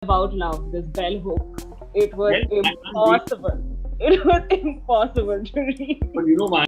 about love, this bell hook. It was Well, I can't read, impossible. It was impossible to read. but you know why?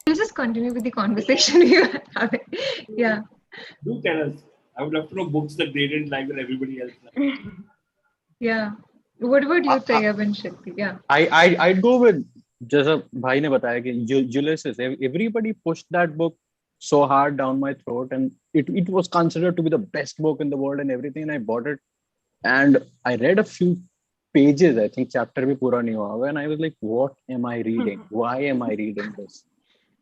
We'll just continue with the conversation we were having. Yeah. Do tell us. I would love to know books that they didn't like that everybody else liked. Yeah. What about you, Tayyab and Shakti? Yeah. I'd go with जैसा भाई ने बताया कि Ulysses. Everybody pushed that book so hard down my throat, and it was considered to be the best book in the world and everything. And I bought it, and I read a few pages. I think chapter भी पूरा नहीं हुआ, and I was like, what am I reading? Why am I reading this?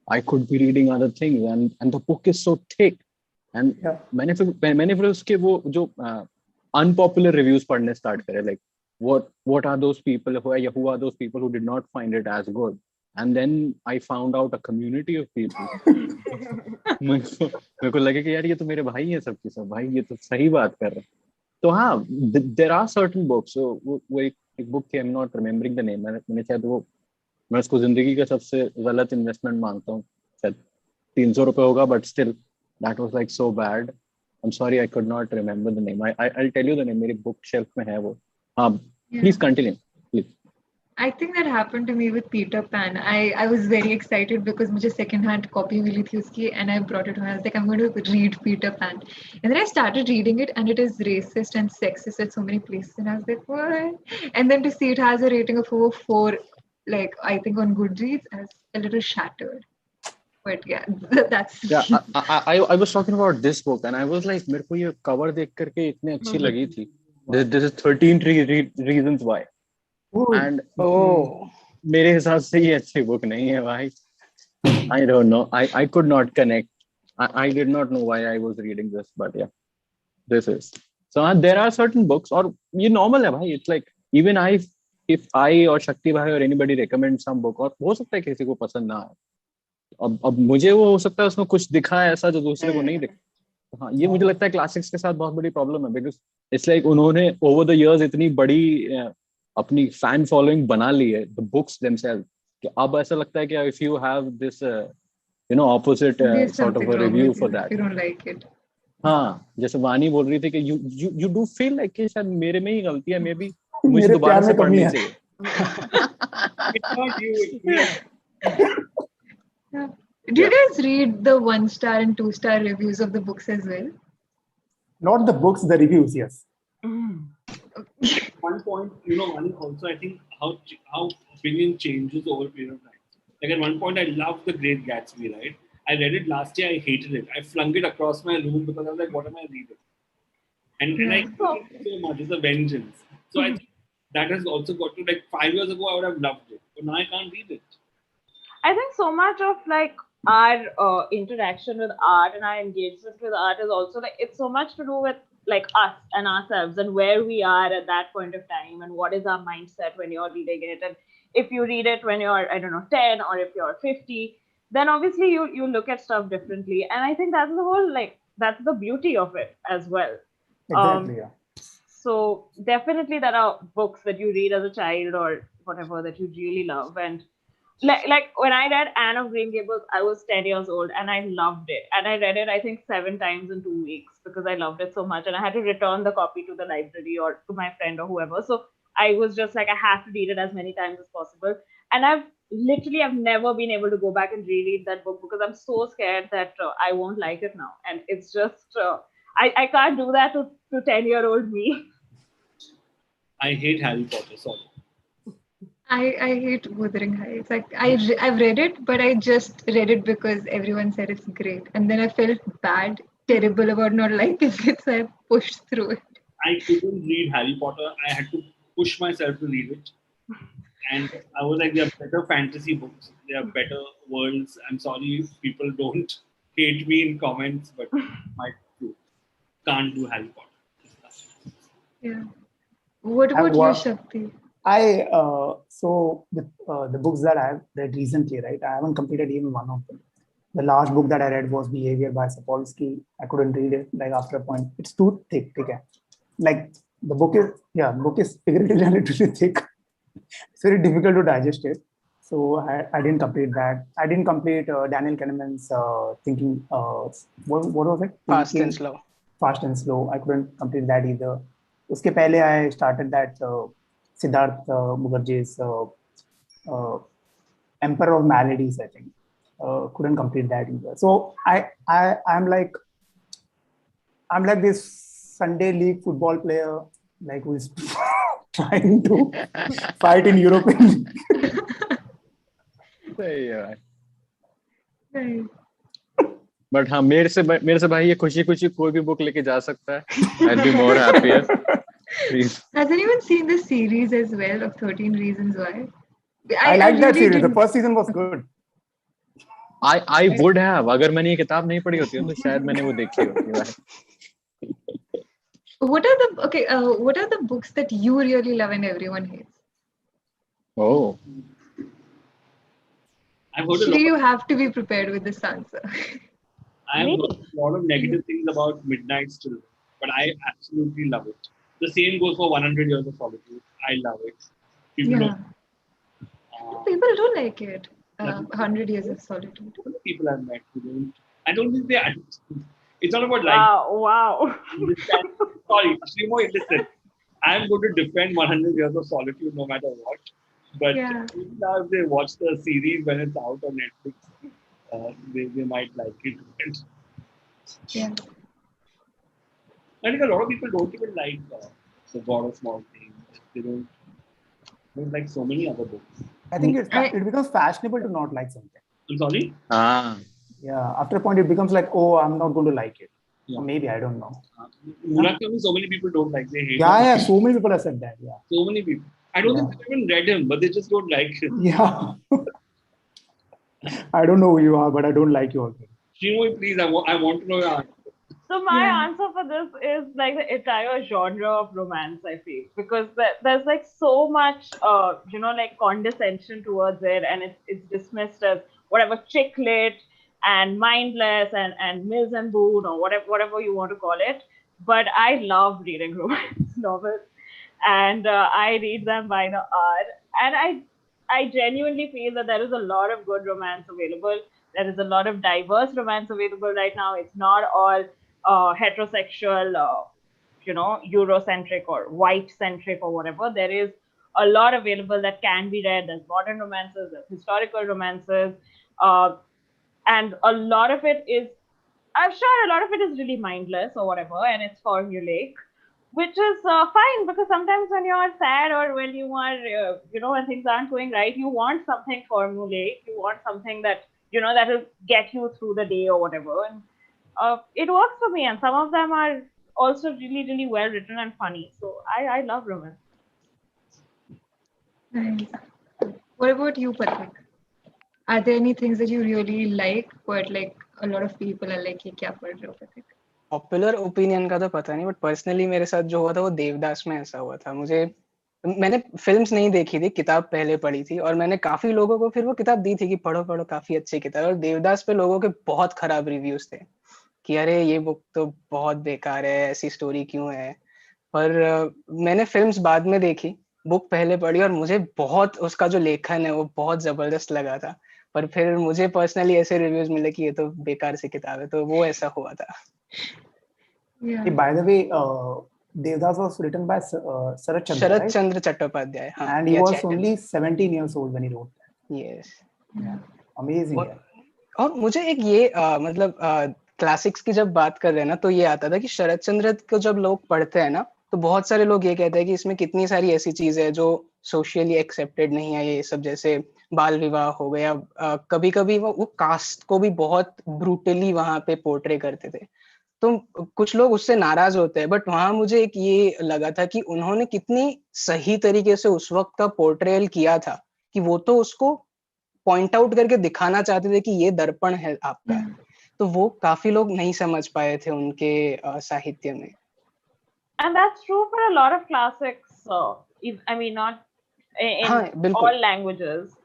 I could be reading other things, and the book is so thick. And मैंने फिर उसके वो जो unpopular reviews पढ़ने start करे, like what are those people who are those people who did not find it as good, and then I found out a community of people. मेरे को लगे कि यार ये तो मेरे भाई हैं सबके सब भाई, ये तो सही बात कर रहे हैं. तो हाँ, there are certain books. So वो एक book थी, I'm not remembering the name. मैंने शायद वो, मैं उसको जिंदगी का सबसे गलत इन्वेस्टमेंट मानता हूँ, शायद 300 रुपए होगा, but still that was like so bad. I'm sorry, I could not remember the name. I'll tell you the name. मेरी book shelf में है वो. Please continue, please. I think that happened to me with Peter Pan. I was very excited because मुझे second hand copy मिली थी उसकी, and I brought it home. I was like, I'm going to read Peter Pan. And then I started reading it, and it is racist and sexist at so many places. And I was like, what? And then to see it has a rating of over 4, like I think on Goodreads, I was a little shattered. But yeah, that's I was talking about this book, and I was like, मेरे को ये cover देख करके इतनी अच्छी लगी थी. This is 13 reasons why. And मेरे हिसाब से ये अच्छी book नहीं है भाई. I don't know. I could not connect. I did not know why I was reading this, but yeah, this is. So there are certain books, और ये normal है भाई. It's like even if I or Shakti bhai or anybody recommends some book, और हो सकता है किसी को पसंद ना आए. अब मुझे वो हो सकता है उसमें कुछ दिखा है ऐसा जो दूसरे को नहीं दिखा. हाँ, ये मुझे लगता है क्लासिक्स के साथ बहुत बड़ी प्रॉब्लम है, बिकॉज इट्स लाइक उन्होंने ओवर द इयर्स इतनी बड़ी अपनी फैन फॉलोइंग बना ली है, द बुक्स देमसेल्फ, कि अब ऐसा लगता है कि if you have this opposite sort of a review for that, you don't like it. हाँ, जैसे वानी बोल रही थी कि यू डू फील लाइक कि शायद मेरे में ही गलती है, मे बी मुझे दोबारा से पढ़नी चाहिए. It's not you, it's me. Yeah. Do you guys read the 1-star and 2-star reviews of the books as well? Not the books, the reviews, yes. One point, one also, I think how opinion changes over a period of time. Like at one point, I loved The Great Gatsby, right? I read it last year, I hated it. I flung it across my room because I was like, what am I reading? And I hated it so much. It's a vengeance. So I think that has also got to, like 5 years ago, I would have loved it. But now I can't read it. I think so much of like our interaction with art and our engagement with art is also like, it's so much to do with like us and ourselves and where we are at that point of time and what is our mindset when you're reading it. And if you read it when you're, I don't know, 10 or if you're 50, then obviously you look at stuff differently. And I think that's the whole, like, that's the beauty of it as well. Exactly, yeah. So definitely there are books that you read as a child or whatever that you really love. And like when I read Anne of Green Gables, I was 10 years old and I loved it. And I read it, I think 7 times in 2 weeks because I loved it so much. And I had to return the copy to the library or to my friend or whoever. So I was just like, I have to read it as many times as possible. And I've never been able to go back and reread that book because I'm so scared that I won't like it now. And it's just, I can't do that to 10-year-old me. I hate Harry Potter, sorry. I hate Wuthering Heights. Like I've read it, but I just read it because everyone said it's great, and then I felt bad, terrible about not liking it, so I pushed through it. I couldn't read Harry Potter. I had to push myself to read it. And I was like, there are better fantasy books. There are better worlds. I'm sorry if people don't hate me in comments, but my truth. Can't do Harry Potter. Yeah. What I about you, wa- Shakti? So the books that I have read recently, right? I haven't completed even one of them. The last book that I read was Behavior by Sapolsky. I couldn't read it. Like after a point, it's too thick. Okay, like the book is figuratively and literally thick. It's very difficult to digest it. So I didn't complete that. I didn't complete Daniel Kahneman's thinking. What was it? Fast and Thinking Slow. Fast and Slow. I couldn't complete that either. उसके पहले I started that Siddharth Mukherjee's Emperor of Maladies. I think couldn't complete that either. So I'm like this Sunday league football player like who is trying to fight in European League. सही है भाई. Right. But हाँ मेरे से भाई ये खुशी खुशी कोई भी बुक लेके जा सकता है. I'll be more happier. Please. Has anyone seen the series as well of 13 Reasons Why? I like that really series. The didn't- first season was good. I would have अगर मैंने ये किताब नहीं पढ़ी होती तो शायद मैंने वो देखी होती भाई. What are the books that you really love and everyone hates? Oh. I've heard a Shri, lot. you have to be prepared with this answer. I've heard a lot of negative things about Midnight still, but I absolutely love it. The same goes for 100 Years of Solitude. I love it. People Yeah. don't. People don't like it. 100 Years of Solitude. People I've met who don't. I don't think they. It's not about like. Wow. Sorry, Shreemayee, listen. I'm going to defend 100 Years of Solitude no matter what. But Yeah. now if they watch the series when it's out on Netflix, they might like it. Yeah. I think a lot of people don't even like The God of Small Things. They don't like so many other books. I think it becomes fashionable to not like something. I'm sorry? Yeah, after a point it becomes like, oh, I'm not going to like it. Yeah. Or maybe, I don't know. Murakami, so many people don't like. They hate him. Yeah, so many people have said that. Yeah. So many people. I don't think they've even read him, but they just don't like him. Yeah. I don't know who you are, but I don't like you already. Shreemayee, please, I want to know your answer. So my answer for this is like the entire genre of romance, I feel, because there's like so much, like condescension towards it, and it's dismissed as whatever chick lit and mindless and Mills and Boone or whatever you want to call it. But I love reading romance novels, and I read them by the hour, and I genuinely feel that there is a lot of good romance available. There is a lot of diverse romance available right now. It's not all heterosexual, Eurocentric or white-centric or whatever. There is a lot available that can be read. There's modern romances, there's historical romances, and a lot of it is, I'm sure a lot of it is really mindless or whatever, and it's formulaic, which is fine, because sometimes when you're sad or when you are, when things aren't going right, you want something formulaic. You want something that, that will get you through the day or whatever. And it works for me, and some of them are also really, really well written and funny. So I love romance. Nice. What about you, Pathak? Are there any things that you really like, but like a lot of people are like, "ये क्या पढ़ रहे हो, Pathak?" Popular opinion का तो पता नहीं, but personally मेरे साथ जो हुआ था वो देवदास में ऐसा हुआ था. मैंने फिल्म्स नहीं देखी थी, किताब पहले पढ़ी थी, और मैंने काफी लोगों को फिर वो किताब दी थी कि पढ़ो पढ़ो, काफी अच्छी किताब. और देवदास पे लोगों के बहुत खराब रिव्यूज थे कि अरे ये बुक तो बहुत बेकार है, ऐसी स्टोरी क्यों है. पर मैंने फिल्म्स बाद में देखी, बुक पहले पढ़ी, और मुझे बहुत उसका जो लेखन है वो बहुत जबरदस्त लगा था. पर फिर मुझे पर्सनली ऐसे रिव्यूज मिले कि ये तो बेकार सी किताब है, तो वो ऐसा हुआ था. Yeah. Hey, by the way, Devdas was written by Sharat Chandra, Sharad right? Chandra Chattopadhyay. हाँ, And he yeah, was Chaitanya. only 17 years old when he wrote that. Yes. Yeah. Amazing. और, Yeah. और मुझे एक ये मतलब क्लासिक्स की जब बात कर रहे हैं ना, तो ये आता था कि शरद चंद्र को जब लोग पढ़ते हैं ना, तो बहुत सारे लोग ये कहते हैं कि इसमें कितनी सारी ऐसी चीजें हैं जो सोशली एक्सेप्टेड नहीं है, ये सब जैसे बाल विवाह हो गया, कभी कभी वो कास्ट को भी बहुत ब्रूटली वहां पे पोर्ट्रे करते थे, तो कुछ लोग उससे नाराज होते हैं। बट वहां मुझे एक ये लगा था कि उन्होंने कितनी सही तरीके से उस वक्त का पोर्ट्रेयल किया था, कि वो तो उसको पॉइंट आउट करके दिखाना चाहते थे कि ये दर्पण है आपका, तो वो काफी लोग नहीं समझ पाए थे उनके साहित्य में। And that's true for a lot of classics. I mean, not in हाँ, बिल्कुल. all languages,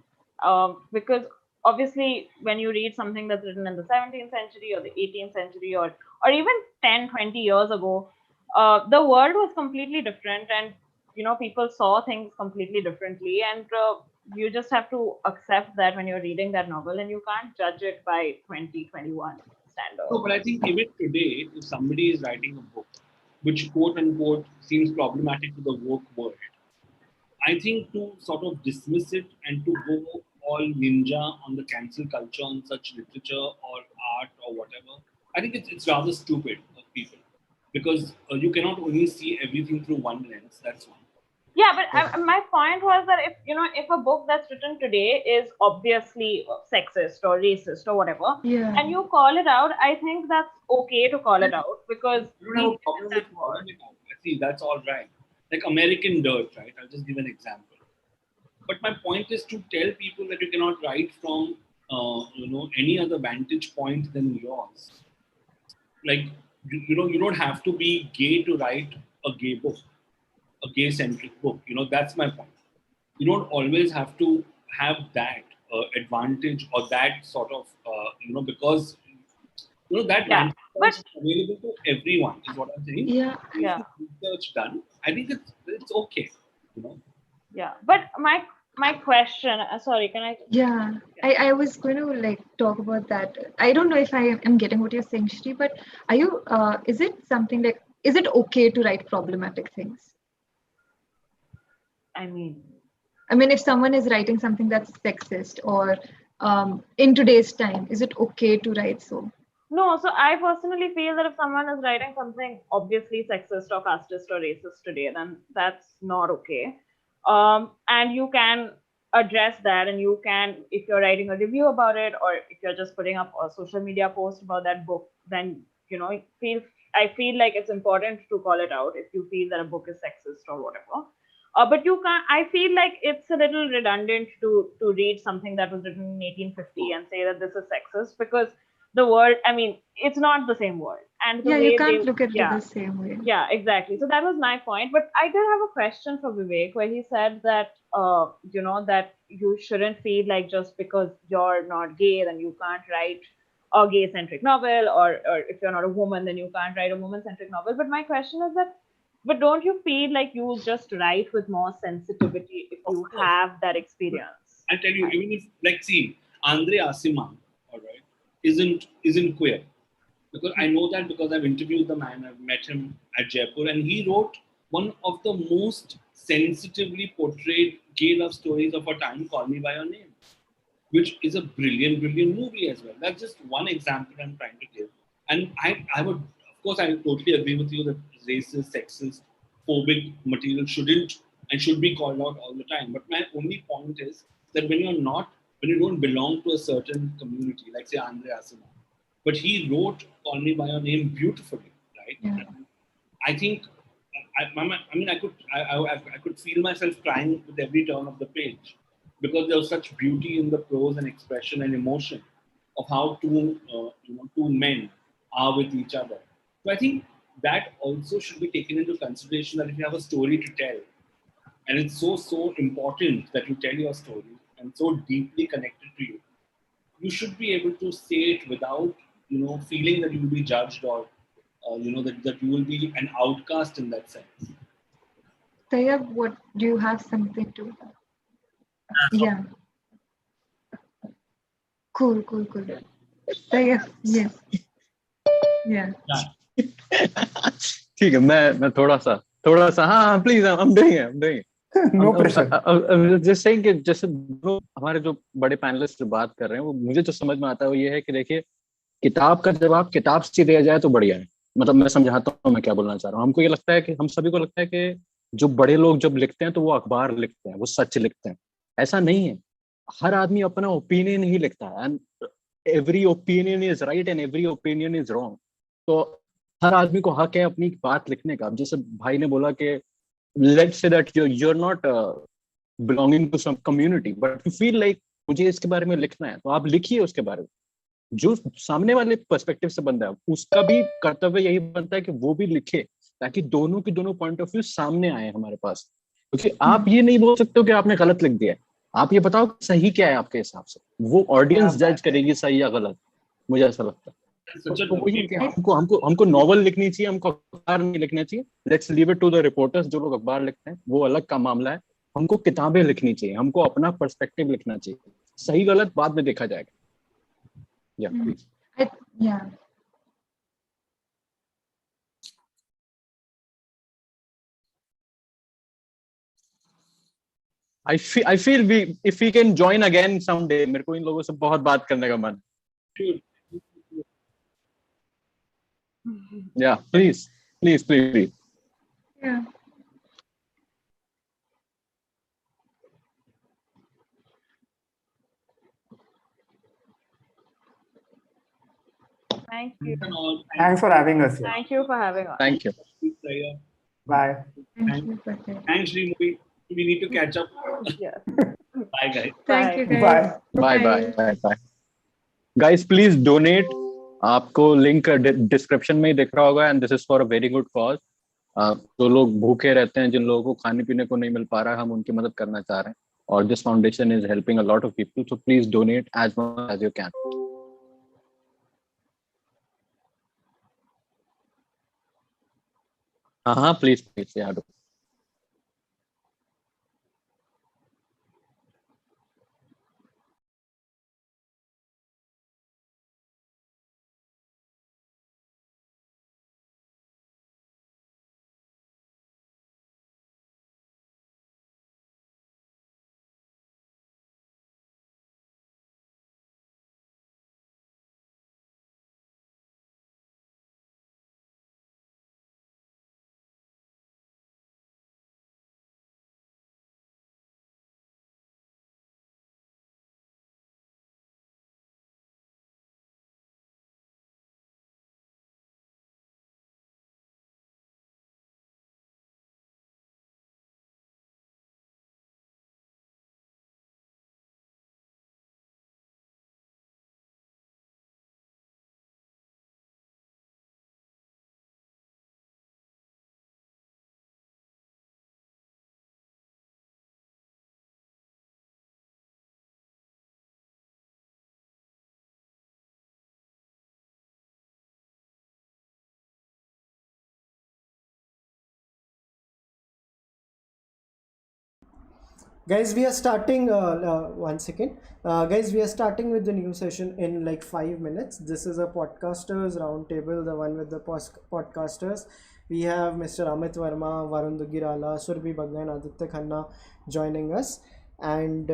because obviously when you read something that's written in the 17th century or the 18th century or even 10, 20 years ago, the world was completely different, and people saw things completely differently, and you just have to accept that when you're reading that novel, and you can't judge it by 2021 standards. No, but I think even today, if somebody is writing a book which quote unquote seems problematic to the woke world, I think to sort of dismiss it and to go all ninja on the cancel culture on such literature or art or whatever, I think it's rather stupid of people, because you cannot only see everything through one lens. That's one. Yeah, but my point was that if a book that's written today is obviously sexist or racist or whatever, and you call it out, I think that's okay to call it out, because you don't have a problem with calling it out. I see, that's all right. Like American Dirt, right? I'll just give an example. But my point is to tell people that you cannot write from any other vantage point than yours. Like you don't have to be gay to write a gay book, a gay-centric book. That's my point. You don't always have to have that advantage or that sort of because that is available to everyone is what I'm saying. Yeah. Research done. I think it's okay. Yeah, but my question. Sorry, can I? Yeah, I was going to talk about that. I don't know if I am getting what you're saying, Shri, but are you? Is it something like? Is it okay to write problematic things? I mean, if someone is writing something that's sexist or in today's time, is it okay to write so? No, so I personally feel that if someone is writing something obviously sexist or casteist or racist today, then that's not okay. And you can address that, and you can, if you're writing a review about it, or if you're just putting up a social media post about that book, then I feel like it's important to call it out if you feel that a book is sexist or whatever. But you can't. I feel like it's a little redundant to read something that was written in 1850 and say that this is sexist, because the world, it's not the same world, and the way you can't look at it the same way. Yeah, exactly. So that was my point. But I did have a question for Vivek, where he said that that you shouldn't feel like just because you're not gay, then you can't write a gay-centric novel, or if you're not a woman, then you can't write a woman-centric novel. But my question is that, but don't you feel like you just write with more sensitivity if you have that experience? I'll tell you, even if, see, Andre Asiman, all right, isn't queer, because I know that because I've interviewed the man, I've met him at Jaipur, and he wrote one of the most sensitively portrayed gay love stories of our time, Call Me By Your Name, which is a brilliant movie as well. That's just one example I'm trying to give. And I would, of course, I totally agree with you that racist, sexist, phobic material shouldn't and should be called out all the time. But my only point is that when you don't belong to a certain community, like say Andre Asiman, but he wrote Call Me By Your Name beautifully, right? Yeah. I think, I could feel myself crying with every turn of the page, because there was such beauty in the prose and expression and emotion of how two men are with each other. So I think that also should be taken into consideration, that if you have a story to tell, and it's so important that you tell your story and so deeply connected to you, you should be able to say it without feeling that you will be judged, or that you will be an outcast in that sense. Tayyab, what do you have something to? Yeah. Cool. Tayyab, yes. Yeah. ठीक है, मैं थोड़ा सा हाँ please, I'm doing it. No pressure. Just saying कि जैसे हमारे जो बड़े पैनलिस्ट बात कर रहे हैं, वो मुझे जो समझ में आता है वो ये है कि देखिए, किताब का जवाब किताब से दिया जाए तो बढ़िया है, मतलब मैं समझाता हूँ मैं क्या बोलना चाह रहा हूँ। हमको ये लगता है कि हम सभी को लगता है कि जो बड़े लोग जब लिखते हैं तो वो अखबार लिखते हैं, वो सच लिखते हैं। ऐसा नहीं है। हर आदमी अपना ओपिनियन ही लिखता है, and every opinion is right and every opinion is wrong. तो हर आदमी को हक है अपनी बात लिखने का। अब जैसे भाई ने बोला कि let's say that you're not belonging to some community but you feel like मुझे इसके बारे में लिखना है, तो आप लिखिए उसके बारे में। जो सामने वाले पर्सपेक्टिव से बंदा है उसका भी कर्तव्य यही बनता है कि वो भी लिखे, ताकि दोनों की दोनों पॉइंट ऑफ व्यू सामने आए हमारे पास। क्योंकि आप ये नहीं बोल सकते हो कि आपने गलत लिख दिया है। आप ये बताओ सही क्या है आपके हिसाब से, वो ऑडियंस जज करेगी सही या गलत। मुझे ऐसा लगता है। तो वही है कि हमको हमको हमको नॉवल लिखनी चाहिए, हमको अखबार नहीं लिखना चाहिए। Let's leave it to the reporters, जो लोग अखबार लिखते हैं वो अलग का मामला है। हमको किताबें लिखनी चाहिए, हमको अपना पर्सपेक्टिव लिखना चाहिए। सही गलत बाद में देखा जाएगा। या please. Yeah. I feel we if we can join again someday, मेरे को इन लोगों से बहुत बात करने का मन। Yeah, please, please, please, please. Yeah. Thank you. Thanks for having us here. Thank you for having us. Thank you. Bye. Thank you, Pathak. Thanks, Shreemayee. We need to catch up. Yes. Bye, guys. Thank you, Bye. guys. Bye, bye, bye, bye. Guys, please donate. आपको link description में ही दिख रहा होगा, and this is for a very good cause. जो लोग भूखे रहते हैं, जिन लोगों को खाने पीने को नहीं मिल पा रहा है, हम उनकी मदद करना चाह रहे हैं, और this foundation is helping a lot of people, so please donate as much as you can. हाँ, प्लीज प्लीज यार। Guys, we are starting. One second. Guys, we are starting with the new session in like 5 minutes. This is a podcasters roundtable, the one with the podcasters. We have Mr. Amit Varma, Varun Duggirala, Surbhi, Bagga and Aditya Khanna joining us. And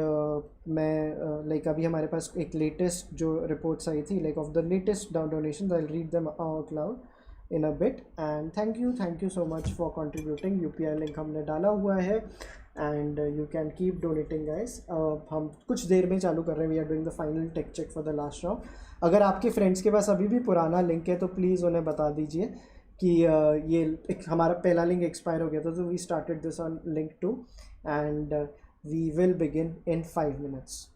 मैं like अभी हमारे पास एक latest जो reports आई थी, like of the latest donations, I'll read them out loud in a bit. And thank you so much for contributing. UPI link हमने डाला हुआ है, and you can keep donating, guys. हम कुछ देर में चालू कर रहे हैं. We are doing the final tech check for the last round. अगर आपके फ्रेंड्स के पास अभी भी पुराना लिंक है तो प्लीज़ उन्हें बता दीजिए कि ये हमारा पहला लिंक एक्सपायर हो गया था. तो we started this on link 2 and we will begin in 5 minutes.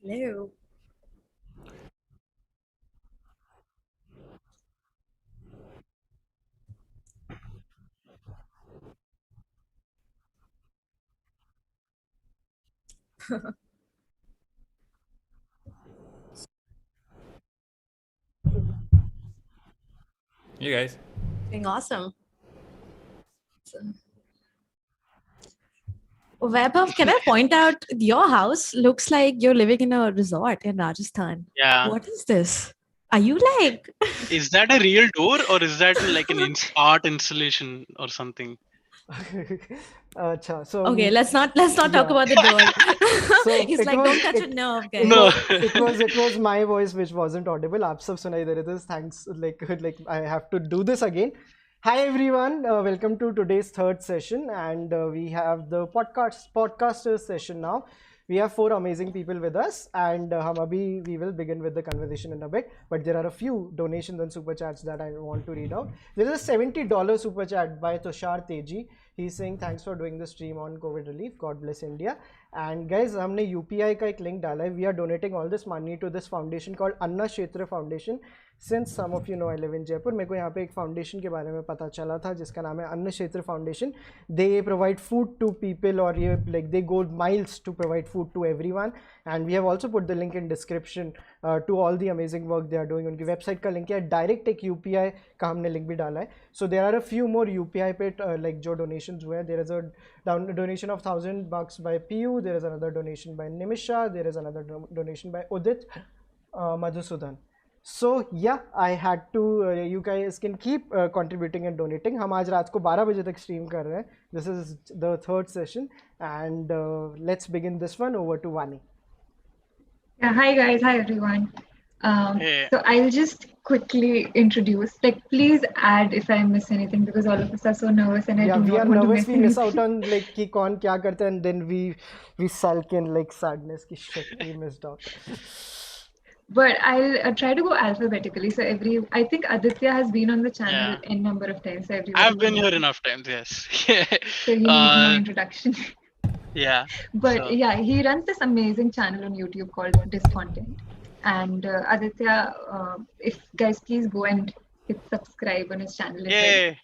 Hello. You guys. Doing awesome. Vaibhav, can I point out your house looks like you're living in a resort in Rajasthan. Yeah. What is this? Are you like? Is that a real door or is that like an art installation or something? Acha, so Okay, let's not talk yeah. about the door. So He's it like, was- don't touch a nerve, guys. No. it was my voice which wasn't audible. आप सब सुनाई दे रहे थे. Thanks. Like I have to do this again. Hi everyone. Welcome to today's third session, and we have the podcasters session now. We have 4 amazing people with us, and we will begin with the conversation in a bit. But there are a few donations and super chats that I want to read out. There is a $70 super chat by Tushar Teji. He's saying thanks for doing the stream on COVID relief. God bless India. And guys, हमने UPI का एक link डाला है. We are donating all this money to this foundation called Annakshetra Foundation. Since some of you know I live in Jaipur, मेरे को यहाँ पे एक foundation के बारे में पता चला था जिसका नाम है Annakshetra Foundation. They provide food to people, or like they go miles to provide food to everyone. And we have also put the link in description to all the amazing work they are doing. उनकी website का link है. Direct एक UPI का हमने link भी डाला है. So there are a few more UPI पे like जो donations हुए हैं. There is a donation of $1,000 by PU. There is another donation by Nimisha. There is another donation by Udit Madhusudan. So yeah, I had to. You guys can keep contributing and donating. हम आज रात को 12 बजे तक stream कर रहे हैं. This is the third session, and let's begin this one. Over to Vani. Yeah, hi guys, hi everyone. Hey. So I'll just quickly introduce. Like, please add if I miss anything because all of us are so nervous and I Yeah, do we not are want nervous. to We miss miss anything. out on like कि कौन क्या करता है, and then we sulk in like sadness कि shit we missed out. But I'll try to go alphabetically. So I think Aditya has been on the channel Yeah. n number of times. So everybody I've been knows here him. enough times, yes. So he needs no introduction. Yeah. But So- yeah, he runs this amazing channel on YouTube called Discontent. And Aditya, if guys please go and hit subscribe on his channel. as well. Yay.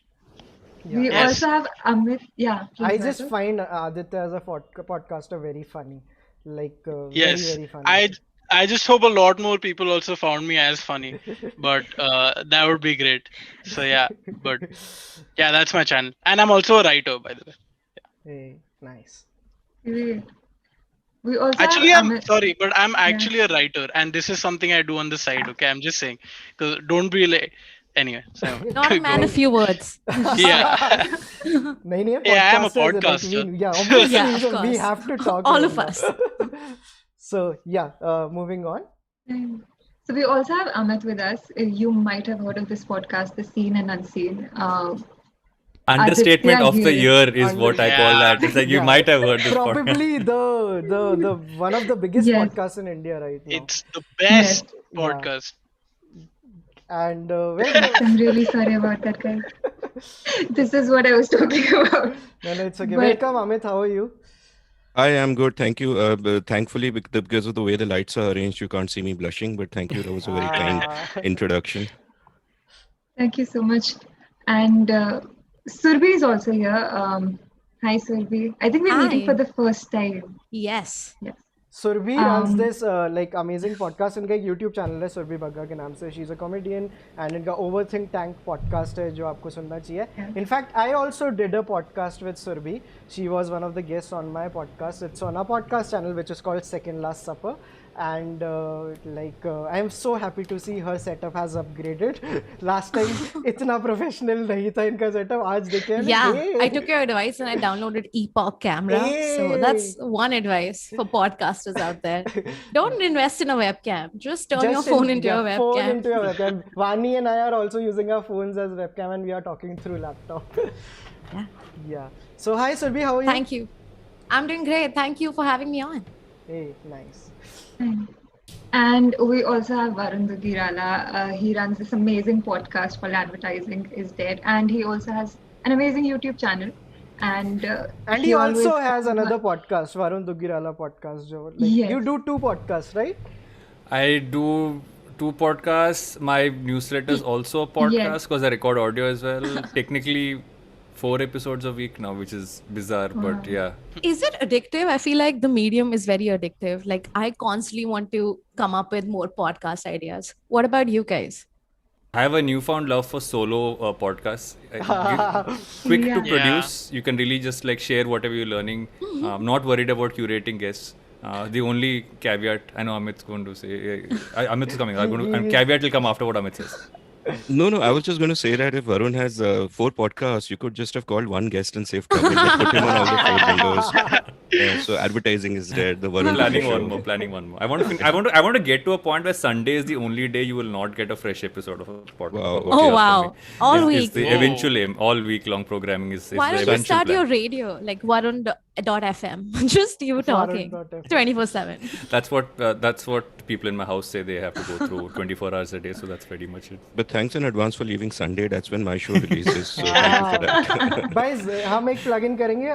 We Yes. also have Amit. Yeah. I please, just Vaibhav. find Aditya as a podcaster very funny. Like Yes. very funny. I just hope a lot more people also found me as funny, but that would be great. So yeah, but yeah, that's my channel, and I'm also a writer, by the way. Hey, nice. We also Actually, have I'm Amit. sorry, but I'm actually a writer, and this is something I do on the side. Okay, I'm just saying, because don't be like. Anyway, so Not a man of few words. yeah. नहीं Yeah, I'm a podcasters, like, podcaster. yeah, obviously Yeah, of so we course. have to talk. All right of now. us. So yeah, moving on. So we also have Amit with us. You might have heard of this podcast, The Seen and Unseen. Understatement Aditya of the here. year is what I call that. It's like you Yeah. might have heard this podcast. Probably the one of the biggest Yes. podcasts in India right now. It's the best Yeah. podcast. And well, I'm really sorry about that, guys. This is what I was talking about. no, it's okay. But- Welcome, Amit. How are you? I am good, thank you. Thankfully, because of the way the lights are arranged, you can't see me blushing. But thank you. That was a very kind introduction. Thank you so much. And Surbhi is also here. Hi, Surbhi. I think we're meeting Hi. for the first time. Yes. Yes. Surbhi runs Um, this like amazing podcast. इनका एक YouTube channel है Surbhi Bagga के नाम से. She's a comedian and इनका Overthink Tank podcast है जो आपको सुनना चाहिए. In fact, I also did a podcast with Surbhi. She was one of the guests on my podcast. It's on a podcast channel which is called Second Last Supper. And I am so happy to see her setup has upgraded. Last time इतना professional नहीं था इनका setup. आज देखे हैं. Yeah, Hey. I took your advice and I downloaded Epoch camera. So that's one advice for podcasters out there. Don't invest in a webcam. Just turn your phone into a Phone webcam. into your webcam. Vani and I are also using our phones as webcam, and we are talking through laptop. Yeah. Yeah. So hi Surbhi, how are you? Thank you. I'm doing great. Thank you for having me on. Hey, nice. And we also have Varun Duggirala. He runs this amazing podcast called Advertising is Dead. And he also has an amazing YouTube channel. And And he always also has another podcast, Varun Duggirala podcast. Yes. You do 2 podcasts, right? I do 2 podcasts. My newsletter is also a podcast because I record audio as well. Technically, 4 episodes a week now, which is bizarre, but yeah. Is it addictive? I feel like the medium is very addictive. Like I constantly want to come up with more podcast ideas. What about you guys? I have a newfound love for solo podcasts. Quick to produce. You can really just like share whatever you're learning. Not worried about curating guests. The only caveat, I know Amit's going to say, Amit is coming. Caveat will come after what Amit says. No, I was just going to say that if Varun has 4 podcasts, you could just have called one guest and saved trouble. Put him on all the 4 windows. So advertising is dead. The Varun Planning one more. I want to get to a point where Sunday is the only day you will not get a fresh episode of a podcast. Wow. All week. It's the eventual aim. All week long programming is Why don't you start your radio like Varun.fm? Just you talking 24/7. That's what people in my house say they have to go through 24 hours a day. So that's pretty much it. But thanks in advance for leaving Sunday. That's when my show releases. So thank you for that. Guys, हम एक plug in करेंगे.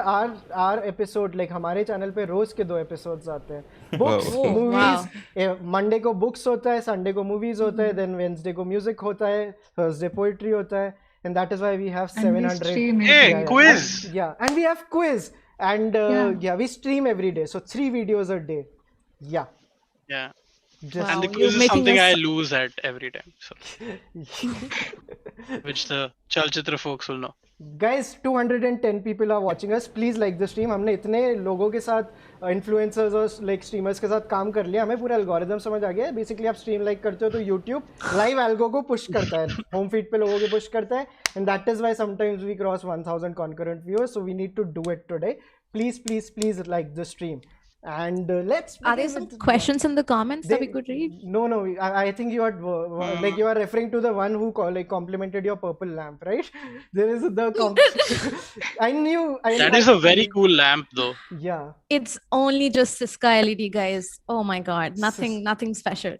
Our episode like हमारे channel पे रोज के 2 episodes आते हैं. Books, movies. Monday को books होता है, Sunday को movies होता है, then Wednesday को music होता है, Thursday poetry होता है, and that is why we have 700. Quiz. And we have quiz, and we stream every day, so 3 videos a day. Yeah. And the quiz is something I lose at every time, so which the Chalchitra folks will know. Guys, 210 people are watching us. Please like the stream. हमने इतने लोगों के साथ influencers और like streamers के साथ काम कर लिया. हमें पूरा algorithm समझ आ गया है. Basically आप stream like करते हो तो YouTube live algo को push करता है. Home feed पे लोगों को push करता है. And that is why sometimes we cross 1000 concurrent viewers. So we need to do it today. Please like the stream. And let's. Are there some questions in the comments that we could read? No. I think you are like you are referring to the one who complimented your purple lamp, right? There is I knew. That is a very cool lamp, though. Yeah. It's only just Cisca LED, guys. Oh my God, nothing special.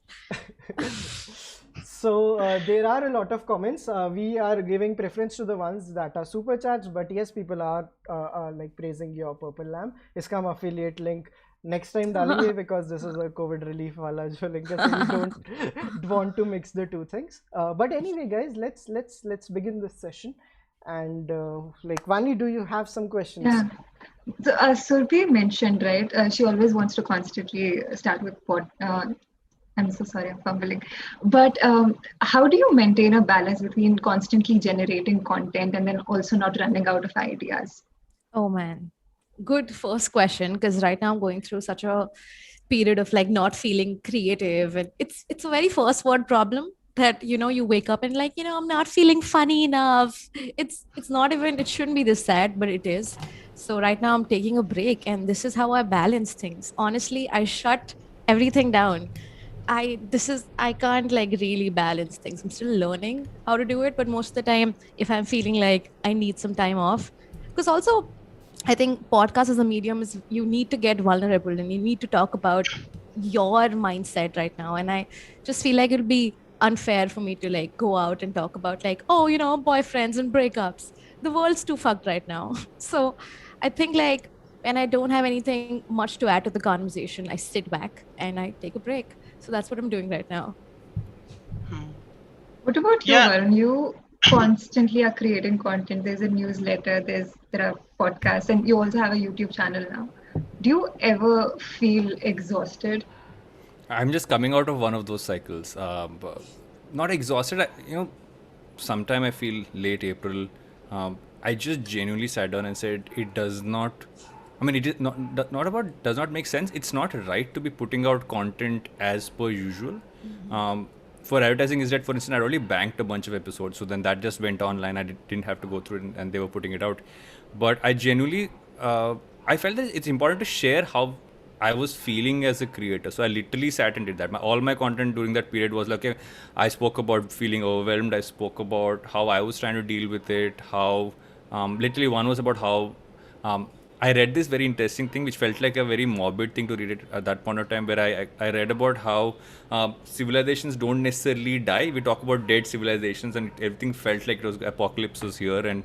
So there are a lot of comments. We are giving preference to the ones that are supercharged, but yes, people are like praising your purple lamp. इसका हम affiliate link next time डालेंगे because this is a COVID relief वाला जो link है, so we don't want to mix the 2 things. But anyway, guys, let's begin this session. And like Vani, do you have some questions? Yeah. So Surbhi mentioned, right? She always wants to constantly start with I'm so sorry, I'm fumbling. But how do you maintain a balance between constantly generating content and then also not running out of ideas? Oh man, good first question, because right now I'm going through such a period of like not feeling creative, and it's a very first world problem that you wake up and like I'm not feeling funny enough. It's not even, it shouldn't be this sad, but it is. So right now I'm taking a break, and this is how I balance things. Honestly, I shut everything down. I can't like really balance things. I'm still learning how to do it, but most of the time, if I'm feeling like I need some time off, because also I think podcast as a medium is you need to get vulnerable and you need to talk about your mindset right now. And I just feel like it'll be unfair for me to like go out and talk about like, boyfriends and breakups. The world's too fucked right now. So I think like when I don't have anything much to add to the conversation, I sit back and I take a break. So that's what I'm doing right now. What about you, Varun? You constantly are creating content. There's a newsletter, there are podcasts, and you also have a YouTube channel now. Do you ever feel exhausted? I'm just coming out of one of those cycles. Not exhausted. Sometime I feel late April. I just genuinely sat down and said, it does not make sense. It's not right to be putting out content as per usual. For advertising is that, for instance, I already banked a bunch of episodes, so then that just went online. I didn't have to go through it, and they were putting it out. But I genuinely, I felt that it's important to share how I was feeling as a creator. So I literally sat and did that. All my content during that period was like, I spoke about feeling overwhelmed. I spoke about how I was trying to deal with it. How, literally one was about how, I read this very interesting thing which felt like a very morbid thing to read it at that point of time, where I read about how civilizations don't necessarily die. We talk about dead civilizations, and everything felt like it was apocalypse was here, and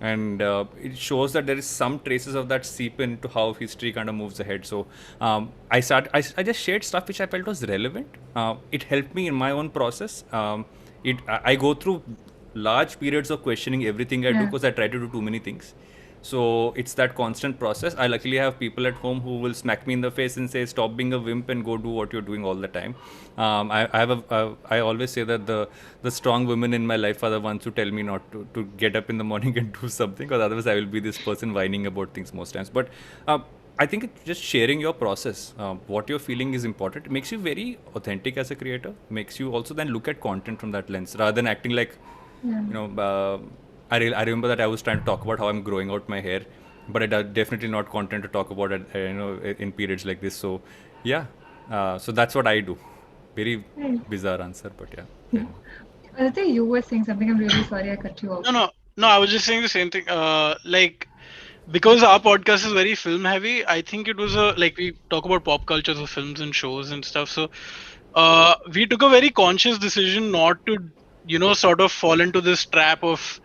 and it shows that there is some traces of that seep into how history kind of moves ahead. So I just shared stuff which I felt was relevant. It helped me in my own process. I go through large periods of questioning everything I do Yeah. because I try to do too many things. So it's that constant process. I luckily have people at home who will smack me in the face and say, "Stop being a wimp and go do what you're doing all the time." I always say that the strong women in my life are the ones who tell me not to get up in the morning and do something, because otherwise I will be this person whining about things most times. But I think it's just sharing your process. What you're feeling is important. It makes you very authentic as a creator. Makes you also then look at content from that lens rather than acting like, Yeah. you know. I remember that I was trying to talk about how I'm growing out my hair, but it definitely not content to talk about it, in periods like this. So, yeah, so that's what I do. Very Right. bizarre answer, but yeah. Yeah. Aditya, you were saying something. I'm really sorry I cut you off. No. I was just saying the same thing. Like, because our podcast is very film heavy, I think it was like we talk about pop culture, so films and shows and stuff. So, we took a very conscious decision not to, sort of fall into this trap of,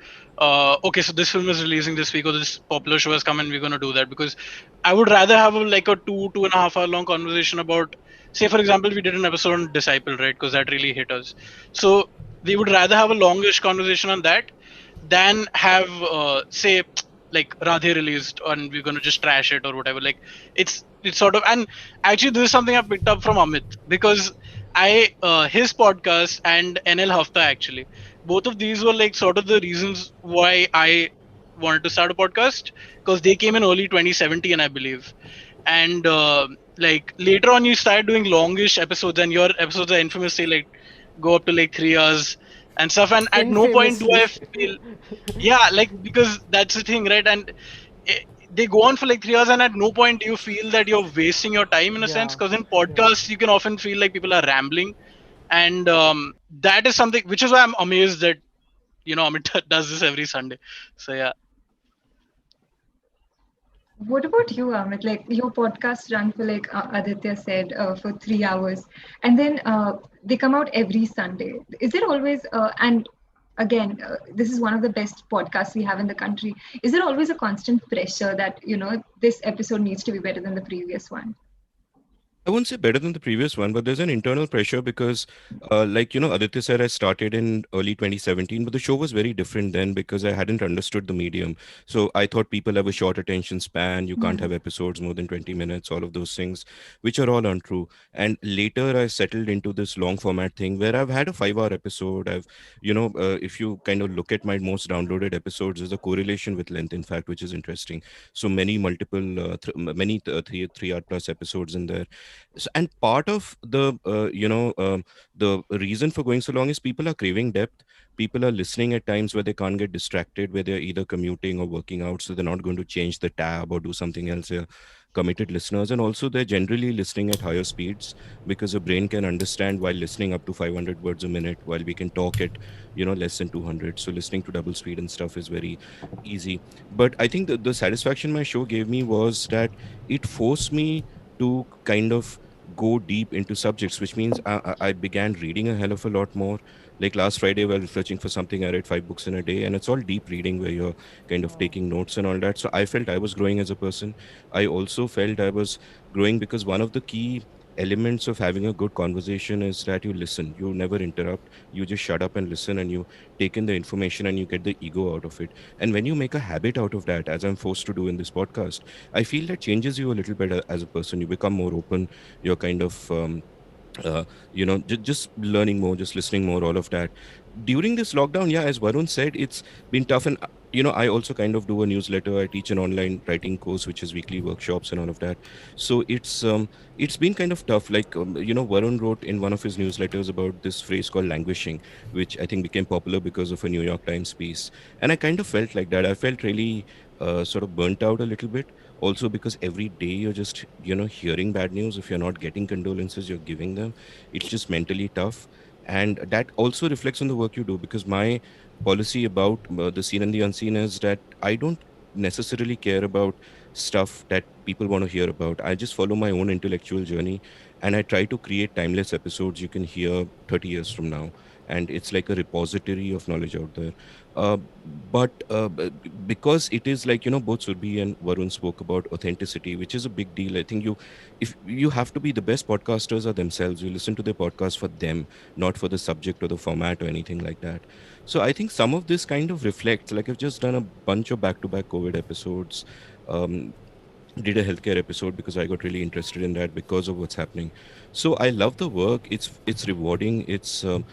okay, so this film is releasing this week or this popular show has come and we're going to do that, because I would rather have like a 2.5 hour long conversation about, say, for example, we did an episode on Disciple, right? Because that really hit us. So we would rather have a longish conversation on that than have, say, like Radhe released and we're going to just trash it or whatever. Like, it's sort of, and actually this is something I picked up from Amit, because his podcast and NL Hafta, actually, both of these were like sort of the reasons why I wanted to start a podcast, because they came in early 2017, I believe. And like later on you started doing longish episodes, and your episodes are infamously like go up to like 3 hours and stuff, and at no point do I Infamously. feel, yeah, like, because that's the thing, right? And eh, they go on for like 3 hours, and at no point do you feel that you're wasting your time, in a sense, Yeah. because in Yeah. podcasts you can often feel like people are rambling. And that is something which is why I'm amazed that Amit does this every Sunday. So yeah. What about you, Amit? Like your podcast run for like Aditya said for 3 hours, and then they come out every Sunday. Is there always and again this is one of the best podcasts we have in the country. Is there always a constant pressure that this episode needs to be better than the previous one? I wouldn't say better than the previous one, but there's an internal pressure because, Aditya said I started in early 2017, but the show was very different then because I hadn't understood the medium. So I thought people have a short attention span. You can't Yeah. have episodes more than 20 minutes, all of those things, which are all untrue. And later I settled into this long format thing where I've had a 5 hour episode. If you kind of look at my most downloaded episodes, there's a correlation with length, in fact, which is interesting. So many multiple, many 3 hour plus episodes in there. So, and part of the reason for going so long is people are craving depth. People are listening at times where they can't get distracted, where they're either commuting or working out, so they're not going to change the tab or do something else. They're committed listeners, and also they're generally listening at higher speeds because the brain can understand while listening up to 500 words a minute, while we can talk at less than 200. So listening to double speed and stuff is very easy. But I think the satisfaction my show gave me was that it forced me to kind of go deep into subjects, which means I began reading a hell of a lot more. Like last Friday, while searching for something, I read 5 books in a day, and it's all deep reading where you're kind of taking notes and all that. So I felt I was growing as a person. I also felt I was growing because one of the key elements of having a good conversation is that you listen. You never interrupt. You just shut up and listen, and you take in the information and you get the ego out of it. And when you make a habit out of that, as I'm forced to do in this podcast, I feel that changes you a little bit as a person. You become more open. You're kind of just learning more, just listening more, all of that. During this lockdown, yeah, as Varun said, it's been tough. And I also kind of do a newsletter. I teach an online writing course, which is weekly workshops and all of that. So it's been kind of tough. Like Varun wrote in one of his newsletters about this phrase called languishing, which I think became popular because of a New York Times piece. And I kind of felt like that. I felt really sort of burnt out a little bit, also because every day you're just hearing bad news. If you're not getting condolences, you're giving them. It's just mentally tough. And that also reflects on the work you do, because my policy about the seen and the unseen is that I don't necessarily care about stuff that people want to hear about. I just follow my own intellectual journey, and I try to create timeless episodes you can hear 30 years from now, and it's like a repository of knowledge out there. But because it is like, both Surbhi and Varun spoke about authenticity, which is a big deal. I think if you have to be, the best podcasters are themselves. You listen to their podcast for them, not for the subject or the format or anything like that. So I think some of this kind of reflects, like I've just done a bunch of back-to-back COVID episodes. Um, did a healthcare episode because I got really interested in that because of what's happening. So I love the work. It's rewarding. And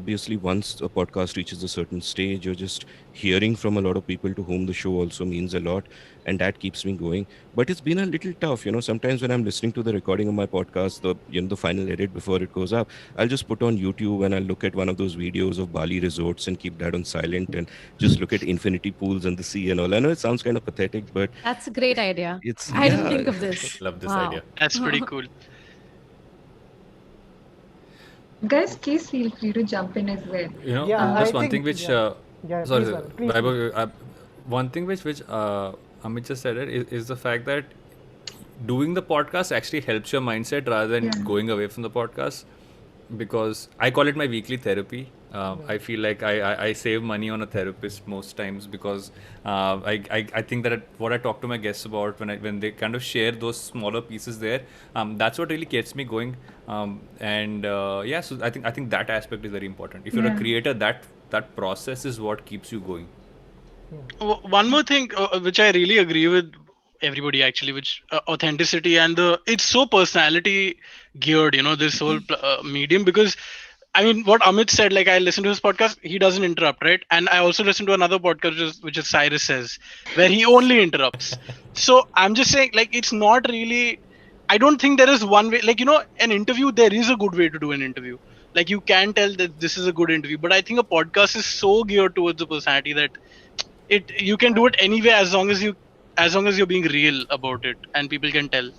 obviously once a podcast reaches a certain stage, you're just hearing from a lot of people to whom the show also means a lot, and that keeps me going. But it's been a little tough. Sometimes when I'm listening to the recording of my podcast, the final edit before it goes up, I'll just put on YouTube and I'll look at one of those videos of Bali resorts and keep that on silent and just look at infinity pools and the sea and all. I know it sounds kind of pathetic, but That's a great idea. it's I didn't yeah. think of this. Love this Wow. idea. That's pretty cool. Guys, please feel free to jump in as well. Yeah, Just I one think- thing which Yeah, sorry, please, Varun, please, Vaibhav, one thing which Amit just said is the fact that doing the podcast actually helps your mindset rather than Yeah. going away from the podcast, because I call it my weekly therapy. I feel like I save money on a therapist most times because I think that what I talk to my guests about when they kind of share those smaller pieces there, that's what really gets me going. So I think that aspect is very important. If you're a Yeah. creator, that process is what keeps you going. One more thing which I really agree with everybody actually, which authenticity and it's so personality geared, this whole medium. Because I mean, what Amit said, like I listen to his podcast, he doesn't interrupt, right? And I also listen to another podcast which is Cyrus Says, where he only interrupts. So I'm just saying, like, it's not really, I don't think there is one way, like, an interview, there is a good way to do an interview. Like, you can tell that this is a good interview, but I think a podcast is so geared towards the personality that you can do it anyway, as long as you're being real about it and people can tell.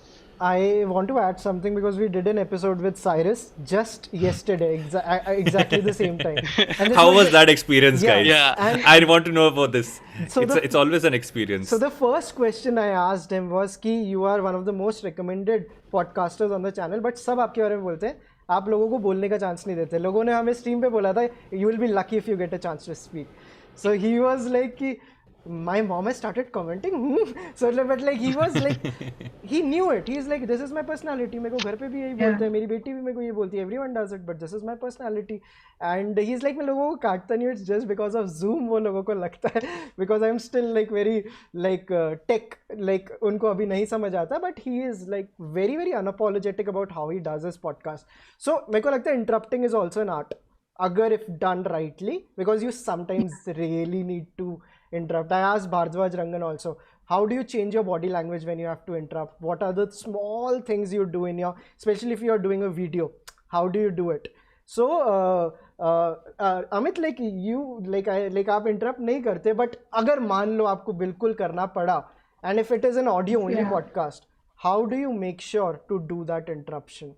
I want to add something because we did an episode with Cyrus just yesterday, exactly the same time. And this How was the- that experience, Yeah, guys? Yeah. and- I want to know about this. So It's always an experience. So the first question I asked him was कि you are one of the most recommended podcasters on the channel, but सब आपके बारे में बोलते हैं, आप लोगों को बोलने का चांस नहीं देते. लोगों ने हमें स्ट्रीम पे बोला था, you will be lucky if you get a chance to speak. So he was like कि my mom has started commenting. So but like he was like he knew it. He's like, this is my personality. मेरे को घर पे भी यही बोलते हैं, मेरी बेटी भी मेरे को ये बोलती है. Everyone does it, but this is my personality. And he's like, मैं लोगों को काटता नहीं हूँ. It's just because of Zoom वो लोगों को लगता है, because I'm still like very like tech, like उनको अभी नहीं समझ आता. But he is like very very unapologetic about how he does his podcast. So मेरे को लगता है interrupting is also an art. Agar if done rightly, because you sometimes really need to interrupt. I asked Bhardwaj Rangan also, how do you change your body language when you have to interrupt? What are the small things you do in your, especially if you are doing a video, how do you do it? So Amit, like you, like आप interrupt नहीं करते, but अगर मान लो आपको बिल्कुल करना पड़ा, and if it is an audio only podcast, how do you make sure to do that interruption?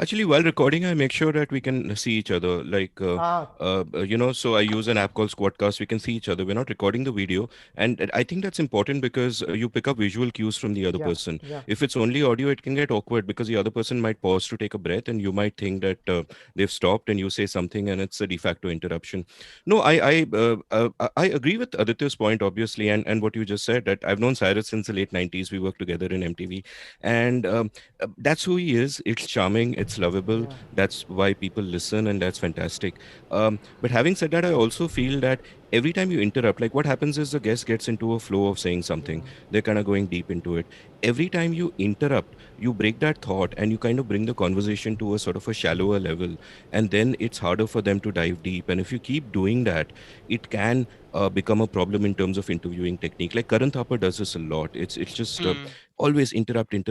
Actually, while recording, I make sure that we can see each other. Like, so I use an app called Squadcast. We can see each other. We're not recording the video. And I think that's important because you pick up visual cues from the other person. Yeah. If it's only audio, it can get awkward because the other person might pause to take a breath and you might think that they've stopped and you say something and it's a de facto interruption. No, I agree with Aditya's point, obviously, and what you just said, that I've known Cyrus since the late 90s. We worked together in MTV. And that's who he is. It's charming. It's lovable. That's why people listen, and that's fantastic. But having said that, I also feel that every time you interrupt, like what happens is the guest gets into a flow of saying something. They're kind of going deep into it. Every time you interrupt, you break that thought and you kind of bring the conversation to a sort of a shallower level. And then it's harder for them to dive deep. And if you keep doing that, it can become a problem in terms of interviewing technique. Like Karan Thapar does this a lot. It's just always interrupt, and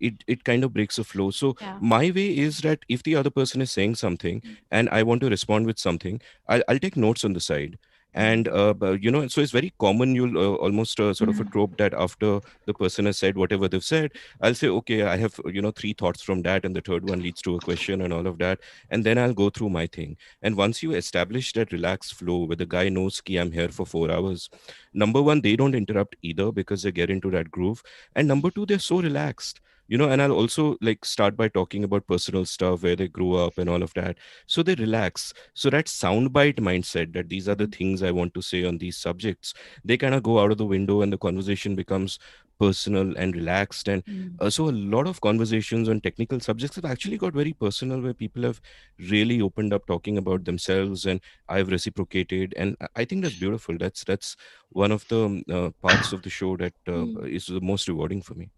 it kind of breaks the flow. So my way is that if the other person is saying something and I want to respond with something, I'll take notes on the side. And so it's very common, you'll almost sort of a trope that after the person has said whatever they've said, I'll say, okay, I have 3 thoughts from that, and the third one leads to a question and all of that, and then I'll go through my thing. And once you establish that relaxed flow where the guy knows ki I'm here for 4 hours, number one, they don't interrupt either because they get into that groove, and number two, they're so relaxed. and I'll also like start by talking about personal stuff, where they grew up and all of that, so they relax. So that soundbite mindset, that these are the things I want to say on these subjects, they kind of go out of the window, and the conversation becomes personal and relaxed. And so a lot of conversations on technical subjects have actually got very personal, where people have really opened up talking about themselves, and I've reciprocated, and I think that's beautiful. That's one of the parts of the show that is the most rewarding for me.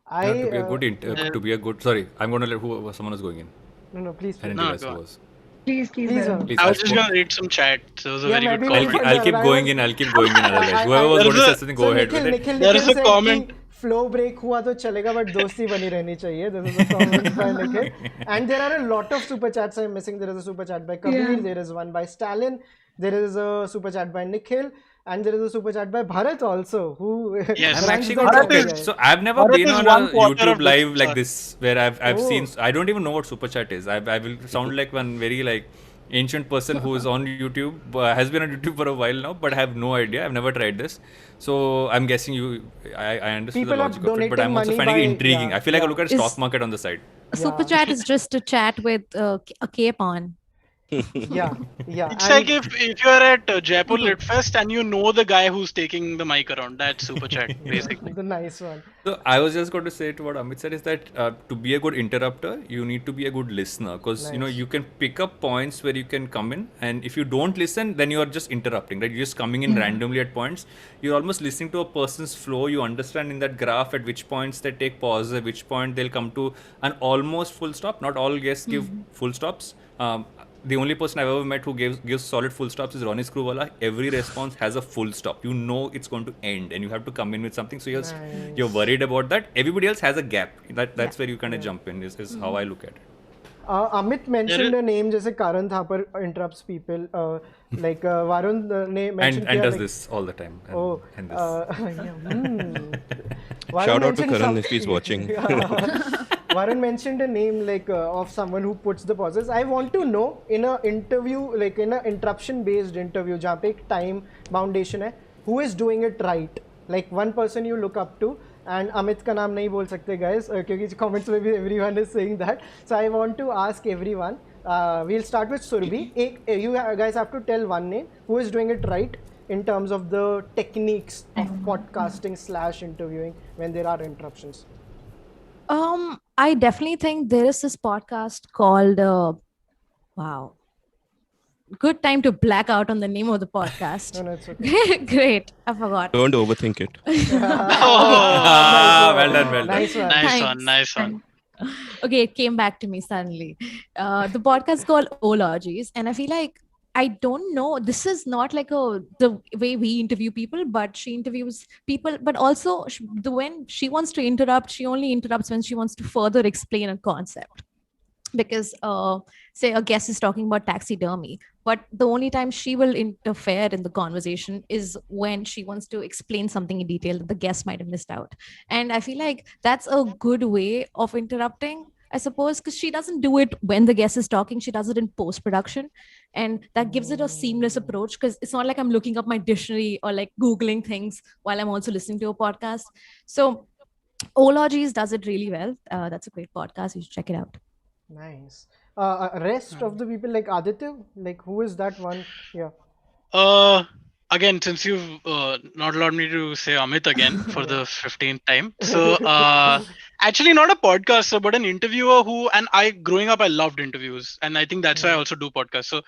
I To be a good. Sorry, I'm going to let someone is going in. no, please, I didn't please. No, realize go who on. was. Please, Please, Varun. Please, I was I'll just gonna read some chat. So it was a Yeah, very good maybe call. we'll I'll keep I going was- in. I'll keep going in. Otherwise, whoever was There going to is say a- something, So go ahead with it. Nikhil There is a said comment. कि flow break हुआ तो चलेगा but दोस्ती बनी रहनी चाहिए. This is a comment by Nikhil. And there are a lot of super chats I'm missing. There is a super chat by Kabir. Yeah. There is one by Stalin. There is a super chat by Nikhil. And there is a super chat by Bharat also, who Yes. I'm runs actually the going to channel. get. So I've never Bharat been is on one a quarter YouTube of the live like superstar. this where I've Oh. seen. I don't even know what super chat is. I will sound like one very like ancient person who is on YouTube, has been on YouTube for a while now, but I have no idea. I've never tried this. So I'm guessing I understood People the are logic of it, but donating I'm also money finding it by- intriguing. yeah, I feel like I yeah. look at a stock market on the side. A super Yeah. chat is just a chat with a cape on. Yeah, yeah. It's And like if you're at Jaipur Lit Fest and you know the guy who's taking the mic around. That's super chat, basically. the nice one. So I was just going to say to what Amit said is that to be a good interrupter, you need to be a good listener, because Nice. you can pick up points where you can come in, and if you don't listen, then you are just interrupting, right? You're just coming in randomly at points. You're almost listening to a person's flow. You understand in that graph at which points they take pause, at which point they'll come to an almost full stop. Not all guests give full stops. The only person I've ever met who gives solid full stops is Ronnie Screwvala. Every response has a full stop. You know it's going to end, and you have to come in with something. So you're worried about that. Everybody else has a gap. That's where you kind of jump in. Is how I look at it. Amit mentioned a name जैसे Karan Thapar interrupts people. Like Varun ने mentioned And किया, does like, this all the time. Oh, and this. Varun Shout out to mentioned Karan if he's watching. Varun mentioned a name like of someone who puts the pauses. I want to know in a interview, like in a interruption based interview, जहाँ पे एक time foundation है, who is doing it right? Like one person you look up to. And Amit का नाम नहीं बोल सकते guys, क्योंकि comments में भी everyone is saying that. So I want to ask everyone. We'll start with Surbhi. You guys have to tell one name who is doing it right in terms of the techniques of podcasting / interviewing when there are interruptions. I definitely think there is this podcast called wow. Good time to black out on the name of the podcast. No, it's okay. Great. I forgot. Don't overthink it. Well done. Nice one. Nice one. Okay, it came back to me suddenly. The podcast is called Ologies, and I feel like I don't know. This is not like the way we interview people, but she interviews people. But also, when she wants to interrupt, she only interrupts when she wants to further explain a concept. Because say a guest is talking about taxidermy, but the only time she will interfere in the conversation is when she wants to explain something in detail that the guest might have missed out. And I feel like that's a good way of interrupting, I suppose, because she doesn't do it when the guest is talking. She does it in post-production, and that gives it a seamless approach, because it's not like I'm looking up my dictionary or like Googling things while I'm also listening to a podcast. So Ologies does it really well. That's a great podcast. You should check it out. Nice. Rest of the people, like Aditya, like who is that one? Yeah. Again, since you've not allowed me to say Amit again for the 15th time, so actually not a podcaster but an interviewer who, and I growing up I loved interviews, and I think that's why I also do podcasts. So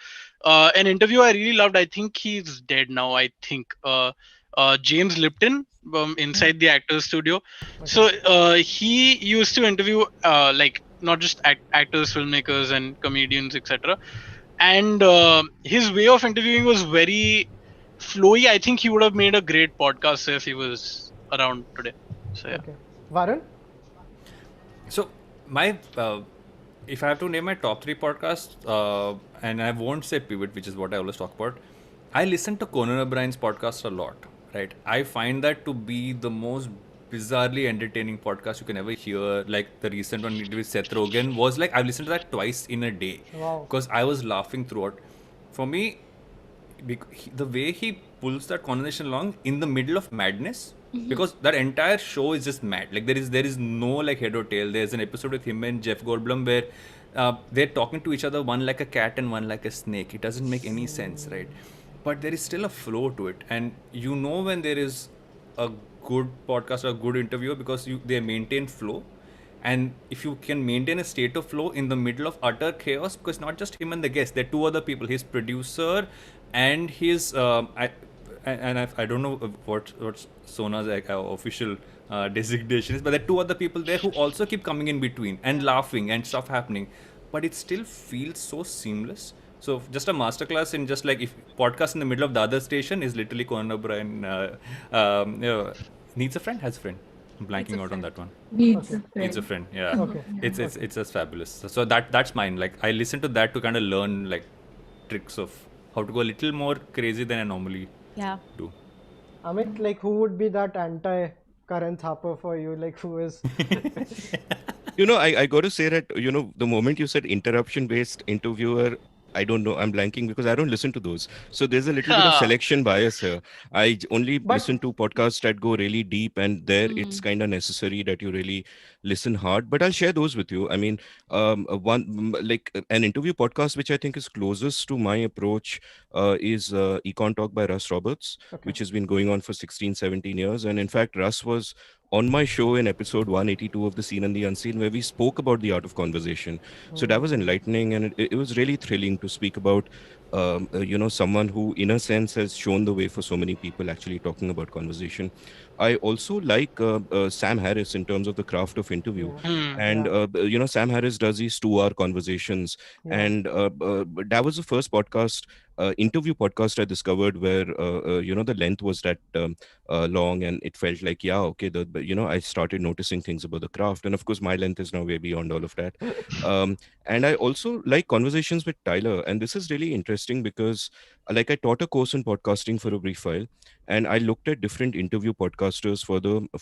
an interviewer I really loved, I think he's dead now, I think James Lipton inside the Actors Studio. So he used to interview like not just actors, filmmakers and comedians, etc. And his way of interviewing was very flowy. I think he would have made a great podcast if he was around today. So yeah. Okay. Varun? So my if I have to name my top 3 podcasts, and I won't say pivot, which is what I always talk about, I listen to Conan O'Brien's podcast a lot, right? I find that to be the most bizarrely entertaining podcast you can ever hear. Like the recent one with Seth Rogen was like, I've listened to that twice in a day. Wow. Because I was laughing throughout. For me, the way he pulls that conversation along in the middle of madness, because that entire show is just mad. Like there is no like head or tail. There's an episode with him and Jeff Goldblum where they're talking to each other, one like a cat and one like a snake. It doesn't make any sense, right? But there is still a flow to it, and you know when there is a good podcast or a good interviewer because they maintain flow. And if you can maintain a state of flow in the middle of utter chaos, because not just him and the guest, there are two other people, his producer and his I don't know what Sona's official designation is, but there are two other people there who also keep coming in between and laughing and stuff happening, but it still feels so seamless. So just a masterclass in just like if podcast in the middle of the other station is literally Conan O'Brien needs a friend, has a friend. I'm blanking out on that one. Needs a Needs a friend. friend. Yeah. Okay. It's just fabulous. So that's mine. Like I listen to that to kind of learn like tricks of how to go a little more crazy than I normally Yeah. do. Amit, like, who would be that anti Karan Thapar for you? Like, who is? I got to say that, the moment you said interruption-based interviewer, I don't know, I'm blanking because I don't listen to those. So there's a little bit of selection bias here. I only listen to podcasts that go really deep, and there it's kind of necessary that you really listen hard. But I'll share those with you. I mean, an interview podcast which I think is closest to my approach is Econ Talk by Russ Roberts, which has been going on for 16, 17 years. And in fact, Russ was on my show in episode 182 of The Seen and the Unseen, where we spoke about the art of conversation. So that was enlightening, and it was really thrilling to speak about, someone who, in a sense, has shown the way for so many people actually talking about conversation. I also like Sam Harris in terms of the craft of interview. And, Sam Harris does these 2-hour conversations. And that was the first interview podcast I discovered where, the length was that long, and it felt like, I started noticing things about the craft. And of course, my length is now way beyond all of that. And I also like conversations with Tyler. And this is really interesting because I taught a course in podcasting for a brief while, and I looked at different interview podcasters for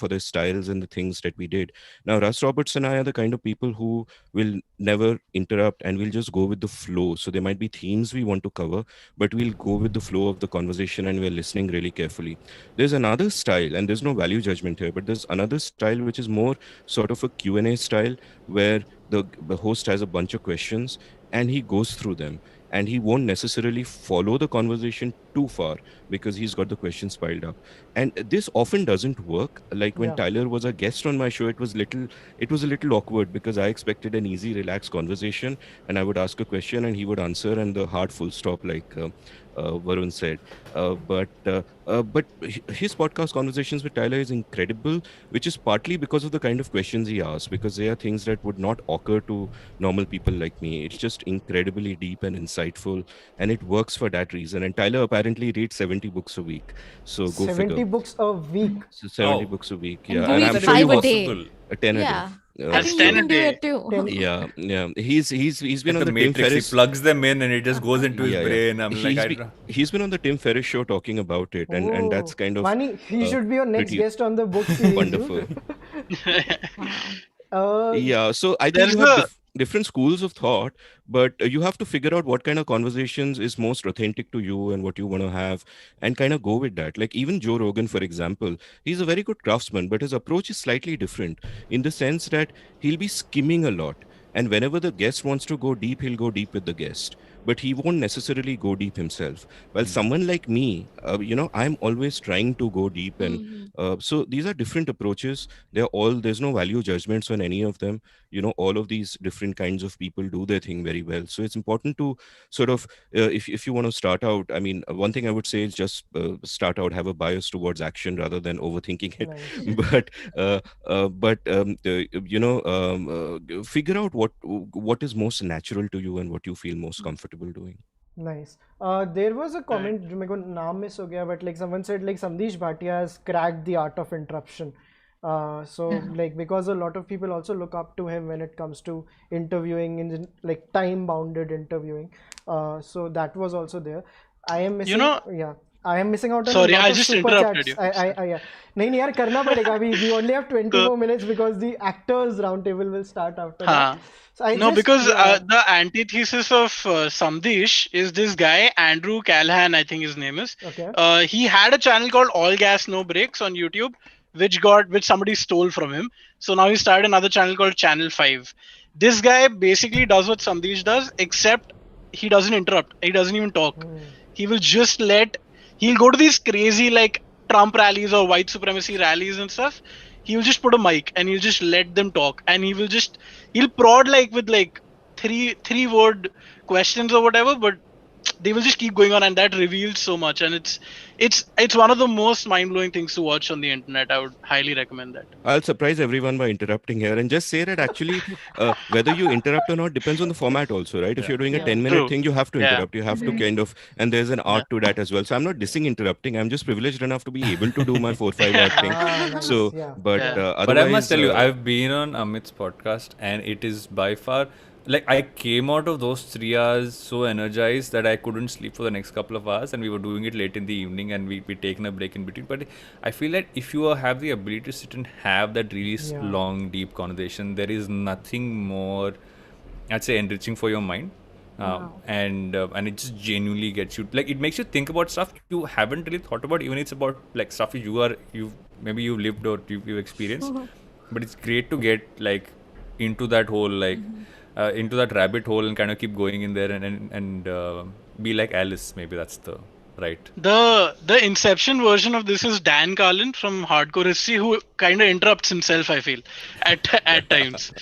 their styles and the things that we did. Now, Russ Roberts and I are the kind of people who will never interrupt and we'll just go with the flow. So there might be themes we want to cover, but we'll go with the flow of the conversation and we're listening really carefully. There's another style, and there's no value judgment here, but there's another style which is more sort of a Q&A style where the host has a bunch of questions and he goes through them, and he won't necessarily follow the conversation too far because he's got the questions piled up. And this often doesn't work. Like when Tyler was a guest on my show, it was a little awkward because I expected an easy, relaxed conversation, and I would ask a question and he would answer, and the hard full stop, like Varun said. But his podcast Conversations with Tyler is incredible, which is partly because of the kind of questions he asks, because they are things that would not occur to normal people like me. It's just incredibly deep and insightful, and it works for that reason. And Tyler apparently reads 70 books a week. So go 70 figure. books a week. So 70 books a week. And Yeah. doing I'm sure 5 you a also day. 10 a Yeah. day. I think you can do it too. Yeah. He's been Like on the the Tim Matrix, Ferriss. he plugs them in and it just goes into his brain. I'm He's been on the Tim Ferriss show talking about it, and that's kind of Mani, he should be your next pretty guest on the book series. wonderful. Yeah, so I think There's you have a different schools of thought, but you have to figure out what kind of conversations is most authentic to you and what you want to have, and kind of go with that. Like even Joe Rogan, for example, he's a very good craftsman, but his approach is slightly different in the sense that he'll be skimming a lot. And whenever the guest wants to go deep, he'll go deep with the guest, but he won't necessarily go deep himself. Well, someone like me, I'm always trying to go deep. And so these are different approaches. There's no value judgments on any of them. All of these different kinds of people do their thing very well. So it's important to sort of, if you want to start out, I mean, one thing I would say is just start out, have a bias towards action rather than overthinking it. Figure out what is most natural to you and what you feel most comfortable doing. Nice. There was a comment, मेरे को नाम miss हो गया, but like someone said like Sandesh Bhatia has cracked the art of interruption. So like because a lot of people also look up to him when it comes to interviewing in like time bounded interviewing. So that was also there. I am missing. I am missing out on Sorry, a lot I of just super interrupted chats. you. नहीं यार करना पड़ेगा. We only have 20 more minutes because the actors roundtable will start after that. So because the antithesis of Samdesh is this guy, Andrew Callahan, I think his name is. Okay. He had a channel called All Gas No Breaks on YouTube, which somebody stole from him. So now he started another channel called Channel 5. This guy basically does what Sandesh does, except he doesn't interrupt. He doesn't even talk. He will just he'll go to these crazy like Trump rallies or white supremacy rallies and stuff. He will just put a mic and he'll just let them talk, and he'll prod like with like three word questions or whatever, but they will just keep going on, and that reveals so much. And it's one of the most mind-blowing things to watch on the internet. I would highly recommend that. I'll surprise everyone by interrupting here and just say that actually, whether you interrupt or not depends on the format also, right? If you're doing a 10-minute True. thing, you have to Yeah. interrupt. You have to kind of, and there's an art to that as well. So I'm not dissing interrupting. I'm just privileged enough to be able to do my 4-5 hour thing. Nice. So, Yeah. but otherwise, But I must tell you, I've been on Amit's podcast, and it is by far like I came out of those 3 hours so energized that I couldn't sleep for the next couple of hours, and we were doing it late in the evening, and we taken a break in between. But I feel that if you have the ability to sit and have that really long, deep conversation, there is nothing more, I'd say, enriching for your mind. And it just genuinely gets you, like, it makes you think about stuff you haven't really thought about. Even it's about like stuff you've lived or you've experienced. But it's great to get like into that whole like into that rabbit hole and kind of keep going in there and be like Alice. Maybe that's the right. The Inception version of this is Dan Carlin from Hardcore History, who kind of interrupts himself, I feel, at times.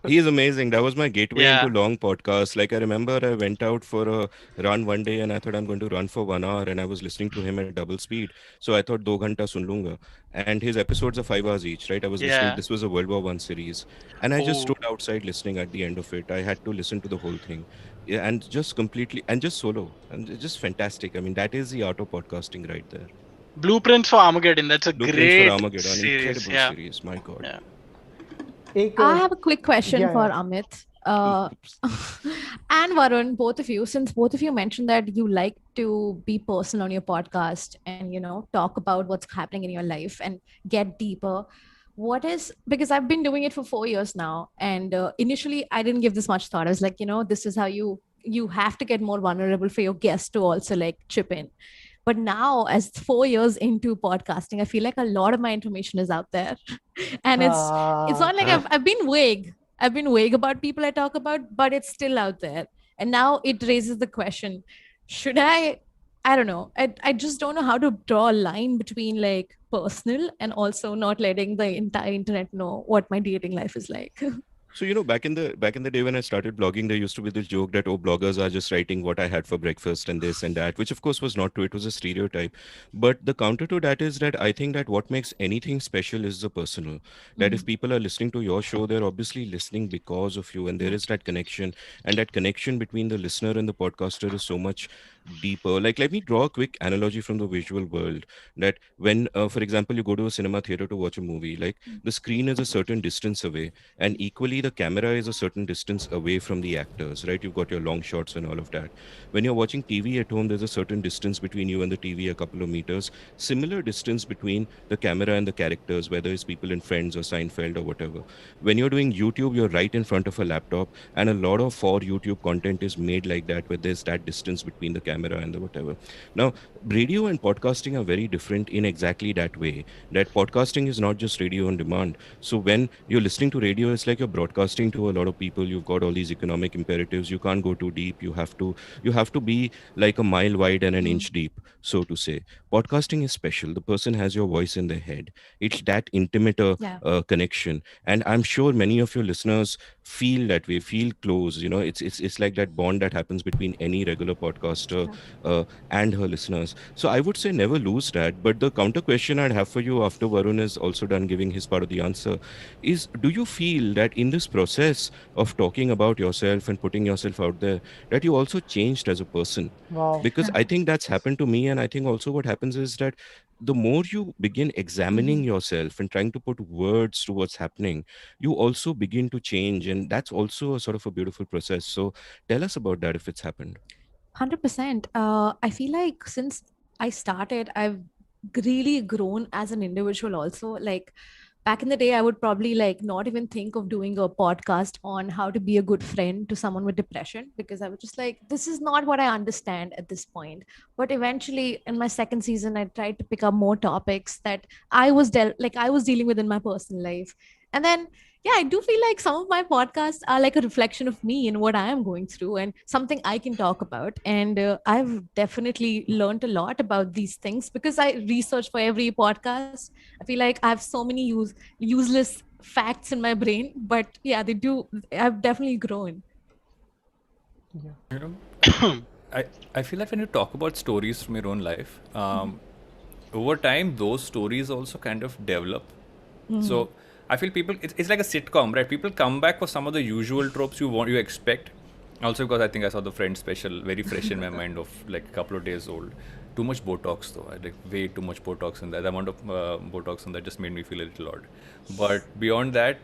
He is amazing. That was my gateway Yeah. into long podcasts. Like I remember I went out for a run one day and I thought I'm going to run for 1 hour, and I was listening to him at double speed. So I thought 2 ghanta sun lunga. And his episodes are 5 hours each, right? I was listening. This was a World War I series. And I just stood outside listening at the end of it. I had to listen to the whole thing. Yeah, and just completely, and just solo. And it's just fantastic. I mean, that is the art of podcasting right there. Blueprints for Armageddon. That's a Blueprints great for Armageddon. series. Incredible Yeah. series. My God. Yeah. I have a quick question Yeah, for yeah. Amit. And Varun, both of you, since both of you mentioned that you like to be personal on your podcast and, talk about what's happening in your life and get deeper. Because I've been doing it for 4 years now. And initially I didn't give this much thought. I was like, this is how you have to get more vulnerable for your guests to also like chip in. But now, as 4 years into podcasting, I feel like a lot of my information is out there. And it's not like I've been vague. I've been vague about people I talk about, but it's still out there. And now it raises the question, should I don't know. I just don't know how to draw a line between like personal and also not letting the entire internet know what my dating life is like. So, back in the day when I started blogging, there used to be this joke that, oh, bloggers are just writing what I had for breakfast and this and that, which of course was not true. It was a stereotype. But the counter to that is that I think that what makes anything special is the personal. That if people are listening to your show, they're obviously listening because of you, and there is that connection. And that connection between the listener and the podcaster is so much deeper. Like, let me draw a quick analogy from the visual world. That when, for example, you go to a cinema theater to watch a movie, like the screen is a certain distance away, and equally the camera is a certain distance away from the actors, right? You've got your long shots and all of that. When you're watching TV at home, there's a certain distance between you and the TV, a couple of meters. Similar distance between the camera and the characters, whether it's people in Friends or Seinfeld or whatever. When you're doing YouTube, you're right in front of a laptop, and a lot of for YouTube content is made like that, where there's that distance between the camera and the whatever. Now, radio and podcasting are very different in exactly that way. That podcasting is not just radio on demand. So when you're listening to radio, it's like you're broadcasting to a lot of people. You've got all these economic imperatives. You can't go too deep. You have to be like a mile wide and an inch deep, so to say. Podcasting is special. The person has your voice in their head. It's that intimate connection, and I'm sure many of your listeners feel that way, feel close. It's like that bond that happens between any regular podcaster and her listeners. So I would say never lose that. But the counter question I'd have for you after Varun is also done giving his part of the answer is, do you feel that in this process of talking about yourself and putting yourself out there, that you also changed as a person? Wow. Because I think that's happened to me, and I think also what happens is that the more you begin examining yourself and trying to put words to what's happening, you also begin to change, and that's also a sort of a beautiful process. So tell us about that if it's happened. 100%. I feel like since I started, I've really grown as an individual also. Like, back in the day, I would probably like not even think of doing a podcast on how to be a good friend to someone with depression, because I was just like, this is not what I understand at this point. But eventually in my second season, I tried to pick up more topics that I was dealing with in my personal life. And then yeah, I do feel like some of my podcasts are like a reflection of me and what I am going through and something I can talk about. And I've definitely learned a lot about these things because I research for every podcast. I feel like I have so many useless facts in my brain, but yeah, they do. I've definitely grown. You know, I feel like when you talk about stories from your own life, over time those stories also kind of develop. So I feel people, it's like a sitcom, right? People come back for some of the usual tropes you expect. Also because I think I saw the Friends special very fresh in my mind of like a couple of days old. Too much Botox though. I like way too much Botox in that. The amount of Botox in that just made me feel a little odd. But beyond that,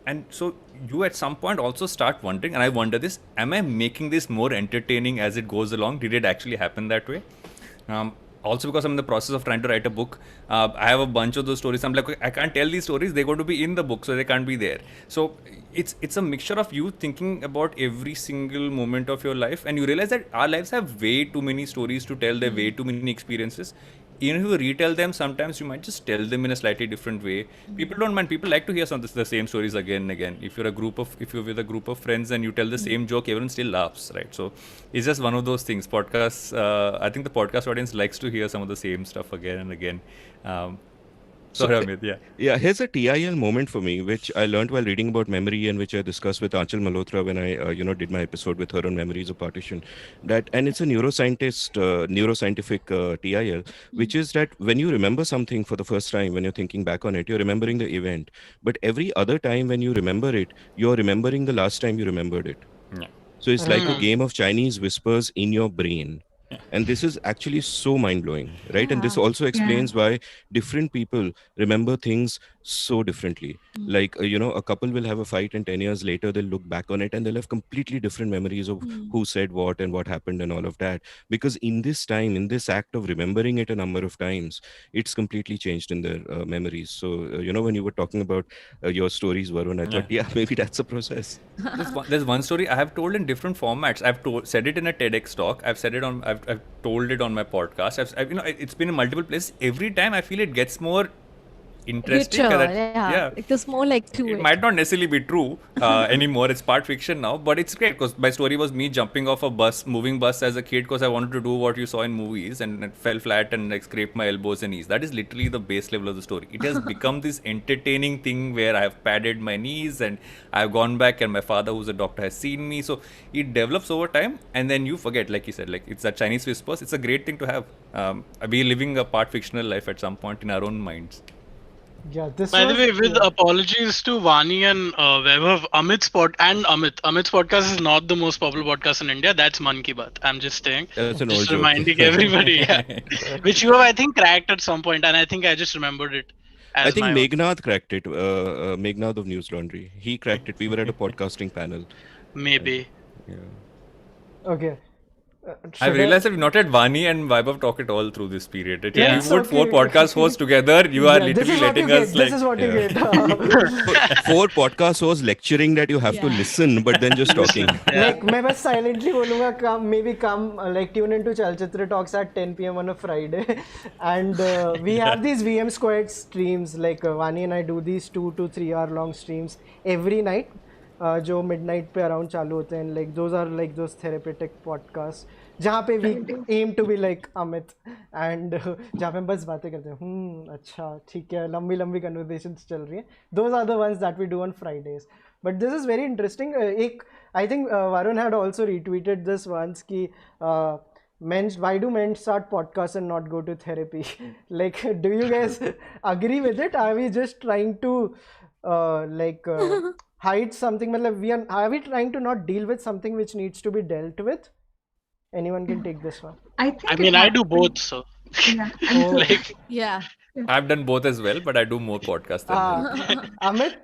and so you at some point also start wondering, and I wonder this, am I making this more entertaining as it goes along? Did it actually happen that way? Also because I'm in the process of trying to write a book, I have a bunch of those stories. I'm like, okay, I can't tell these stories. They're going to be in the book, so they can't be there. So it's a mixture of you thinking about every single moment of your life, and you realize that our lives have way too many stories to tell. There are way too many experiences. Even if you retell them, sometimes you might just tell them in a slightly different way. People don't mind. People like to hear the same stories again and again. If you're with a group of friends and you tell the same joke, everyone still laughs, right? So it's just one of those things. Podcasts. I think the podcast audience likes to hear some of the same stuff again and again. Sorry, Amit. Yeah, here's a TIL moment for me, which I learned while reading about memory and which I discussed with Aanchal Malhotra when I, did my episode with her on memories of partition. And it's a neuroscientific TIL, which is that when you remember something for the first time, when you're thinking back on it, you're remembering the event. But every other time when you remember it, you're remembering the last time you remembered it. Yeah. So it's like a game of Chinese whispers in your brain. And this is actually so mind-blowing, right? And this also explains why different people remember things so differently. Like, a couple will have a fight and 10 years later, they'll look back on it and they'll have completely different memories of who said what and what happened and all of that. Because in this act of remembering it a number of times, it's completely changed in their memories. So, when you were talking about your stories, Varun, I thought, maybe that's a process. There's one story I have told in different formats. I've said it in a TEDx talk. I've told it on my podcast. It's been in multiple places. Every time I feel it gets more interesting. It was more like to it might not necessarily be true anymore. It's part fiction now, but it's great because my story was me jumping off a moving bus as a kid because I wanted to do what you saw in movies, and it fell flat and like scraped my elbows and knees. That is literally the base level of the story. It has become this entertaining thing where I have padded my knees and I've gone back and my father, who's a doctor, has seen me. So it develops over time, and then you forget, like you said, like it's that Chinese whispers. It's a great thing to have. We're living a part fictional life at some point in our own minds. Yeah, this By the way, with apologies to Vani and Vaibhav, Amit's podcast is not the most popular podcast in India. That's Man Ki Baat. I'm just saying. That's an old Just joke. reminding everybody. Which you have, I think, cracked at some point, and I think I just remembered it. I think Meghnad cracked it. Meghnad of News Laundry. He cracked it. We were at a podcasting panel. Maybe. Okay. I've realized that we've not had Vani and Vaibhav talk it all through this period. Right? Yeah, You put four podcast hosts together, you are literally letting us This is what you get. 4 podcast hosts lecturing that you have to listen, but then just talking. Like, मैं बस silently बोलूँगा, maybe come like tune into Chalchitra talks at 10 p.m. on a Friday, and we have these VM Squared streams. Like Vani and I do these 2 to 3 hour long streams every night. जो midnight पे around चालू होते हैं, like those are like those therapeutic podcasts जहाँ पे we aim to be like Amit, and जहाँ पे हम बस बातें करते हैं, अच्छा ठीक है, लंबी conversations चल रही हैं. Those are the ones that we do on Fridays. But this is very interesting. I think Varun had also retweeted this once कि why do men start podcasts and not go to therapy? Like, do you guys agree with it? Are we just trying to hide something? Are we trying to not deal with something which needs to be dealt with? Anyone can take this one. I mean, I do both, so. Yeah. I've done both as well, but I do more podcasts than them. Amit?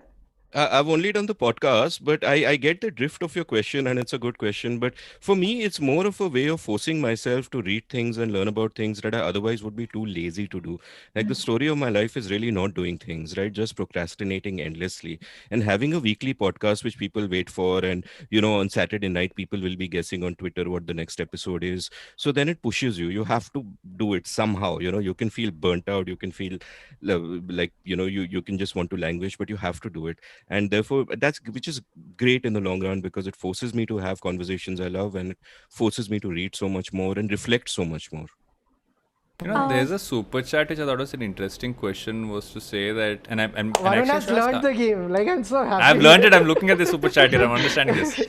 I've only done the podcast, but I get the drift of your question, and it's a good question. But for me, it's more of a way of forcing myself to read things and learn about things that I otherwise would be too lazy to do. Like the story of my life is really not doing things, right? Just procrastinating endlessly and having a weekly podcast which people wait for. And, on Saturday night, people will be guessing on Twitter what the next episode is. So then it pushes you. You have to do it somehow. You can feel burnt out. You can feel like, you can just want to languish, but you have to do it, and therefore that's which is great in the long run because it forces me to have conversations I love, and it forces me to read so much more and reflect so much more. There's a super chat which I thought was an interesting question, was to say that, and Varun has learned the game. Like, I'm so happy. I've learned it. I'm looking at the super chat here. I'm understanding this.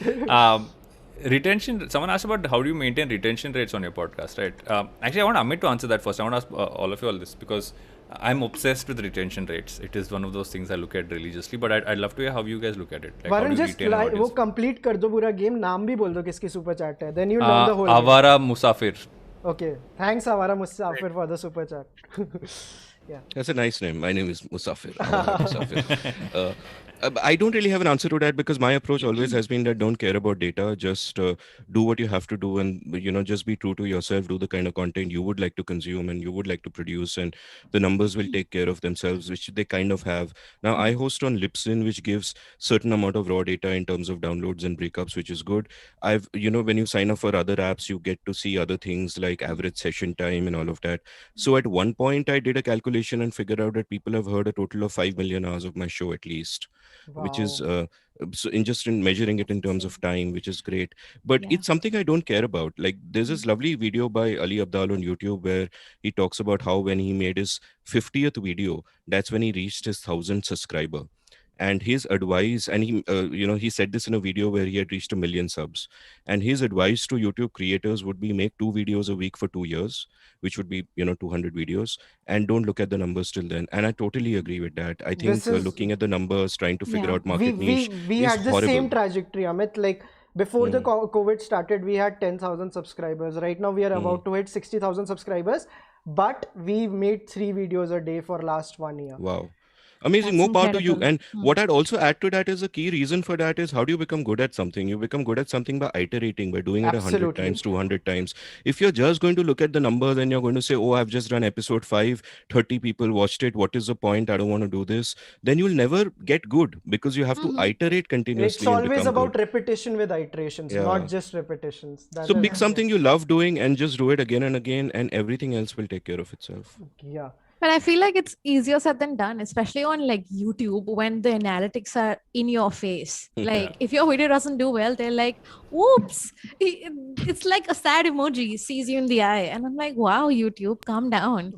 Retention. Someone asked about how do you maintain retention rates on your podcast, right? Actually, I want Amit to answer that first. I want to ask all of you all this because I'm obsessed with retention rates. It is one of those things I look at religiously, but I'd love to hear how you guys look at it. Like, Varun, just वो complete कर दो पूरा game. नाम भी बोल दो किसकी super chat है. Then you learn the whole game. Avara Musafir. Okay. Thanks, Avara Musafir, for the super chat. Yeah. That's a nice name. My name is Musafir. Musafir. I don't really have an answer to that because my approach always has been that don't care about data. Just do what you have to do, and just be true to yourself. Do the kind of content you would like to consume and you would like to produce, and the numbers will take care of themselves, which they kind of have. Now I host on Libsyn, which gives certain amount of raw data in terms of downloads and breakups, which is good. When you sign up for other apps, you get to see other things like average session time and all of that. So at one point, I did a calculation and figured out that people have heard a total of 5 million hours of my show at least. Wow. Which is so in measuring it in terms of time, which is great. But it's something I don't care about. Like there's this lovely video by Ali Abdal on YouTube where he talks about how when he made his 50th video, that's when he reached his 1,000th subscriber. And his advice, and he said this in a video where he had reached 1 million subs, and his advice to YouTube creators would be make 2 videos a week for 2 years, which would be 200 videos, and don't look at the numbers till then. And I totally agree with that. I think looking at the numbers, trying to figure out market niche we is had the horrible. Same trajectory, Amit. Like before the COVID started, we had 10,000 subscribers. Right now we are about to hit 60,000 subscribers, but we made 3 videos a day for last 1 year. Wow. Amazing. More power to you. And what I'd also add to that is a key reason for that is how do you become good at something? You become good at something by iterating, by doing it 100 times, 200 times. If you're just going to look at the numbers and you're going to say, oh, I've just done episode 5, 30 people watched it. What is the point? I don't want to do this. Then you'll never get good because you have to iterate continuously. It's always about repetition with iterations, not just repetitions. So pick something you love doing and just do it again and again, and everything else will take care of itself. Yeah. But I feel like it's easier said than done, especially on like YouTube when the analytics are in your face. Like if your video doesn't do well, they're like, "Oops!" It's like a sad emoji sees you in the eye, and I'm like, "Wow, YouTube, calm down."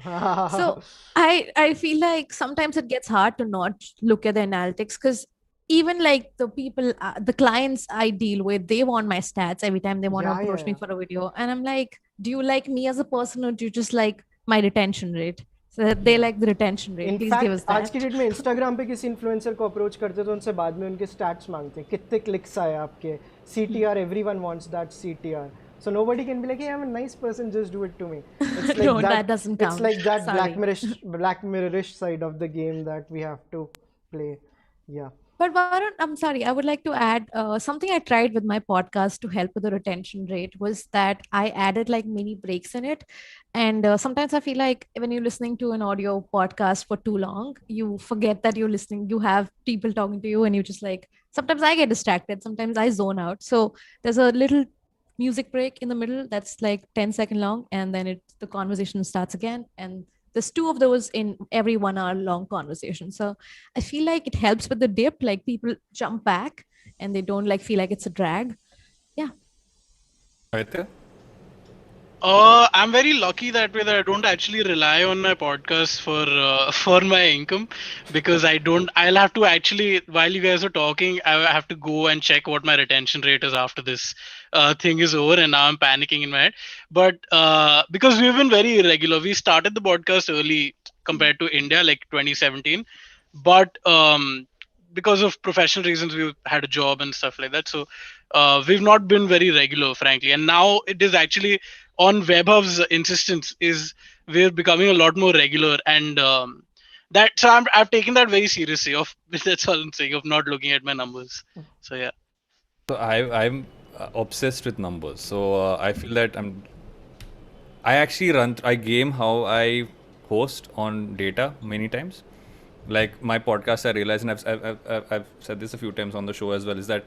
So I feel like sometimes it gets hard to not look at the analytics because even like the people, the clients I deal with, they want my stats every time they want to approach me for a video, and I'm like, "Do you like me as a person, or do you just like my retention rate?" So they like the retention rate. In Please fact, give us that. आज की date में Instagram पे किसी influencer को approach करते तो उनसे बाद में उनके stats मांगते हैं, कितने clicks आए आपके, CTR, everyone wants that CTR. So nobody can be like, hey, I'm a nice person, just do it to me. It's like No, that doesn't count. It's like that Sorry. Black Mirror-ish side of the game that we have to play. Yeah. But Varun, I'm sorry, I would like to add something I tried with my podcast to help with the retention rate was that I added like mini breaks in it. And sometimes I feel like when you're listening to an audio podcast for too long, you forget that you're listening, you have people talking to you, and you just like, sometimes I get distracted, sometimes I zone out. So there's a little music break in the middle that's like 10-second long, and then the conversation starts again. And there's 2 of those in every 1 hour long conversation. So I feel like it helps with the dip, like people jump back and they don't like feel like it's a drag. Yeah. Right. I'm very lucky that way that I don't actually rely on my podcast for my income, because I'll have to actually, while you guys are talking, I have to go and check what my retention rate is after this thing is over, and now I'm panicking in my head. But because we've been very irregular, we started the podcast early compared to India, like 2017, but because of professional reasons, we had a job and stuff like that. So we've not been very regular, frankly. And now it is actually on WebHub's insistence, is we're becoming a lot more regular. And So I've taken that very seriously. Of That's all I'm saying, of not looking at my numbers. So yeah. So I'm obsessed with numbers. So I feel that I actually I game how I host on data many times. Like my podcast, I realize, and I've said this a few times on the show as well, is that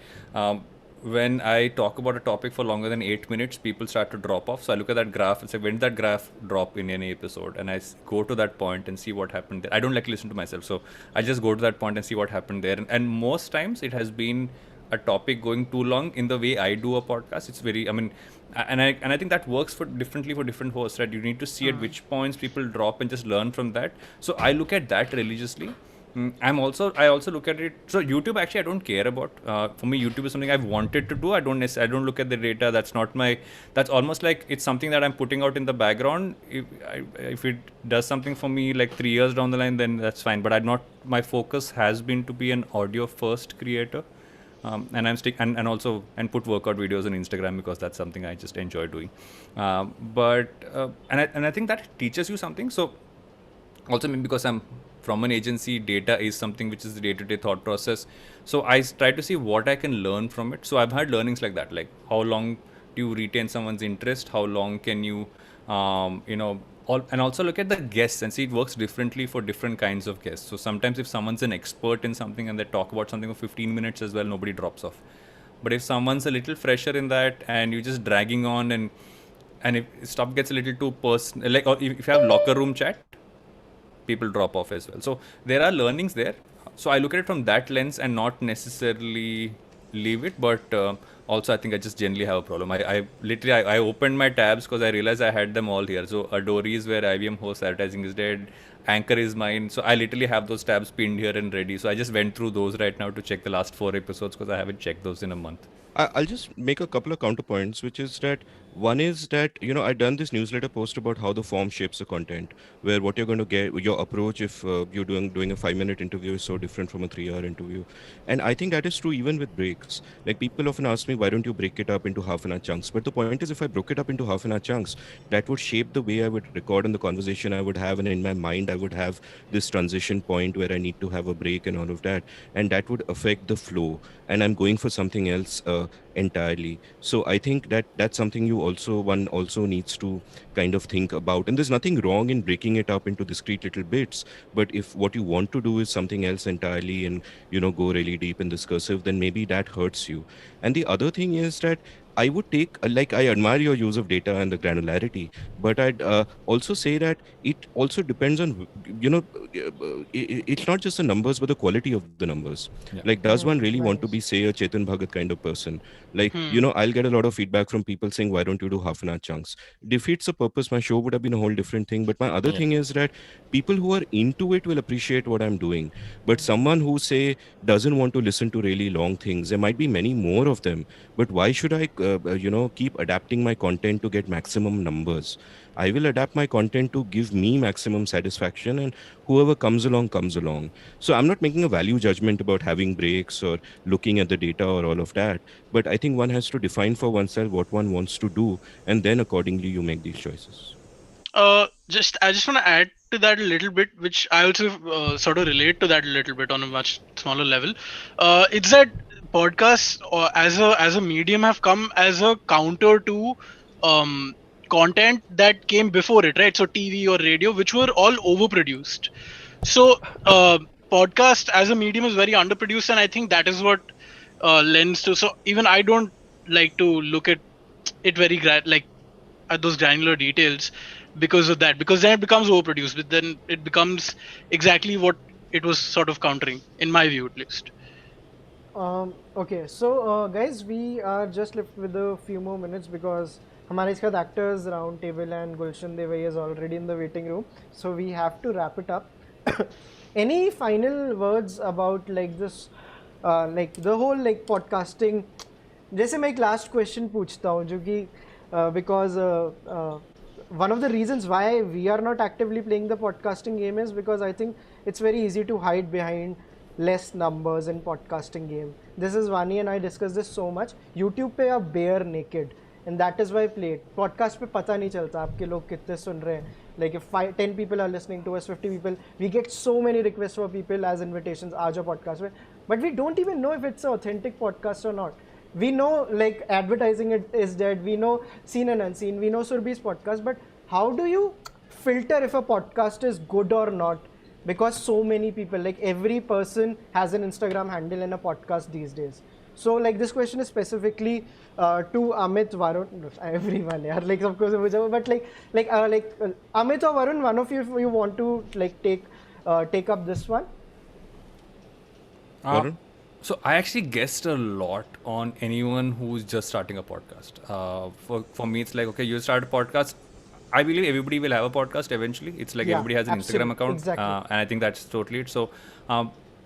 when I talk about a topic for longer than 8 minutes, people start to drop off. So I look at that graph and say, when did that graph drop in any episode? And go to that point and see what happened there. I don't like to listen to myself, so I just go to that point and see what happened there. And most times it has been a topic going too long in the way I do a podcast. It's very, I mean, and I think that works for differently for different hosts, right? You need to see at which points people drop and just learn from that. So I look at that religiously. I also look at it. So YouTube, actually, I don't care about. For me, YouTube is something I've wanted to do. I don't look at the data. That's not my. That's almost like it's something that I'm putting out in the background. If it does something for me like 3 years down the line, then that's fine. But I'm not. My focus has been to be an audio first creator. And I'm and also put workout videos on Instagram because that's something I just enjoy doing. And I think that teaches you something. So also maybe because I'm from an agency, data is something which is the day-to-day thought process. So I try to see what I can learn from it. So I've had learnings like that, like how long do you retain someone's interest? How long can you, and also look at the guests and see it works differently for different kinds of guests. So sometimes if someone's an expert in something and they talk about something for 15 minutes as well, nobody drops off. But if someone's a little fresher in that and you're just dragging on and if stuff gets a little too personal, like, or if you have locker room chat, people drop off as well. So there are learnings there. So I look at it from that lens and not necessarily leave it, but also I think I just generally have a problem. I literally I opened my tabs because I realized I had them all here. So Adori is where IBM hosts, advertising is dead, Anchor is mine. So I literally have those tabs pinned here and ready. So I just went through those right now to check the last 4 episodes because I haven't checked those in a month. I'll just make a couple of counterpoints, which is that one is that, I've done this newsletter post about how the form shapes the content, where what you're going to get, your approach if you're doing a 5-minute interview is so different from a 3-hour interview. And I think that is true even with breaks. Like people often ask me, why don't you break it up into half-an-hour chunks? But the point is, if I broke it up into half-an-hour chunks, that would shape the way I would record and the conversation I would have. And in my mind, I would have this transition point where I need to have a break and all of that. And that would affect the flow. And I'm going for something else entirely. So I think that that's something one also needs to kind of think about. And there's nothing wrong in breaking it up into discrete little bits. But if what you want to do is something else entirely and, go really deep and discursive, then maybe that hurts you. And the other thing is that I would take, I admire your use of data and the granularity, but I'd also say that it also depends on, it's not just the numbers, but the quality of the numbers. Yeah. Like, does one really want to be, say, a Chetan Bhagat kind of person? Like, I'll get a lot of feedback from people saying, why don't you do half-an-hour chunks? Defeats the purpose. My show would have been a whole different thing. But my other thing is that people who are into it will appreciate what I'm doing. But someone who, say, doesn't want to listen to really long things, there might be many more of them. But why should I keep adapting my content to get maximum numbers? I will adapt my content to give me maximum satisfaction, and whoever comes along. So I'm not making a value judgment about having breaks or looking at the data or all of that, but I think one has to define for oneself what one wants to do, and then accordingly you make these choices. I just want to add to that a little bit, which I also sort of relate to that a little bit on a much smaller level. It's that podcasts as a medium have come as a counter to content that came before it, right? So TV or radio, which were all overproduced. So podcast as a medium is very underproduced, and I think that is what lends to. So even I don't like to look at it very at those granular details because of that, because then it becomes overproduced, but then it becomes exactly what it was sort of countering, in my view at least. Okay, so guys, we are just left with a few more minutes because हमारे इसके बाद actors round table and Gulshan Devaiah is already in the waiting room, so we have to wrap it up. Any final words about like this, like the whole like podcasting? जैसे मैं एक last question पूछता हूँ जो कि because one of the reasons why we are not actively playing the podcasting game is because I think it's very easy to hide behind less numbers in podcasting game. This is Vani and I discussed this so much. YouTube पे आप bare naked. and that is why I play it. Podcast पे पता नहीं चलता आपके लोग कितने सुन रहे हैं. Like if 10 people are listening to us, 50 people, we get so many requests for people as invitations. आज podcast में, but we don't even know if it's an authentic podcast or not. We know like advertising it is dead. We know seen and unseen. We know Surbhi's podcast, but how do you filter if a podcast is good or not? Because so many people, like every person has an Instagram handle and a podcast these days. So like this question is specifically to Amit, Varun, everyone, yeah. Like of course, but Amit or Varun, one of you, if you want to like take up this one. Varun? So I actually guessed a lot on anyone who's just starting a podcast. For me, it's like, okay, you start a podcast. I believe everybody will have a podcast eventually. It's like everybody has an Instagram account, exactly. And I think that's totally it. So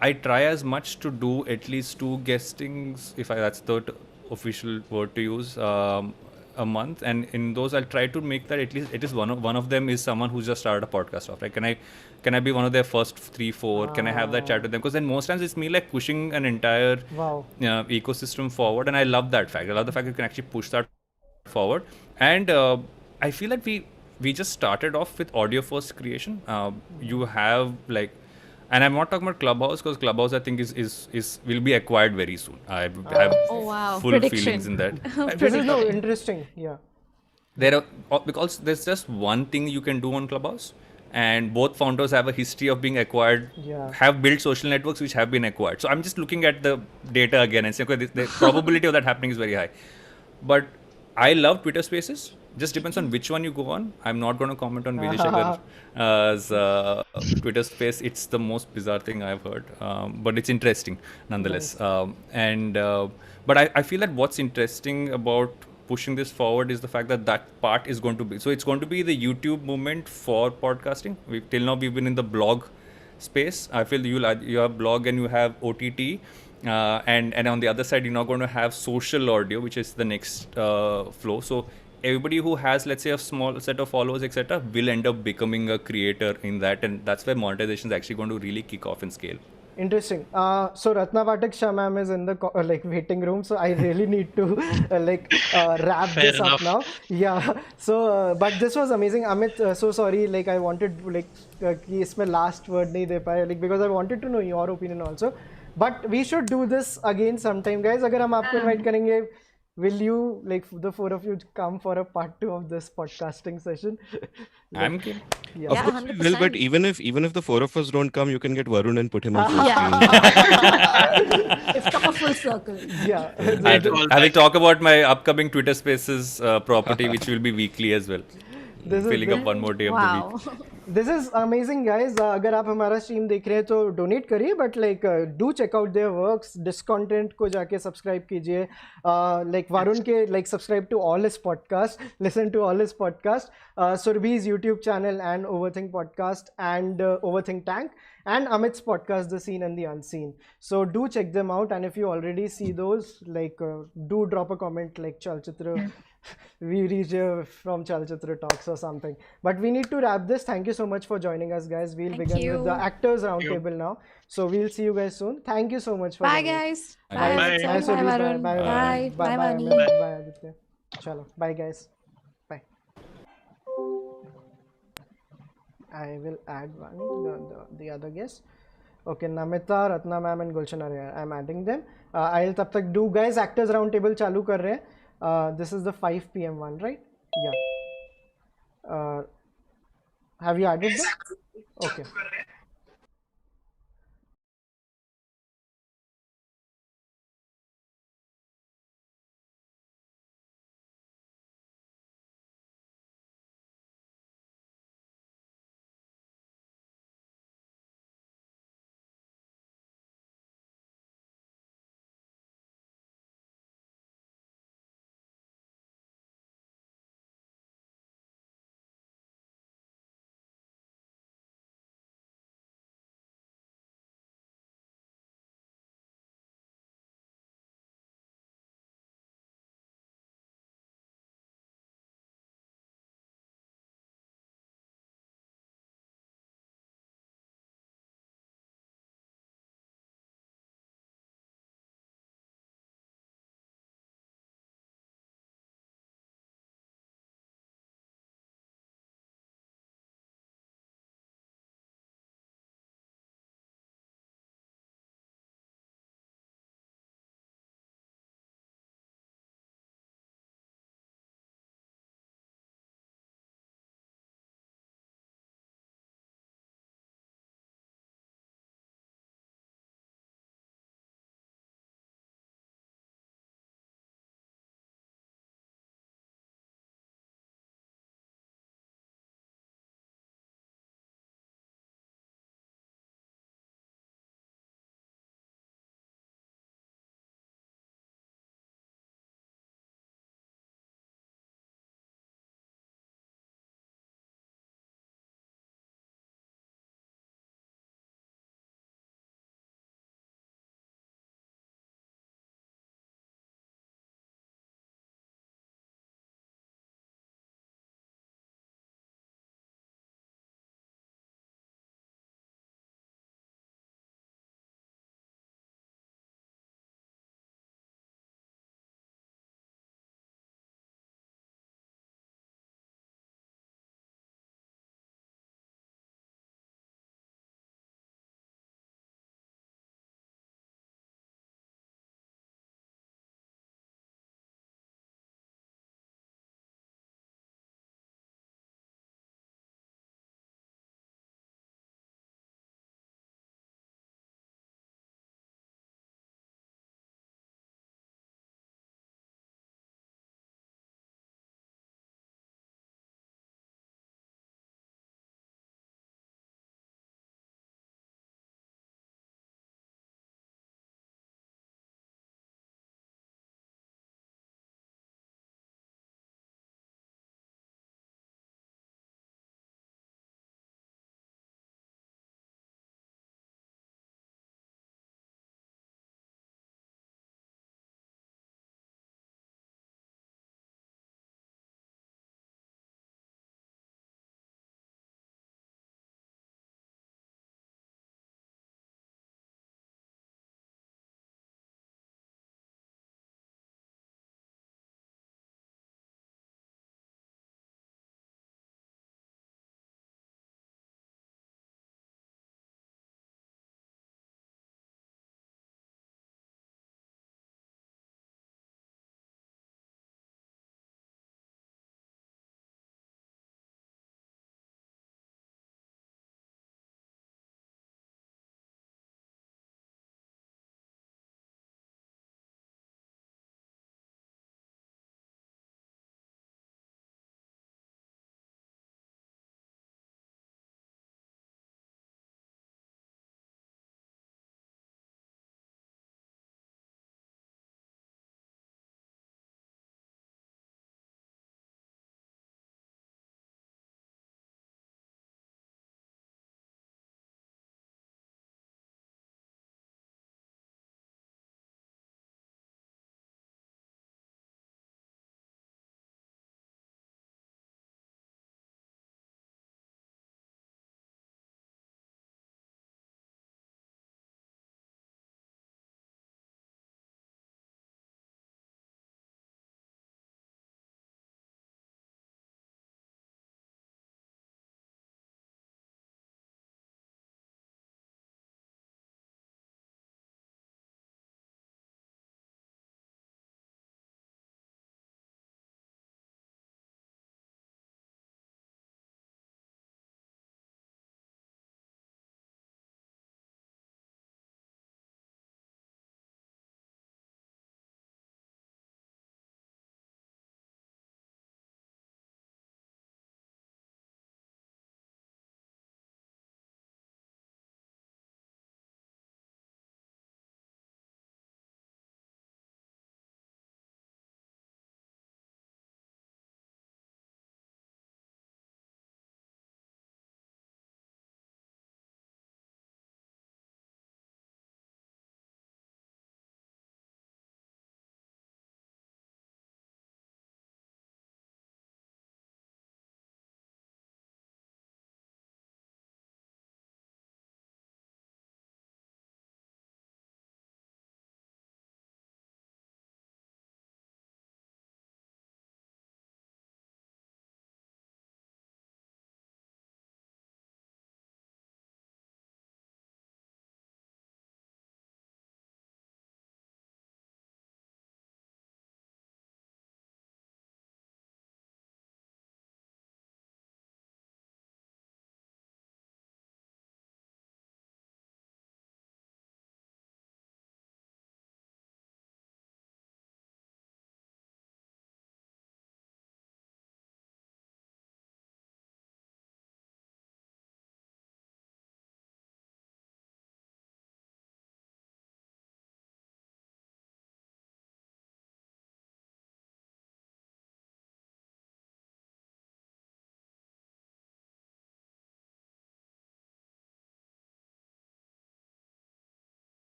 I try as much to do at least 2 guestings, if that's the official word to use, a month. And in those, I'll try to make that at least one of them is someone who's just started a podcast off. Right? Can I be one of their first 3-4? Can I have that chat with them? Because then most times it's me like pushing an entire ecosystem forward, and I love that fact. I love the fact that you can actually push that forward. And I feel that we just started off with audio first creation. You have like, and I'm not talking about Clubhouse, because Clubhouse I think is will be acquired very soon. I have full Prediction. feelings in that. This is no interesting, yeah. There are, because there's just one thing you can do on Clubhouse, and both founders have a history of being acquired, have built social networks which have been acquired. So I'm just looking at the data again and saying, okay, the probability of that happening is very high. But I love Twitter Spaces. Just depends on which one you go on. I'm not going to comment on Vijay Shakar's Twitter Space. It's the most bizarre thing I've heard, but it's interesting nonetheless. But I feel that what's interesting about pushing this forward is the fact that part is going to be, so it's going to be the YouTube movement for podcasting. Till now we've been in the blog space. I feel you have blog and you have OTT, and on the other side you're now going to have social audio, which is the next flow. So everybody who has, let's say, a small set of followers, etc., will end up becoming a creator in that, and that's where monetization is actually going to really kick off and scale. Interesting. So Ratna Pathak Shah ma'am is in the like waiting room, so I really need to wrap this up now. Yeah. So but this was amazing, Amit. So sorry, like I wanted like कि इसमें last word नहीं दे पाए, like because I wanted to know your opinion also. But we should do this again sometime, guys. अगर हम आपको invite करेंगे, will you, like the 4 of you, come for a part 2 of this podcasting session? I'm game. Yeah. Of course we will, but even if the 4 of us don't come, you can get Varun and put him on full screen. It's come a full circle. Yeah. I will talk about my upcoming Twitter Spaces property, which will be weekly as well. Filling up one more day of the week. This is amazing, guys. अगर आप हमारा stream देख रहे हैं तो donate करिए, but like do check out their works. Discontent को जाके सब्सक्राइब कीजिए. लाइक वरुण के like subscribe to all his podcast, listen to all his podcast, Surbhi's YouTube channel and Overthink podcast and Overthink Tank, and Amit's podcast, The Seen and the Unseen. So do check them out, and if you already see those, like do drop a comment like Chalchitra. We reach here from Chalchitra Talks or something. But we need to wrap this. Thank you so much for joining us, guys. We'll begin with the actors roundtable now. So we'll see you guys soon. Thank you so much for Bye, guys. Bye. Bye. Bye, Surbhi. Varun. Bye. Bye. Bye. Bye, Amit. Mami. Bye, Aditya. Chalo. Bye, guys. Bye. I will add one, the other guest. Okay, Namita, Ratna ma'am and Gulshan are here. I'm adding them. I'll tab tak do, guys. Actors roundtable चालू कर रहे हैं. This is the 5 p.m. one, right? Yeah. Have you added them? Okay.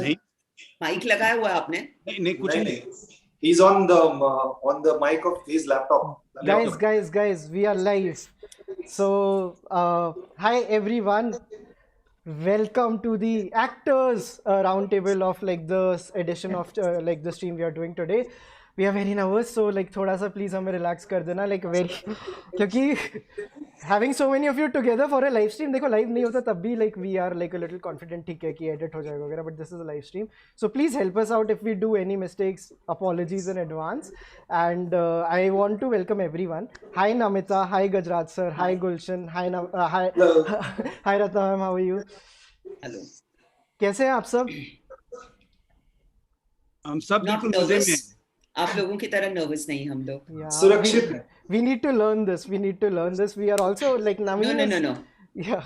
नहीं mic लगाया हुआ है आपने? नहीं कुछ नहीं. He's on the mic of his laptop. Guys, we are live. So, hi everyone. Welcome to the actors roundtable of like the edition of like the stream we are doing today. We are very nervous, so like थोड़ा सा please हमें relax कर देना, like very क्योंकि having so many of you together for a live stream, देखो live नहीं होता तब भी like we are like a little confident ठीक है कि edit हो जाएगा वगैरह, but this is a live stream, so please help us out if we do any mistakes. Apologies in advance, and I want to welcome everyone. Hi Namita, hi Gajraj sir, hi Gulshan, hi hi Ratna ma'am, how are you? Hello. कैसे हैं आप सब? हम सब बिल्कुल मजे में हैं. आप लोगों की तरह nervous नहीं हम लोग. सुरक्षित. We need to learn this. We are also like Naveen. No. Yeah.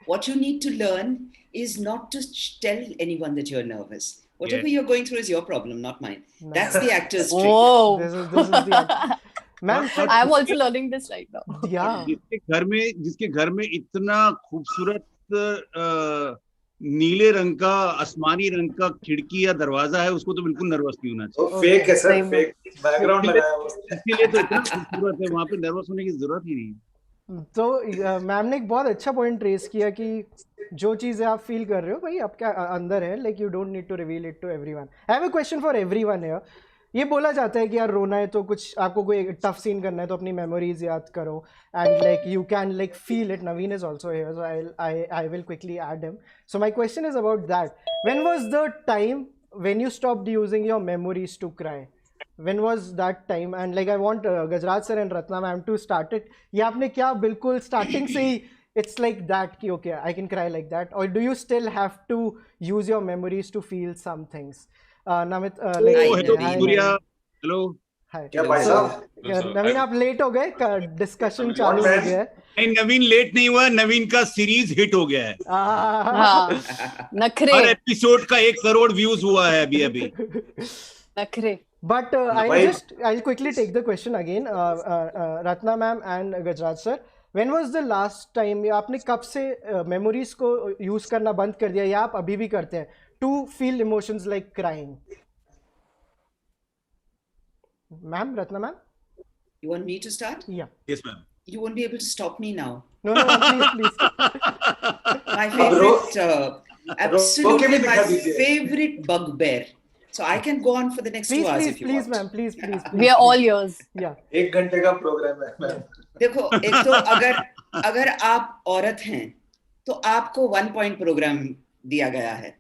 What you need to learn is not to tell anyone that you're nervous. Whatever you're going through is your problem, not mine. No. That's the actor's trick. Whoa. This is the Ma'am, I'm also learning this right now. Yeah. जिसके घर में इतना खूबसूरत नीले रंग का आसमानी रंग का खिड़की या दरवाजा है, उसको तो बिल्कुल नर्वस नहीं होना चाहिए. फेक है सर, फेक बैकग्राउंड लगाया है. इसलिए तो इतना खूबसूरत है, वहाँ पे नर्वस होने की जरूरत ही नहीं. तो मैम ने एक बहुत अच्छा पॉइंट रेस किया कि जो चीजें आप फील कर रहे हो भाई आपके अंदर है, like you don't need to reveal it to everyone. I have a question for everyone here. ये बोला जाता है कि यार रोना है तो कुछ आपको कोई टफ सीन करना है तो अपनी मेमोरीज याद करो, and like you can like feel it. Naveen is also here, so I will quickly add him. So my question is about that. When was the time when you stopped using your memories to cry? When was that time? And like I want Gajraj sir and Ratna ma'am to start it. ये आपने क्या बिल्कुल starting से ही it's like that कि okay I can cry like that, or do you still have to use your memories to feel some things? Namit, like hello Surya, hello. Hi. क्या भाई साहब? नवीन आप लेट हो गए, डिस्कशन चालू हो गया है. नहीं नवीन लेट नहीं हुआ, नवीन का सीरीज हिट हो गया है. नखरे. हर एपिसोड का 1 करोड़ व्यूज हुआ है अभी. नखरे. But I'll quickly take the question again. Ratna ma'am and Gajraj sir, when was the last time आपने कब से memories को use करना बंद कर दिया या आप अभी भी करते हैं to feel emotions like crying? Ma'am, Ratna ma'am? You want me to start? Yeah. Yes ma'am. You won't be able to stop me now. No, please. My favorite, absolutely my favorite bugbear. So I can go on for the next 2 hours if you want. Ma'am, please. We are all yours. Yeah. 1 घंटे का programme है ma'am. देखो, एक तो अगर आप औरत हैं तो आपको 1 पॉइंट प्रोग्राम दिया गया है.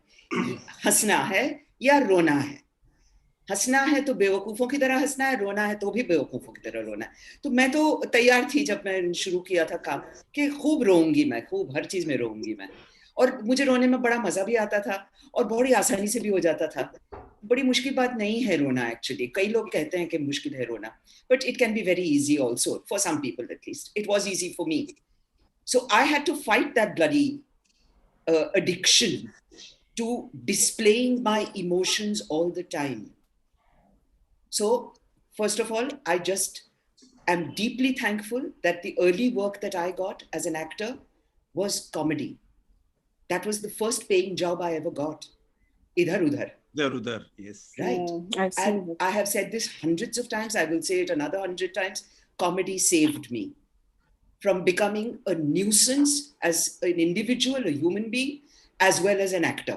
हंसना है या रोना है. हंसना है तो बेवकूफों की तरह हंसना है, रोना है तो भी बेवकूफों की तरह रोना है. तो मैं तो तैयार थी जब मैं शुरू किया था काम कि खूब रोऊंगी मैं, खूब हर चीज में रोऊंगी मैं, और मुझे रोने में बड़ा मजा भी आता था और बड़ी आसानी से भी हो जाता था. बड़ी मुश्किल बात नहीं है रोना एक्चुअली. कई लोग कहते हैं कि मुश्किल है रोना, but it can be very easy also for some people. At least it was easy for me. So I had to fight that bloody addiction to displaying my emotions all the time. So first of all, I just am deeply thankful that the early work that I got as an actor was comedy. That was the first paying job I ever got. Idhar udhar. Yes. Right. And I have said this hundreds of times. I will say it another 100 times. Comedy saved me from becoming a nuisance as an individual, a human being, as well as an actor.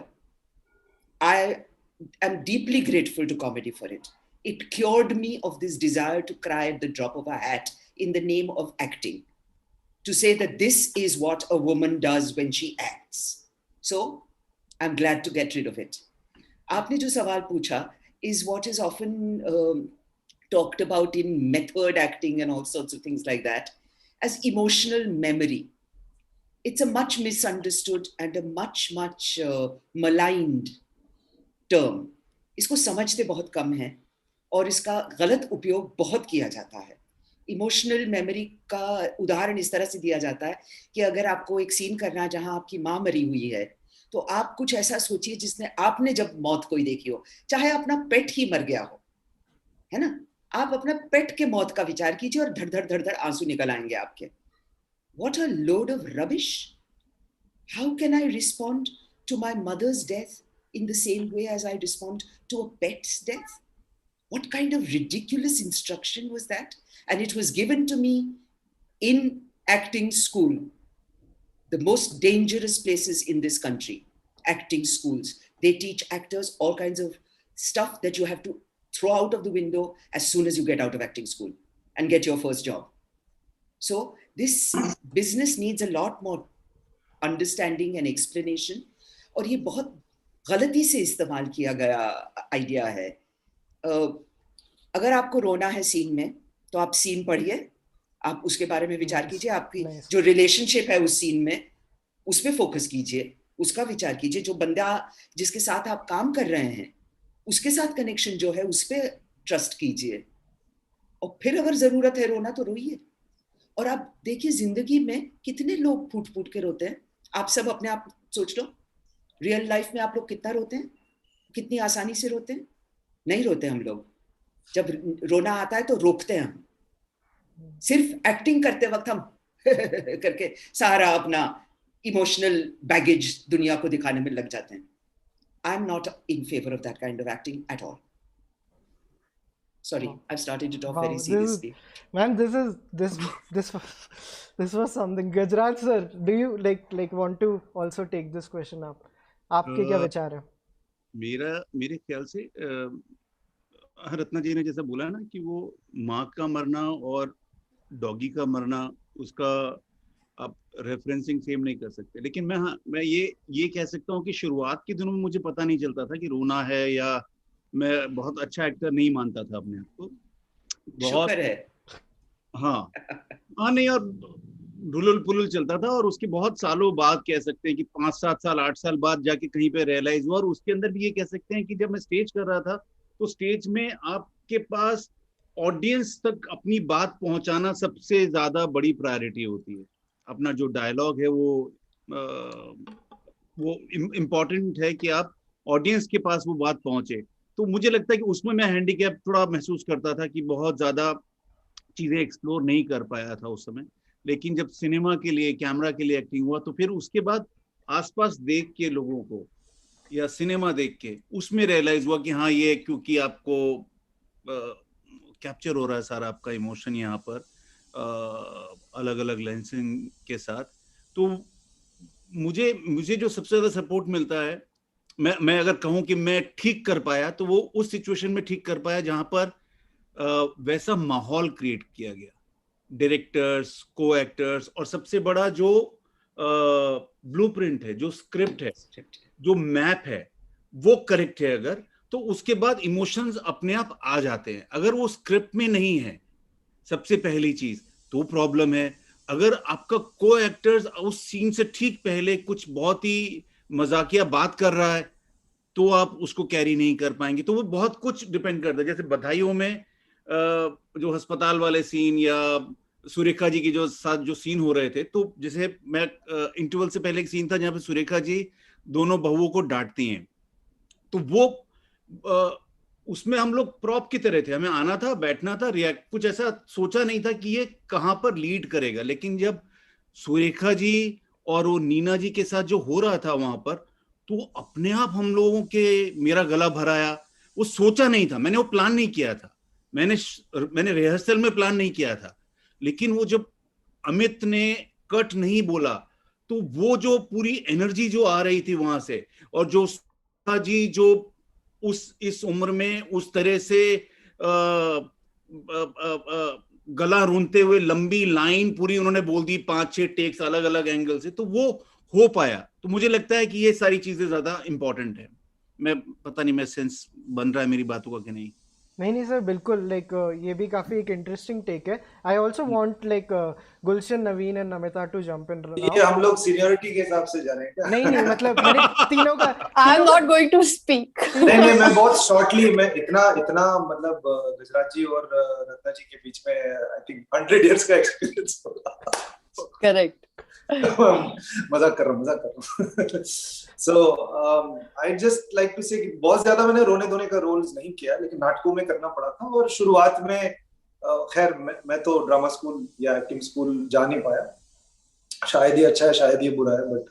I am deeply grateful to comedy for it. It cured me of this desire to cry at the drop of a hat in the name of acting. To say that this is what a woman does when she acts. So I'm glad to get rid of it. आपने जो सवाल पूछा is what is often talked about in method acting and all sorts of things like that as emotional memory. It's a much misunderstood and a much maligned term. इसको समझते बहुत कम है और इसका गलत उपयोग बहुत किया जाता है. इमोशनल मेमोरी का उदाहरण इस तरह से दिया जाता है कि अगर आपको एक सीन करना है जहां आपकी माँ मरी हुई है तो आप कुछ ऐसा सोचिए जिसने आपने जब मौत कोई देखी हो, चाहे अपना पेट ही मर गया हो, है ना, आप अपना पेट के मौत का विचार कीजिए और धड़ धड़ आंसू निकल आएंगे आपके. What a load of rubbish. How can I respond to my mother's death in the same way as I respond to a pet's death? What kind of ridiculous instruction was that? And it was given to me in acting school, the most dangerous places in this country, acting schools. They teach actors all kinds of stuff that you have to throw out of the window as soon as you get out of acting school and get your first job. So this business needs a lot more understanding and explanation. और ये बहुत गलती से इस्तेमाल किया गया idea है. अगर आपको रोना है सीन में, तो आप सीन पढ़िए, आप उसके बारे में विचार कीजिए, आपकी जो रिलेशनशिप है उस सीन में, उस पे फोकस कीजिए, उसका विचार कीजिए. जो बंदा जिसके साथ आप काम कर रहे हैं, उसके साथ कनेक्शन जो है उस पे ट्रस्ट कीजिए. और फिर अगर जरूरत है रोना तो रोइए. और आप देखिए जिंदगी में कितने लोग फूट फूट के रोते हैं. आप सब अपने आप सोच लो, रियल लाइफ में आप लोग कितना रोते हैं, कितनी आसानी से रोते हैं? नहीं रोते हम लोग. जब रोना आता है तो रोकते हैं हम. सिर्फ एक्टिंग करते वक्त हम करके सारा अपना इमोशनल बैगेज दुनिया को दिखाने में लग जाते हैं. आई am not in favour of that kind of acting at all. Sorry, I've started to talk very seriously. This was something. Gajraj sir, do you like want to also take this question up? आपके क्या विचार है? मेरे ख्याल से रत्ना जी ने जैसा बोला ना कि वो माँ का मरना और डॉगी का मरना, उसका आप रेफरेंसिंग सेम नहीं कर सकते. लेकिन मैं ये कह सकता हूँ कि शुरुआत के दिनों में मुझे पता नहीं चलता था कि रोना है, या मैं बहुत अच्छा एक्टर नहीं मानता था अपने आप को. बहुत शुक्र है. हाँ नहीं, और ढुलुल पुलुल चलता था. और उसके बहुत सालों बाद कह सकते हैं कि 5-7 साल 8 साल बाद जाके कहीं पे रियलाइज हुआ. और उसके अंदर भी ये कह सकते हैं कि जब मैं स्टेज कर रहा था, तो स्टेज में आपके पास ऑडियंस तक अपनी बात पहुंचाना सबसे ज्यादा बड़ी प्रायोरिटी होती है. अपना जो डायलॉग है वो इम्पोर्टेंट है कि आप ऑडियंस के पास वो बात पहुंचे. तो मुझे लगता है कि उसमें मैं हैंडीकैप थोड़ा महसूस करता था कि बहुत ज्यादा चीजें एक्सप्लोर नहीं कर पाया था उस समय. लेकिन जब सिनेमा के लिए, कैमरा के लिए एक्टिंग हुआ, तो फिर उसके बाद आसपास देख के लोगों को या सिनेमा देख के उसमें रियलाइज हुआ कि हाँ, ये क्योंकि आपको कैप्चर हो रहा है सारा आपका इमोशन यहाँ पर अलग अलग लेंसिंग के साथ. तो मुझे जो सबसे ज्यादा सपोर्ट मिलता है, मैं अगर कहूँ कि मैं ठीक कर पाया, तो वो उस सिचुएशन में ठीक कर पाया जहां पर वैसा माहौल क्रिएट किया गया. डायरेक्टर्स, को एक्टर्स, और सबसे बड़ा जो ब्लूप्रिंट है, जो स्क्रिप्ट है, जो मैप है, वो करेक्ट है अगर, तो उसके बाद इमोशंस अपने आप आ जाते हैं. अगर वो स्क्रिप्ट में नहीं है, सबसे पहली चीज, तो प्रॉब्लम है. अगर आपका को एक्टर्स उस सीन से ठीक पहले कुछ बहुत ही मजाकिया बात कर रहा है, तो आप उसको कैरी नहीं कर पाएंगे. तो वो बहुत कुछ डिपेंड करता है. जैसे बधाइयों में जो अस्पताल वाले सीन, या सुरेखा जी की जो साथ जो सीन हो रहे थे, तो जैसे मैं इंटरवल से पहले एक सीन था जहाँ पे सुरेखा जी दोनों बहुओं को डांटती हैं, तो वो उसमें हम लोग प्रॉप की तरह थे. हमें आना था, बैठना था, रिएक्ट, कुछ ऐसा सोचा नहीं था कि ये कहाँ पर लीड करेगा. लेकिन जब सुरेखा जी और वो नीना जी के साथ जो हो रहा था वहां पर, तो अपने आप हम लोगों के मेरा गला भराया. वो सोचा नहीं था, मैंने वो प्लान नहीं किया था, मैंने रिहर्सल में प्लान नहीं किया था. लेकिन वो जब अमित ने कट नहीं बोला, तो वो जो पूरी एनर्जी जो आ रही थी वहां से, और जो जी जो इस उम्र में उस तरह से गला रूंधते हुए लंबी लाइन पूरी उन्होंने बोल दी 5-6 टेक्स अलग अलग एंगल से, तो वो हो पाया. तो मुझे लगता है कि ये सारी चीजें ज्यादा इंपॉर्टेंट है. मैं पता नहीं मैं सेंस बन रहा है मेरी बातों का कि नहीं. नहीं सर, बिल्कुल. ये भी काफी एक इंटरेस्टिंग टेक है. I also want Gulshan, Naveen and Namita to jump in. ये हम लोग सीनियरिटी के हिसाब से जा रहे हैं क्या? नहीं, मतलब मैंने तीनों का I am not going to speak. नहीं, मैं बहुत शॉर्टली, मैं इतना मतलब गजराज जी और रत्ना जी के बीच में आई थिंक 100 इयर्स का एक्सपीरियंस होगा. करेक्ट. मजाक कर रहा हूँ. So I just like to say कि बहुत ज्यादा मैंने रोने धोने का रोल्स नहीं किया, लेकिन नाटकों में करना पड़ा था. और शुरुआत में खैर मैं तो ड्रामा स्कूल या एक्टिंग स्कूल जा नहीं पाया. शायद ये अच्छा है, शायद ये बुरा है, बट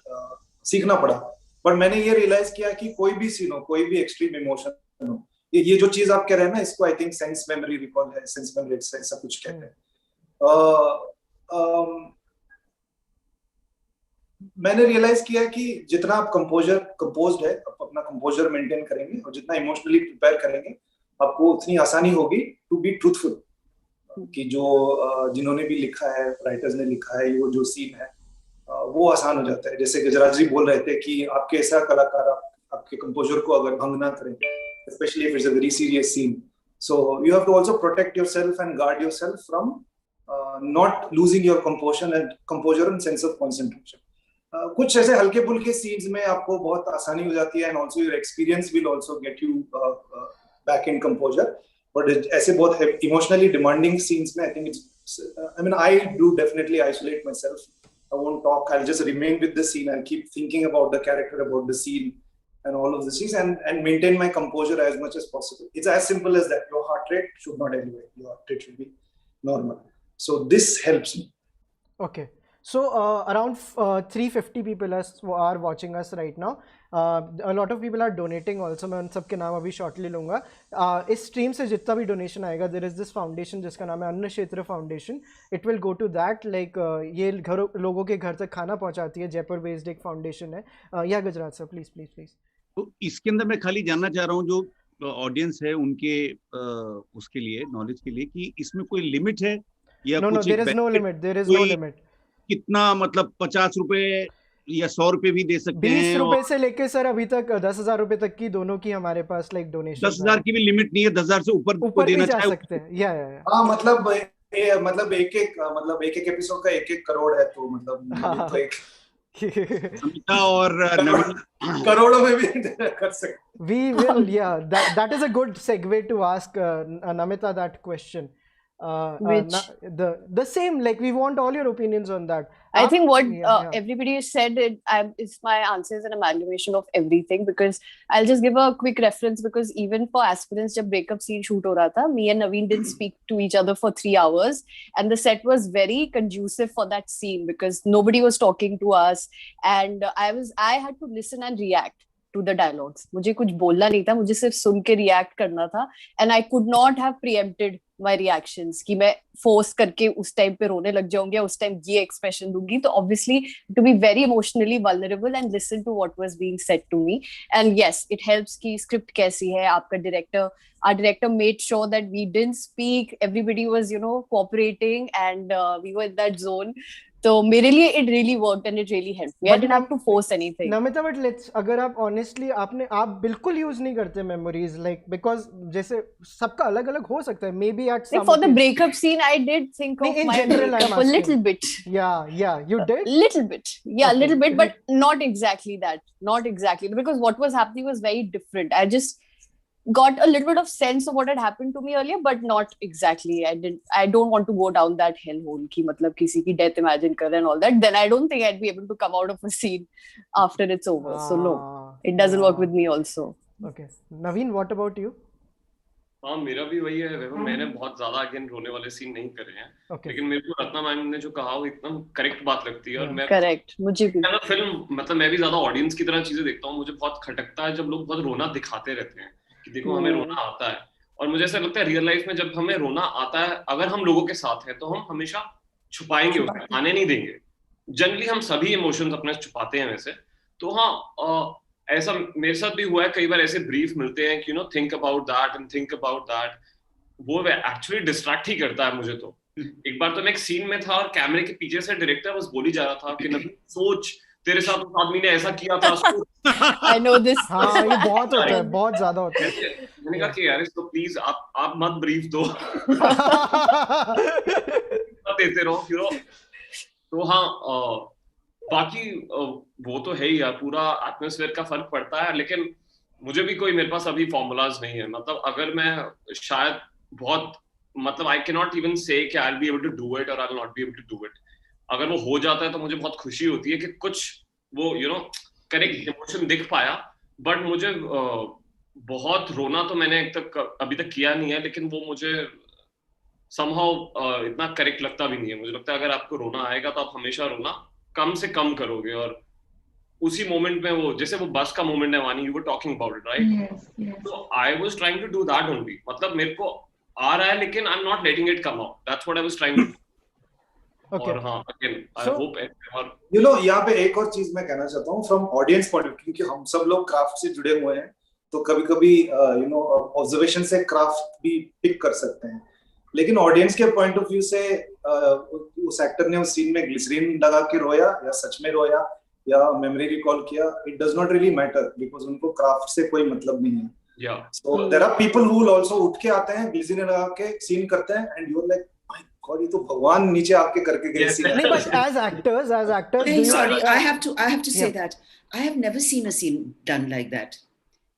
सीखना पड़ा. बट मैंने ये रियलाइज किया कि कोई भी सीन हो, कोई भी एक्सट्रीम इमोशन हो, ये जो चीज आप कह रहे हैं ना, इसको I think sense memory recall है, सेंस मेमोरी ऐसा कुछ कहते हैं। मैंने रियलाइज किया कि जितना आप कंपोज्ड है, आप अपना कंपोजर मेंटेन करेंगे और जितना इमोशनली प्रिपेयर करेंगे, आपको उतनी आसानी होगी टू बी ट्रूथफुल, कि जो जिन्होंने भी लिखा है, राइटर्स ने लिखा है, वो जो सीन है वो आसान हो जाता है। जैसे गजराज जी बोल रहे थे कि आपके ऐसा कलाकार आपके कंपोजर को अगर भंग ना करें, especially if it's a very serious scene, so you have to also protect yourself and guard yourself from not losing your composure and sense of concentration. कुछ ऐसे हल्के फुल्के सीन्स में आपको बहुत आसानी हो जाती है, and also your experience will also get you back in composure. But ऐसे बहुत emotionally demanding scenes में I think it's, I mean, I do definitely isolate myself. I won't talk. I'll just remain with the scene. I'll keep thinking about the character, about the scene, and all of the scenes, and maintain my composure as much as possible. It's as simple as that. Your heart rate should not elevate. Your heart rate should be normal. So this helps me. Okay. So around 350 people are watching us right now. A lot of people are donating also. मैं उन सब के नाम अभी shortly लूँगा. इस stream से जितना भी donation आएगा, there is this foundation जिसका नाम है अन्नक्षेत्र foundation. It will go to that. Like ये लोगों के घर तक खाना पहुँचाती है. जयपुर based एक foundation है. या गजराज सर, please. तो इसके अंदर मैं खाली जानना चाह रहा हूँ जो ऑडियंस है उनके उसके लिए, नॉलेज के लिए, कि इसमें कोई लिमिट है या No, there is no limit. There is no limit. कितना, मतलब 50 रुपए या 100 रुपए भी दे सकते हैं? 20 रुपए से लेके सर अभी तक 10,000 रुपए तक की दोनों की हमारे पास लाइक डोनेशन. 10,000 की भी लिमिट नहीं है, 10,000 से ऊपर देना जा सकते हैं. या हाँ, मतलब एक एपिसोड का 1-1 करोड़ है, तो मतलब अमिता और नवीन करोड़ों में भी कर सकते. We will, yeah. That is a good segue to ask Namita that question. Which the same, like we want all your opinions on that. I think what everybody said, is my answer is an amalgamation of everything, because I'll just give a quick reference, because even for aspirants जब breakup scene shoot हो रहा था, me and Naveen didn't speak to each other for 3 hours, and the set was very conducive for that scene because nobody was talking to us, and I had to listen and react to the dialogues. मुझे कुछ बोलना नहीं था, मुझे सिर्फ सुन के react करना था, and I could not have preempted my reactions कि मैं force करके उस time पे रोने लग जाऊंगी, उस time ये expression दूंगी. तो obviously to be very emotionally vulnerable and listen to what was being said to me. And yes, it helps कि script कैसी है, आपका director, our director made sure that we didn't speak, everybody was, cooperating, and we were in that zone. तो मेरे लिए it really worked and it really helped me. I didn't have to force anything. Namita, but let's, अगर आप honestly आप बिल्कुल use नहीं करते memories, like because जैसे सबका अलग-अलग हो सकता है, maybe at some. For the breakup scene, I did think of my breakup a little bit. Yeah, you did. Little bit, yeah, okay. Little bit, but not exactly that. Not exactly, because what was happening was very different. I just got a little bit of sense of what had happened to me earlier, but not exactly. I don't want to go down that hellhole ki matlab kisi ki death imagine kar and all that. Then I don't think I'd be able to come out of a scene after it's over. So no, it doesn't work with me also. Okay, Naveen, what about you? हाँ, मेरा भी वही है वैभव. मैंने बहुत ज्यादा again रोने वाले सीन नहीं करे हैं, लेकिन मेरे को रत्ना मैम ने जो कहा वो एकदम करेक्ट बात लगती है. और मैं करेक्ट, मुझे भी फिल्म, मतलब मैं भी ज्यादा ऑडियंस की तरह चीजें देखता हूँ. मुझे बहुत खटकता है जब लोग बहुत रोना दिखाते रहते हैं कि देखो हमें रोना आता है. और मुझे ऐसा लगता है रियल लाइफ में जब हमें रोना आता है, अगर हम लोगों के साथ हैं तो हम हमेशा छुपाएंगे, उसे आने नहीं देंगे. जनरली हम सभी इमोशंस अपने छुपाते हैं वैसे. तो हाँ, ऐसा मेरे साथ भी हुआ है कई बार. ऐसे ब्रीफ मिलते हैं कि think about that and think about that. वो एक्चुअली डिस्ट्रैक्ट ही करता है मुझे. तो एक बार तो मैं एक सीन में था और कैमरे के पीछे से डायरेक्टर बस बोली जा रहा था कि नवीन सोच, तेरे साथ उस आदमी ने ऐसा किया था. I know this. हाँ, ये बहुत होता है, बहुत ज्यादा होता है. मैंने कहा कि यार इसको प्लीज आप मत ब्रीफ दो, देते रहो. तो हाँ, बाकी वो तो है ही यार, पूरा एटमॉस्फेयर का फर्क पड़ता है. लेकिन मुझे भी कोई, मेरे पास अभी फॉर्मूलाज नहीं है. मतलब अगर मैं शायद बहुत, मतलब आई कैन नॉट इवन से कि I will be able to do it और I will not be able to do it. अगर वो हो जाता है तो मुझे बहुत खुशी होती है कि कुछ वो करेक्ट इमोशन दिख पाया. बट मुझे बहुत रोना तो मैंने अभी तक किया नहीं है, लेकिन वो मुझे समहाउ इतना करेक्ट लगता भी नहीं है. मुझे लगता है अगर आपको रोना आएगा तो आप हमेशा रोना कम से कम करोगे. और उसी मोमेंट में वो जैसे वो बस का मोमेंट है Vani, you were talking about it right, तो I was trying to do that only, मतलब मेरे को आ रहा है लेकिन I am not letting it come out, that's what I was trying to do. और हाँ अगेन आई होप यहाँ पे एक और चीज मैं कहना चाहता हूँ from audience point of view, क्योंकि हम सब लोग क्राफ्ट से जुड़े हुए हैं, तो कभी कभी ऑब्जर्वेशन से क्राफ्ट भी पिक कर सकते हैं, लेकिन ऑडियंस के पॉइंट ऑफ व्यू से उस एक्टर ने उस सीन में ग्लिसरीन लगा के रोया या सच में रोया या मेमोरी रिकॉल किया, it does not really matter, because उनको क्राफ्ट से कोई मतलब नहीं है। So there are people who will also उठ के आते हैं, ग्लिसरीन लगा के सीन करते हैं, and you are like my god, ये तो भगवान नीचे आके करके गए सीन। नहीं, but as actors sorry, I have to say that I have never seen a scene done like that,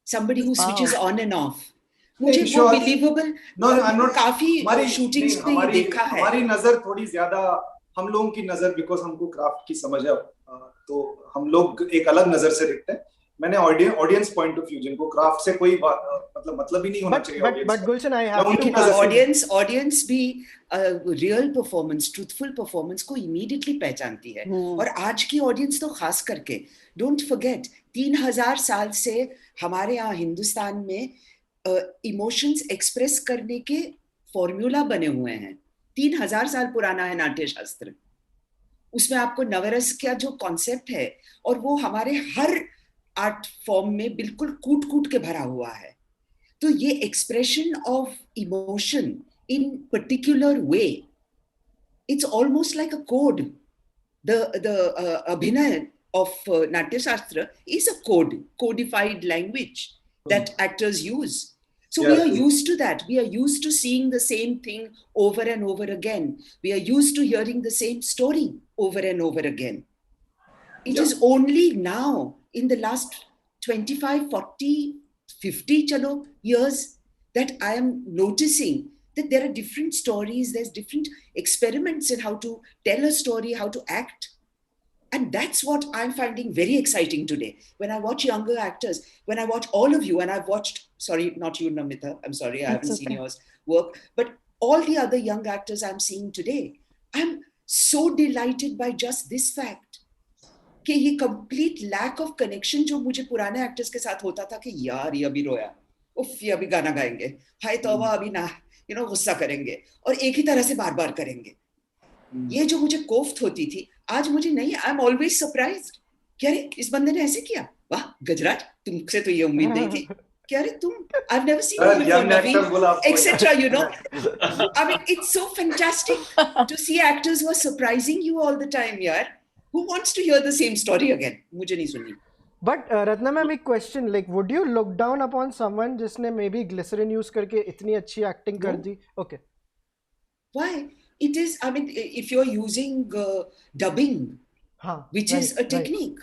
somebody who switches on and off, मुझे वो बिलीवेबल काफी शूटिंग्स पे ये देखा है। हमारी नजर थोड़ी ज्यादा, हम लोगों की नजर, बिकॉज हमको क्राफ्ट की समझ है, तो हम लोग एक अलग नजर से देखते हैं। मैंने ऑडियंस पॉइंट ऑफ व्यू, जिनको क्राफ्ट से कोई मतलब ही नहीं होना चाहिए, but Gulshan I have to audience भी रियल परफॉर्मेंस, ट्रूथफुल परफॉर्मेंस को इमीडिएटली पहचानती है, और आज की ऑडियंस तो खास करके, डोंट फॉरगेट 3000 साल से हमारे यहाँ हिंदुस्तान में इमोशंस एक्सप्रेस करने के फॉर्मूला बने हुए हैं। 3000 साल पुराना है नाट्य शास्त्र, उसमें आपको नवरस का जो कॉन्सेप्ट है, और वो हमारे हर आर्ट फॉर्म में बिल्कुल कूट कूट के भरा हुआ है। तो ये expression of emotion in particular way, it's almost like a code. The अभिनय of Natya Shastra is a codified language that actors use. So we are used to that. We are used to seeing the same thing over and over again. We are used to hearing the same story over and over again. It is only now, in the last 25, 40, 50 years, that I am noticing that there are different stories, there's different experiments in how to tell a story, how to act. And that's what I'm finding very exciting today. When I watch younger actors, when I watch all of you, and I've watched, sorry, not you, Namita, I'm sorry, I haven't seen yours work, but all the other young actors I'm seeing today, I'm so delighted by just this fact. कि ये complete lack of connection जो मुझे पुराने actors के साथ होता था, कि यार ये अभी रोया, उफ ये अभी गाना गाएंगे, हाय तौबा अभी ना, गुस्सा करेंगे, और एक ही तरह से बार बार करेंगे। ये जो मुझे कोफ्त होती थी, आज मुझे नहीं, आई एम ऑलवेज सरप्राइज्ड कि अरे इस बंदे ने ऐसे किया, वाह गजराज, तुमसे तो ये उम्मीद नहीं थी कि अरे तुम, I have never seen you before, Naveen etcetera, I mean it's so fantastic to see actors who are surprising you all the time yaar. Who wants to hear the same story again? मुझे नहीं सुननी। But Ratna ma'am, एक question, like would you look down upon someone जिसने maybe glycerin use करके इतनी अच्छी acting कर दी? Okay. Why? It is, I mean, if you're using dubbing, which is a technique,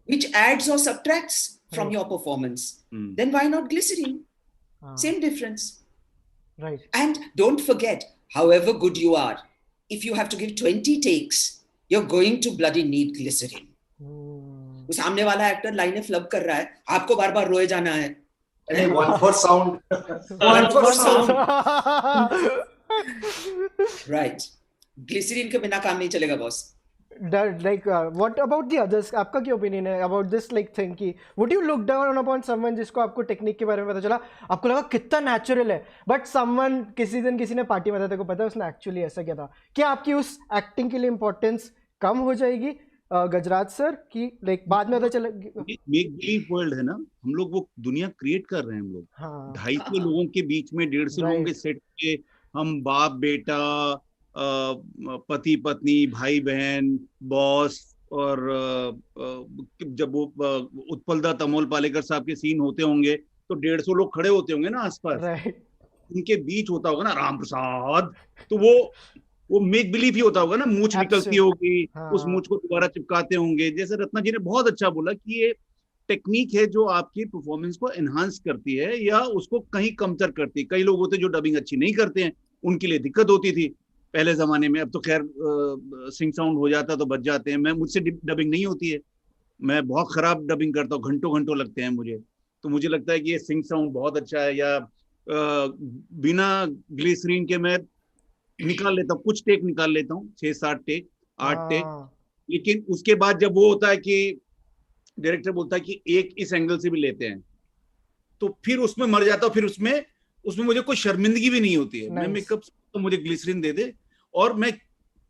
which adds or subtracts from your performance, then why not glycerin? Same difference. Right. And don't forget, however good you are, if you have to give 20 takes, you're going to bloody need glycerin. वो सामने वाला actor लाइनें flub कर रहा है, आपको बार बार रोए जाना है। One for sound. One for sound. Right. Glycerin के बिना काम नहीं चलेगा boss. Like what about the others? आपका क्या opinion है about this like thing कि would you look down upon someone जिसको आपको टेक्निक के बारे में पता चला, आपको लगा कितना नेचुरल है, बट someone किसी दिन किसी ने पार्टी में था, तेरे को पता है उसने एक्चुअली ऐसा किया था, क्या आपकी उस एक्टिंग के लिए इंपॉर्टेंस कम हो जाएगी गजराज सर की लाइक बाद में पता चला? मेक बिलीव वर्ल्ड है ना, हम लोग वो दुनिया क्रिएट कर रहे हैं, हम लोग 250 लोगों के बीच में 150 लोगों के सेट पे हम बाप बेटा, पति पत्नी, भाई बहन, बॉस, और जब वो उत्पलदा तमोल पालेकर साहब के सीन होते होंगे तो 150 लोग खड़े होते होंगे ना आसपास, उनके बीच होता होगा ना राम प्रसाद, तो वो मेक बिलीव ही होता होगा ना, मूंछ निकलती होगी, उस मूंछ को दोबारा चिपकाते होंगे। जैसे रत्ना जी ने बहुत अच्छा बोला कि ये टेक्निक है जो आपकी परफॉर्मेंस को एनहांस करती है या उसको कहीं कमतर करती है। कई लोग होते हैं जो डबिंग अच्छी नहीं करते हैं, उनके लिए दिक्कत होती थी पहले जमाने में, अब तो खैर सिंग साउंड हो जाता तो बच जाते हैं। मुझसे डबिंग नहीं होती है, मैं बहुत खराब डबिंग करता हूँ, घंटों घंटों लगते हैं मुझे, तो मुझे लगता है कि ये सिंग साउंड बहुत अच्छा है, या बिना ग्लिसरीन के मैं निकाल लेता हूँ, कुछ टेक निकाल लेता हूँ, 6-7 टेक 8 टेक, लेकिन उसके बाद जब वो होता है कि डायरेक्टर बोलता है कि एक इस एंगल से भी लेते हैं, तो फिर उसमें मर जाता हूँ। फिर उसमें मुझे कोई शर्मिंदगी भी नहीं होती है। मैं मेकअप तो मुझे ग्लिसरीन दे दे और मैं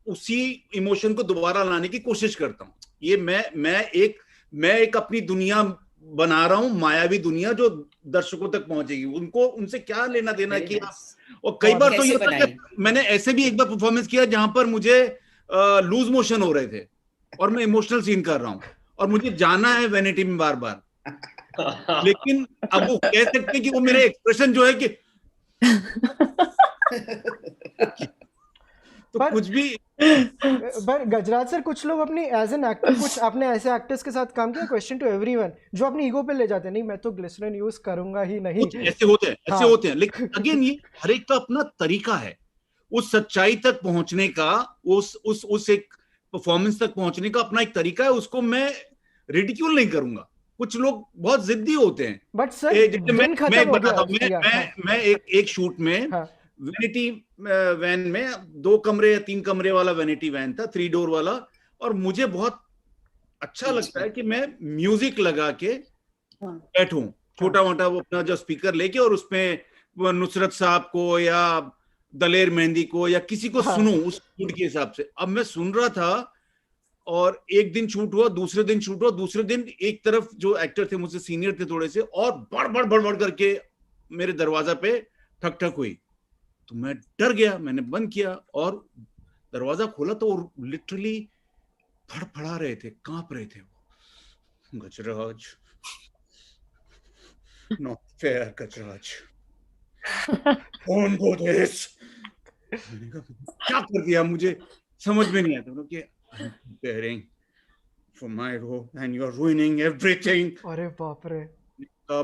उसी इमोशन को दोबारा लाने की कोशिश करता हूँ। ये मैं एक अपनी दुनिया बना रहा हूँ, मायावी दुनिया, जो दर्शकों तक पहुंचेगी। उनको उनसे क्या लेना देना किया। और कई बार तो ये होता है, मैंने ऐसे भी एक बार परफॉर्मेंस किया जहां पर मुझे लूज मोशन हो रहे थे और मैं इमोशनल सीन कर रहा हूँ और मुझे जाना है वैनिटी में बार बार, लेकिन अब वो कह सकते हैं कि वो मेरे एक्सप्रेशन जो है कि तो कुछ भी। पर गजराज सर, कुछ लोग अपनी एज एन एक्टर, कुछ आपने ऐसे एक्टर्स के साथ काम किया, क्वेश्चन टू एवरीवन, जो अपनी ईगो पे ले जाते हैं, नहीं मैं तो ग्लिसरीन यूज करूंगा ही नहीं। कुछ ऐसे होते हैं लेकिन अगेन ये हर एक का अपना तरीका है उस सच्चाई तक पहुंचने का, उस एक परफॉर्मेंस तक पहुंचने का अपना एक तरीका है। उसको मैं रिडिक्यूल नहीं करूंगा। कुछ लोग बहुत जिद्दी होते हैं। बट सर मैं एक शूट में वैनिटी वैन में 2 कमरे या 3 कमरे वाला वैनिटी वैन था, 3 डोर वाला, और मुझे बहुत अच्छा लगता है कि मैं म्यूजिक लगा के बैठूं, छोटा मोटा वो अपना जो स्पीकर लेके, और उसमें नुसरत साहब को या दलेर मेहंदी को या किसी को सुनूं उस शूट के हिसाब से। अब मैं सुन रहा था और एक दिन शूट हुआ, दूसरे दिन शूट हुआ, दूसरे दिन एक तरफ जो एक्टर थे मुझसे सीनियर थे थोड़े से, और बड़ करके मेरे दरवाजा पे ठक ठक हुई। तो मैं डर गया, मैंने बंद किया और दरवाजा खोला तो लिटरली फड़फड़ा रहे थे, कांप रहे थे वो। गजराज, नॉट फेयर गजराज, कौन गो दिस। मैंने कहा क्या कर दिया, मुझे समझ में नहीं आता कि I'm preparing for my role and you're ruining everything। अरे बाप रे।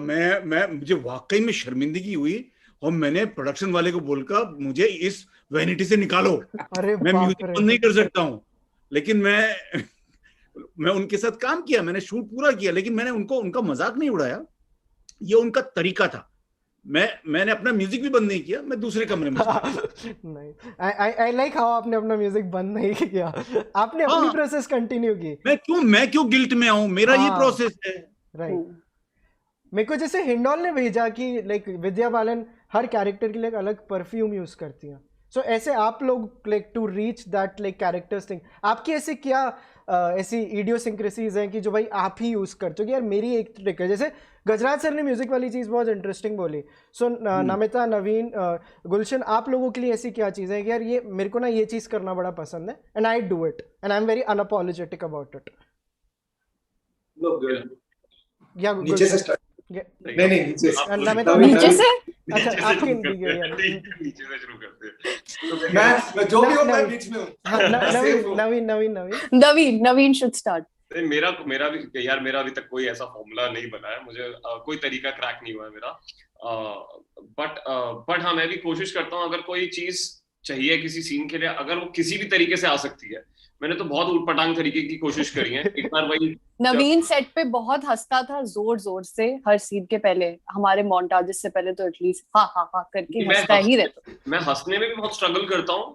मैं मुझे वाकई में शर्मिंदगी हुई और मैंने प्रोडक्शन वाले को बोलकर मुझे इस वैनिटी से निकालो। मैं म्यूजिक बंद नहीं कर सकता हूँ। लेकिन मैं उनके साथ काम किया, मैंने शूट पूरा किया, लेकिन मैंने उनका मजाक नहीं उड़ाया। ये उनका तरीका था। मैंने अपना म्यूजिक भी बंद नहीं किया, मैं दूसरे कमरे में नहीं, आई लाइक हाउ आपने अपना म्यूजिक बंद नहीं किया, आपने अपनी प्रोसेस कंटिन्यू की। मैं क्यों गिल्ट में आऊं, मेरा ये प्रोसेस है। राइट। मेरे को जैसे हिंडोल ने भेजा कि लाइक विद्या बालन हर कैरेक्टर के लिए एक अलग परफ्यूम यूज करती हैं, सो ऐसे आप लोग like to reach that like characters thing, आपकी ऐसे क्या ऐसी इडियोसिंक्रेसीज हैं कि जो भाई आप ही यूज करते हो कि यार मेरी एक ट्रिक है। जैसे गजराज सर ने म्यूजिक वाली चीज बहुत इंटरेस्टिंग बोली। सो नमिता, नवीन, गुलशन, आप लोगों के लिए ऐसी क्या चीज है कि यार ये मेरे को ना ये चीज करना बड़ा पसंद है and I do it and I am very unapologetic about it. या नीचे से स्टार्ट। नहीं नीचे से। अच्छा आपके नीचे से शुरू करते हैं। मैं जो भी हूं मैं बीच में हूं। नवीन शुड स्टार्ट। मेरा भी यार, मेरा अभी तक कोई ऐसा फॉर्मूला नहीं बना है, मुझे कोई तरीका क्रैक नहीं हुआ है मेरा। बट हाँ, मैं भी कोशिश करता हूँ, अगर कोई चीज चाहिए किसी सीन के लिए, अगर वो किसी भी तरीके से आ सकती है। मैंने तो बहुत उटपटांग तरीके की कोशिश करी है। एक बार वही नवीन सेट पे बहुत हंसता था जोर से हर सीन के पहले, हमारे मोन्टाजेस से पहले तो एटलीस्ट हा करके हंसता ही रहता। मैं हंसने में भी बहुत स्ट्रगल करता हूँ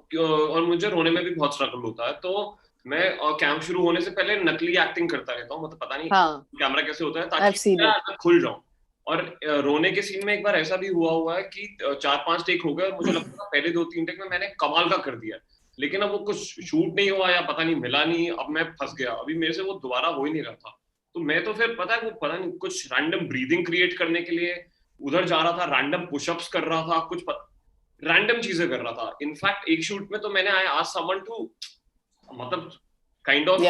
और मुझे रोने में भी बहुत स्ट्रगल होता है। तो मैं कैंप शुरू होने से पहले नकली एक्टिंग करता रहता हूँ, मतलब पता नहीं कैमरा कैसे होता है, ताकि मैं खुल जाऊं। और रोने के सीन में एक बार ऐसा भी हुआ है कि 4-5 टेक हो गए और मुझे लगता है पहले 2-3 टेक में मैंने कमाल का कर दिया, लेकिन अब वो कुछ शूट नहीं हुआ या पता नहीं मिला नहीं, अब मैं फंस गया। अभी मेरे से वो दोबारा हो ही नहीं रहा था। तो मैं तो फिर पता नहीं कुछ रैंडम ब्रीदिंग क्रिएट करने के लिए उधर जा रहा था, रैंडम पुशअप्स कर रहा था, कुछ रैंडम चीजें कर रहा था। इनफैक्ट एक शूट में तो मैंने आस्क्ड समवन टू, मतलब काइंड ऑफ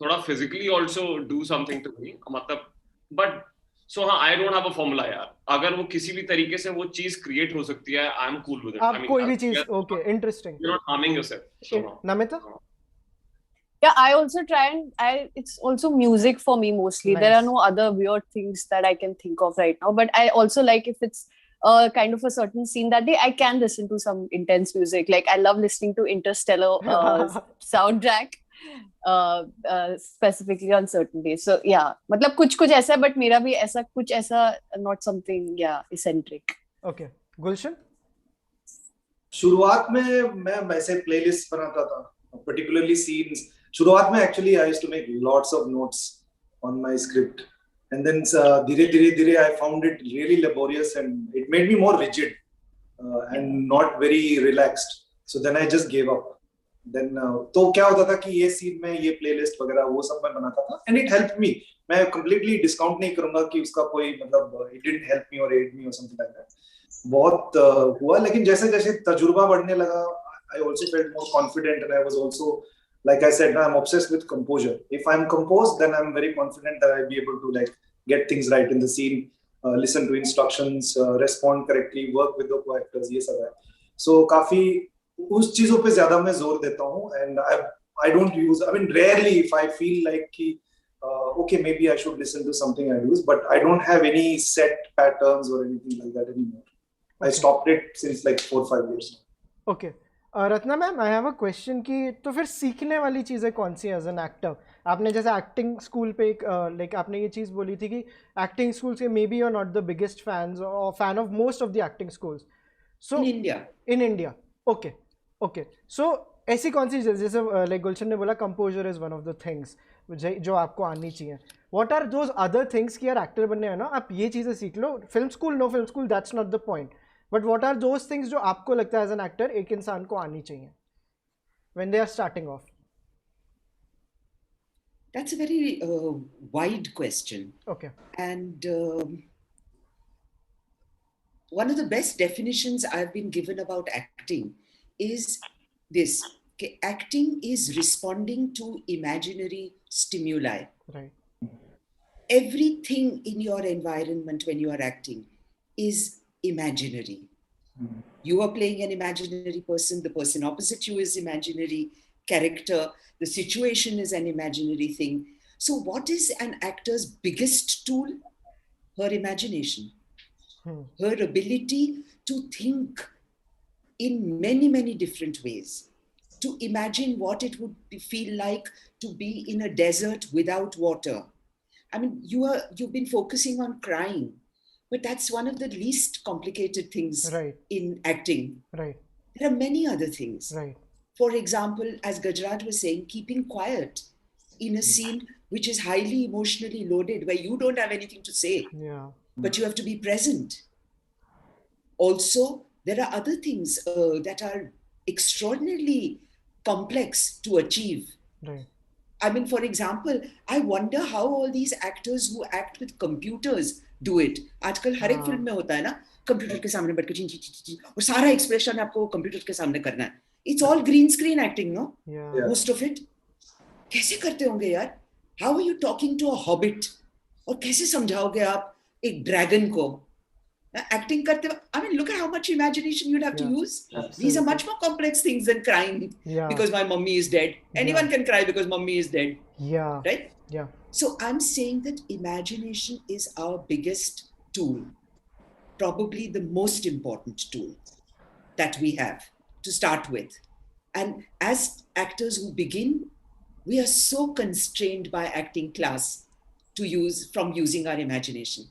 थोड़ा physically also do something to me, मतलब बट सो हाँ, I don't have a formula यार। अगर वो किसी भी तरीके से वो चीज क्रिएट हो सकती है, I am cool with it. आप कोई भी चीज, okay, interesting, you are not harming yourself. Namita? Yeah, I also try and it's also music for me mostly. Nice. There are no other weird things that I can think of right now, but I also like, if it's kind of a certain scene that day, I can listen to some intense music. Like I love listening to Interstellar soundtrack specifically on certain days. So yeah, मतलब कुछ ऐसा है, but मेरा भी ऐसा कुछ ऐसा not something eccentric. Okay, Gulshan? शुरुआत में मैं वैसे प्लेलिस्ट बनाता था, particularly scenes। शुरुआत में actually I used to make lots of notes on my script. And then dhire I found it really laborious and it made me more rigid and not very relaxed. So then I just gave up. Then तो क्या होता था कि ये scene में ये playlist वगैरह वो सब मैं बनाता था and it helped me. मैं completely discount नहीं करूँगा कि उसका कोई मतलब it didn't help me or aid me or something like that. बहुत हुआ, लेकिन जैसे जैसे तजुर्बा बढ़ने लगा, I also felt more confident and I was also, like I said, I'm obsessed with composure. If I'm composed, then I'm very confident that I'll be able to like get things right in the scene, listen to instructions, respond correctly, work with the co-actors, ये सब है. So काफी उस चीजों पे ज्यादा मैं जोर देता हूँ and I don't use, I mean rarely if I feel like कि okay, maybe I should listen to something I use, but I don't have any set patterns or anything like that anymore. Okay. I stopped it since like 4 or 5 years now. Okay. Ratna ma'am, I have a question कि तो फिर सीखने वाली चीज़ें कौन सी as an actor? आपने जैसे acting school पे एक लाइक आपने ये चीज़ बोली थी कि एक्टिंग स्कूल के maybe you are not the biggest fans और fan of most of the acting schools. So in India okay okay. So ऐसी कौन सी जैसे लाइक गुलशन ने बोला composer is one of the things जो आपको आनी चाहिए. What are those other things कि यार एक्टर बनने है ना, आप ये चीज़ें सीख लो. Film school, no film school, that's not the point. But what are those things जो आपको लगता है एज एन एक्टर एक इंसान को आनी चाहिए when they are starting off? That's a very wide question. Okay. And one of the best definitions I've been given about acting is this. Okay, acting is responding to imaginary stimuli. Right. Everything in your environment when you are acting is imaginary. You are playing an imaginary person, the person opposite you is imaginary character, the situation is an imaginary thing. So what is an actor's biggest tool? Her imagination. Her ability to think in many, many different ways. To imagine what it would feel like to be in a desert without water. I mean, you've been focusing on crying. But that's one of the least complicated things in acting. Right. There are many other things. Right. For example, as Gajraj was saying, keeping quiet in a scene which is highly emotionally loaded, where you don't have anything to say, but you have to be present. Also, there are other things that are extraordinarily complex to achieve. Right. I mean, for example, I wonder how all these actors who act with computers do it. आजकल हर एक film में होता है ना, computer के सामने बैठ के और सारा एक्सप्रेशन आपको कंप्यूटर के सामने करना है. It's all green screen acting, no? Yeah. Most of it. कैसे करते होंगे यार? How are you talking to a hobbit? और कैसे समझाओगे आप एक ड्रैगन को? Acting करते, I mean, look at how much imagination you'd have to use. Absolutely. These are much more complex things than crying because my mummy is dead. Anyone can cry because mummy is dead. Yeah. Right? Yeah. So I'm saying that imagination is our biggest tool, probably the most important tool that we have to start with. And as actors who begin, we are so constrained by acting class from using our imagination.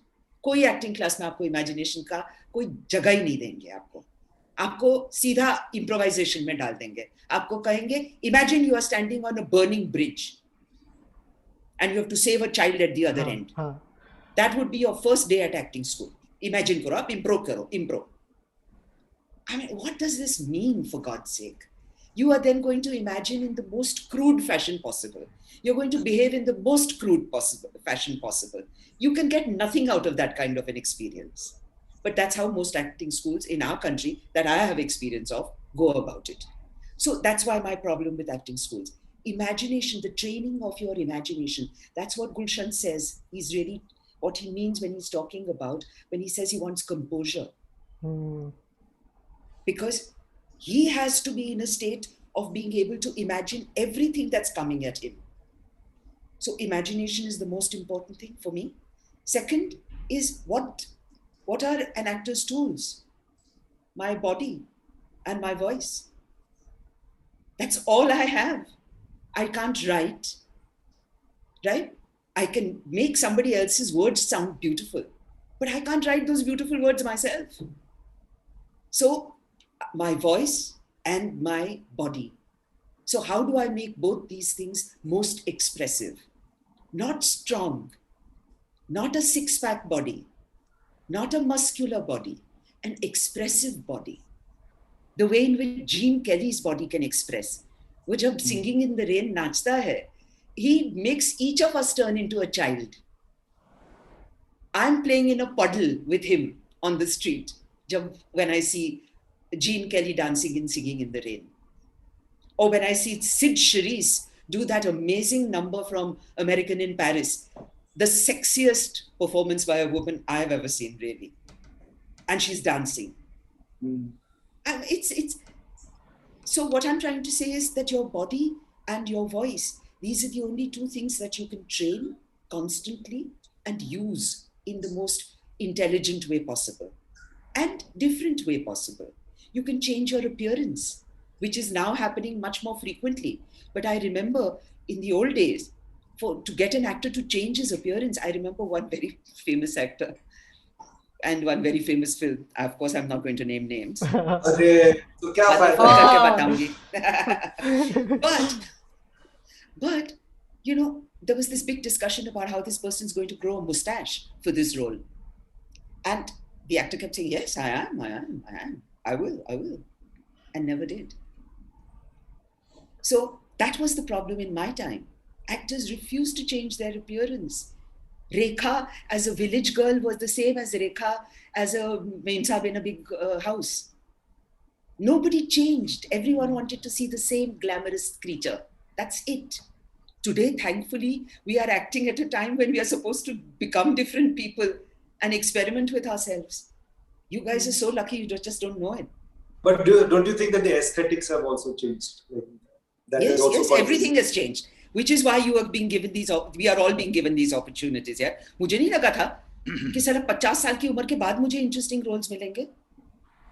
कोई acting class में आपको imagination का कोई जगह ही नहीं देंगे. आपको सीधा इम्प्रोवाइजेशन में डाल देंगे. आपको कहेंगे imagine you are standing on a burning bridge and you have to save a child at the other end. That would be your first day at acting school. Imagine karo, aap impro. I mean, what does this mean, for God's sake? You are then going to imagine in the most crude fashion possible. You're going to behave in the most crude fashion possible. You can get nothing out of that kind of an experience. But that's how most acting schools in our country that I have experience of go about it. So that's why my problem with acting schools. Imagination, the training of your imagination. That's what Gulshan says. He's really what he means when he's talking about, when he says he wants composure. Because he has to be in a state of being able to imagine everything that's coming at him. So imagination is the most important thing for me. Second is what are an actor's tools? My body and my voice. That's all I have. I can't write, right? I can make somebody else's words sound beautiful, but I can't write those beautiful words myself. So my voice and my body. So how do I make both these things most expressive? not strong, not a six-pack body, not a muscular body, an expressive body. The way in which Gene Kelly's body can express. वो जब singing in the rain नाचता है, he makes each of us turn into a child. I'm playing in a puddle with him on the street when I see Gene Kelly dancing and singing in the rain. Or when I see Sid Charisse do that amazing number from American in Paris, the sexiest performance by a woman I've ever seen, really. And she's dancing. And so what I'm trying to say is that your body and your voice, these are the only two things that you can train constantly and use in the most intelligent way possible and different way possible. You can change your appearance, which is now happening much more frequently. But I remember in the old days, to get an actor to change his appearance, I remember one very famous actor and one very famous film. Of course, I'm not going to name names. But, you know, there was this big discussion about how this person's going to grow a mustache for this role. And the actor kept saying, yes, I will. And never did. So that was the problem in my time. Actors refused to change their appearance. Rekha as a village girl was the same as Rekha as a main sahib in a big house. Nobody changed. Everyone wanted to see the same glamorous creature. That's it. Today, thankfully, we are acting at a time when we are supposed to become different people and experiment with ourselves. You guys are so lucky, you just don't know it. But don't you think that the aesthetics have also changed? Yes, everything has changed. Which is why you are being given we are all being given these opportunities. Yeah? मुझे नहीं लगा था कि साला 50 साल की उम्र के बाद मुझे interesting roles मिलेंगे.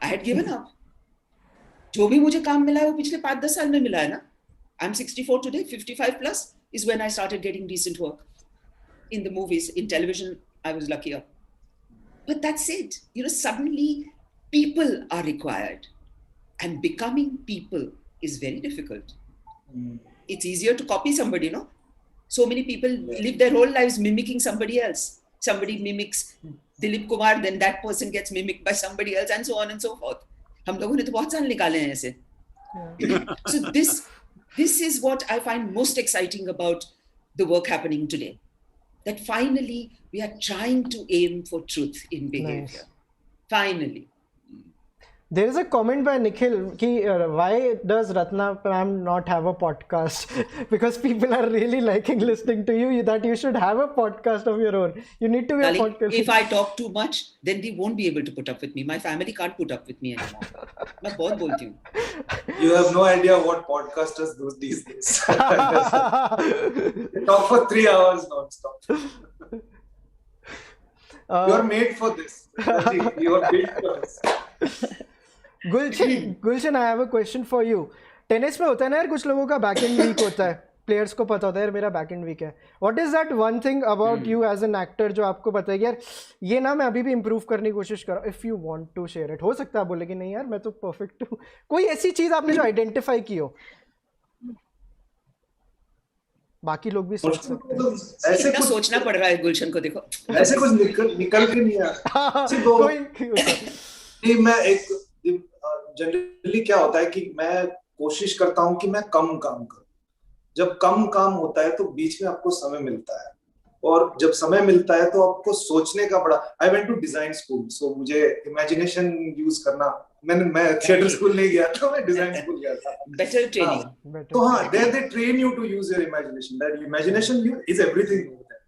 I had given up. जो भी मुझे काम मिला है वो पिछले 5-10 साल में मिला है ना. I'm 64 today, 55 plus is when I started getting decent work. In the movies, in television, I was luckier. But that's it. You know, suddenly people are required. And becoming people is very difficult. It's easier to copy somebody, no? So many people live their whole lives mimicking somebody else. Somebody mimics Dilip Kumar, then that person gets mimicked by somebody else, and so on and so forth. हम लोगों ने तो बहुत साल निकाले हैं ऐसे. So this is what I find most exciting about the work happening today. That finally we are trying to aim for truth in behavior. Nice. Finally. There is a comment by Nikhil ki, why does Ratna ma'am not have a podcast? Because people are really liking listening to you, that you should have a podcast of your own. You need to be Darling, a podcast. If I talk too much, then they won't be able to put up with me. My family can't put up with me anymore. मैं बहुत बोलती हूँ. You have no idea what podcasters do these days. They talk for 3 hours non-stop. You're made for this. You're built for this. Gulshan, I have a question for you. Tennis में होता है ना यार, कुछ लोगों का बैक एंड वीक होता है, प्लेयर्स को पता होता है यार मेरा बैक एंड वीक है. What is that one thing about you as an actor जो आपको पता है यार ये ना मैं अभी भी इंप्रूव करने की कोशिश कर रहा हूँ. If you want to share it, हो सकता है बोले कि नहीं यार मैं तो परफेक्ट हूँ. कोई ऐसी चीज आपने जो आइडेंटिफाई की हो, बाकी लोग भी सोच सकते हैं. ऐसे कुछ सोचना पड़ रहा है गुलशन को, देखो ऐसे कुछ निकल के नहीं आ. मैं एक जनरली क्या होता है कि मैं कोशिश करता हूं कि मैं कम काम करूं. जब कम काम होता है तो बीच में आपको समय मिलता है, और जब समय मिलता है तो आपको सोचने का बड़ा. I went to design school, so मुझे इमेजिनेशन यूज करना. मैं थिएटर स्कूल नहीं गया था, मैं डिजाइन स्कूल गया था. Better training. तो हाँ, they train you to use your imagination. That imagination is everything.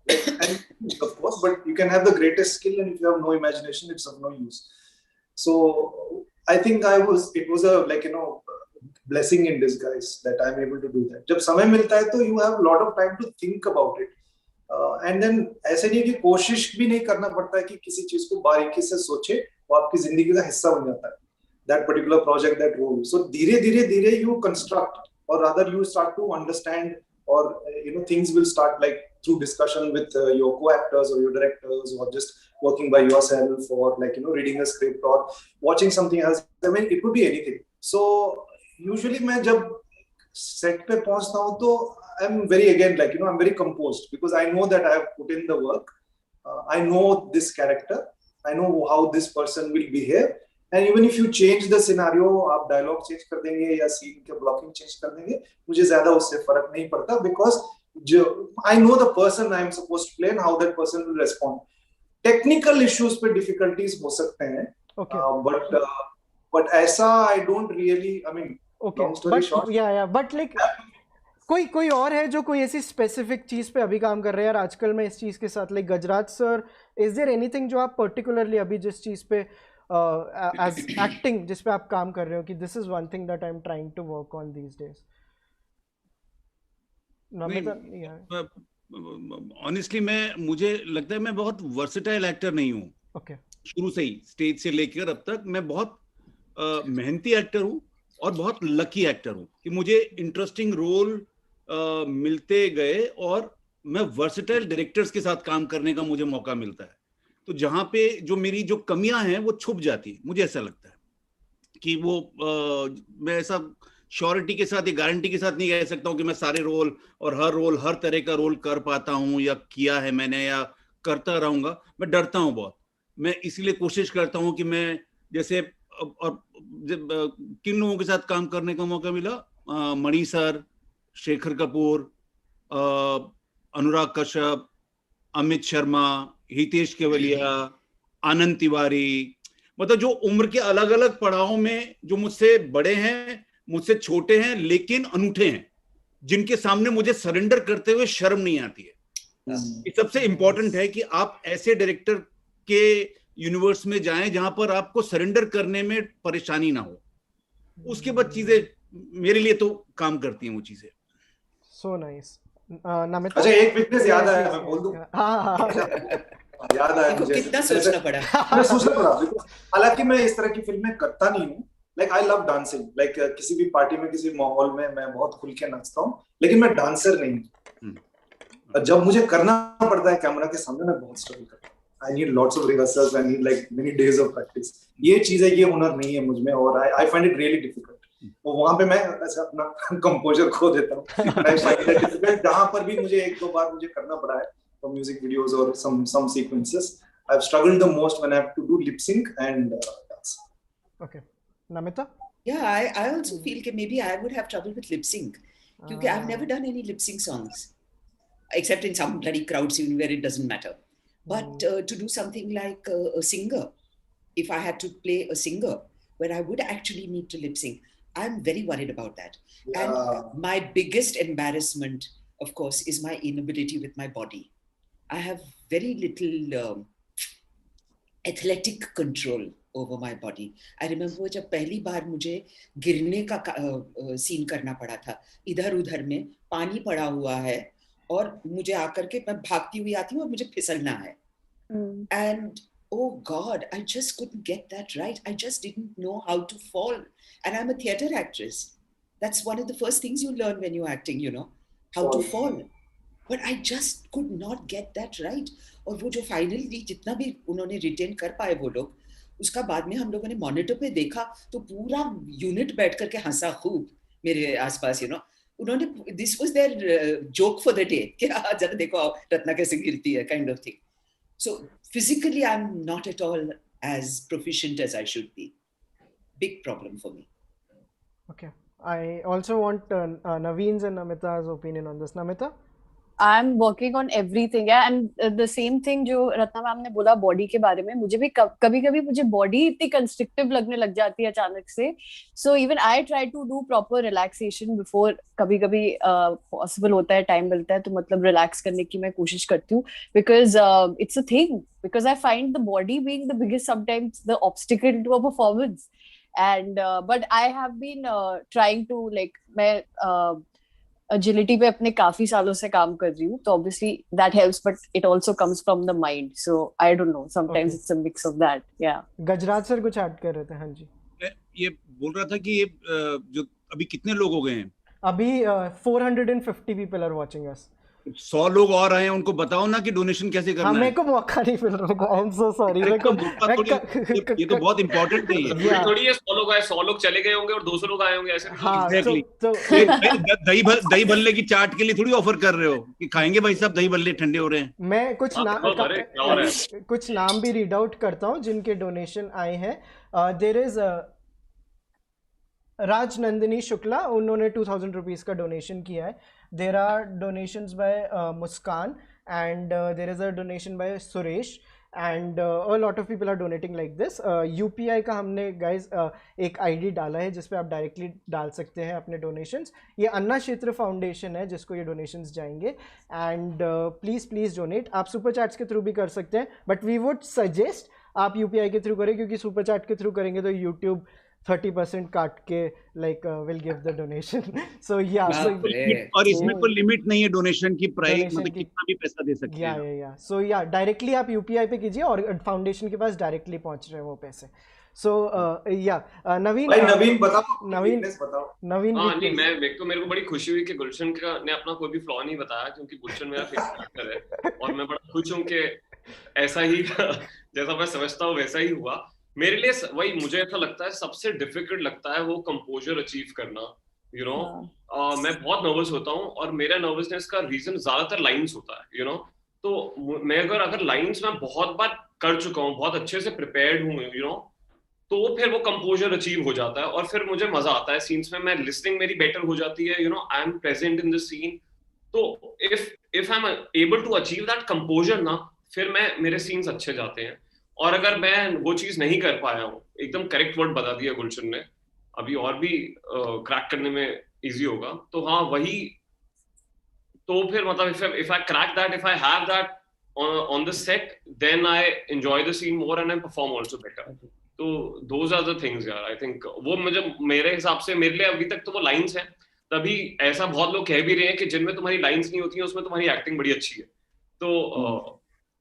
And of course, but you can have the greatest skill, and if you have no imagination, it's of no use. So I think it was a blessing in disguise that I'm able to do that. जब समय मिलता है तो you have a lot of time to think about it. And then ऐसे नहीं कि कोशिश भी नहीं करना पड़ता है कि किसी चीज को बारीकी से सोचे, वो आपकी जिंदगी का हिस्सा बन जाता है. That particular project, that role. So धीरे you construct, or rather you start to understand, or things will start like through discussion with your co-actors or your directors, or just working by yourself, or reading a script or watching something else. I mean, it could be anything. So usually मैं जब set पे पहुंचता हूँ तो आई am very again like I am very composed because I know that I have put in the work, I know this character, I know how this person will behave, and even if you change the scenario, आप dialogue change कर देंगे या scene के blocking change कर देंगे, मुझे ज्यादा उससे फर्क नहीं पड़ता because I know the person I am supposed to play and how that person will respond. Technical issues पे difficulties हो सकते हैं, but ऐसा I don't really, I mean, long story short. But like कोई और है जो कोई ऐसी स्पेसिफिक चीज पे अभी काम कर रहे हैं यार आजकल में इस चीज के साथ, like Gajraj sir, is there anything जो आप पर्टिकुलरली अभी जिस चीज पे एज एक्टिंग जिस पे आप काम कर रहे हो कि this is one thing that I am trying to work on these days? Honestly मुझे लगता है मैं बहुत वर्सेटाइल एक्टर नहीं हूँ। okay. शुरू से ही स्टेज से लेकर अब तक मैं बहुत मेहनती एक्टर हूँ और बहुत लकी एक्टर हूँ कि मुझे इंटरेस्टिंग रोल मिलते गए और मैं वर्सेटाइल डायरेक्टर्स के साथ काम करने का मुझे मौका मिलता है। तो जहाँ पे जो मेरी जो कमियां हैं वो छुप जाती है, मुझे ऐसा लगता है कि वो मैं ऐसा श्योरिटी के साथ या गारंटी के साथ नहीं कह सकता हूँ कि मैं सारे रोल और हर तरह का रोल कर पाता हूँ या किया है मैंने या करता रहूंगा। मैं डरता हूँ बहुत, मैं इसीलिए कोशिश करता हूँ कि मैं जैसे और किन लोगों के साथ काम करने का मौका मिला, मणि सर, शेखर कपूर, अनुराग कश्यप, अमित शर्मा, हितेश केवलिया, आनंद तिवारी, मतलब जो उम्र के अलग अलग पड़ावों में जो मुझसे बड़े हैं, मुझसे छोटे हैं लेकिन अनूठे हैं, जिनके सामने मुझे सरेंडर करते हुए शर्म नहीं आती है। ये सबसे इंपॉर्टेंट है कि आप ऐसे डायरेक्टर के यूनिवर्स में जाएं जहां पर आपको सरेंडर करने में परेशानी ना हो। उसके बाद चीजें मेरे लिए तो काम करती हैं वो चीजें। So nice. नमिता, अच्छा एक वीकनेस याद आया, मैं बोल दूं? याद आया मुझे, कितना सोचना पड़ा। मैं सोचना पड़ा, हालांकि मैं इस तरह की फिल्में करता नहीं हूँ। Like I love dancing, like किसी भी पार्टी में किसी माहौल में मैं बहुत खुल के नाचता हूँ, लेकिन मैं डांसर नहीं हूँ। जब मुझे करना पड़ता है कैमरा के सामने, मैं बहुत स्ट्रगल करता हूँ। I need lots of rehearsals, I need like many days of practice. ये चीज है, ये हुनर नहीं है मुझ में और I find it really difficult. और वहाँ पे मैं ऐसा अपना कंपोजर खो देता हूँ। I find it difficult. जहाँ पर भी मुझे एक दो बार मुझे करना पड़ा है for music videos or some sequences, I've struggled the most when I have to do lip sync and dance. Okay, Namita? Yeah, I also feel that maybe I would have trouble with lip sync, because I've never done any lip sync songs, except in some bloody crowd scene where it doesn't matter. But to do something like a singer, if I had to play a singer where I would actually need to lip sync, I'm very worried about that. Yeah. And my biggest embarrassment, of course, is my inability with my body. I have very little athletic control over my body. I remember जब पहली बार मुझे गिरने का scene करना पड़ा था, इधर उधर में पानी पड़ा हुआ है और मुझे आकर के मैं भागती हुई आती हूँ और मुझे फिसलना है। And oh God, I just couldn't get that right. I just didn't know how to fall. And I'm a theater actress. That's one of the first things you learn when you're acting, you know, how to fall. But I just could not get that right. और वो जो finally जितना भी उन्होंने retain कर पाए वो लोग, उसका बाद में हम लोगों ने मॉनिटर पे देखा तो पूरा यूनिट बैठ करके हंसा खूब मेरे आसपास, you know. उन्होंने this was their joke for the day कि जरा देखो रत्ना कैसे गिरती है, kind of thing. So physically I'm not at all as proficient as I should be. Big problem for me. Okay, I also want Naveen's and Namita's opinion on this. Namita? I'm working on everything, yeah, and the same thing जो Ratna ma'am ने बोला body के बारे में, मुझे भी कभी-कभी मुझे बॉडी इतनी कंस्ट्रिक्टिव लगने लग जाती है अचानक से. So even I try to do proper relaxation before. कभी-कभी possible होता है, टाइम मिलता है तो मतलब रिलैक्स करने की मैं कोशिश करती हूँ, because it's a thing, because I find the body being the biggest sometimes the obstacle to a performance. And but I have been trying to like मैं agility पे अपने काफी सालों से काम कर रही हूँ, तो obviously that helps, but it also comes from the mind. So I don't know, sometimes it's a mix of that. Yeah. Gajraj sir कुछ ऐड कर रहे थे? हाँ जी, ये बोल रहा था कि ये जो अभी कितने लोग हो गए हैं? अभी 450 people are watching us. 100 लोग और आए हैं, उनको बताओ ना कि डोनेशन कैसे करना हाँ, है। मेरे को मौका नहीं मिल रहा, आई एम सो सॉरी। ये तो बहुत इंपॉर्टेंट है ये। थोड़ी है 100 लोग आए, 100 लोग चले गए होंगे और 200 लोग आए होंगे, ऐसे हाँ, एग्जैक्टली। तो दही भल्ले की चाट के लिए थोड़ी ऑफर कर रहे हो कि खाएंगे भाई साहब, दही भल्ले ठंडे हो रहे हैं। मैं कुछ नाम भी रीड आउट करता हूँ जिनके डोनेशन आए हैं। देयर इज राजनंदिनी शुक्ला, उन्होंने 2000 रुपीज का डोनेशन किया है। There are donations by Muskan and there is a donation by Suresh and a lot of people are donating like this. UPI का हमने गाइज एक आईडी डाला है जिसपे आप डायरेक्टली डाल सकते हैं अपने डोनेशंस। ये अन्नाक्षेत्र फाउंडेशन है जिसको ये डोनेशंस जाएंगे एंड प्लीज़ डोनेट। आप सुपर चैट्स के थ्रू भी कर सकते हैं, बट वी वुड सजेस्ट आप यूपीआई के थ्रू करें, क्योंकि सुपर चैट के थ्रू करेंगे तो यूट्यूब 30% काट के like will give the donation. So yeah, और इसमें कोई लिमिट नहीं है डोनेशन की, प्राइस मतलब कितना भी पैसा दे सकते हैं। या सो या डायरेक्टली आप यूपीआई पे कीजिए और फाउंडेशन के पास डायरेक्टली पहुंच रहे हैं वो पैसे। सो या नवीन बताओ। नवीन नहीं, मेरे को बड़ी खुशी हुई कि गुलशन ने अपना कोई भी फ्लॉ नहीं बताया, क्योंकि गुलशन मेरा फेवरेट एक्टर है और मैं बड़ा खुश हूँ कि ऐसा ही जैसा मैं समझता हूँ वैसा ही हुआ। मेरे लिए वही, मुझे ऐसा लगता है सबसे डिफिकल्ट लगता है वो कंपोजर अचीव करना, यू नो। मैं बहुत नर्वस होता हूँ और मेरा नर्वसनेस का रीजन ज्यादातर लाइंस होता है, यू नो। तो मैं अगर लाइंस में बहुत बार कर चुका हूँ, बहुत अच्छे से प्रिपेयर्ड हूँ, यू नो, तो फिर वो कंपोजर अचीव हो जाता है और फिर मुझे मजा आता है सीन्स में। मैं लिसनिंग मेरी बेटर हो जाती है, you know, I am present in the scene. तो if I am able to achieve that composer ना, फिर मेरे सीन्स अच्छे जाते हैं। और अगर मैं वो चीज नहीं कर पाया हूँ, एकदम करेक्ट वर्ड बता दिया गुलशन ने, अभी और भी क्रैक करने में इजी होगा। तो हाँ, वही तो फिर मतलब if I crack that, if I have that on the set, then I enjoy the scene more and I perform also better. तो those are the things यार, I think वो मेरे हिसाब से मेरे लिए अभी तक तो वो लाइंस हैं। तभी ऐसा बहुत लोग कह भी रहे हैं कि जिनमें तुम्हारी लाइंस नहीं होती हैं उसमें तुम्हारी एक्टिंग बड़ी अच्छी है। तो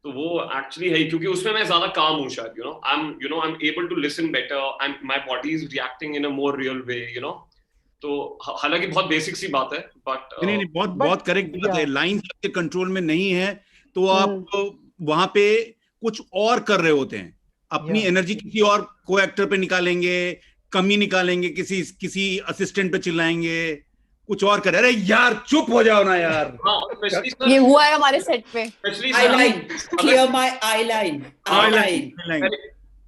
वो एक्चुअली है, क्योंकि उसमें मैं ज्यादा काम हूँ शायद, you know, I am able to listen better and my body is reacting in a more real way, you know. तो हालांकि बहुत बेसिक सी बात है, बट नहीं, बहुत करेक्ट बात है। लाइन आपके कंट्रोल में नहीं है तो आप वहां पे कुछ और कर रहे होते हैं, अपनी एनर्जी किसी और को एक्टर पे निकालेंगे, कमी निकालेंगे, किसी असिस्टेंट पे चिल्लाएंगे, कुछ और कर। अरे यार चुप हो जाओ ना यार। ये हुआ है हमारे सेट पे। Clear my I line.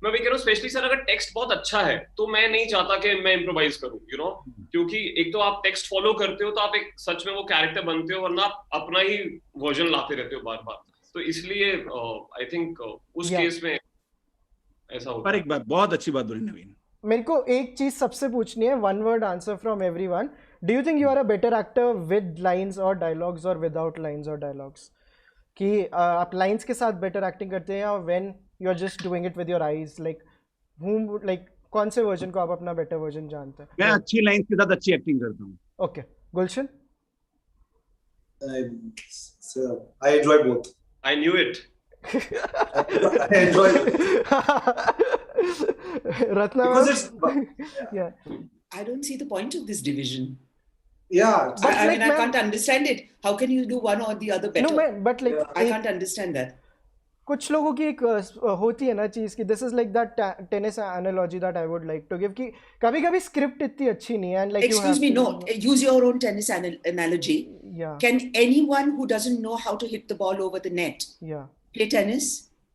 मैं भी कह रहा हूँ, स्पेशली सर अगर टेक्स्ट बहुत अच्छा है तो मैं नहीं चाहता कि मैं इम्प्रोवाइज करूँ, यू नो, क्योंकि एक तो आप टेक्स्ट फॉलो करते हो तो आप एक सच में वो कैरेक्टर बनते हो, वरना आप अपना ही वर्जन लाते रहते हो बार बार। तो इसलिए आई थिंक उस केस में ऐसा होता है। एक बात, बहुत अच्छी बात बोली नवीन। मेरे को एक चीज सबसे पूछनी है, one word answer from everyone. Do you think you are a better actor with lines और डायलॉग्स और विदाउट लाइंस और डायलॉग्स? कि आप लाइंस के साथ बेटर एक्टिंग करते हैं और when you are just doing it with your eyes, like कौन से वर्जन को आप अपना बेटर वर्जन जानते हैं? मैं अच्छी लाइंस के साथ अच्छी एक्टिंग करता हूँ। Okay, Gulshan? I enjoy both. I knew it. I enjoy it. Ratna, because it's yeah. I don't see the point of this division. Yeah, but I mean, I can't understand it. How can you do one or the other better? No, but like I can't understand that. कुछ लोगों की एक होती है ना चीज की, this is like that tennis analogy that I would like to give, कि कभी-कभी स्क्रिप्ट इतनी अच्छी नहीं है, and like excuse me, no, use your own tennis analogy. Yeah. Can anyone who doesn't know how to hit the ball over the net play tennis?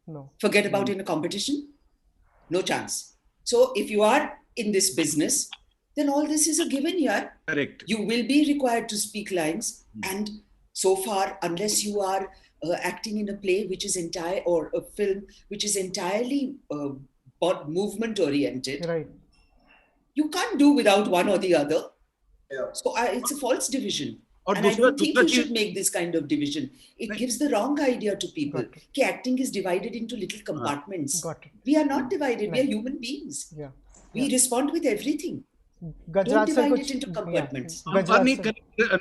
No. Forget about in a competition? No chance. So if you are in this business, then all this is a given here. Correct. You will be required to speak lines, and so far, unless you are acting in a play which is entire, or a film which is entirely movement oriented, right, you can't do without one or the other. Yeah. So it's a false division. And I don't think you should make this kind of division. It gives the wrong idea to people. That acting is divided into little compartments. Got it. We are not divided. We are human beings. Yeah. We respond with everything. गजराज से कुछ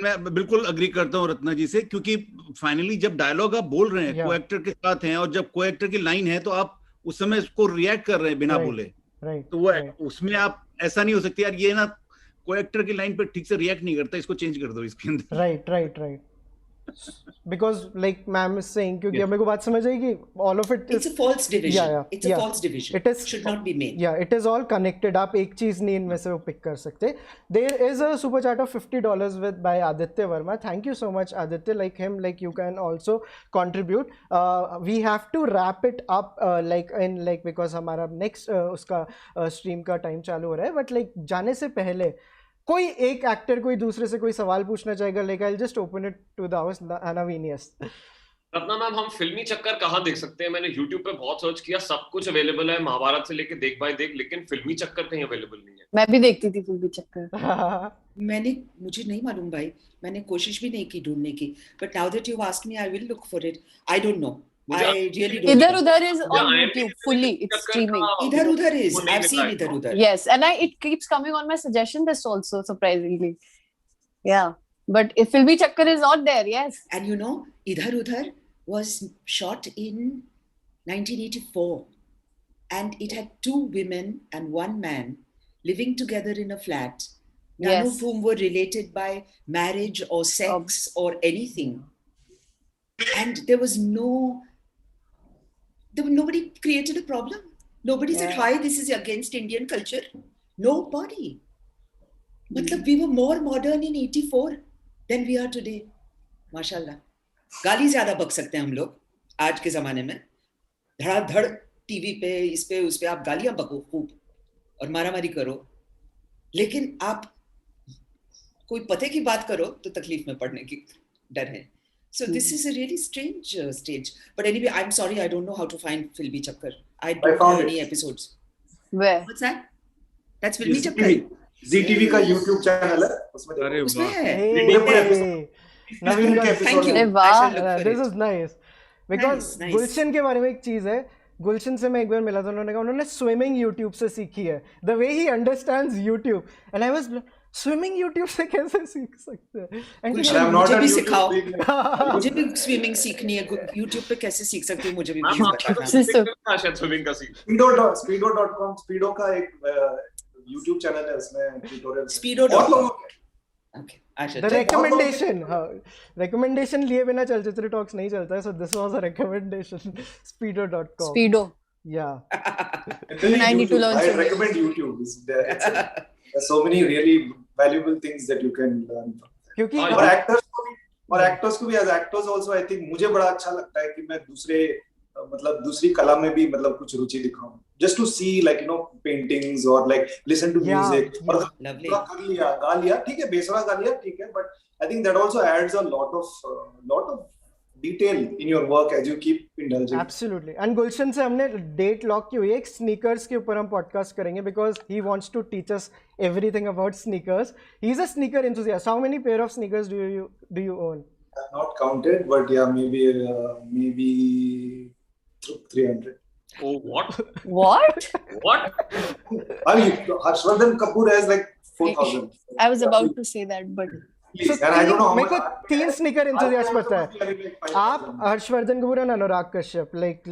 मैं बिल्कुल agree करता हूँ रत्ना जी से, क्योंकि finally जब dialogue आप बोल रहे हैं को एक्टर के साथ हैं, और जब को एक्टर की लाइन है तो आप उस समय उसको रिएक्ट कर रहे हैं बिना बोले, तो वो उसमें आप ऐसा नहीं हो सकती यार ये ना को एक्टर की लाइन पे ठीक से रिएक्ट नहीं करता, इसको चेंज कर दो इसके अंदर। Right. because like ma'am is saying, क्योंकि Yes. मेरे को बात समझ आई कि all of it It's a false division. yeah, It's a yeah. false division. It is should not be made. Yeah, it is all connected. आप एक चीज नहीं इनमें से वो pick कर सकते. There is a super chat of $50 with by Aditya Varma. Thank you so much, Aditya. Like him, like you can also contribute. We have to wrap it up like in like because हमारा next उसका stream का time चालू हो रहा है. But like जाने से पहले कोई एक एक्टर कोई दूसरे से कोई सवाल पूछना चाहेगा, like I just open it to the house. Naveen yes. Ratna ma'am, हम फिल्मी चक्कर कहाँ देख सकते हैं? मैंने YouTube पे बहुत सर्च किया, सब कुछ अवेलेबल है, महाभारत से लेके देख भाई देख, लेकिन फिल्मी चक्कर कहीं अवेलेबल नहीं है. मैं भी देखती थी फिल्मी चक्कर. मुझे नहीं मालूम भाई, मैंने कोशिश भी नहीं की ढूंढने की. But now that you asked me, I will look for it. I don't know. I really don't. Idhar Udhar is on YouTube fully. It's streaming. Idhar Udhar is. I've seen Idhar Udhar. Yes, and it keeps coming on my suggestion list also, surprisingly. Yeah, but if Filmi Chakkar is not there, yes. And you know, Idhar Udhar was shot in 1984, and it had 2 women and 1 man living together in a flat, none of whom were related by marriage or sex or anything. And there was nobody created a problem. Nobody said, hi, this is against Indian culture. Nobody. Matlab, we were more modern in 84 than we are today. Mashallah. गाली ज्यादा बक सकते हैं हम लोग आज के जमाने में. धड़ाधड़ टीवी पे इस पे उस पे आप गालियां बको खूब और मारामारी करो, लेकिन आप कोई पते की बात करो तो तकलीफ में पड़ने की डर है. So this is a really strange stage. But anyway, I'm sorry, I don't know how to find Filmi Chakkar. I don't have any episodes. Where? What's that? That's Filmi Chakkar. ZTV का YouTube channel है, उसमें अरे वाह. नवीन का Thank you. वाह. I shall look for This it. is nice. Because Nice. गुलशन के बारे में एक चीज है. गुलशन से मैं एक बार मिला था, उन्होंने कहा उन्होंने स्विमिंग YouTube से सीखी है. The way he understands YouTube, and I was swimming YouTube से कैसे सीख सकते हैं? मुझे भी सिखाओ. मुझे भी स्विमिंग सीखनी है. YouTube पे कैसे सीख सकती हूँ? मुझे भी शायद स्विमिंग का सीख. Speedo.com, Speedo का एक YouTube चैनल है, उसमें tutorial. Speedo.com. Okay. The recommendation लिए बिना चलचित्र टॉक्स नहीं चलता है. So this was a recommendation. Speedo.com. Speedo. Yeah. I need to learn. I recommend YouTube. There's so many really valuable things that you can learn from. क्योंकि और actors को भी as actors also I think मुझे बड़ा अच्छा लगता है कि मैं दूसरी कला में भी कुछ रुचि दिखाऊं. Just to see paintings or listen to music. और कर लिया, गा लिया, ठीक है, बेसुरा गा लिया, ठीक है, but I think that also adds a lot of detail in your work as you keep indulging. Absolutely. And Gulshan से हमने डेट लॉक की हुई है. एक स्नीकर्स के ऊपर हम पॉडकास्ट करेंगे because he wants to teach us everything about sneakers. He's a sneaker enthusiast. How many pair of sneakers do you own? I've not counted, but yeah, maybe 300. Oh, what? What? Harshvardhan Kapoor has 4,000. I was about to say that, but And I don't know how मेरे को much. 3 sneaker enthusiast पता है. आप हर्षवर्धन कपूर और Anurag Kashyap like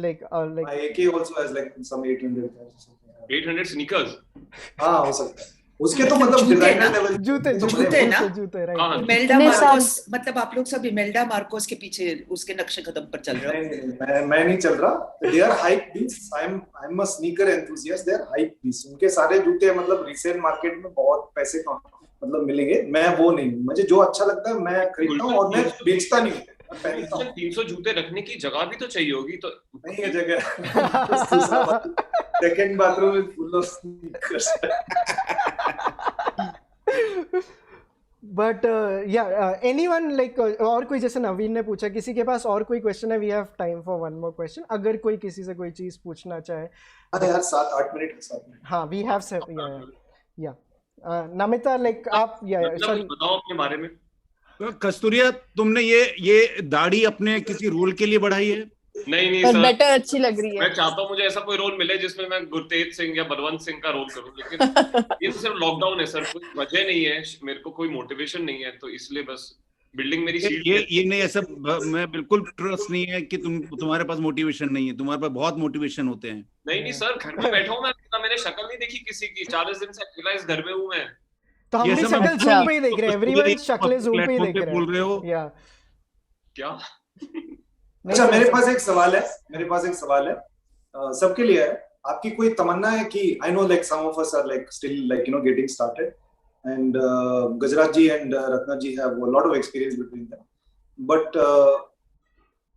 My AK also has some 800. 800 sneakers. हाँ, हो सकता है. उसके तो डिजाइनर लेवल जूते ना? जूते राइट. हाँ. इमेल्डा मार्कोस, मतलब आप लोग सब इमेल्डा मार्कोस के पीछे उसके नक्शे कदम पर चल रहे हो. मैं नहीं चल रहा. They are hype beasts. I'm a sneaker enthusiast. They are hype beasts. उनके सारे जूते रीसेल मार्केट में बहुत पैसे मिलेंगे. मैं वो नहीं, मुझे जो अच्छा लगता है मैं खरीदता हूँ और मैं बेचता नहीं हूँ. 300 जूते रखने की जगह भी तो चाहिए होगी, तो नहीं है जगह. सेकंड बाथरूम में full of sneakers. But anyone और कोई, जैसे नवीन ने पूछा, किसी के पास और कोई क्वेश्चन है? We have time for one more question. अगर कोई किसी से कोई चीज पूछना चाहे. अरे यार 7-8 मिनट. हाँ, वी हैव या नमिता आप बताओ अपने बारे में. कस्तूरिया, तुमने ये दाढ़ी अपने किसी रोल के लिए बढ़ाई है? नहीं पर सर, बेटर अच्छी लग रही है. मैं चाहता हूँ मुझे ऐसा कोई रोल मिले जिसमें मैं गुरतेज सिंह या बलवंत सिंह का रोल करूँ, लेकिन ये तो सिर्फ लॉकडाउन है सर, कोई वजह नहीं है, मेरे को कोई मोटिवेशन नहीं है, तो इसलिए बस बिल्डिंग मेरी सीट. ये नहीं, ऐसा मैं बिल्कुल ट्रस्ट नहीं है कि तुम्हारे पास मोटिवेशन नहीं है. तुम्हारे पास बहुत मोटिवेशन होते हैं. नहीं सर, घर में बैठा हूँ मैं, मैंने शक्ल नहीं देखी किसी की. 40 दिन से अकेला इस घर में हूँ मैं. तो हम भी शक्ल जूम पे ही देख रहे हैं. एवरीवन शक्लें जूम पे ही देख रहे हैं. बोल रहे हो. या क्या? अच्छा, मेरे पास एक सवाल है, सबके लिए है. आपकी कोई तमन्ना है कि I know like some of us are like still like getting started, and Gajraj ji and Ratna ji have a lot of experience between them, but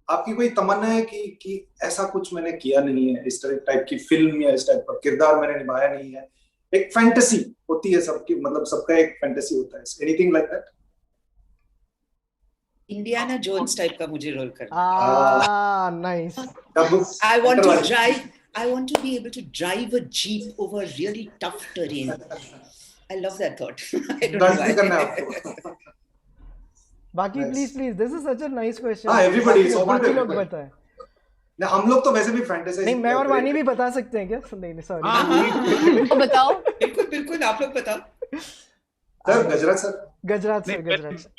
आपकी कोई तमन्ना है कि ऐसा कुछ मैंने किया नहीं है, इस टाइप की फिल्म या इस टाइप का किरदार मैंने निभाया नहीं है? एक फैंटेसी होती है सबकी, मतलब सबका एक फैंटेसी होता है. Anything like that? Indiana Jones type का मुझे रोल करना. Nice. I want to be able to drive a jeep over really tough terrain. I love that thought. I don't know why. बाकी please this is such a nice question. Everybody is open. बाकी लोग बताएं. ना, हम लोग तो वैसे भी फैंटेसाइज नहीं, मैं और वानी भी बता सकते हैं क्या? नहीं सॉरी. तो बताओ. बिल्कुल आप लोग बताओ. सर, गजराज सर.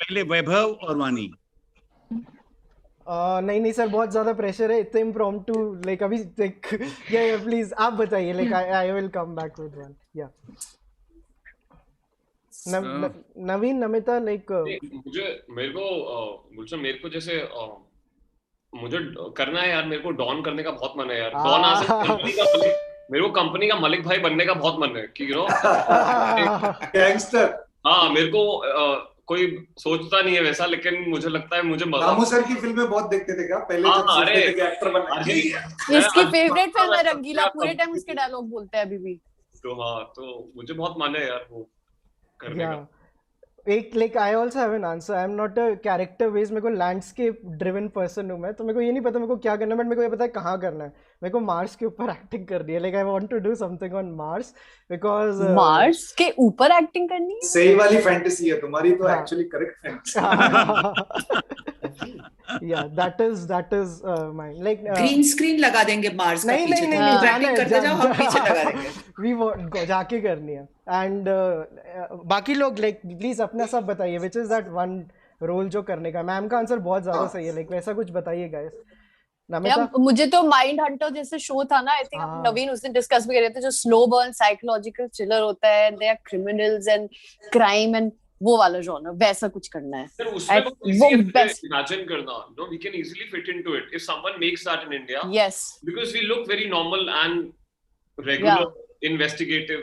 पहले वैभव और वानी. नहीं सर, बहुत ज्यादा प्रेशर है. इतना इम्प्रॉम्प्टू लाइक अभी या प्लीज आप बताइए. Like I will come back with one. या नवीन, नमिता, लाइक मेरे को जैसे मुझे करना है यार. मेरे को डॉन करने का बहुत मन है यार. डॉन मेरे को कंपनी का मलिक भाई बनने का बहुत मन है कि गैंगस्टर. हाँ, मेरे को कोई सोचता नहीं है वैसा, लेकिन मुझे लगता है मुझे मजा. रामू सर की फिल्में बहुत देखते थे क्या पहले? जब सोचते थे कि एक्टर बनना है. इसकी फेवरेट फिल्म है रंगीला. पूरे टाइम उसके डायलॉग बोलते हैं अभी भी. तो मुझे बहुत मन है यार वो करने का. एक like I also have an answer. I am not a character based. मेरे को लैंडस्केप ड्रिवन पर्सन हूँ मैं. तो मेरे को ये नहीं पता मेरे को क्या करना है, बट मेरे को ये पता है कहाँ करना है. मेरे को मार्स के ऊपर एक्टिंग करनी है. Like I want to do something on Mars because Mars के ऊपर एक्टिंग करनी है. सही वाली फैंटेसी है तुम्हारी तो. Actually correct fantasy. Yeah that is mine. Like green screen लगा देंगे मार्स का पीछे. नहीं एक्टिंग करते जाओ, हम पीछे लगा देंगे. वी वांट जाके करनी है. एंड बाकी लोग लाइक प्लीज अपना सब बताइए which is that one role जो करने का. मैम का आंसर बहुत ज्यादा सही है. लाइक वैसा कुछ बताइए गाइस. मुझे तो माइंड हंटर जैसे शो था ना, आई थिंक नवीन उस दिन डिस्कस भी कर रहे थे, जो स्लो बर्न साइकोलॉजिकल थ्रिलर होता है. They are criminals and crime and वो वाला जॉनर, वैसा कुछ करना है. सर उसमें वो बेस्ट इमेजिन करना. No, we can easily fit into it if someone makes that in India. Yes, because we look very normal and regular investigative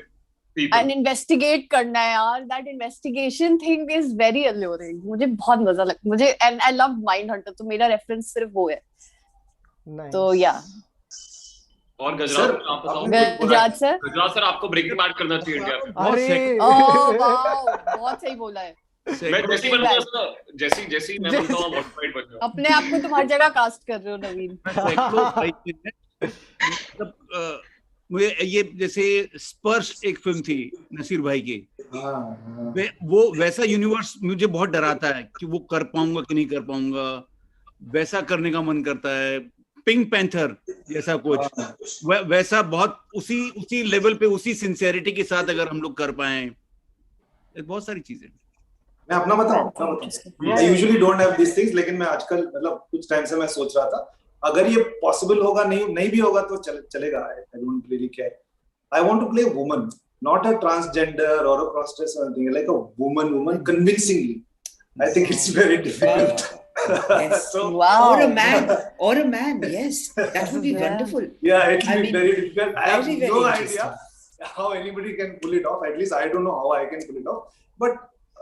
people. And investigate करना है यार. That investigation thing is very alluring. मुझे बहुत मजा लगता मुझे. And I love Mindhunter. तो मेरा रेफरेंस सिर्फ वो है. Nice. तो या. और गजराज आप बताओ. गजराज सर आपको ब्रेकिंग बैड करना चाहिए इंडिया में. अरे वाओ, बहुत सही बोला है. मैं जैसी बनूंगा, जैसी मैं बनता हूं मॉडिफाइड बन जाऊं. अपने आप को तुम्हारी जगह कास्ट कर रहे हो नवीन. मुझे ये जैसे स्पर्श एक फिल्म थी नसीर भाई की, वो वैसा यूनिवर्स मुझे बहुत डराता है कि वो कर पाऊंगा कि नहीं कर पाऊंगा. वैसा करने का मन करता है. पिंक पैंथर जैसा कुछ वैसा बहुत उसी लेवल पे उसी सिंसियरिटी के साथ अगर हम लोग कर पाए. बहुत सारी चीजें. मैं अपना बताऊं. I usually don't have these things, लेकिन मैं आजकल मतलब कुछ टाइम से मैं सोच रहा था अगर ये पॉसिबल होगा, नहीं भी होगा तो चलेगा. I don't really care. I want to play a woman, not a transgender or a crossdresser or anything. Like a woman convincingly. I think it's very difficult. Yes. So, wow. Or a man. Yes, that would be wonderful. Yeah, it will be very difficult. I have no idea how anybody can pull it off. At least I don't know how I can pull it off. But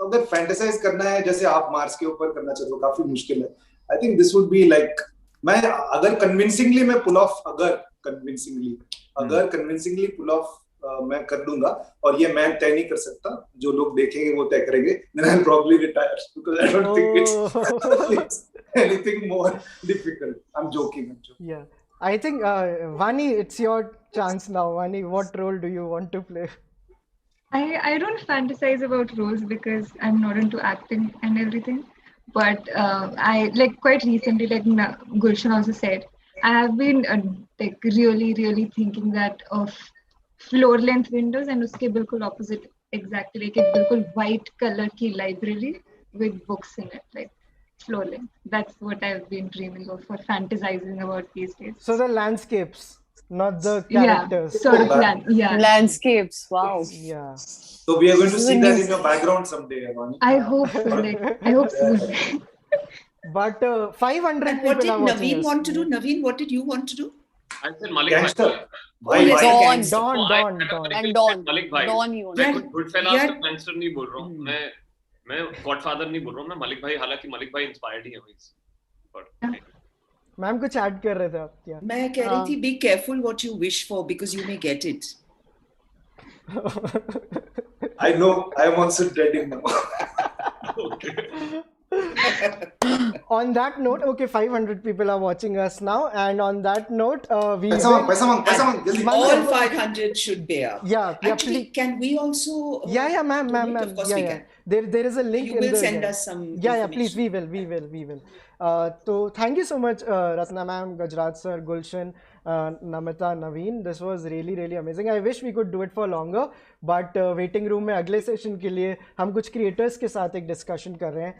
अगर fantasize करना है जैसे आप Mars के ऊपर करना चाहते हो, काफी मुश्किल है. I think this would be like मैं अगर कन्विंसिंगली मैं पुल ऑफ अगर कन्विंसिंगली पुल ऑफ मैं कर दूंगा, और ये मैं तय नहीं कर सकता, जो लोग देखेंगे वो तय करेंगे, then I'll probably retire because I don't think it's anything more difficult. I'm joking. Yeah, I think Vani, it's your chance now. Vani, what role do you want to play? I don't fantasize about roles because I'm not into acting and everything. But I like quite recently, like Gulshan also said, I have been like really thinking that of floor length windows and uske bilkul opposite exactly, like a bilkul white color ki library with books in it, like floor length. That's what I've been dreaming of or fantasizing about these days. So the landscapes, not the characters. Yeah, sort of landscapes. Wow. Yeah. So we are going to see that in your background someday, Avani. I hope so. I hope so. but 500 And what people did are watching Naveen us. want to do? Naveen, what did you want to do? I said Malik Gangster. Bhai. Oh, yes, Dawn. gangster. Dawn, No, Dawn, I Dawn. And said Dawn. Malik Bhai. Dawn ही होना मैं है. कुछ Goodfellas यार- का gangster नहीं बोल रहा हूँ. मैं Godfather नहीं बोल रहा हूँ. मैं मलिक भाई, हालांकि मलिक भाई inspired ही है वहीं से. But मैम कुछ ऐड कर रहे थे आप क्या? मैं कह रही थी, be careful what you wish for because you may get it. I know. I am also dreading now. On that note, okay, 500 people are watching us now, and on that note, we Paisa mang, jaldi. All 500 should be up. Yeah, Actually, can we also? Yeah, ma'am. Of course, yeah, we yeah. can. There is a link. You in will the, send yeah. us some. Yeah, please, we will. So thank you so much, Ratna ma'am, Gajraj sir, Gulshan, Namita, Naveen. This was really amazing. I wish we could do it for longer, but waiting room में अगले session के लिए हम कुछ creators के साथ एक discussion कर रहे हैं.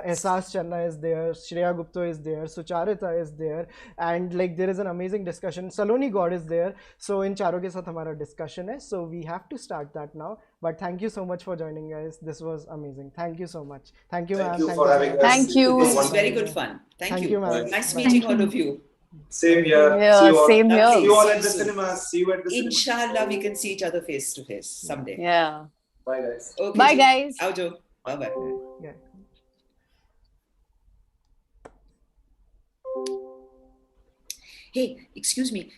एहसास चन्ना is there, Shreya Gupta is there, Sucharita is there, and like there is an amazing discussion. Saloni Gaur is there. So इन चारों के साथ हमारा discussion है. So we have to start that now. But thank you so much for joining, guys. This was amazing. Thank you so much. Thank you, ma'am. Thank you for having us. Thank you. This was very good fun. Thank you. ma'am. Nice Bye. meeting all of you. Same here. Yeah, See you all. same here. See you all at the See you soon. cinema. See you at the cinema. Inshallah, we can see each other face to face someday. Yeah. Bye, guys. Okay, Bye, ji. guys. Aujo. Bye bye. Yeah. Hey, excuse me.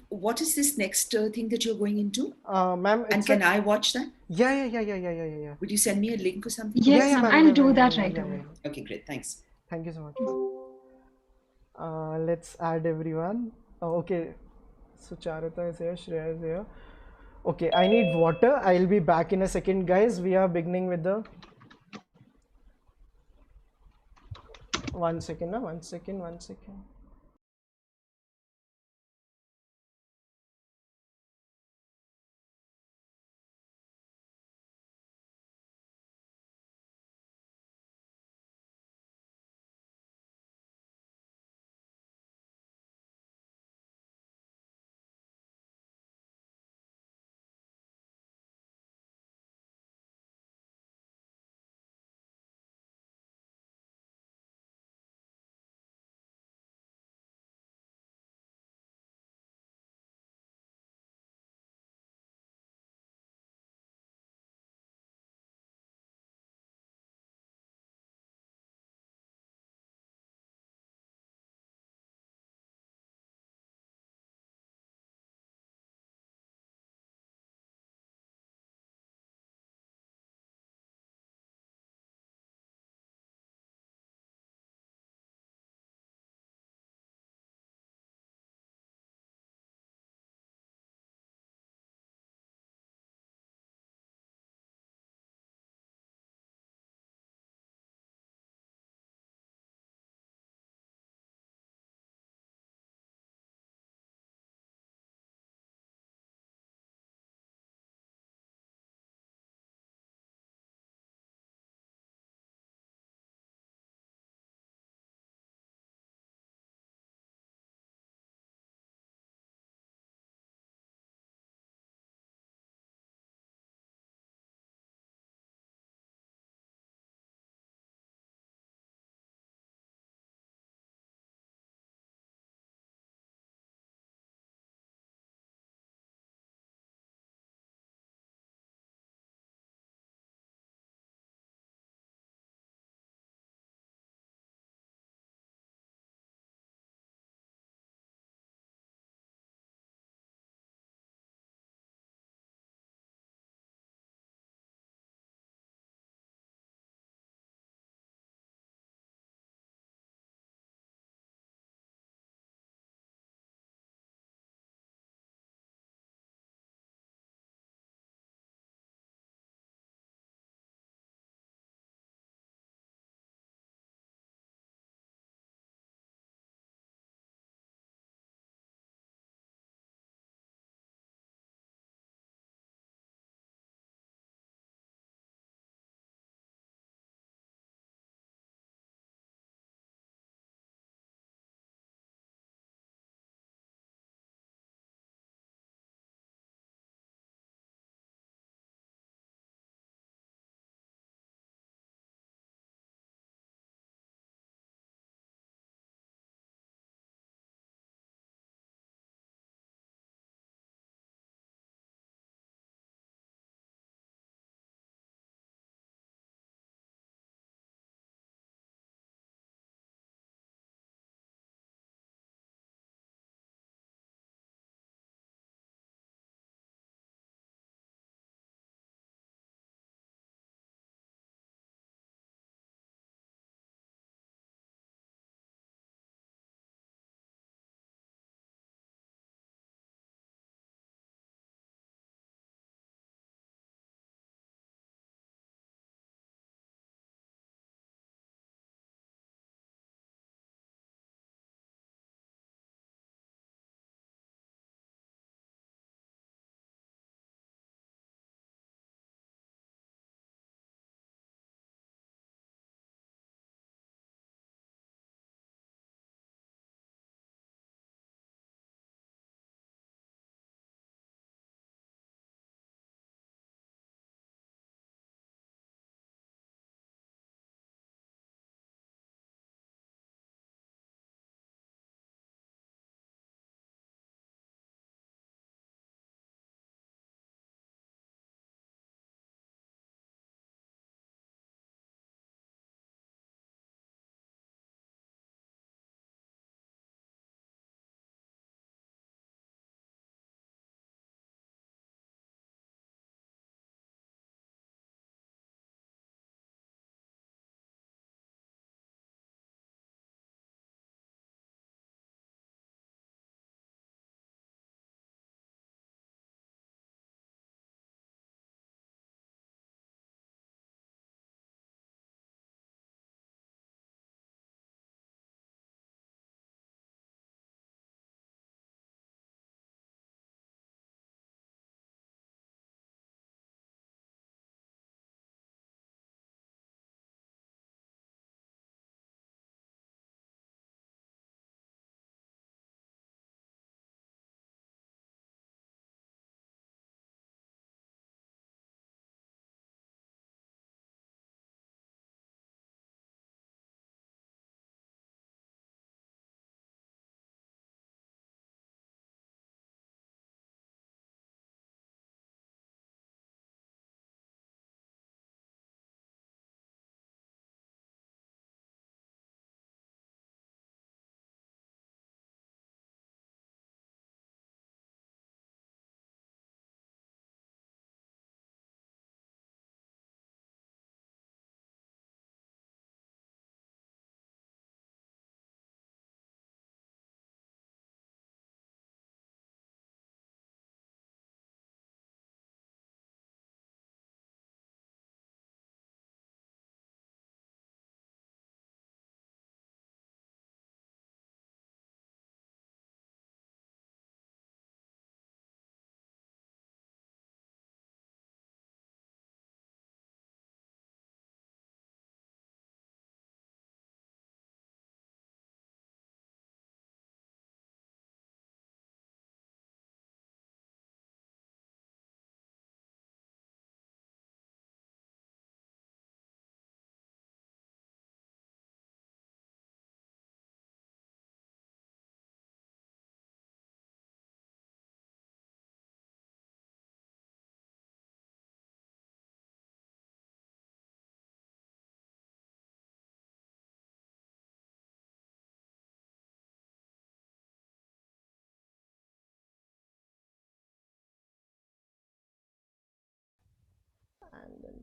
What is this next thing that you're going into? Ma'am, And can I watch that? Yeah. Would you send me a link or something? Yes, Yeah, ma'am. ma'am. I'll Yeah, do yeah, that yeah, right yeah, away. Okay, great. Thanks. Thank you so much. Let's add everyone. Oh, okay. Sucharita is here. Shreya is here. Okay, I need water. I'll be back in a second, guys. We are beginning with the. One second.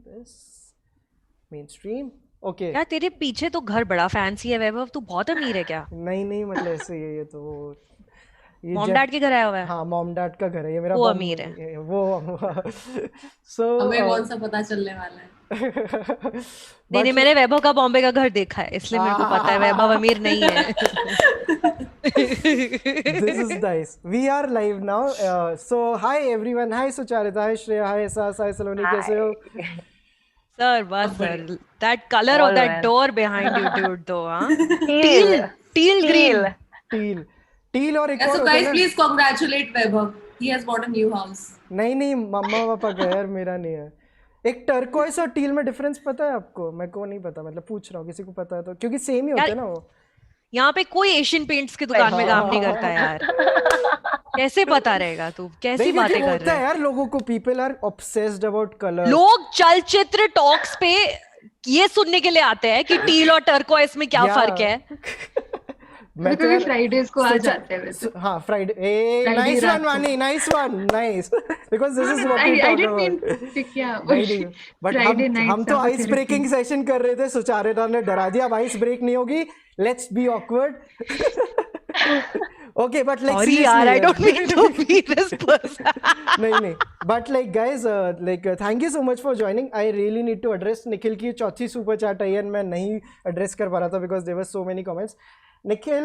this. Mainstream. Okay. यार तेरे पीछे तो घर बड़ा fancy है वैभव, तू बहुत अमीर है क्या? नहीं मतलब ऐसे ही है ये तो मॉम डैड के घर आया हुआ है? हाँ मॉम डैड का घर है ये मेरा। वो अमीर है वो सो हमें कौन सा पता चलने वाला है। नहीं मैंने वैभव का बॉम्बे का घर देखा है इसलिए मेरे को पता है वैभव अमीर नहीं है। This is nice. We are live now. So hi everyone. Hi Sucharita. Hi Shreya. Hi Sas. Hi Saloni. कैसे हो? Sir, बस sir. That color of that door behind you, dude, though, huh? Teal green. Teal और एक और। So guys, please congratulate Vaibhav. He has bought a new house. नहीं मम्मा पापा का यार, मेरा नहीं है। एक टर्कोइस और टील में डिफरेंस पता है आपको? मेरे को नहीं पता, मतलब पूछ रहा हूँ किसी को पता है तो, क्योंकि सेम ही होते हैं ना वो। यहाँ पे कोई एशियन पेंट्स की दुकान में काम नहीं करता यार। कैसे पता रहेगा तू? कैसी बातें कर रहा है यार? लोगों को people are obsessed about colour. लोग चलचित्र टॉक्स पे ये सुनने के लिए आते हैं कि टील और टर्कोइस में क्या फर्क है। मैं तो फ्राइडेज को आ जाते हैं वैसे। हाँ Friday. Nice one Vaani, nice one, nice, because this is what we talk about. But हम तो आइस ब्रेकिंग सेशन कर रहे थे, सुचारिता ने डरा दिया अब आइस ब्रेक नहीं होगी, let's be awkward. Okay, but like sorry yaar, I don't mean to be this person. नहीं but like guys, thank you so much for joining. I really need to address Nikhil की चौथी super chat I and मैं नहीं address कर पा रहा था because there were so many comments. Nikhil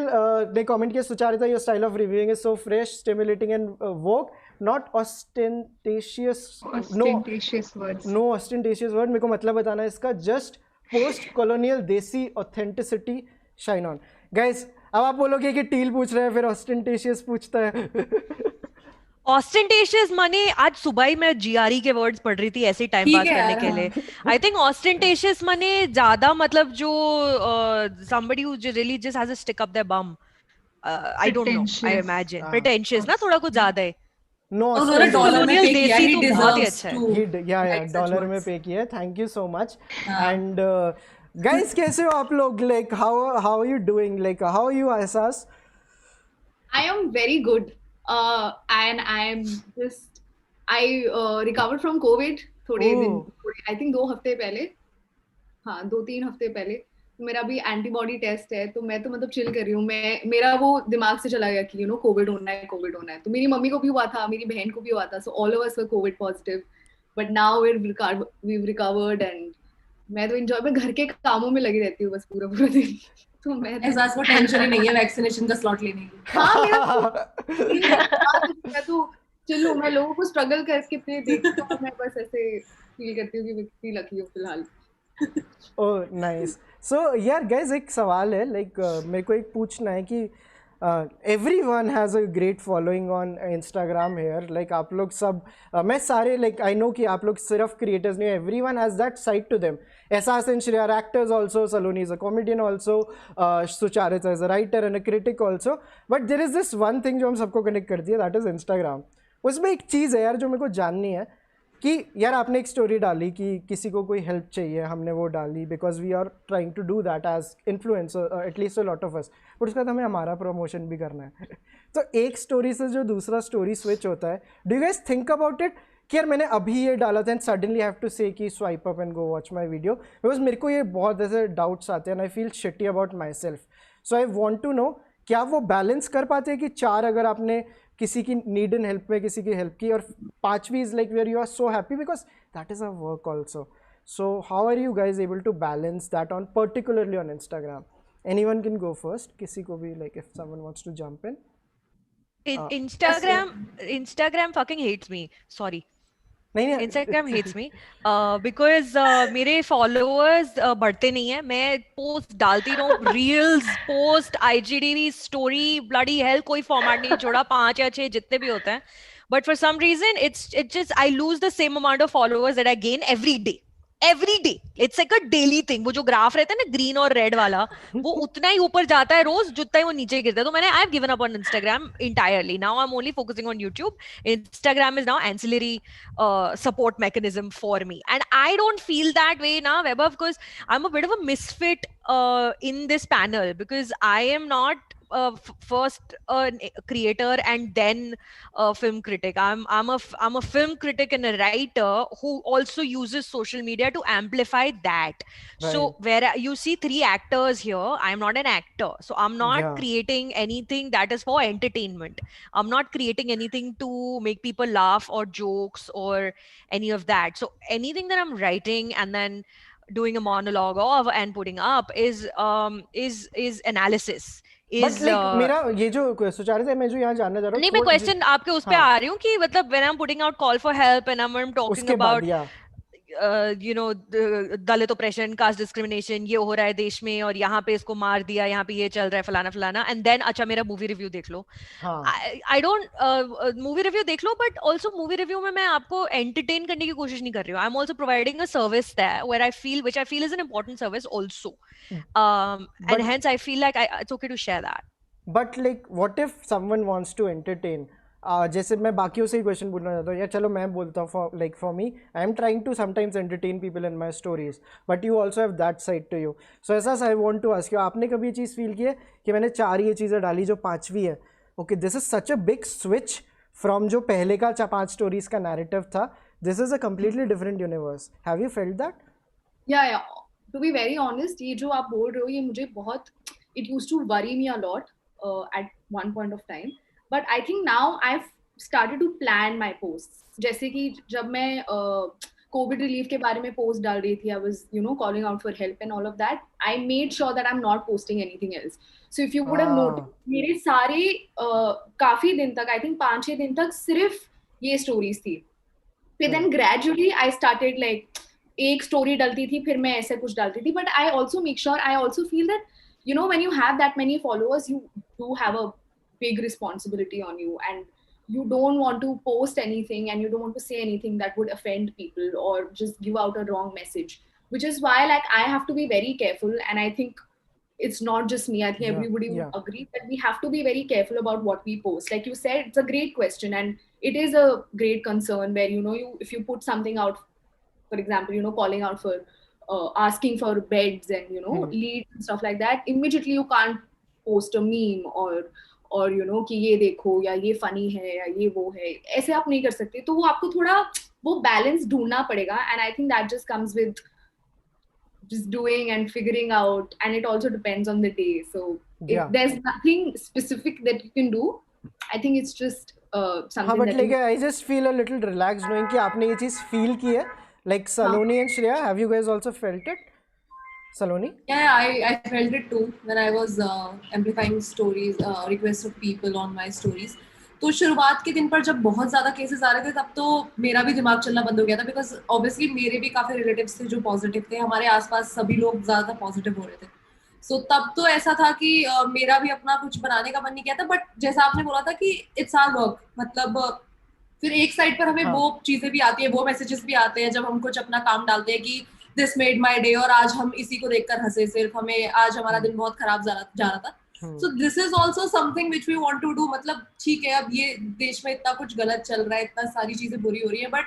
ने कमेंट किया, Sucharita your style of reviewing is so fresh, stimulating and woke, not ostentatious words. No ostentatious word. मेरे को मतलब बताना है इसका, just post colonial देसी authenticity shine on. Guys, अब आप बोलोगे कि टील पूछ रहे हैं फिर ऑस्टेंटेशियस पूछता है। ऑस्टेंटेशियस माने आज सुबह ही मैं जीआरई के वर्ड्स पढ़ रही थी ऐसे टाइम पास करने के लिए। आई थिंक ऑस्टेंटेशियस माने ज्यादा मतलब जो somebody who really just has a stick up their bum. I don't know, I imagine pretentious ना थोड़ा कुछ ज्यादा है। नो colonial देसी तो बहुत ही अच्छा है। या डॉलर में पे किया है। Thank you so much. And guys, कैसे हो आप लोग? Like how are you doing? Like how are you, Asas? I am very good. And I recovered from COVID थोड़े दिन, I think 2 हफ्ते पहले, हाँ 2-3 हफ्ते पहले। मेरा भी एंटीबॉडी टेस्ट है तो मैं तो मतलब चिल कर रही हूँ। मेरा वो दिमाग से चला गया कि कोविड होना है। तो मेरी मम्मी को भी हुआ था, मेरी बहन को भी हुआ था, so all of us were COVID positive, but now we've recovered and मैं तो एंजॉय, मैं घर के कामों में लगी रहती हूँ बस पूरा दिन। तो मैं एहसास को टेंशन ही नहीं है वैक्सीनेशन का स्लॉट लेने की। हाँ मैं तो चिल हूँ, मैं लोगों को स्ट्रगल करके देखती हूँ, मैं बस ऐसे फील करती हूँ कि मैं कितनी लकी हूँ फिलहाल। Oh nice. सो यार गाइस, एक सवाल है, लाइक मेरे को एक पूछना है कि everyone has a great following on Instagram here. Like आप लोग सब मैं सारे like I know कि आप लोग सिर्फ creators नहीं, everyone has that side to them. Asas and Shreya are actors also, Saloni is a comedian also, Sucharita is a writer and a critic also. But there is this one thing जो हम सबको connect करती है, that is Instagram. उसमें एक चीज़ है यार जो मेरे को जाननी है कि यार आपने एक स्टोरी डाली कि किसी को कोई हेल्प चाहिए, हमने वो डाली because we are trying to do that as influencer, at least a lot of us, but उसके बाद हमें हमारा प्रमोशन भी करना है। तो एक स्टोरी से जो दूसरा स्टोरी स्विच होता है, do you guys think about it कि यार मैंने अभी ये डाला था and suddenly have to say कि swipe up and go watch my video, because मेरे को ये बहुत ऐसे डाउट्स आते हैं and I feel shitty about myself. So I want to know क्या वो बैलेंस कर पाते हैं कि 4 अगर आपने किसी की नीड इन हेल्प में किसी की हेल्प की, और 5वीं is like where you are so happy because that is a work also. So how are you guys able to balance that on particularly on Instagram? Anyone can go first. किसी को भी, like if someone wants to jump in. Instagram fucking hates me. Sorry. नहीं Instagram hates me because मेरे followers बढ़ते नहीं है. मैं post डालती रहूँ, reels, post, IGTV, story, bloody hell, कोई format नहीं छोड़ा, 5 या 6 जितने भी होते हैं. But for some reason, it's just I lose the same amount of followers that I gain every day. It's like a daily thing. वो जो ग्राफ रहता है ना ग्रीन और रेड वाला, वो उतना ही ऊपर जाता है रोज जितना ही वो नीचे गिरता है. तो मैंने I've given up on Instagram entirely. Now I'm only focusing on YouTube. Instagram is now ancillary support mechanism for me, and I don't feel that way now, Weber, because I'm a bit of a misfit in this panel because I am not first a creator and then a film critic. I'm a film critic and a writer who also uses social media to amplify that. So where you see 3 actors here, I'm not an actor, so I'm not creating anything that is for entertainment. I'm not creating anything to make people laugh or jokes or any of that. So anything that I'm writing and then doing a monologue of and putting up is analysis. But like मेरा ये जो सुचारिता है, मैं जो यहाँ जानना चाह रहा हूँ, नहीं मैं क्वेश्चन आपके उस पे आ रही हूँ कि मतलब when I am putting out call for help and I am talking about you know Dalit operation, caste discrimination, ये हो रहा है देश में और यहाँ पे इसको मार दिया, यहाँ पे ये चल रहा है फलाना फलाना, एंड देन अच्छा मेरा मूवी रिव्यू देख लो. आई डोंट मूवी रिव्यू देख लो, बट ऑल्सो मूवी रिव्यू में मैं आपको एंटरटेन करने की कोशिश नहीं कर रही हूँ. I am also providing a service that where I feel which I feel is an important service also, and hence I feel like it's okay to share that. But like what if someone wants to entertain, जैसे मैं बाकियों से ही question पूछना चाहता हूँ, या चलो मैं बोलता हूँ, for me I am trying to sometimes entertain people in my stories, but you also have that side to you. So ऐसा I want to ask you, आपने कभी ये चीज़ फील की है कि मैंने 4 ये चीज़ें डाली जो 5वीं है, okay this is such a big switch from जो पहले का 5 स्टोरीज का नैरेटिव था, this is a completely different universe. Have you felt that? या टू बी वेरी ऑनेस्ट, ये जो आप बोल रहे हो ये मुझे बहुत, it used to worry me a lot at one point of time, but I think now I've started to plan my posts. जैसे कि जब मैं COVID relief के बारे में post डाल रही थी, I was calling out for help and all of that, I made sure that I'm not posting anything else. So if you would have noticed, मेरे सारे काफी दिन तक, I think 5-6 दिन तक सिर्फ ये stories थी. फिर then gradually I started like एक story डलती थी, फिर मैं ऐसे कुछ डालती थी, but I also make sure, I also feel that when you have that many followers, you do have a big responsibility on you, and you don't want to post anything and you don't want to say anything that would offend people or just give out a wrong message, which is why like I have to be very careful. And I think it's not just me, I think everybody would agree that we have to be very careful about what we post. Like you said, it's a great question and it is a great concern where if you put something out, for example calling out for asking for beds and leads and stuff like that, immediately you can't post a meme or कि ये देखो या ये funny है या ये वो है, ऐसे आप नहीं कर सकते. तो वो आपको थोड़ा वो balance ढूंढना पड़ेगा, and I think that just comes with just doing and figuring out, and it also depends on the day. So if there's nothing specific that you can do, I think it's just something but like I just feel a little relaxed knowing कि आपने ये चीज़ feel की है. Like Saloni and Shreya, have you guys also felt it? Saloni? Yeah, I felt it too when I was amplifying stories, requests of people on my stories. तो शुरुआत के दिन पर जब बहुत ज़्यादा केसेस आ रहे थे तब तो मेरा भी दिमाग चलना बंद हो गया था, बिकॉज ऑब्वियसली मेरे भी काफ़ी रिलेटिव्स थे जो पॉजिटिव थे, हमारे आसपास सभी लोग ज़्यादा पॉजिटिव हो रहे थे. सो तब तो ऐसा था कि मेरा भी अपना कुछ बनाने का मन नहीं किया था. बट जैसा आपने बोला था कि इट्स आवर वर्क, मतलब फिर एक साइड पर हमें वो चीजें भी आती है, वो मैसेजेस भी आते हैं जब हम कुछ अपना काम डालते हैं कि दिस मेड माय डे और आज हम इसी को देखकर हंसे, सिर्फ हमें आज हमारा दिन बहुत खराब जा रहा था. So this is also something which we want to do. मतलब ठीक है, अब ये देश में इतना कुछ गलत चल रहा है, इतना सारी चीजें बुरी हो रही है, बट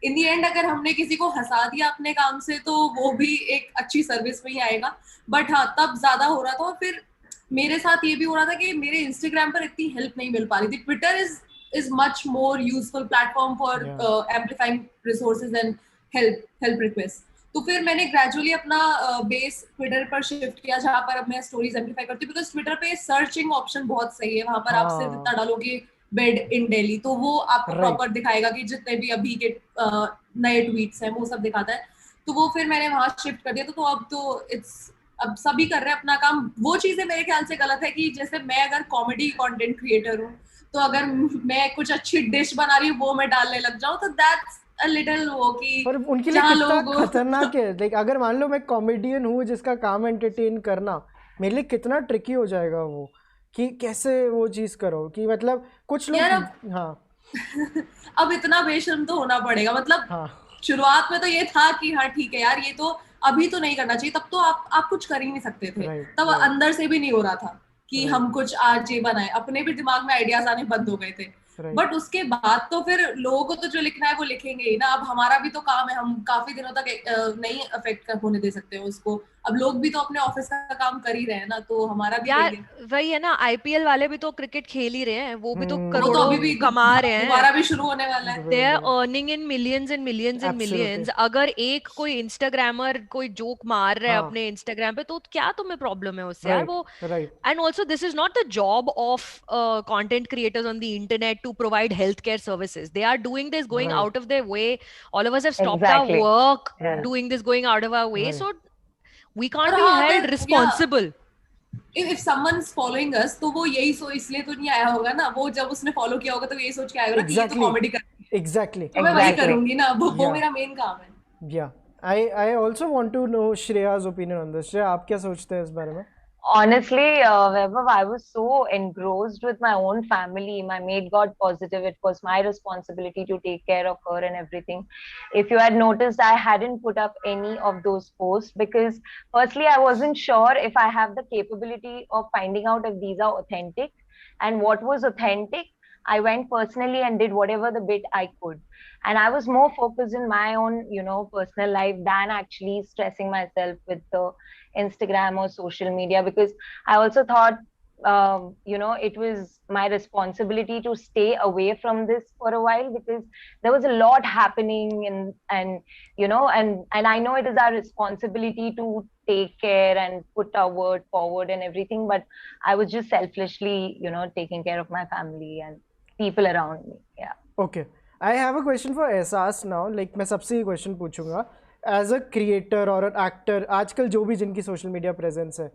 इन दी एंड अगर हमने किसी को हंसा दिया अपने काम से तो वो भी एक अच्छी सर्विस में ही आएगा. बट हाँ, तब ज्यादा हो रहा था. और फिर मेरे साथ ये भी हो रहा था कि मेरे इंस्टाग्राम पर इतनी हेल्प नहीं मिल पा रही थी. Twitter is much more useful platform for amplifying resources and help requests. तो फिर मैंने gradually अपना बेस ट्विटर पर शिफ्ट किया जहाँ पर अब मैं स्टोरीज एम्प्लीफाई करती हूँ, बिकॉज ट्विटर पे सर्चिंग ऑप्शन बहुत सही है. वहाँ पर आप सिर्फ इतना डालोगे बेड इन दिल्ली तो वो आपको प्रॉपर दिखाएगा कि जितने भी अभी के नए ट्वीट्स हैं वो सब दिखाता है. तो वो फिर मैंने वहाँ शिफ्ट कर दिया. तो अब तो अब सभी कर रहे हैं अपना काम. वो चीजें मेरे ख्याल से गलत है कि जैसे मैं अगर कॉमेडी कंटेंट क्रिएटर हूँ तो अगर मैं कुछ अच्छी डिश बना रही हूँ वो मैं डालने लग जाऊँ तो दैट्स अ लिटिल वो कि पर उनके लिए कितना खतरनाक है. लाइक अगर मान लो मैं कॉमेडियन हूँ जिसका काम एंटरटेन करना, मेरे लिए कितना ट्रिकी हो जाएगा वो कि कैसे वो चीज करो कि मतलब कुछ लोग अब इतना बेशर्म तो होना पड़ेगा. मतलब शुरुआत में तो ये था कि हाँ ठीक है यार, ये तो अभी तो नहीं करना चाहिए. तब तो आप कुछ कर ही नहीं सकते थे. तब अंदर से भी नहीं हो रहा था कि हम कुछ आज ये बनाए. अपने भी दिमाग में आइडियाज आने बंद हो गए थे. बट उसके बाद तो फिर लोगों को तो जो लिखना है वो लिखेंगे ही ना. अब हमारा भी तो काम है, हम काफी दिनों तक नहीं अफेक्ट होने दे सकते हैं उसको. अब लोग भी तो अपने ऑफिस का काम कर ही रहे हैं ना, तो हमारा भी यार वही है ना, आईपीएल वाले भी तो क्रिकेट खेल ही रहे हैं, वो भी तो वो तो करोड़ों अभी भी कमा रहे हैं, दोबारा भी शुरू होने वाला है। They are earning in millions and millions and millions. अगर एक कोई इंस्टाग्रामर कोई जोक मार रहा है अपने इंस्टाग्राम पे, तो क्या तुम्हें प्रॉब्लम है उससे यार? वो and also this is not the job of content creators on the internet to provide health care services. They are doing this, going out of their way. All of us have stopped our work doing this, going out of our way, so we can't be held responsible. If someone's following us, तो वो यही इसलिए तो नहीं आया होगा ना, वो जब उसने फॉलो किया होगा तो यही सोच के आएगा ना कि ये तो कॉमेडी कर रही है। Exactly. तो मैं वही करूंगी ना, वो मेरा मेन काम है। Yeah, I also want to know Shreya's opinion on this. Shreya, आप क्या सोचते हैं इस बारे में? Honestly, Vaibhav, I was so engrossed with my own family. My maid got positive. It was my responsibility to take care of her and everything. If you had noticed, I hadn't put up any of those posts because firstly, I wasn't sure if I have the capability of finding out if these are authentic. And what was authentic, I went personally and did whatever the bit I could. And I was more focused in my own, personal life than actually stressing myself with the Instagram or social media, because I also thought, it was my responsibility to stay away from this for a while because there was a lot happening and I know it is our responsibility to take care and put our word forward and everything, but I was just selfishly, taking care of my family and people around me. Yeah. Okay. I have a question for एहसास now. Like मैं सबसे ही question पूछूंगा. As a creator or an actor, आजकल जो भी जिनकी social media presence है,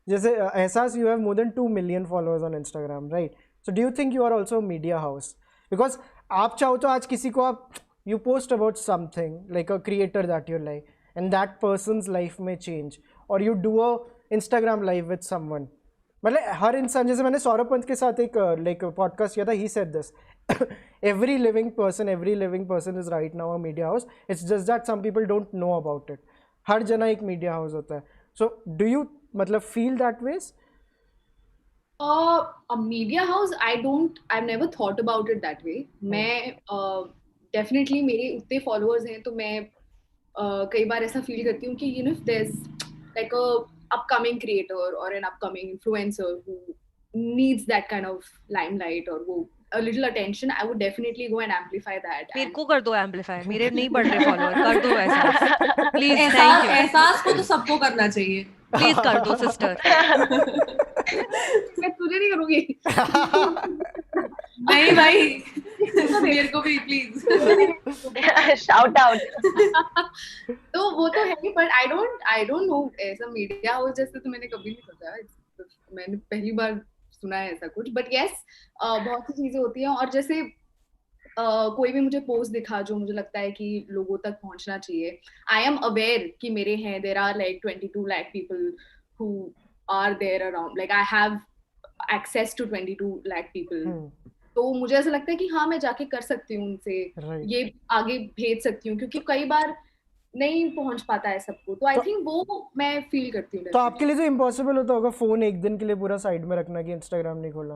जैसे एहसास, you have more than 2 million followers on Instagram, right? So do you think you are also a media house? Because आप चाहो तो आज किसी को आप you post about something like a creator that you like, and that person's life may change, or you do a Instagram live with someone. मतलब हर इंसान, जैसे मैंने सौरभ पंत के साथ एक like podcast किया था, he said this. every living person is right now a media house. It's just that some people don't know about it. हर जना एक media house होता है. So do you मतलब feel that ways? A media house, I've never thought about it that way. मैं definitely मेरे उतने followers हैं, तो मैं कई बार ऐसा feel करती हूँ कि if there's like a upcoming creator or an upcoming influencer who needs that kind of limelight or वो a little attention, I would definitely go and amplify that. मेरे को कर दो amplify, मेरे नहीं बढ़ रहे follower, कर दो एहसास, please, thank you. एहसास को तो सबको करना चाहिए, please कर दो sister. मैं तुझे नहीं करूँगी. नहीं भाई, मेरे को भी please. Shout out. तो वो तो है, but I don't know ऐसा media house जैसे तो मैंने कभी नहीं सोचा. मैंने पहली बार सुना है ऐसा कुछ, बट यस बहुत सी चीजें होती हैं. और जैसे कोई भी मुझे पोस्ट दिखा जो मुझे लगता है कि लोगों तक पहुंचना चाहिए, आई एम अवेयर कि मेरे हैं, there are like 22 lakh people who are there around, like I have access to 22 lakh people. तो मुझे ऐसा लगता है कि हाँ, मैं जाके कर सकती हूँ उनसे, ये आगे भेज सकती हूँ, क्योंकि कई बार नहीं पहुंच पाता है सबको. तो आई थिंक वो मैं फील करती हूँ. तो आपके लिए तो इम्पॉसिबल होता होगा फोन एक दिन के लिए पूरा साइड में रखना कि इंस्टाग्राम नहीं खोला.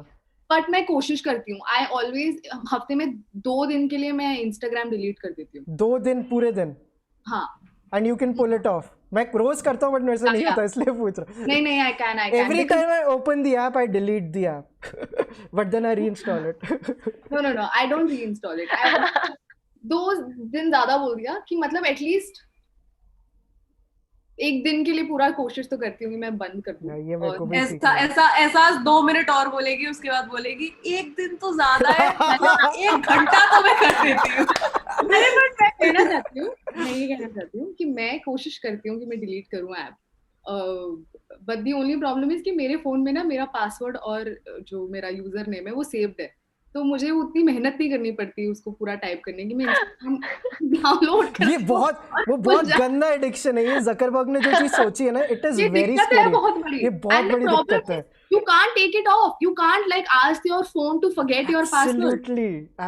बट मैं कोशिश करती हूँ. आई ऑलवेज हफ्ते में 2 दिन के लिए मैं इंस्टाग्राम डिलीट कर देती हूँ. 2 दिन पूरे दिन? हाँ. And you can pull it off. मैं रोज करता हूँ बट मेरे से नहीं होता, इसलिए पूछ रहा हूँ. नहीं, I can. Every time I open the app I delete the app but then I reinstall it. No I don't reinstall it. 2 दिन ज्यादा बोल दिया कि मतलब एटलीस्ट एक दिन के लिए पूरा कोशिश तो करती हूँ कि मैं बंद कर दूँ. ऐसा 2 मिनट और बोलेगी, उसके बाद बोलेगी एक दिन तो ज्यादा है, 1 घंटा तो मैं कर देती हूँ. मैं कहना चाहती हूँ कि मैं कोशिश करती हूँ कि मैं डिलीट करूँ app, but the only problem is कि मेरे फोन में ना मेरा पासवर्ड और जो मेरा यूजर नेम है वो सेव्ड है, तो मुझे उतनी मेहनत नहीं करनी पड़ती उसको पूरा टाइप करने की. मैं डाउनलोड कर, ये बहुत गंदा एडिक्शन है. ये ज़करबर्ग ने जो चीज सोची है ना, इट इज वेरी स्कैरी. ये बहुत बड़ी दिक्कत है. You can't take it off. You can't like ask your phone to forget your password.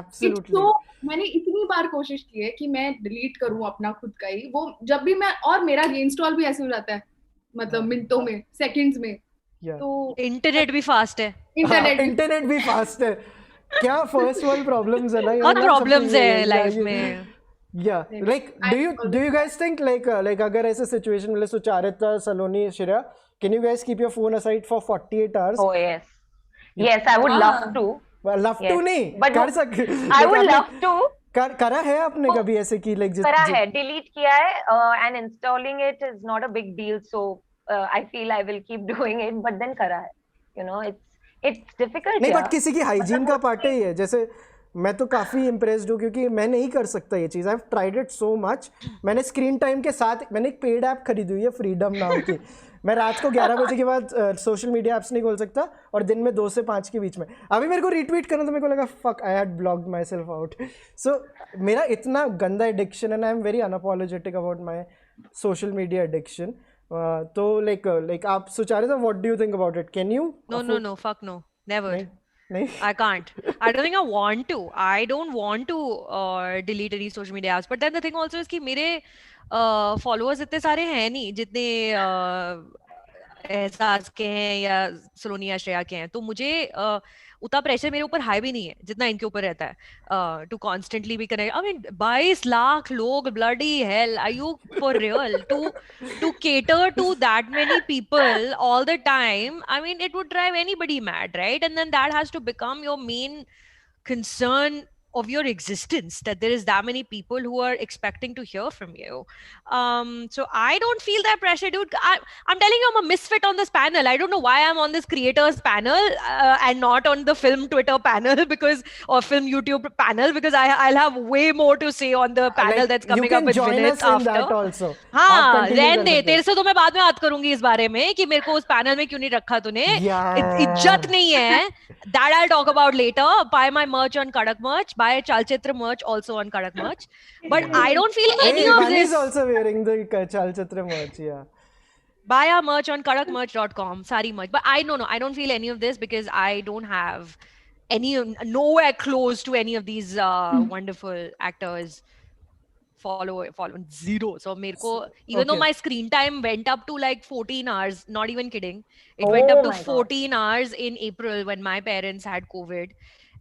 Absolutely. तो मैंने इतनी बार कोशिश की है कि मैं डिलीट करूं अपना खुद का ही, वो जब भी मैं, और मेरा रीइंस्टॉल भी ऐसे हो जाता है, मतलब मिनटों में, सेकंड्स में. तो इंटरनेट भी फास्ट है. इंटरनेट भी फास्ट है. क्या फर्स्ट वर्ल्ड प्रॉब्लम्स है ना, बहुत प्रॉब्लम्स है लाइफ में. Yeah, like do you guys think like अगर ऐसे situation मिले Sucharita, Saloni, Shreya, can you guys keep your phone aside for 48 hours? Oh yes. Yes, I would love to. Well, love Yes. to नहीं But कर सकते I would love to. करा है आपने कभी ऐसे कि like करा है, delete किया है, and installing it is not a big deal, so I feel I will keep doing it, but then करा है, you know, it's difficult. नहीं, बट किसी की हाइजीन का पार्ट ही है. जैसे मैं तो काफ़ी इम्प्रेस्ड हूँ क्योंकि मैं नहीं कर सकता ये चीज़. I have tried it so much. मैंने स्क्रीन टाइम के साथ मैंने एक पेड ऐप खरीदी हुई है, फ्रीडम नाम की. मैं रात को 11 बजे के बाद सोशल मीडिया ऐप्स नहीं खोल सकता और दिन में 2 से 5 के बीच में. अभी मेरे को रीट्वीट करना तो मेरे को लगा fuck I had blogged myself out. So मेरा इतना गंदा addiction and I am very unapologetic about my social media addiction. तो लाइक आप Sucharita, what do you think about it? Can you? No, fuck no, never. I can't. I don't think I want to. I don't want to delete any social media apps. But then the thing also is कि मेरे followers इतने सारे हैं नहीं जितने एहसास के हैं या सलोनी या श्रेया के हैं. तो मुझे उतना प्रेशर मेरे ऊपर हाई भी नहीं है जितना इनके ऊपर रहता है to constantly be connect. I mean 22 lakh लोग, bloody hell, are you for real to cater to that many people all the time? I mean, it would drive anybody mad, right? And then that has to become your main concern of your existence, that there is that many people who are expecting to hear from you. So I don't feel that pressure, dude. I'm telling you, I'm a misfit on this panel. I don't know why I'm on this creators panel and not on the film Twitter panel or film YouTube panel, because I'll have way more to say on the panel that's coming up in minutes after. हाँ, रहने दे. तेरे से तो मैं बाद में बात करूंगी इस बारे में कि मेरे को उस पैनल में क्यों नहीं रखा तूने. इज्जत नहीं है. That I'll talk about later. Buy my merch on Kadak Merch. Buy Chalchitra merch also on Kadak Merch. But I don't feel any of this. He's also wearing the Chalchitra merch, yeah. Buy our merch on kadakmerch.com. Sari merch. But I don't feel any of this because I don't have nowhere close to any of these wonderful actors. Follow zero. So even though my screen time went up to like 14 hours, not even kidding, it went up to 14 hours in April when my parents had COVID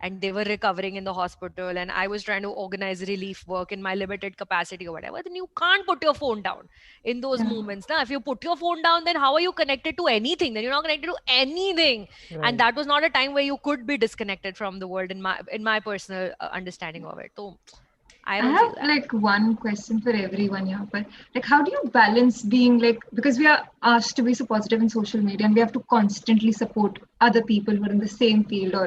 and they were recovering in the hospital and I was trying to organize relief work in my limited capacity or whatever. Then you can't put your phone down in those moments. Now, if you put your phone down, then how are you connected to anything? Then you're not connected to anything. Right. And that was not a time where you could be disconnected from the world in my personal understanding of it. So I have like one question for everyone here, but like how do you balance being like, because we are asked to be so positive in social media and we have to constantly support other people who are in the same field or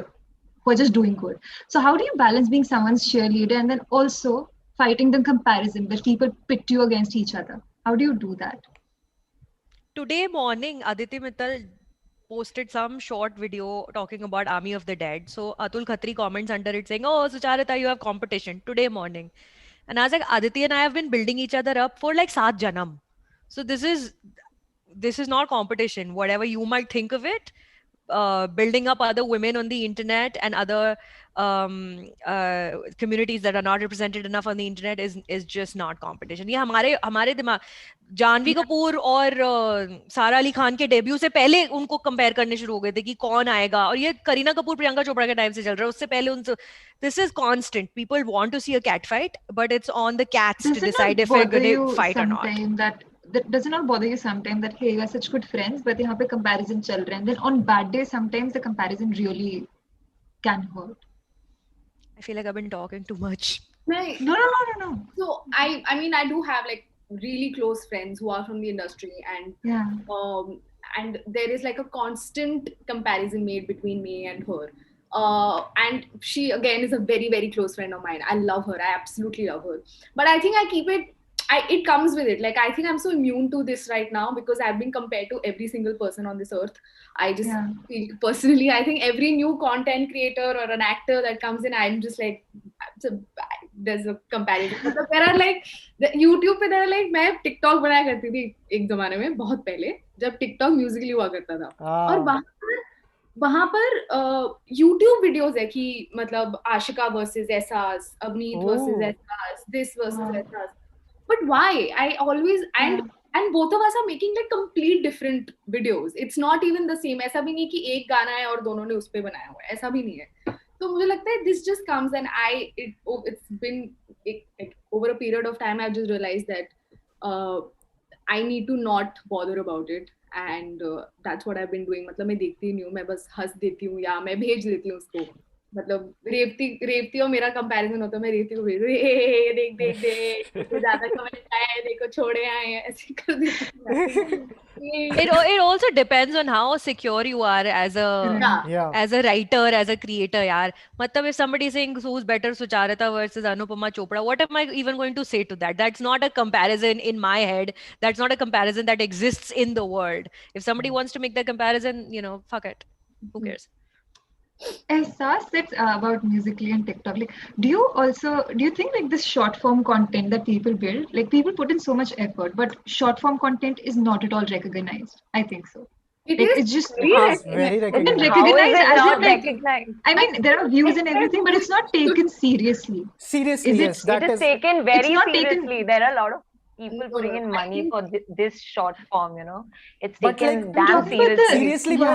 who are just doing good. So how do you balance being someone's cheerleader and then also fighting the comparison that people pit you against each other? How do you do that? Today morning, Aditi Mittal posted some short video talking about Army of the Dead. So Atul Khatri comments under it saying, "Oh, Sucharita, you have competition today morning." And I was like, Aditi and I have been building each other up for like 7 janam. So this is not competition. Whatever you might think of it, building up other women on the internet and other communities that are not represented enough on the internet is just not competition. ये हमारे दिमाग जानवी कपूर और सारा अली खान के debut से पहले उनको compare करने शुरू हो गए थे कि कौन आएगा, और ये करीना कपूर प्रियंका चोपड़ा के टाइम से चल रहा है. उससे पहले उनसे this is constant. People want to see a cat fight, but it's on the cats to decide if we're going to fight or not. That does it not bother you sometimes that hey, you are such good friends, but यहाँ पे comparison चल रहा है, and then on bad days sometimes the comparison really can hurt? I feel like I've been talking too much. No. So I mean I do have like really close friends who are from the industry, and and there is like a constant comparison made between me and her. And she again is a very, very close friend of mine. I love her. I absolutely love her. But I think I keep it. It comes with it. Like I think I'm so immune to this right now because I've been compared to every single person on this earth. I just feel personally, I think every new content creator or an actor that comes in, I'm just like, there's a comparison. So there are like YouTube पे there are like मैं TikTok बनाया करती थी एक जमाने में बहुत पहले जब TikTok musically हुआ करता था, और वहाँ पर YouTube वीडियोस है कि मतलब आशिका versus एहसास, अवनीत versus एहसास, this versus एहसास. But why? I always and both of us are making like complete different videos. It's not even the same. ऐसा भी नहीं कि एक गाना है और दोनों ने उस पे बनाया हुआ है. ऐसा भी नहीं है. तो मुझे लगता है this just comes and it's been over a period of time I've just realized that I need to not bother about it, and that's what I've been doing. मतलब मैं देखती नहीं हूँ, मैं बस हंस देती हूँ या मैं भेज देती हूँ उसको. मतलब रेवती और मेरा कंपैरिजन होता है, मैं रेवती को भेज दूँ, देख देख देख तो ज्यादा कमेंट आया है, देखो छोड़े आए हैं, ऐसे कर देती हूँ. It also depends on how secure you are as a writer, as a creator, यार. मतलब if somebody is saying who's better, Sucharita versus Anupama Chopra, what am I even going to say to that? That's not a comparison in my head. That's not a comparison that exists in the world. If somebody wants to make that comparison, fuck it. Who cares? Ehsas, that's about Musically and TikTok. Like, do you think like this short form content that people build, like people put in so much effort, but short form content is not at all recognized? I think so. It's just very recognized. I mean, there are views and everything, but it's not taken seriously. Seriously, yes. It is taken very seriously. There are a lot of people putting in money for this short form, it's taken damn seriously. The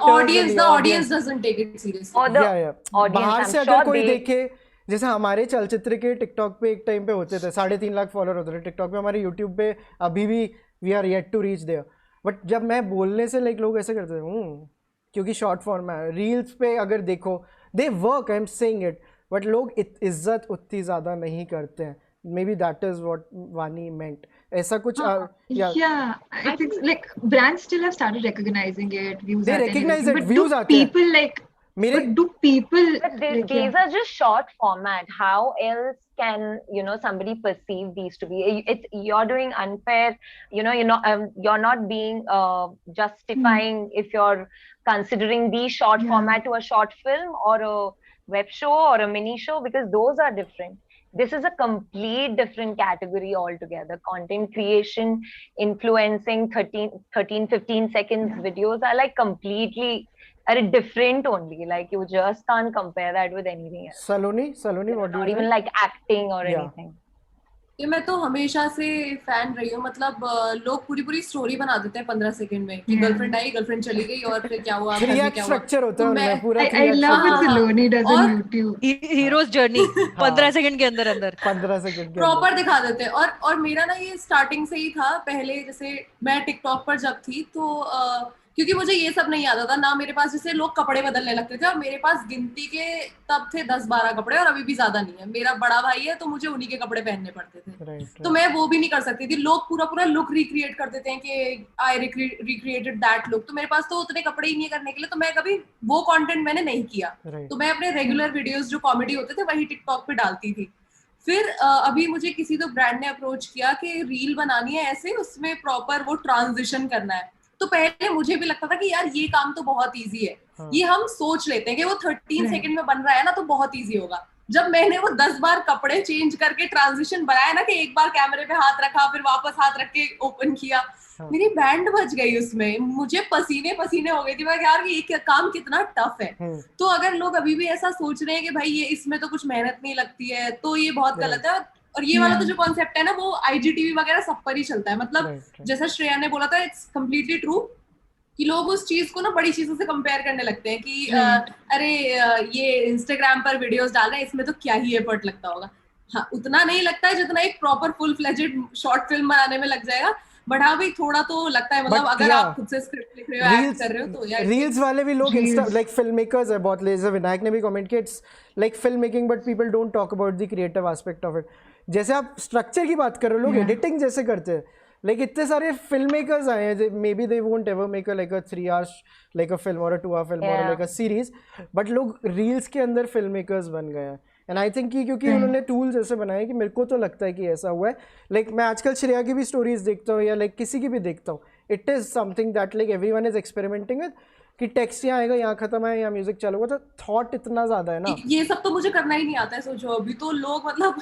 audience doesn't take it seriously. बाहर से अगर कोई देखे, जैसे हमारे चलचित्र के TikTok पे एक टाइम पे होते थे 3.5 लाख फॉलोअर होते थे टिकटॉक पे, हमारे यूट्यूब पे अभी भी we are yet to reach there. But जब मैं बोलने से लाइक लोग ऐसे करते थे क्योंकि शॉर्ट फॉर्म है. रील्स पे अगर देखो they work, I am saying it, but लोग इज्जत उतनी ज़्यादा नहीं करते हैं. Maybe that is what Vani meant. ऐसा कुछ yeah, I think like brands still have started recognizing it. Views they recognize it. But views do people like? But do people? But these are just short format. How else can somebody perceive these to be? You're doing unfair. You're not being justifying if you're considering these short format to a short film or a web show or a mini show, because those are different. This is a complete different category altogether. Content creation, influencing, 15 seconds videos are like completely different only. Like you just can't compare that with anything else. Saloni, what do you Not even like acting or anything. ये मैं तो हमेशा से fan रही हूँ. मतलब लोग पूरी स्टोरी बना देते हैं 15 सेकंड में कि गर्लफ्रेंड आई, गर्लफ्रेंड चली गई और फिर क्या हुआ, स्ट्रक्चर होता है पूरा. I love it. Saloni does on YouTube. Hero's journey 15 second के अंदर 15 सेकंड प्रॉपर दिखा देते हैं. और मेरा ना ये स्टार्टिंग से ही था. पहले जैसे मैं टिकटॉक पर जब थी तो क्योंकि मुझे ये सब नहीं आता था ना. मेरे पास जैसे लोग कपड़े बदलने लगते थे और मेरे पास गिनती के तब थे 10-12 कपड़े और अभी भी ज्यादा नहीं है. मेरा बड़ा भाई है तो मुझे उन्हीं के कपड़े पहनने पड़ते थे. तो मैं वो भी नहीं कर सकती थी. लोग पूरा लुक रिक्रिएट कर देते हैं कि आई रिक्रिएटेड दैट लुक. तो मेरे पास तो उतने कपड़े ही नहीं करने के लिए, तो मैं कभी वो कंटेंट मैंने नहीं किया. तो मैं अपने रेगुलर वीडियोस जो कॉमेडी होते थे वही टिकटॉक पे डालती थी. फिर अभी मुझे किसी तो ब्रांड ने अप्रोच किया कि रील बनानी है ऐसे, उसमें प्रॉपर वो ट्रांजिशन करना है. तो पहले मुझे भी लगता था कि यार ये काम तो बहुत इजी है. ये हम सोच लेते हैं कि वो 13 सेकंड में बन रहा है ना तो बहुत इजी होगा. जब मैंने वो 10 बार कपड़े चेंज करके ट्रांजिशन बनाया ना, कि एक बार कैमरे पे हाथ रखा फिर वापस हाथ रख के ओपन किया, मेरी बैंड बज गई उसमें. मुझे पसीने हो गई थी. मैं यार ये काम कितना टफ है. तो अगर लोग अभी भी ऐसा सोच रहे हैं कि भाई ये इसमें तो कुछ मेहनत नहीं लगती है, तो ये बहुत गलत है. और ये वाला तो जो कॉन्सेप्ट है ना वो IGTV वगैरह सब पर ही चलता है. मतलब जैसा श्रेया ने बोला था, इट्स कम्प्लीटली ट्रू कि लोग उस चीज को ना बड़ी चीजों से कंपेयर करने लगते हैं कि अरे ये इंस्टाग्राम पर वीडियोस डाल रहे हैं, इसमें तो क्या ही एफर्ट लगता होगा. हाँ, उतना नहीं लगता है जितना एक proper full fledged short film बनाने में लग जाएगा. बट हाँ भाई थोड़ा तो लगता है. मतलब अगर आप खुद से स्क्रिप्ट लिख रहे हो, एक्ट कर रहे हो, तो यार रील्स वाले भी लोग लाइक फिल्म मेकर्स है बहुत. विनायक ने भी कमेंट किया it's like film making but people don't talk about the creative aspect of it. जैसे आप स्ट्रक्चर की बात कर रहे हो, लोग एडिटिंग जैसे करते हैं. लाइक इतने सारे फिल्म मेकर्स आए हैं, may be they won't ever make like a 3 hours like a film और अ 2 hour फिल्म और लाइक अ सीरीज, बट लोग रील्स के अंदर फिल्म मेकर्स बन गए हैं. एंड आई थिंक कि क्योंकि उन्होंने टूल्स ऐसे बनाए कि मेरे को तो लगता है कि ऐसा हुआ है. लाइक मैं आजकल श्रेया की भी स्टोरीज देखता हूँ या लाइक किसी की भी देखता हूँ, it is something that like everyone is experimenting with कि टेक्स्ट यहाँ आएगा, यहाँ खत्म है, यहाँ म्यूजिक चालू होगा. तो थॉट इतना ज्यादा है ना. ये सब तो मुझे करना ही नहीं आता है. सोचो अभी तो लोग मतलब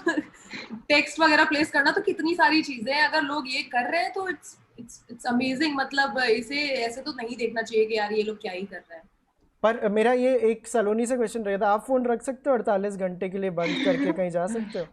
टेक्स्ट वगैरह प्लेस करना तो कितनी सारी चीजें हैं. अगर लोग ये कर रहे हैं तो इट्स अमेजिंग. मतलब इसे ऐसे तो नहीं देखना चाहिए कि यार ये लोग क्या ही कर रहे हैं. पर मेरा ये एक सलोनी से क्वेश्चन रहेगा, आप फोन रख सकते हो 48 घंटे के लिए बंद करके कहीं जा सकते हो?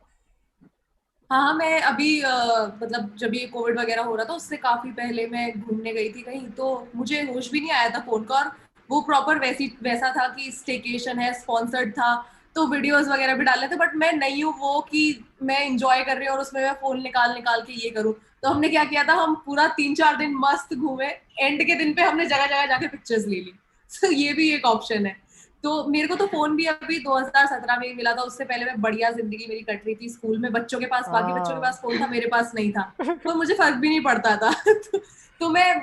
हाँ, मैं अभी मतलब जब ये कोविड वगैरह हो रहा था उससे काफी पहले मैं घूमने गई थी कहीं, तो मुझे होश भी नहीं आया था फोन का. और वो प्रॉपर वैसा था कि स्टेकेशन है, स्पॉन्सर्ड था, तो वीडियोस वगैरह भी डाल लेते, बट मैं नहीं हूँ वो कि मैं इंजॉय कर रही हूँ और उसमें मैं फोन निकाल निकाल के ये करूँ। तो हमने क्या किया था, हम पूरा 3-4 दिन मस्त घूमे, एंड के दिन पे हमने जगह जगह जाके पिक्चर्स ले ली। तो ये भी एक ऑप्शन है। तो मेरे को तो फोन भी अभी 2017 में ही मिला था, उससे पहले मैं बढ़िया जिंदगी मेरी कट रही थी स्कूल में, बच्चों के पास, बाकी बच्चों के पास फोन था, मेरे पास नहीं था, तो मुझे फर्क भी नहीं पड़ता था। तो मैं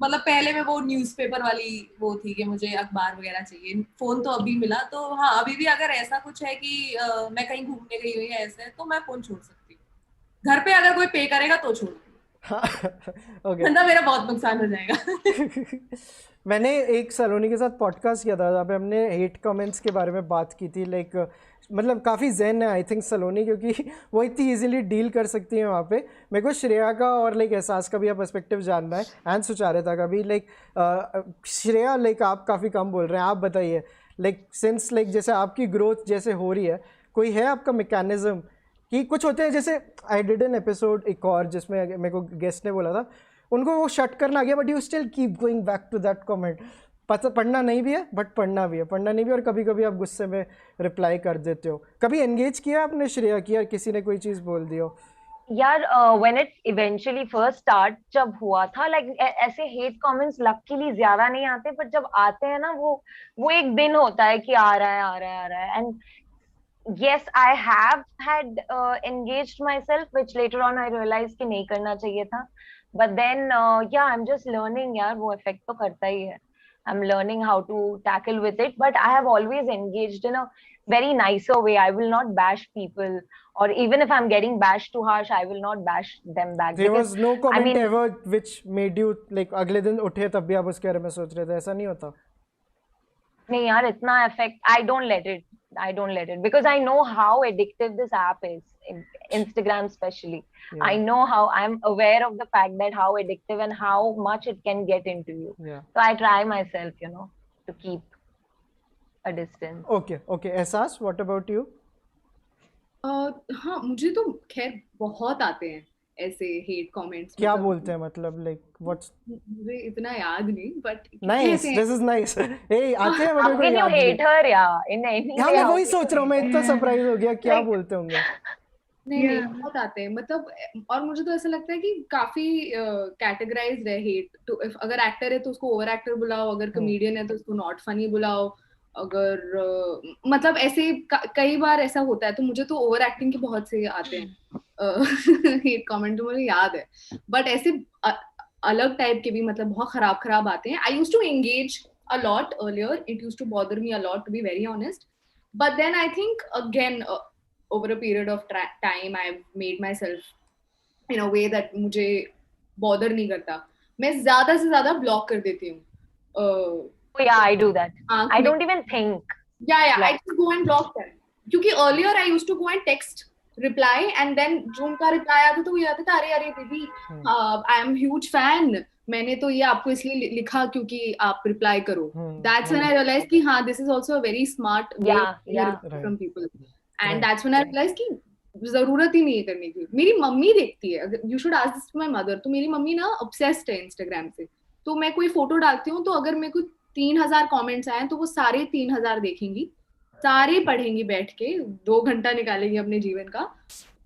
मतलब पहले में वो न्यूज़पेपर वाली वो थी कि मुझे अखबार वगैरह चाहिए। फोन तो अभी मिला, तो हाँ अभी भी अगर ऐसा कुछ है कि मैं कहीं घूमने गई हुई है ऐसे, तो मैं फोन छोड़ सकती हूँ। घर पे अगर कोई पे करेगा तो छोड़, वरना मेरा बहुत नुकसान हो जाएगा। मैंने एक सलोनी के साथ पॉडकास्ट किया था जहाँ पे हमने हेट कमेंट्स के बारे में बात की थी। लाइक मतलब काफ़ी ज़ेन है आई थिंक सलोनी, क्योंकि वो इतनी इजीली डील कर सकती हैं वहाँ पे। मेरे को श्रेया का और लाइक एहसास का भी आप पर्सपेक्टिव जानना है, एंड सुचारिता का भी। लाइक श्रेया, लाइक आप काफ़ी कम बोल रहे हैं, आप बताइए लाइक सिंस लाइक जैसे आपकी ग्रोथ जैसे हो रही है, कोई है आपका मैकेनिज्म कि कुछ होते हैं जैसे आई डिड एन एपिसोड एक और जिसमें मेरे को गेस्ट ने बोला था उनको वो शट करना आ गया, but you still keep going back to that comment. पढ़ना नहीं भी है बट पढ़ना भी है, पढ़ना नहीं भी, और कभी कभी आप गुस्से में रिप्लाई कर देते हो। कभी एंगेज किया आपने श्रेया की, यार किसी ने कोई चीज़ बोल दी हो? यार when it eventually first start जब हुआ था, लाइक ऐसे हेट कमेंट्स लकीली ज्यादा नहीं आते, बट जब आते हैं ना वो एक दिन होता है कि आ रहा है आ रहा है आ रहा है। And yes, I have had engaged myself, which later on I realized कि नहीं करना चाहिए था, but then yeah, I'm just learning यार, वो effect तो करता ही है। I'm learning how to tackle with it, but I have always engaged in a very nicer way. I will not bash people, or even if I'm getting bashed too harsh, I will not bash them back. There because was no comment I mean, ever which made you like अगले दिन उठे तब भी आप उसके बारे में सोच रहे थे, ऐसा नहीं होता? नहीं यार, इतना effect I don't let it because I know how addictive this app is, Instagram especially. Yeah. I know how, I'm aware of the fact that how addictive and how much it can get into you. Yeah. So I try myself, to keep a distance. Okay. एहसास, what about you? हाँ, मुझे तो खैर बहुत आते हैं ऐसे hate comments. क्या बोलते हैं मतलब लाइक व्हाट्स? मुझे इतना याद नहीं, but nice, this is nice. ए आते हैं, but Can you hate her यार in any हाँ, way? मैं वही सोच रहा हूँ, मैं इतना सरप्राइज हो गया, क्या बोलते होंगे? नहीं बहुत आते हैं मतलब। और मुझे तो ऐसा लगता है कि काफी कैटेगराइज्ड है हेट। तो अगर एक्टर है तो उसको ओवर एक्टर बुलाओ, अगर कॉमेडियन है तो उसको नॉट फनी बुलाओ, अगर मतलब ऐसे कई बार ऐसा होता है। तो मुझे तो ओवर एक्टिंग के बहुत से आते हैं हेट कमेंट, तो मुझे याद है। बट ऐसे अलग टाइप के भी मतलब बहुत खराब आते हैं। I used to engage a lot earlier. It used to bother me a lot, to be very honest. But then I think again over a period of time I've made myself in a way that मुझे bother नहीं करता। मैं ज्यादा से ज्यादा block कर देती हूँ। Oh yeah, I do that. I don't even think. Yeah, I just go and block them. क्योंकि earlier I used to go and text reply, and then जो उनका reply आता था वो ये आता था, अरे दीदी I am huge fan, मैंने तो ये आपको इसलिए लिखा क्योंकि आप रिप्लाई करो। That's when I realized कि हाँ, this is also a very smart way from people, and that's when I realized कि जरूरत ही नहीं है करने की। मेरी मम्मी देखती है, अगर you should ask this to my mother, तो मेरी मम्मी ना obsessed है Instagram से। तो मैं कोई फोटो डालती हूँ तो अगर मेरे को 3000 कमेंट्स आए तो वो सारे 3000 देखेंगी, सारे पढ़ेंगी बैठ के, 2 घंटा निकालेंगी अपने जीवन का,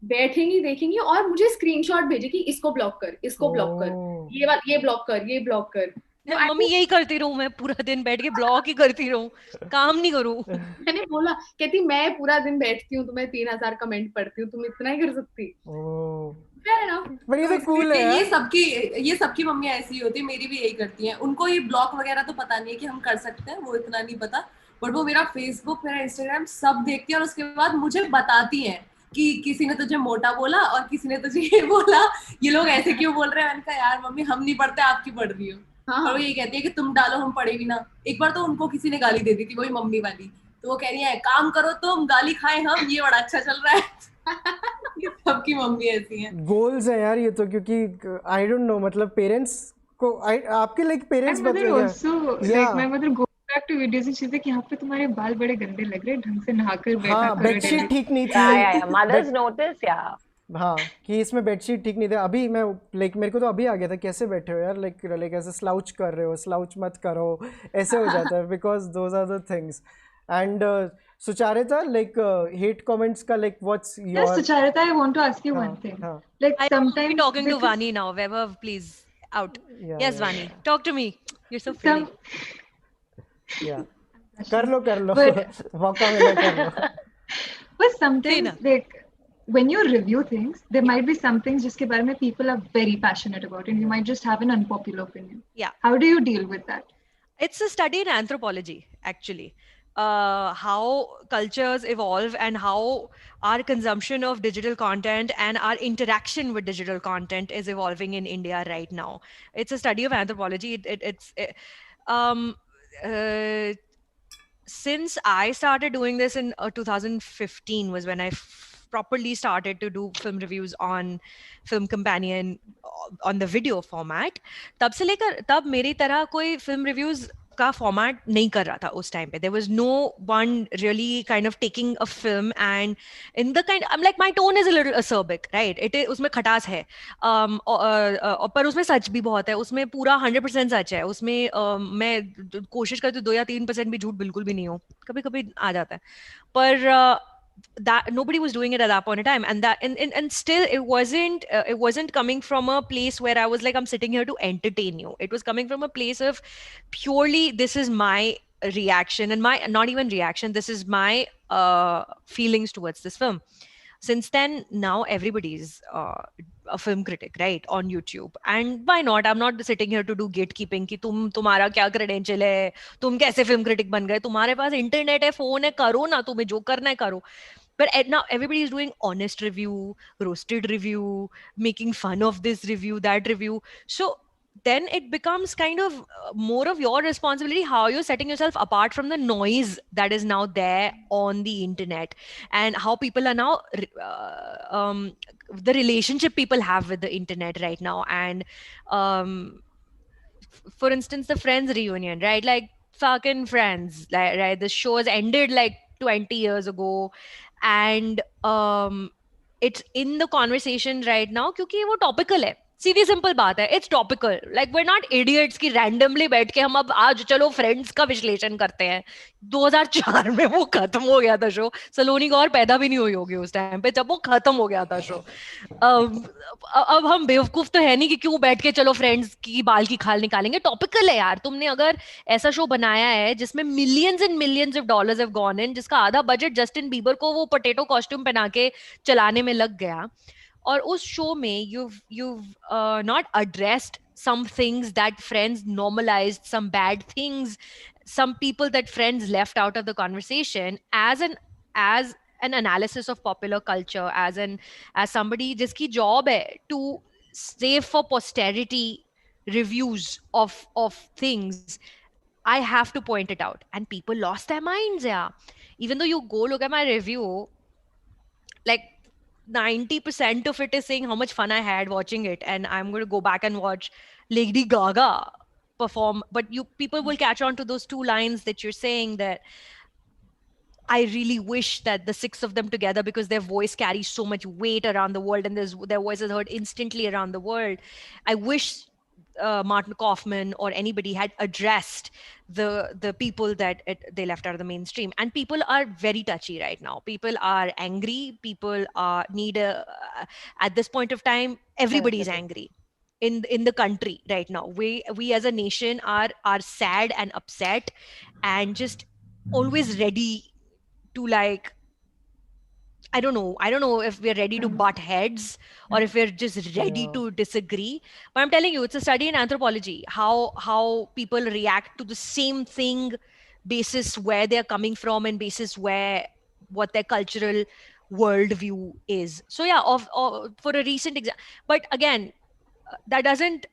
बैठेंगी देखेंगी और मुझे स्क्रीनशॉट भेजेगी, इसको ब्लॉक कर, इसको ब्लॉक कर, ये ब्लॉक कर, ये ब्लॉक कर। मम्मी यही करती रहूं मैं, पूरा दिन बैठ के ब्लॉक ही करती रहूं, काम नहीं करूं। मैंने बोला, कहती मैं पूरा दिन बैठती हूँ तो मैं 3000 कमेंट पढ़ती हूँ, तुम इतना ही कर सकती? ये सबकी मम्मी ऐसी होती है, मेरी भी यही करती हैं। उनको ये ब्लॉक वगैरह तो पता नहीं है कि हम कर सकते हैं, वो इतना नहीं पता, बट वो मेरा फेसबुक, मेरा इंस्टाग्राम सब देखती है और उसके बाद मुझे बताती हैं कि किसी ने तुझे मोटा बोला और किसी ने तुझे ये बोला, ये लोग ऐसे क्यों बोल रहे हैं। मैंने कहा यार मम्मी हम नहीं पढ़ते, आपकी पढ़ रही हो। और वो ये कहती है कि तुम डालो, हम पढ़े भी ना। एक बार तो उनको किसी ने गाली दे दी थी, वही मम्मी वाली, तो वो कह रही है काम करो तुम, गाली खाए हम, ये बड़ा अच्छा चल रहा है। ये सबकी मम्मी ऐसी है। गोल्स है यार ये तो, क्योंकि आई डोंट नो मतलब पेरेंट्स को आपके लाइक पेरेंट्स मतलब back to videos and she's like, यहाँ पे तुम्हारे बाल बड़े गंदे लग रहे हैं, ढंग से नहाकर बैठा करो। बेडशीट ठीक नहीं थी। Mothers notice, हाँ कि इसमें बेडशीट ठीक नहीं था। अभी मैं लाइक मेरे को तो अभी आ गया था, कैसे बैठे हो यार, लाइक ऐसे स्लाउच कर रहे हो, स्लाउच मत करो, ऐसे हो जाता है, because those are the things. And Sucharita, like hate comments ka, like what's your... Yes, Sucharita, I want to ask you one thing. Like I will be sometimes talking to because Vani now. Vaibhav, please, out. Yeah, Yes, yeah. Vani, talk to me. You're so pretty. Yeah. कर लो But- मौका मिला कर लो. but sometimes like when you review things, there might be some things जिसके बारे में people are very passionate about, and you might just have an unpopular opinion. Yeah. How do you deal with that? It's a study in anthropology, actually. How cultures evolve and how our consumption of digital content and our interaction with digital content is evolving in India right now. It's a study of anthropology. Since I started doing this in 2015 was when I properly started to do film reviews on Film Companion on the video format. तब से लेकर तब मेरी तरह कोई film reviews का format नहीं कर रहा था उस time पे. There was no one really kind of taking a film and in the kind, I'm like, my tone is a little acerbic, right? उसमें खटास है. पर उसमें सच भी बहुत है. उसमें पूरा 100% सच है. उसमें मैं कोशिश करती हूँ 2 या 3% भी झूठ बिल्कुल भी नहीं हो. कभी-कभी आ जाता है. पर that nobody was doing it at that point in time, and still it wasn't coming from a place where I was like, I'm sitting here to entertain you. It was coming from a place of purely, this is my reaction and my, not even reaction, this is my feelings towards this film. Since then, now everybody's a film critic, right, on YouTube. And why not? I'm not sitting here to do gatekeeping कि तुम्हारा क्या credential है, तुम कैसे film critic बन गए, तुम्हारे पास internet है, phone है, करो ना, तुम्हें जो करना है करो. But now everybody is doing honest review, roasted review, making fun of this review, that review. So then it becomes kind of more of your responsibility how you're setting yourself apart from the noise that is now there on the internet, and how people are now the relationship people have with the internet right now. And for instance, the Friends reunion, right? Like fucking Friends, like, right? The show has ended like 20 years ago, and it's in the conversation right now क्योंकि वो topical है. सीधी simple बात है, it's topical. Like we are not idiots की randomly बैठ के हम अब आज चलो फ्रेंड्स का विश्लेषण करते हैं. 2004 में वो खत्म हो गया था शो. सलोनी गौर पैदा भी नहीं हुई होगी उस टाइम पे जब वो खत्म हो गया था शो. अब हम बेवकूफ तो है नहीं कि क्यों बैठ के चलो फ्रेंड्स की बाल की खाल निकालेंगे. टॉपिकल है यार. तुमने अगर ऐसा शो बनाया है जिसमें millions and millions of dollars have gone in, जिसका आधा बजट जस्टिन बीबर को वो पोटैटो कॉस्ट्यूम पहना के चलाने में लग गया, और उस शो में you've not addressed some things that Friends normalized, some bad things, some people that Friends left out of the conversation, as an analysis of popular culture, as somebody jiski job hai to save for posterity reviews of things. I have to point it out, and people lost their minds. Yeah, even though you go look at my review, like 90% of it is saying how much fun I had watching it, and I'm going to go back and watch Lady Gaga perform. But people will catch on to those 2 lines that you're saying, that I really wish that the 6 of them together, because their voice carries so much weight around the world and their voice is heard instantly around the world. I wish Martin Kaufman or anybody had addressed the people that they left out of the mainstream. And people are very touchy right now. People are angry. People need at this point of time, everybody's angry in the country right now. We as a nation are sad and upset and just always ready to, like, I don't know if we're ready to butt heads or if we're just ready to disagree. But I'm telling you, it's a study in anthropology, how people react to the same thing basis where they're coming from and basis what their cultural worldview is. So yeah, for a recent example, but again, that doesn't,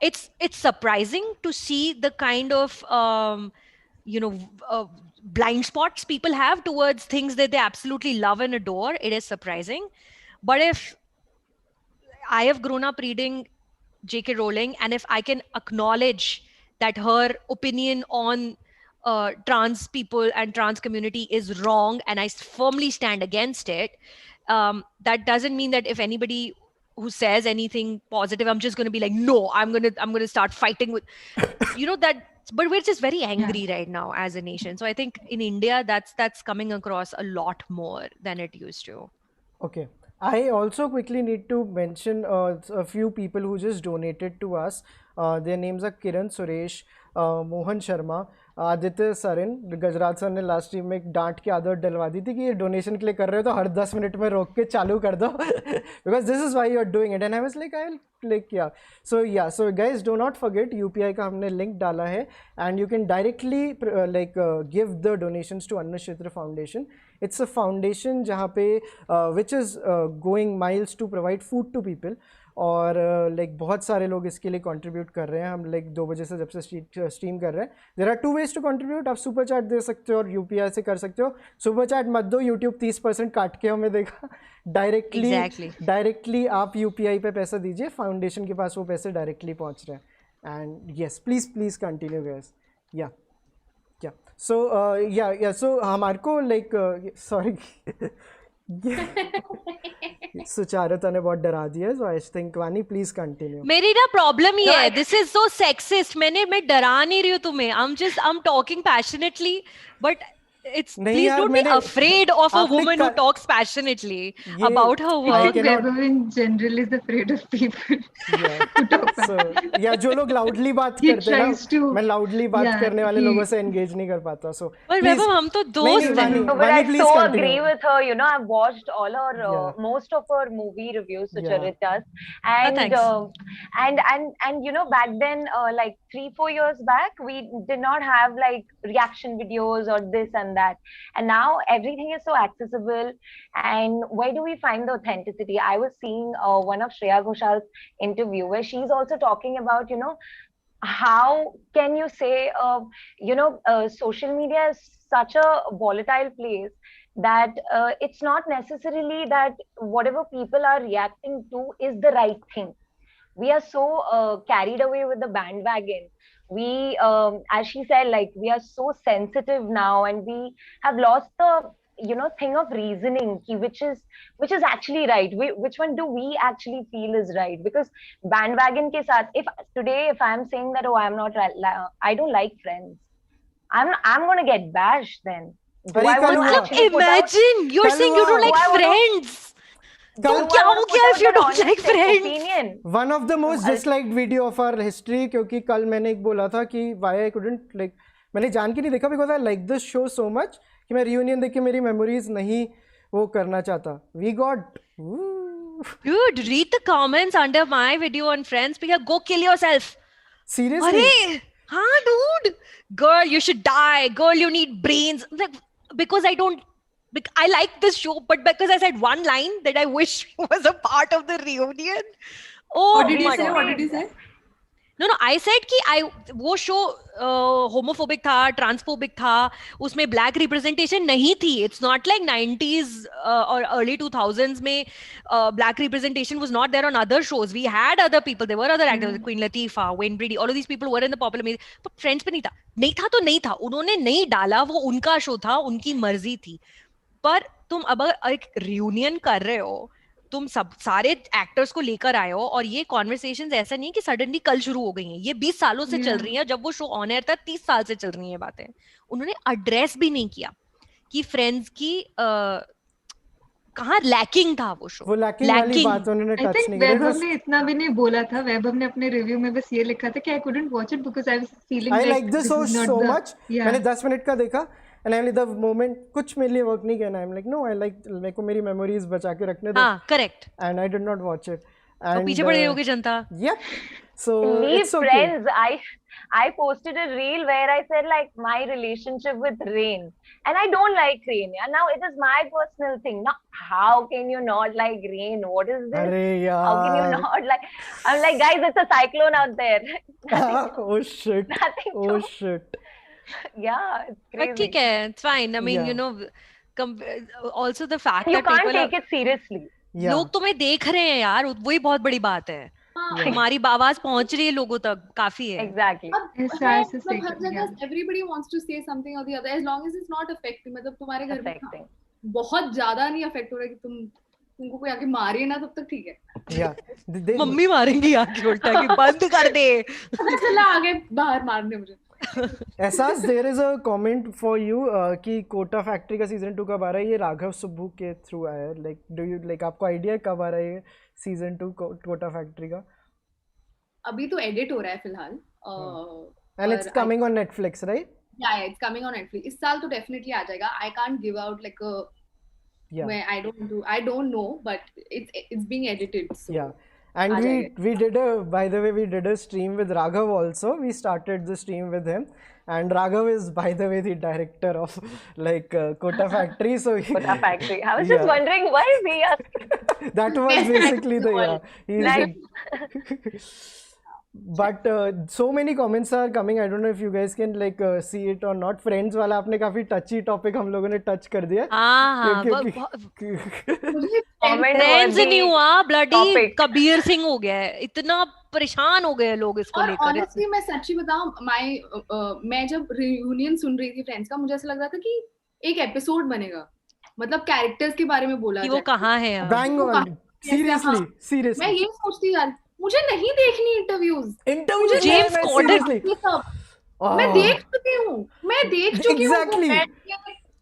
it's surprising to see the kind of blind spots people have towards things that they absolutely love and adore. It is surprising. But if I have grown up reading J.K. Rowling, and if I can acknowledge that her opinion on trans people and trans community is wrong, and I firmly stand against it, that doesn't mean that if anybody who says anything positive, I'm just going to be like, no, I'm going to start fighting with, that but we're just very angry right now as a nation. So I think in India that's coming across a lot more than it used to. Okay. I also quickly need to mention a few people who just donated to us. Their names are Kiran Suresh, Mohan Sharma, Aditya Saran. Gajraj sir ने last time में एक डांट की आदत डलवा दी थी कि ये डोनेशन के लिए कर रहे हो तो हर 10 मिनट में रोक के चालू कर दो because this is why you are doing it and I was like I will click किया. So guys do not forget UPI का हमने लिंक डाला है and you can directly like give the donations to Annakshetra foundation. It's a foundation जहाँ पे which is going miles to provide food to people और like बहुत सारे लोग इसके लिए कंट्रीब्यूट कर रहे हैं. हम लाइक 2 बजे से जब से स्ट्रीम कर रहे हैं. There are 2 ways to contribute. आप सुपर चैट दे सकते हो और यूपीआई से कर सकते हो. सुपर चैट मत दो, यूट्यूब 30% काट के हमें देगा. डायरेक्टली आप यूपीआई पे पैसा दीजिए, फाउंडेशन के पास वो पैसे डायरेक्टली पहुंच रहे हैं. And yes please continue guys. या सो हमारे को लाइक सॉरी सुचारुता ने बहुत डरा दिया. सो आई थिंक वानी प्लीज कंटिन्यू. मेरी ना प्रॉब्लम ही है, दिस इज सो सेक्सिस्ट. मैं डरा नहीं रही हूँ तुम्हें. I'm talking passionately, but it's please don't be afraid of a woman who talks passionately about her work. Webber in general is afraid of people. जो लोग लाउडली बात करते हैं ना, मैं लाउडली बात करने वाले लोगों से एंगेज नहीं कर पाता. सो पर Webber हम तो दोस्त हैं. But I so agree with her. You know, I've watched all her most of her movie reviews, Sucharita's, and you know, back then, like 3-4 years back, we did not have like reaction videos or this and that, and now everything is so accessible. And where do we find the authenticity? I was seeing one of Shreya Ghoshal's interview where she's also talking about, you know, how can you say social media is such a volatile place that it's not necessarily that whatever people are reacting to is the right thing. We are so carried away with the bandwagon. We as she said, like, we are so sensitive now, and we have lost the, you know, thing of reasoning, which is actually right. Which one do we actually feel is right? Because bandwagon ke sath, if I'm saying that, oh, I don't like Friends, I'm going to get bashed then. Imagine you're saying you don't like Friends. तो क्या हो गया if you don't like Friends? One of the most disliked video of our history, क्योंकि कल मैंने एक बोला था कि why I couldn't like, मैंने जान के नहीं देखा because I like this show so much कि मैं reunion देख के मेरी memories नहीं वो करना चाहता. We got dude, read the comments under my video on Friends. Because go kill yourself. Seriously? अरे हाँ dude, girl you should die, girl you need brains. Like, because I like this show, but because I said one line that I wish was a part of the reunion. Oh, what did he say? No, I said कि वो show homophobic था, transphobic था, उसमें black representation नहीं थी. It's not like 90s or early 2000s में black representation was not there on other shows. We had other people, there were other actors, Queen Latifah, Wayne Brady, all of these people were in the popular media. But Friends पे नहीं था तो नहीं था. उन्होंने नहीं डाला, वो उनका शो था, उनकी मर्जी थी. पर तुम अब एक रियूनियन कर रहे हो, तुम सब सारे एक्टर्स को लेकर आए हो, और ये कॉन्वर्सेशंस ऐसा नहीं है कि सडनली कल शुरू हो गई हैं. ये 20 सालों से चल रही हैं. जब वो शो ऑन एयर था 30 साल से चल रही हैं बातें. उन्होंने एड्रेस भी नहीं किया कि फ्रेंड्स की कहाँ लैकिंग था वो शो. वो लैकिंग वाली बात उन्होंने टच नहीं किया. वैभव ने इतना भी नहीं बोला था. वैभव ने अपने रिव्यू में बस ये लिखा था कि I couldn't watch it because I was feeling I like this show so much. मैंने 10 मिनट का देखा and only the moment कुछ मेरे लिए वर्क नहीं किया. I'm like no, I like, मेरे को मेरी मेमोरीज बचा के रखने दो. हाँ, correct. And I did not watch it. And पीछे पड़ गई होगी जनता. Yep. So Leave it's okay. Friends. I posted a reel where I said like my relationship with Rain, and I don't like Rain. And now it is my personal thing. Now, how can you not like Rain? What is this? How can you not like? I'm like, guys, it's a cyclone out there. Oh shit. Oh shit. Yeah, it's crazy. ठीक है, it's fine. I mean, you know, also the fact you that people can't take it seriously. लोग तुम्हें देख रहे हैं यार, वही बहुत बड़ी बात है. हमारी आवाज पहुंच रही है लोगों तक, काफी है. Exactly. हर जगह everybody wants to say something or the other, as long as it's not affecting. मतलब तुम्हारे घर में बहुत ज्यादा नहीं affect हो रहा है कि तुमको कोई आके मारे ना, तब तक ठीक है. मम्मी मारेंगी आके उल्टा कि बंद कर दे. चला आगे बाहर मारने मुझे. एहसास, there is a comment for you कि कोटा फैक्ट्री का सीजन 2 कब आ रहा है? ये राघव सुब्बू के थ्रू आया है. Like do you like आपको आइडिया कब आ रहा है सीजन 2 कोटा फैक्ट्री का? अभी तो एडिट हो रहा है फिलहाल. And it's coming on Netflix, right? Yeah, it's coming on Netflix. इस साल तो definitely आ जाएगा. I can't give out like a where I don't know, but it's being edited. So. Yeah. And we did by the way, we did a stream with Raghav also. We started the stream with him, and Raghav is, by the way, the director of like Kota Factory. So Kota Factory. I was just wondering why we are. That was basically the he's but so many comments are coming. I don't know if you guys can like see it or not. Friends वाला आपने काफी touchy topic हम लोगों ने touch कर दिया. Friends नहीं हुआ, ब्लडी कबीर सिंह हो गया है. इतना परेशान हो गए लोग इसको लेकर. Honestly, मैं सच्ची बताऊं, मैं जब रियूनियन सुन रही थी फ्रेंड्स का, मुझे ऐसा लग रहा था कि एक एपिसोड बनेगा. मतलब कैरेक्टर्स के बारे में बोला जाए. वो कहाँ है? Bang on. Seriously. मैं ये सोचती यार, मुझे नहीं देखनी इंटरव्यूज. जेम्स कॉर्डन मैं देख चुकी हूँ.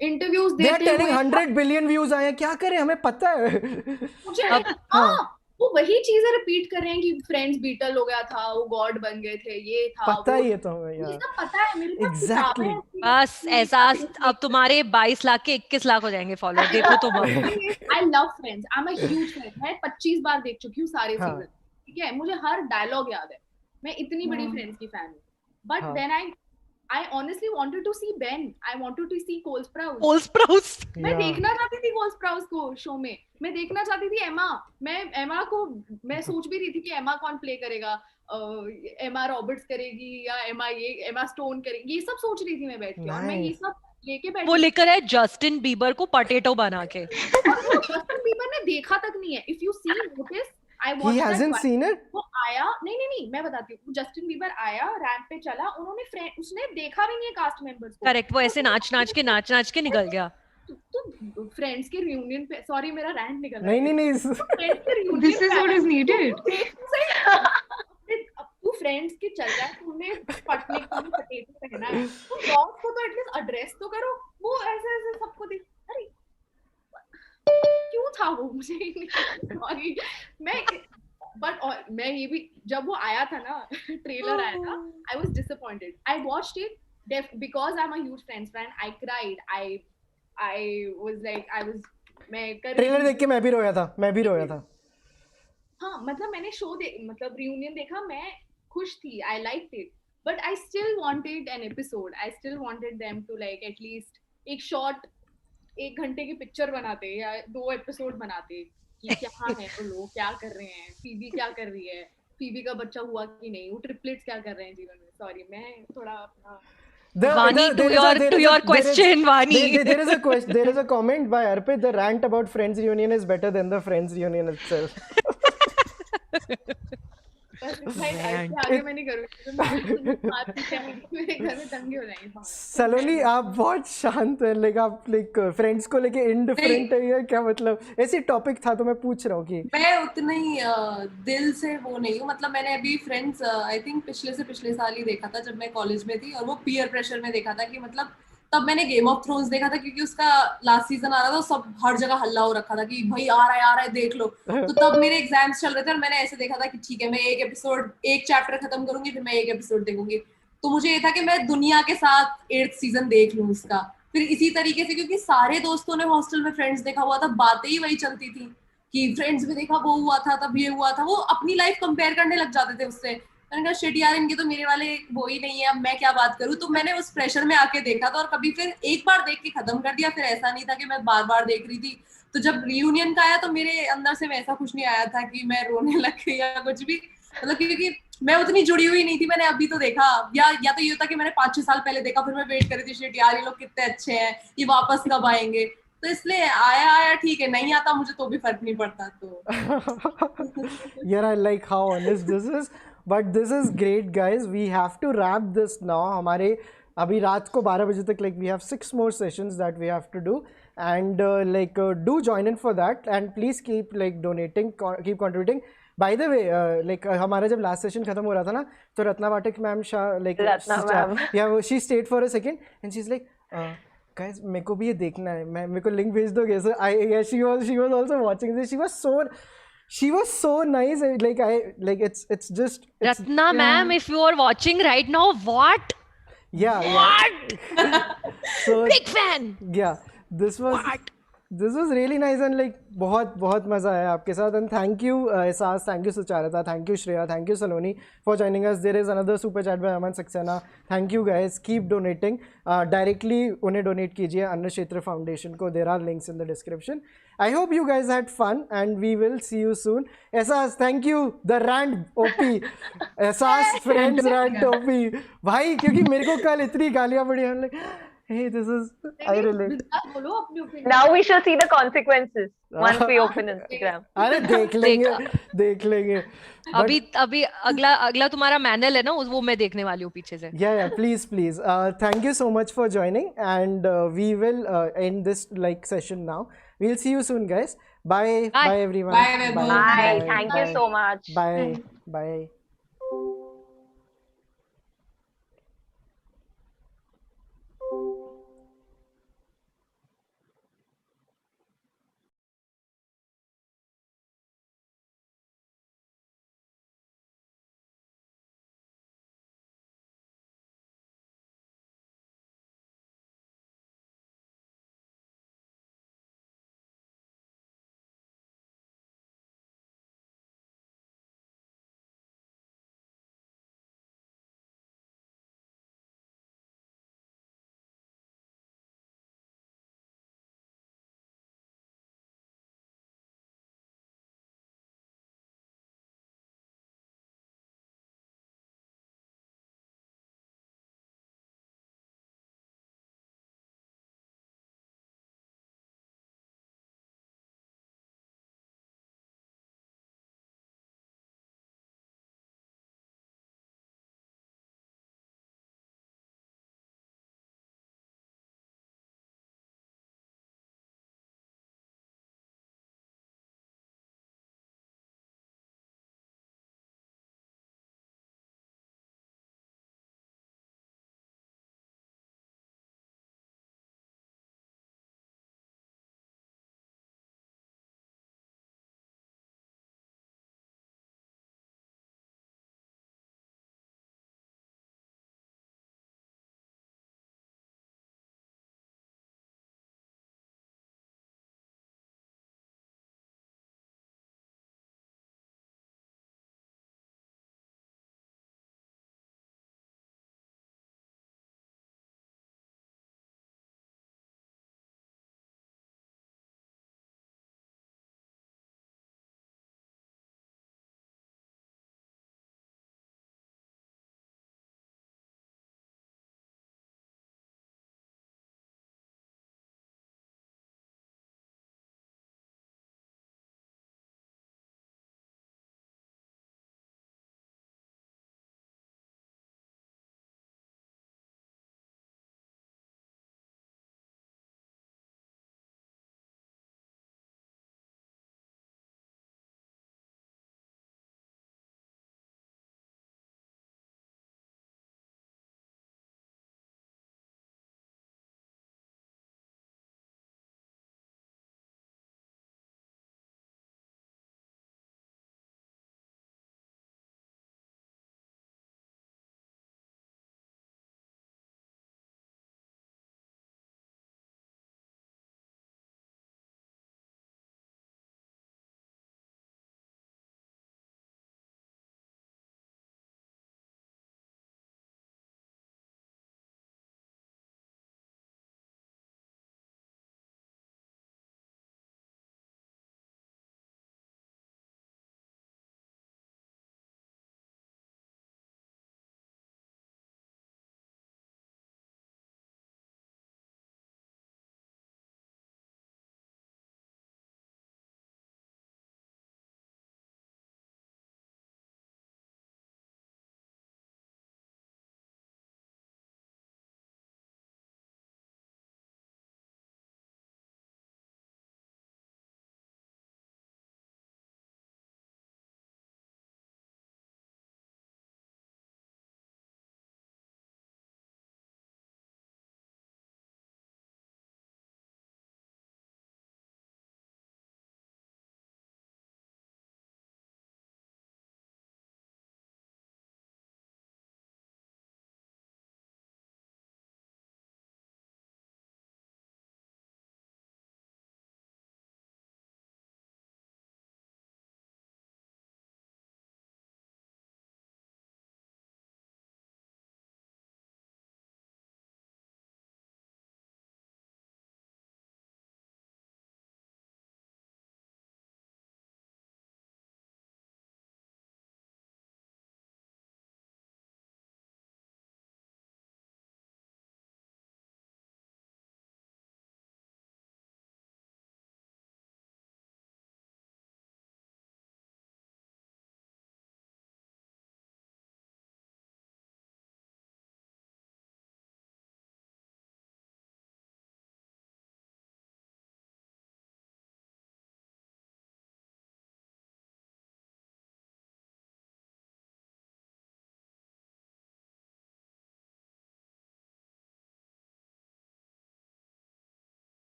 इंटरव्यूज देते हुए 100 बिलियन व्यूज आए हैं. क्या करें, हमें पता है. मुझे वो वही चीजें रिपीट कर रहे हैं कि फ्रेंड्स बीटल हो गया था, वो गॉड बन गए थे, ये था, पता ही है तो मुझे सब पता है. मेरे पास एग्जैक्टली. बस एहसास, अब तुम्हारे 22 लाख के 21 लाख हो जाएंगे फॉलोअर. देखो तुम. I love friends. I am a huge fan. मैं 25 बार देख चुकी हूँ सारे सीजन. ठीक है, मुझे हर डायलॉग याद है. मैं इतनी बड़ी फ्रेंड्स की फैन हूँ. But then I honestly wanted to see Ben. I wanted to see Cole Sprouse. मैं देखना चाहती थी Cole Sprouse को शो में. मैं देखना चाहती थी एमा. मैं सोच भी रही थी कि एमा कौन प्ले करेगा. एमा रॉबर्ट्स करेगी या एमा स्टोन करेगी. ये सब सोच रही थी मैं बैठ के. और मैं ये सब लेके बैठी. वो लेकर है जस्टिन बीबर को पटेटो बना के. जस्टिन बीबर ने देखा तक नहीं है. If you see notice, He hasn't seen it. वो आया नहीं, मैं बताती हूँ. जस्टिन बीबर आया, रैंप पे चला, उसने देखा भी नहीं है कास्ट मेंबर्स को. करेक्ट. वो ऐसे नाच के निकल गया. तो फ्रेंड्स के रियूनियन पे, सॉरी मेरा रैंट निकल गया. नहीं फ्रेंड्स के reunion, This is what is needed. तू फ्रेंड्स के चल रहा है, तूने पटने को पटेटो पहना है, तो बॉस को तो एटलीस्ट एड्रेस तो करो. वो ऐसे सबको देख. अरे क्यों था वो, मुझे सॉरी. मैं ये भी, जब वो आया था ना, ट्रेलर आया था, I was disappointed. I watched it because I'm a huge Friends fan. I cried. I was like, trailer देख के मैं भी रोया था. हाँ, मतलब मैंने मतलब रियूनियन देखा, मैं खुश थी. I liked it, but I still wanted an episode. I still wanted them to like at least एक शॉर्ट 1 घंटे की पिक्चर बनाते या 2 एपिसोड बनाते कि क्या है वो लोग, क्या कर रहे हैं, फीबी क्या कर रही है, फीबी का बच्चा हुआ कि नहीं, वो ट्रिपलेट्स क्या कर रहे हैं जीवन में. सॉरी, मैं थोड़ा अपना Vani, to your question, Vani. There is a comment by Arpit. The rant about Friends reunion is better than the Friends reunion itself. सलोनी, आप बहुत शांत है. लाइक आप लाइक फ्रेंड्स को लेके इनडिफरेंट है या क्या? मतलब ऐसी टॉपिक था तो मैं पूछ रहा हूँ कि मैं उतना ही दिल से वो नहीं हूँ. मतलब मैंने अभी फ्रेंड्स आई थिंक पिछले साल ही देखा था जब मैं कॉलेज में थी, और वो पीयर प्रेशर में देखा था. कि मतलब तब मैंने गेम ऑफ थ्रोन्स देखा था क्योंकि उसका लास्ट सीजन आ रहा था, सब हर जगह हल्ला हो रखा था कि भाई आ रहा है देख लो. तो तब मेरे एग्जाम्स चल रहे थे और मैंने ऐसे देखा था कि ठीक है, मैं एक चैप्टर खत्म करूंगी, फिर मैं एक एपिसोड देखूंगी. तो मुझे ये था कि मैं दुनिया के साथ 8th सीजन देख लूं उसका. फिर इसी तरीके से, क्योंकि सारे दोस्तों ने हॉस्टल में फ्रेंड्स देखा हुआ था, बातें ही वही चलती थी कि फ्रेंड्स में देखा, वो हुआ था, तब ये हुआ था. वो अपनी लाइफ कंपेयर करने लग जाते थे उससे. मैंने कहा शिट यार, इनके तो मेरे वाले वो ही नहीं है, अब मैं क्या बात करूं. तो मैंने उस प्रेशर में आके देखा था, और कभी फिर एक बार देख के खत्म कर दिया. फिर ऐसा नहीं था कि मैं बार बार देख रही थी. तो जब रियूनियन का आया तो मेरे अंदर से वैसा कुछ नहीं आया था कि मैं रोने लग गई या कुछ भी. मतलब क्योंकि मैं उतनी जुड़ी हुई नहीं थी. मैंने अभी तो देखा, या तो ये होता कि मैंने 5-6 साल पहले देखा, फिर मैं वेट कर रही थी शिट यार ये लोग कितने अच्छे हैं, ये वापस कब आएंगे. तो इसलिए आया ठीक है, नहीं आता मुझे तो भी फर्क नहीं पड़ता. तो यार I like how honest this is. But this is great guys. We have to wrap this now. हमारे अभी रात को 12 बजे तक like we have 6 more sessions that we have to do, and do join in for that, and please keep like donating, keep contributing. By the way like हमारा जब last session खत्म हो रहा था ना, तो रत्ना पाठक मैम शाह लाइक या she state for a second and she is like guys मेरे को भी ये देखना है, मैं मेरे को लिंक भेज दोगे? So she was also watching this. She was so nice. Like it's just Ratna ma'am, if you are watching right now, what? Yeah. So big fan. Yeah, this was really nice and like बहुत मजा आया आपके साथ. And thank you Esas, thank you Sucharita, thank you Shreya, thank you Saloni for joining us. There is another super chat by Aman Saxena. Thank you guys, keep donating. Directly उन्हें donate कीजिए Annakshetra Foundation को. There are links in the description. I hope you guys had fun and we will see you soon. Esas, thank you, the rant OP. Esas friends rant OP. भाई क्योंकि मेरे को कल इतनी गालियाँ पड़ी, I'm like, hey, this is I relate. Now we shall see the consequences once we open Instagram. अरे देख लेंगे. अभी अगला तुम्हारा मैनल है ना, वो मैं देखने वाली हूँ पीछे से. Yeah, please. Thank you so much for joining and we will end this like session now. We'll see you soon, guys. Bye everyone. Bye. Thank you so much. Bye.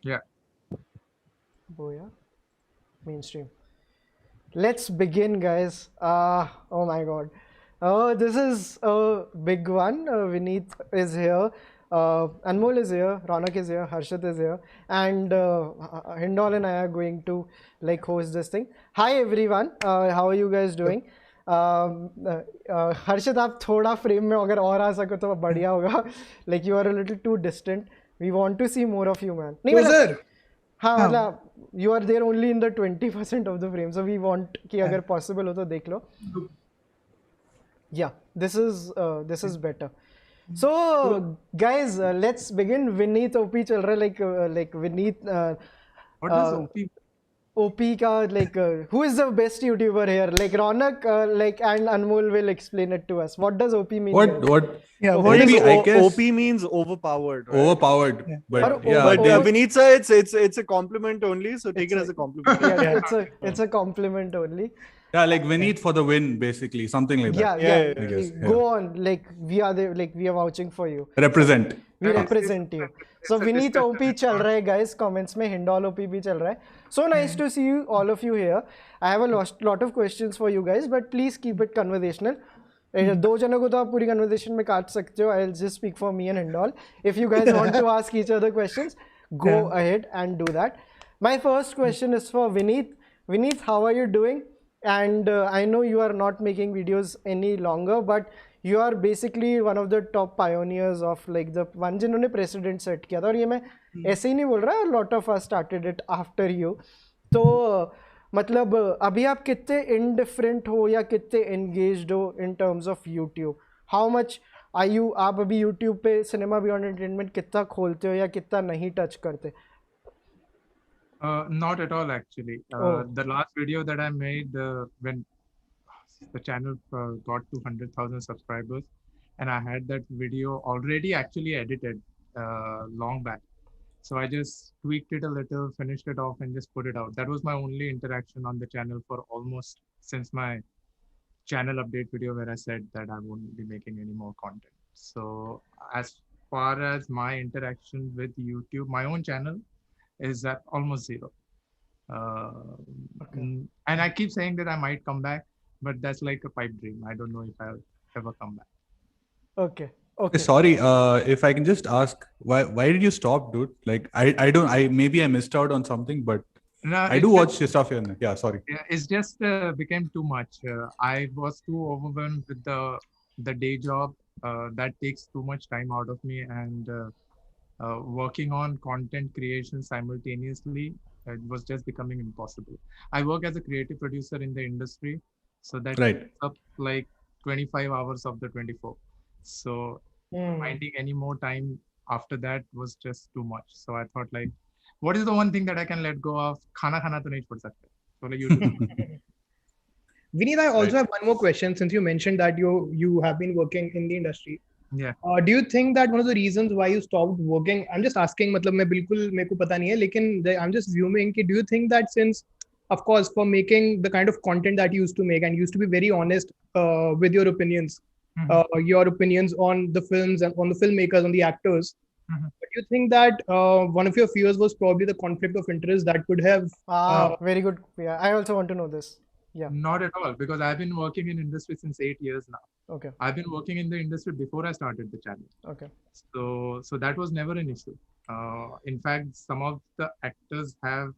Yeah. Boya. Mainstream. Let's begin, guys. Oh my God. This is a big one. Vineet is here. Anmol is here. Ronak is here. Harshit is here. And Hindol and I are going to like host this thing. Hi everyone. How are you guys doing? हर्षित आप थोड़ा frame में अगर और आ सको तो बढ़िया होगा. Like you are a little too distant. We want to see more of you, man. नहीं मतलब हाँ मतलब you are there only in the 20% of the frame, so we want कि अगर possible हो तो देख लो. Yeah, this is better. So guys, let's begin. Vineet OP चल रहा है like Vineet. What is OP? OP का like who is the best YouTuber here? Like Ronak like and Anmol will explain it to us. What does OP mean? What? Yeah, what is I guess OP means overpowered. Right? Overpowered. Yeah. But Vineet sir, it's a compliment only. So take it as a compliment. Yeah, it's a compliment only. Yeah, like Vineet for the win, basically, something like that. Yeah. Go on. Like we are there. Like we are vouching for you. Represent. We represent you. So Vineet OP चल रहा है guys. Comments में Hindol OP भी चल रहा है. So nice to see you, all of you here. I have a lot of questions for you guys, but please keep it conversational. दो जनों को तो आप पूरी conversation में काट सकते हो. I'll just speak for me and Hindol. If you guys want to ask each other questions, go ahead and do that. My first question is for Vineet. Vineet, how are you doing? And I know you are not making videos any longer, but you are basically one of the top pioneers of like the one जिन्होंने precedent set किया था. और ये मैं ऐसे ही नहीं बोल रहा. A lot of us started it after you. तो मतलब अभी आप कितने indifferent हो या कितने engaged हो in terms of YouTube? How much are you? आप अभी YouTube पे Cinema Beyond Entertainment कितना खोलते हो या कितना नहीं touch करते? Not at all, actually. The last video that I made when the channel got to 100,000 subscribers, and I had that video already actually edited long back. So I just tweaked it a little, finished it off, and just put it out. That was my only interaction on the channel for almost since my channel update video where I said that I won't be making any more content. So as far as my interaction with YouTube, my own channel, is at almost zero. And I keep saying that I might come back, but that's like a pipe dream. I don't know if I'll ever come back. Okay. Sorry, if I can just ask, why did you stop, dude? Like I maybe I missed out on something, but no, I do watch your stuff here. Yeah, sorry. It's just became too much. I was too overwhelmed with the day job. That takes too much time out of me, and working on content creation simultaneously, it was just becoming impossible. I work as a creative producer in the industry, so that takes up like 25 hours of the 24. So finding any more time after that was just too much. So I thought, like, what is the one thing that I can let go of? Khana to nahi chhod sakte. So like you do. Vineet, I also have one more question. Since you mentioned that you have been working in the industry, yeah. Do you think that one of the reasons why you stopped working? I'm just asking. मतलब मैं बिल्कुल मेरे को पता नहीं है, लेकिन I'm just assuming कि do you think that since, of course, for making the kind of content that you used to make and used to be very honest with your opinions, your opinions on the films and on the filmmakers, on the actors, but you think that one of your fears was probably the conflict of interest that could have? Very good. Yeah, I also want to know this. Yeah. Not at all, because I've been working in industry since 8 years now. Okay. I've been working in the industry before I started the channel. Okay. So that was never an issue. In fact, some of the actors have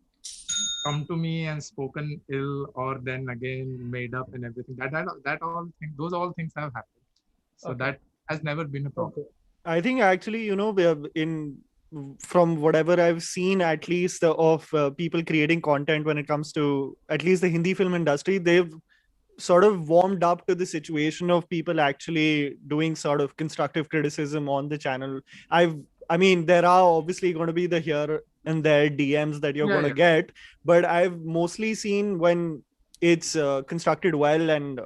come to me and spoken ill, or then again made up and everything. Those all things have happened. So that has never been a problem. I think actually, from whatever I've seen, at least of people creating content when it comes to at least the Hindi film industry, they've sort of warmed up to the situation of people actually doing sort of constructive criticism on the channel. I mean, there are obviously going to be the here and there DMs that you're going to get, but I've mostly seen when it's constructed well and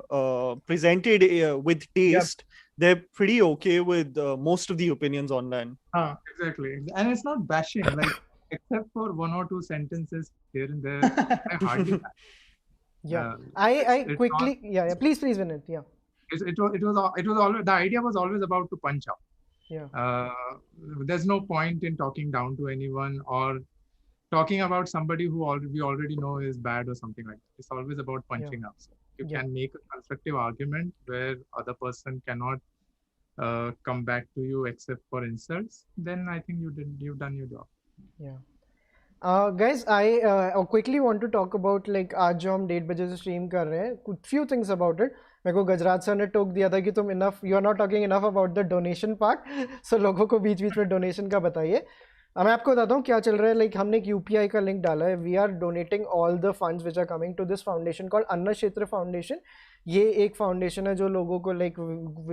presented with taste, they're pretty okay with most of the opinions online. Exactly. And it's not bashing, like, except for one or two sentences here and there. I hardly bash. Yeah, I quickly, please, Vineet. Yeah. It was always, the idea was always about to punch out. Yeah. There's no point in talking down to anyone or talking about somebody who we already know is bad or something like that. It's always about punching up. So you can make a constructive argument where other person cannot come back to you except for insults. Then I think you've done your job. Yeah. Guys, I quickly want to talk about like आज जो हम 1:30 बजे से stream कर रहे हैं, कुछ few things about it. मेरे को गजराज सर ने टोक दिया था कि तुम you are not talking enough about the donation part. So लोगों को बीच-बीच में donation का बताइए. मैं आपको बताता हूँ क्या चल रहा है. Like हमने एक UPI का link डाला है. We are donating all the funds which are coming to this foundation called Annakshetra Foundation. ये एक फाउंडेशन है जो लोगों को like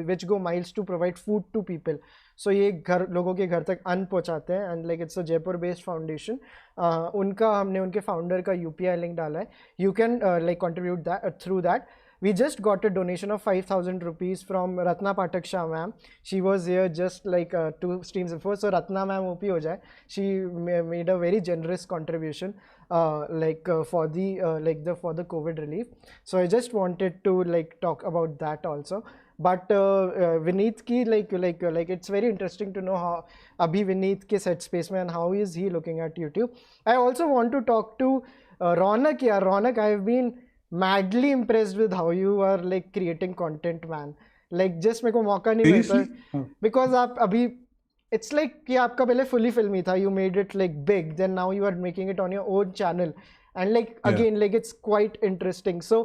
which go miles to provide food to people. So ये घर लोगों के घर तक अन्न पहुंचाते हैं and like it's a Jaipur based foundation. हमने उनके फाउंडर का UPI लिंक डाला है. You can like contribute that through that. We just got a donation of 5,000 rupees from Ratna Pathak Shah ma'am. She was here just like 2 streams before. So Ratna ma'am OP ho jaye. She made a very generous contribution for the COVID relief. So I just wanted to like talk about that also. But Vineet ki like it's very interesting to know how abhi Vineet ke set space mein and how is he looking at YouTube. I also want to talk to Raunak. Yeah, Raunak, I've been madly impressed with how you are like creating content, man. Like just मेरे को मौका नहीं मिलता because आप अभी it's like कि आपका पहले fully filmy था. You made it like big, then now you are making it on your own channel and like again like it's quite interesting. So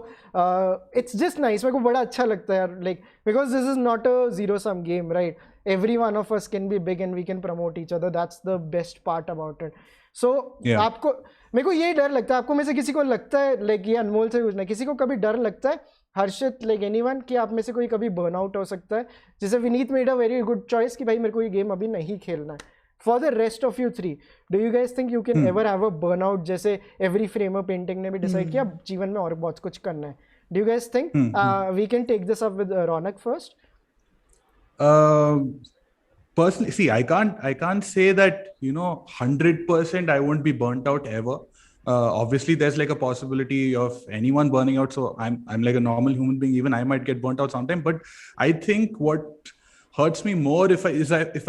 it's just nice. मेरे को बड़ा अच्छा लगता है यार, like because this is not a zero sum game, right? Every one of us can be big and we can promote each other. That's the best part about it. So आपको मेरे को यही डर लगता है. आपको में से किसी को लगता है लाइक ये अनमोल से पूछना, किसी को कभी डर लगता है हर्षित लाइक एनीवन कि आप में से कोई कभी बर्नआउट हो सकता है? जैसे Vineet made a very good choice कि भाई मेरे को ये गेम अभी नहीं खेलना है. For the rest of you 3, do you guys think you can ever have a burnout जैसे एवरी फ्रेमर पेंटिंग ने भी डिसाइड किया जीवन में और बहुत कुछ करना है? Do you guys think we can take this up with Raunak first? Personally, see, I can't say that 100% I won't be burnt out ever. Obviously, there's like a possibility of anyone burning out. So I'm like a normal human being. Even I might get burnt out sometime. But I think what hurts me more if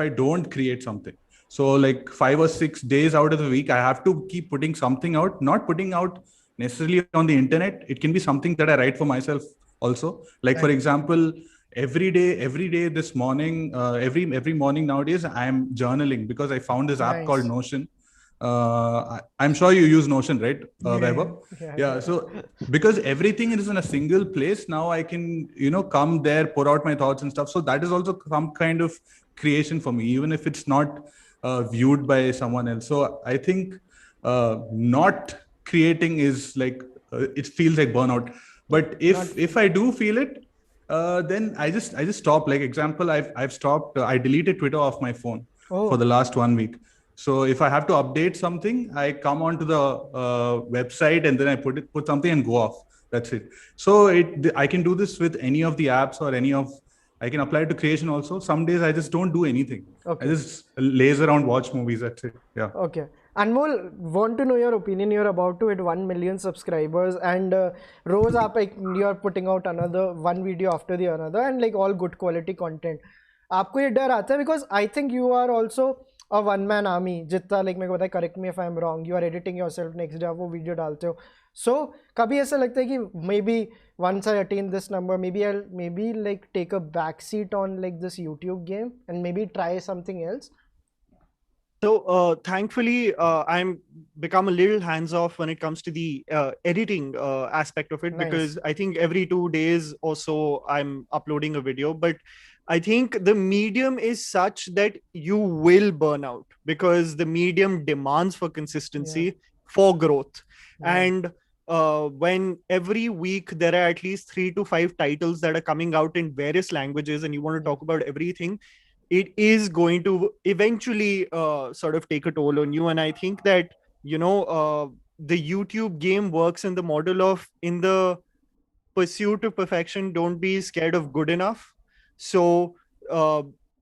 I don't create something. So like 5 or 6 days out of the week, I have to keep putting something out. Not putting out necessarily on the internet. It can be something that I write for myself also. Like for example, every day this morning, every morning nowadays, I'm journaling because I found this app called Notion. I'm sure you use Notion, right, Weber? Yeah. So because everything is in a single place, now I can, come there, pour out my thoughts and stuff. So that is also some kind of creation for me, even if it's not viewed by someone else. So I think not creating is like, it feels like burnout. But if I do feel it, then I just stop. Like example, I've stopped. I deleted Twitter off my phone for the last 1 week. So if I have to update something, I come onto the website and then I put something and go off. That's it. So I can do this with any of the apps or I can apply it to creation also. Some days I just don't do anything. Okay. I just laze around, watch movies. That's it. Yeah. Okay. Anmol, want to know your opinion. You're about to hit 1 million subscribers, and Rose, you're putting out another one video after the another, and like all good quality content. आपको ये डर आता है because I think you are also a one-man army. जितना like मेरे को पता है, correct me if I'm wrong. You are editing yourself, next day आप वो video डालते हो. So कभी ऐसा लगता है कि maybe once I attain this number, maybe I'll like take a backseat on like this YouTube game and maybe try something else. So thankfully, I'm become a little hands-off when it comes to the editing aspect of it, because I think every 2 days or so I'm uploading a video. But I think the medium is such that you will burn out because the medium demands for consistency, for growth. And when every week there are at least 3 to 5 titles that are coming out in various languages and you want to talk about everything, it is going to eventually sort of take a toll on you. And I think that, the YouTube game works in the model of, in the pursuit of perfection, don't be scared of good enough. So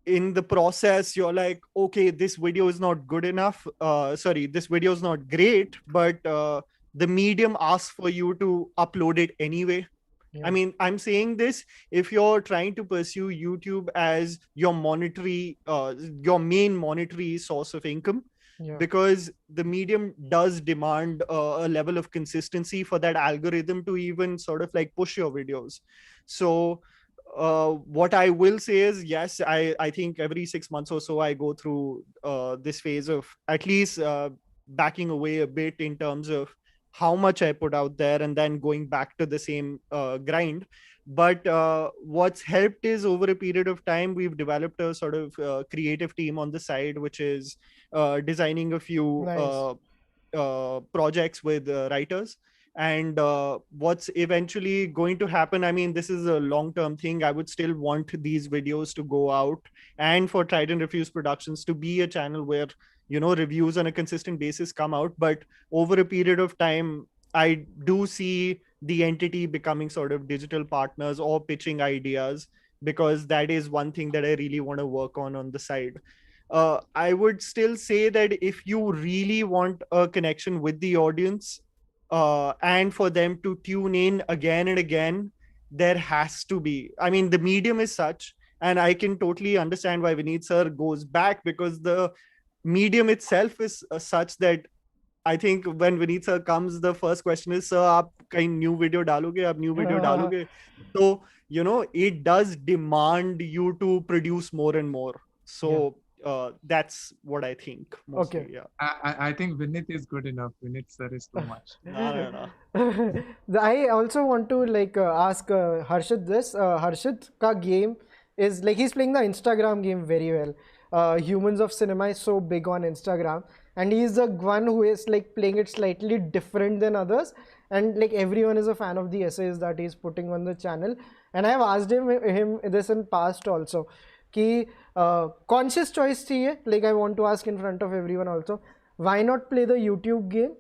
in the process, you're like, okay, this video is not good enough. This video is not great, but the medium asks for you to upload it anyway. I mean, I'm saying this, if you're trying to pursue YouTube as your main monetary source of income, because the medium does demand a level of consistency for that algorithm to even sort of like push your videos. So what I will say is, yes, I think every 6 months or so I go through this phase of at least backing away a bit in terms of how much I put out there and then going back to the same grind. But what's helped is over a period of time, we've developed a sort of creative team on the side, which is designing a few projects with writers. And what's eventually going to happen, I mean, this is a long-term thing. I would still want these videos to go out and for Tried and Refused Productions to be a channel where, you know, reviews on a consistent basis come out. But over a period of time, I do see the entity becoming sort of digital partners or pitching ideas, because that is one thing that I really want to work on the side. I would still say that if you really want a connection with the audience, and for them to tune in again and again, there has to be, I mean, the medium is such, and I can totally understand why Vineet sir goes back, because the medium itself is such that I think when Vineet sir comes, the first question is, sir, aap kahin new video daloge, aap new video daloge. So, you know, it does demand you to produce more and more. So that's what I think mostly. Okay. Yeah. I think Vinit is good enough. Vinit sir is too much. No. I also want to like ask Harshit this. Harshit ka game is like he's playing the Instagram game very well. Humans of Cinema is so big on Instagram, and he's the one who is like playing it slightly different than others. And like everyone is a fan of the essays that he's putting on the channel. And I have asked him this in past also. कि conscious choice चाहिए, like I want to ask in front of everyone also, why not play the YouTube game?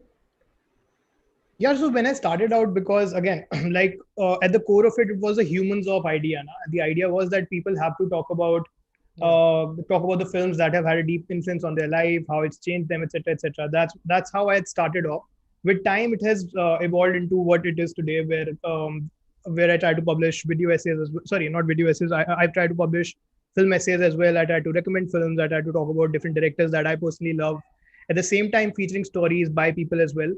Yeah, so when I started out, because again, like at the core of it, it was a humans of idea. Na? The idea was that people have to talk about the films that have had a deep influence on their life, how it's changed them, etc., etc. That's how I had started off. With time, it has evolved into what it is today, where I try to publish video essays. Sorry, not video essays. I try to publish film essays as well. I try to recommend films. I try to talk about different directors that I personally love. At the same time, featuring stories by people as well.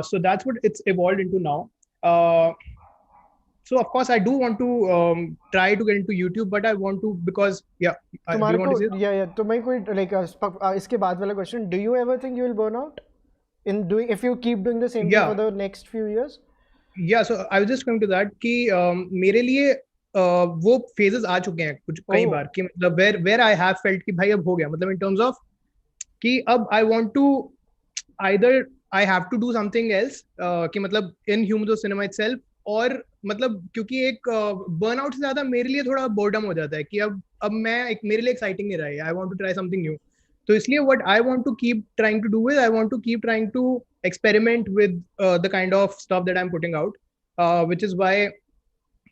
So that's what it's evolved into now. So of course, I do want to try to get into YouTube, but I want to because तुम्हारे को तुम्हें कोई like इसके बाद वाला question, do you ever think you will burn out in doing if you keep doing the same thing for the next few years? Yeah, so I was just coming to that कि मेरे लिए वो phases आ चुके हैं कुछ कई बार कि मतलब where I have felt कि भाई अब हो गया, मतलब in terms of कि अब I want to either I have to do something else कि मतलब in Humans of Cinema itself, और मतलब क्योंकि एक burnout से ज़्यादा मेरे लिए थोड़ा boredom हो जाता है कि अब मैं मेरे लिए exciting नहीं रहा है, I want to try something new. तो इसलिए what I want to keep trying to do is I want to keep trying to experiment with the kind of stuff that I'm putting out, which is why,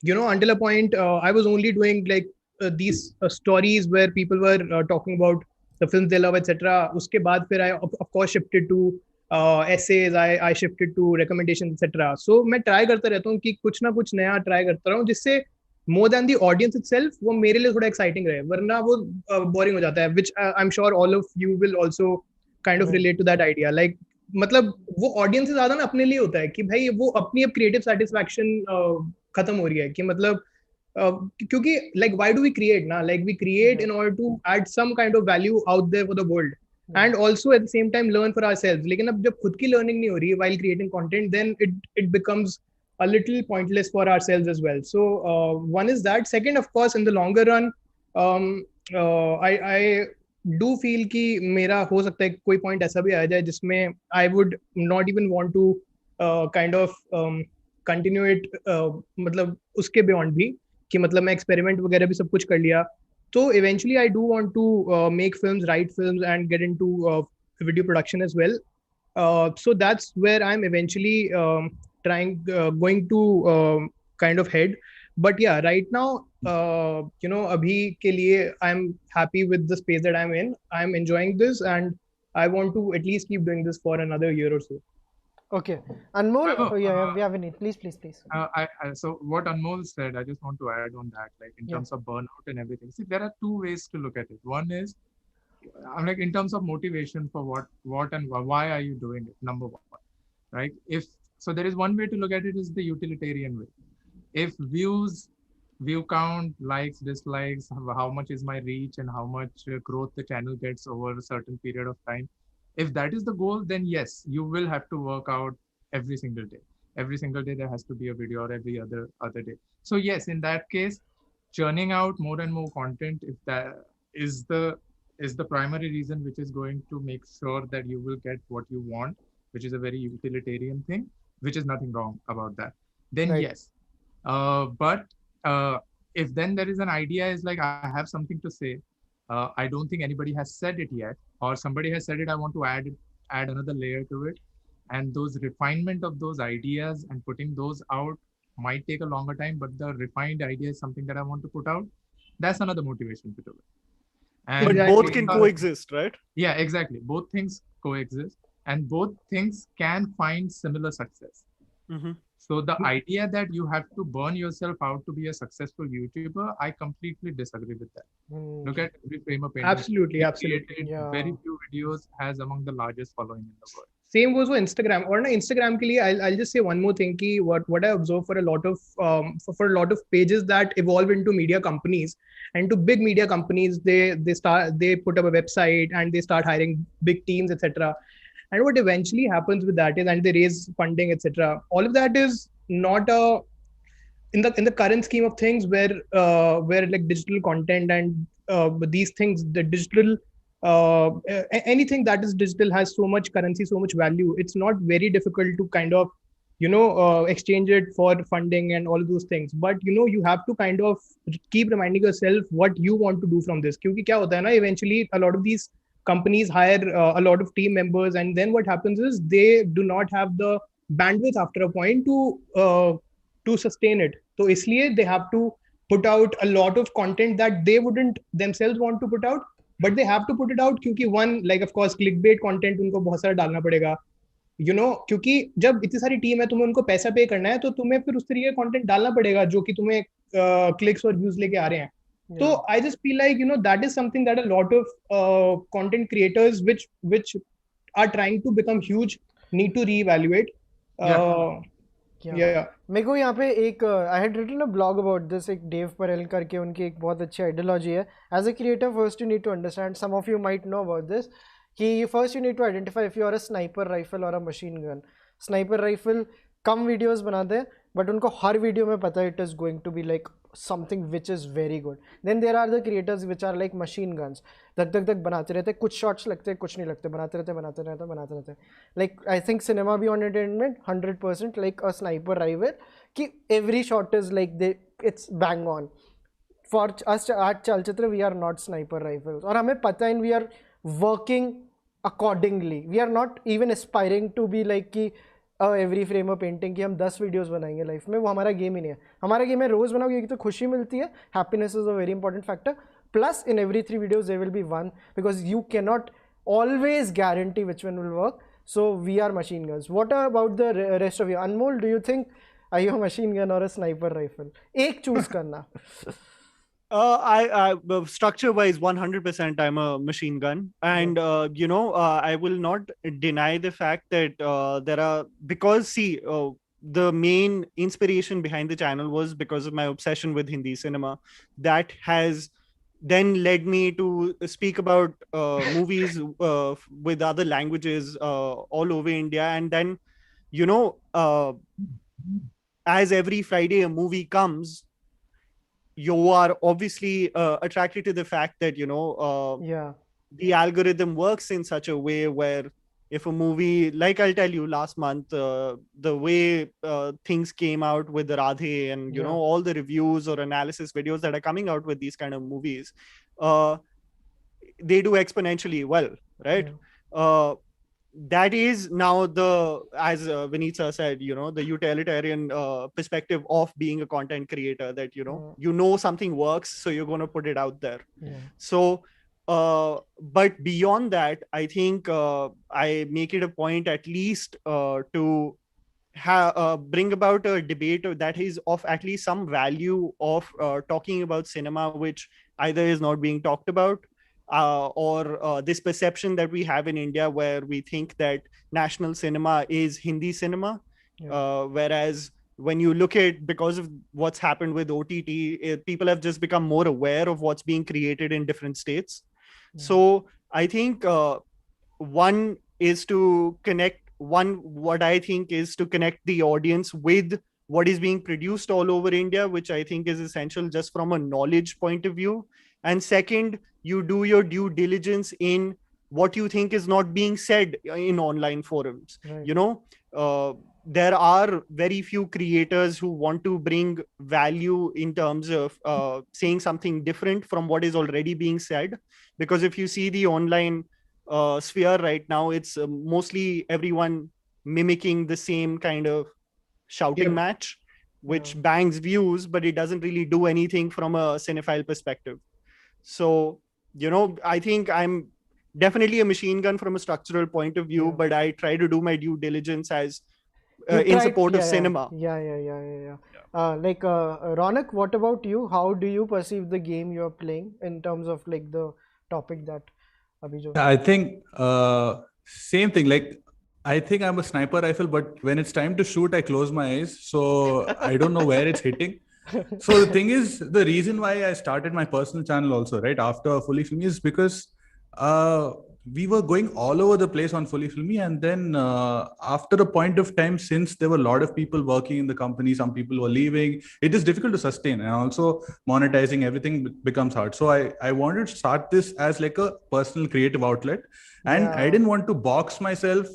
you know, until a point I was only doing like these stories where people were talking about the films they love, etc. उसके बाद फिर I of course shifted to essays, I shifted to recommendations, etc. So मैं try करता रहता हूँ कि कुछ ना कुछ नया try करता रहूँ जिससे more than the audience itself वो मेरे लिए थोड़ा exciting रहे, वरना वो boring हो जाता है, which I'm sure all of you will also kind of relate to that idea. Like मतलब वो audience से ज़्यादा ना अपने लिए होता है कि भाई वो अपनी अब creative satisfaction खत्म हो रही है कि मतलब क्योंकि like why do we create ना, like we create in order to add some kind of value out there for the world and also at the same time learn for ourselves. लेकिन अब जब खुद की learning नहीं हो रही है while creating content, then it becomes a little pointless for ourselves as well. So one is that. Second, of course, in the longer run, I do feel कि मेरा हो सकता है कोई point ऐसा भी आ जाए जिसमें I would not even want to kind of continue it, मतलब उसके beyond भी कि मतलब मैं experiment वगैरह भी सब कुछ कर लिया. So eventually I do want to make films, write films, and get into video production as well. So that's where I'm eventually going to kind of head. But yeah, right now, you know, abhi ke liye I'm happy with the space that I'm in. I'm enjoying this, and I want to at least keep doing this for another year or so. Okay, Anmol, Vineet, please. So what Anmol said, I just want to add on that, like in terms of burnout and everything. See, there are two ways to look at it. One is I'm like, in terms of motivation for what and why are you doing it? Number one, right? If so, there is one way to look at it is the utilitarian way. If view count, likes, dislikes, how much is my reach and how much growth the channel gets over a certain period of time, if that is the goal, then yes, you will have to work out every single day. Every single day there has to be a video, or every other day. So yes, in that case, churning out more and more content, if that is the primary reason which is going to make sure that you will get what you want, which is a very utilitarian thing, which is nothing wrong about that, then Right. yes. But if then there is an idea is like, I have something to say, I don't think anybody has said it yet, or somebody has said it, I want to add another layer to it, and those refinement of those ideas and putting those out might take a longer time, but the refined idea is something that I want to put out. That's another motivation to do it. And But both can coexist, right? Yeah, exactly. Both things coexist, and both things can find similar success. Mm-hmm. So the idea that you have to burn yourself out to be a successful YouTuber, I completely disagree with that. Look at every frame of painting. Absolutely, absolutely. Created very few videos, has among the largest following in the world. Same goes for Instagram. Or na Instagram ke liye, I'll just say one more thing. Ki what I observe for a lot of for a lot of pages that evolve into media companies, and to big media companies, they put up a website and they start hiring big teams, etc. And what eventually happens with that is, and they raise funding, etc. All of that is not in the current scheme of things, where like digital content and these things, the digital anything that is digital has so much currency, so much value. It's not very difficult to kind of exchange it for funding and all of those things. But you have to kind of keep reminding yourself what you want to do from this. Kyunki kya hota hai na, eventually a lot of these companies hire a lot of team members, and then what happens is they do not have the bandwidth after a point to sustain it. So isliye they have to put out a lot of content that they wouldn't themselves want to put out, but they have to put it out क्योंकि one, like of course clickbait content उनको बहुत सारा डालना पड़ेगा, क्योंकि जब इतनी सारी टीम है, तुम्हें उनको पैसा पे करना है, तो तुम्हें फिर उस तरीके का कंटेंट डालना पड़ेगा जो कि तुम्हें क्लिक्स और व्यूज लेके आ रहे हैं. So I just feel like that is something that a lot of content creators which are trying to become huge need to reevaluate. Yeah. मेरे को यहाँ पे एक I had written a blog about this, एक Dave Perel करके उनकी एक बहुत अच्छी ideology है. As a creator, first you need to understand, some of you might know about this, कि first you need to identify if you are a sniper rifle or a machine gun. Sniper rifle come videos बनाते हैं, but उनको हर video में पता है it is going to be like something which is very good. Then there are the creators which are like machine guns. धक बनाते रहते, कुछ shots लगते, कुछ नहीं लगते, बनाते रहते. Like I think cinema beyond entertainment 100% like a sniper rifle कि every shot is like it's bang on. For us at Chalchitra we are not sniper rifles, और हमें पता है, and we are working accordingly. We are not even aspiring to be like कि every frame of painting कि हम 10 videos बनाएंगे life में. वो हमारा गेम ही नहीं है. हमारा गेम है रोज बनाओगे, एक तो खुशी मिलती है, happiness is a very important factor, plus in every 3 videos there will be one, because you can not always guarantee which one will work. So we are machine guns. What about the rest of you? Anmol, do you think are you a machine gun or a sniper rifle? एक choose करना. I structure wise 100% I'm a machine gun, and I will not deny the fact that there are, because see the main inspiration behind the channel was because of my obsession with Hindi cinema. That has then led me to speak about movies with other languages all over India, and then as every Friday a movie comes, you are obviously attracted to the fact that the algorithm works in such a way where if a movie, like I'll tell you, last month the way things came out with the Radhe and all the reviews or analysis videos that are coming out with these kind of movies, they do exponentially well, right? That is now as Vinita said, the utilitarian perspective of being a content creator, that something works, so you're going to put it out there. So but beyond that, I think I make it a point at least to bring about a debate that is of at least some value of talking about cinema, which either is not being talked about, or this perception that we have in India where we think that national cinema is Hindi cinema, whereas when you look at, because of what's happened with OTT, people have just become more aware of what's being created in different states. So I think what I think is to connect the audience with what is being produced all over India, which I think is essential just from a knowledge point of view. And second, you do your due diligence in what you think is not being said in online forums. Right. There are very few creators who want to bring value in terms of saying something different from what is already being said. Because if you see the online sphere right now, it's mostly everyone mimicking the same kind of shouting match, which bangs views, but it doesn't really do anything from a cinephile perspective. So, I think I'm definitely a machine gun from a structural point of view, but I try to do my due diligence as in support of cinema. Ronak, what about you? How do you perceive the game you're playing in terms of like the topic that Abhi? I think same thing. Like, I think I'm a sniper rifle, but when it's time to shoot, I close my eyes. So I don't know where it's hitting. So the thing is, the reason why I started my personal channel also, right, after Fully Filmy is because we were going all over the place on Fully Filmy. And then after a point of time, since there were a lot of people working in the company, some people were leaving, it is difficult to sustain. And also monetizing everything becomes hard. So I wanted to start this as like a personal creative outlet. And I didn't want to box myself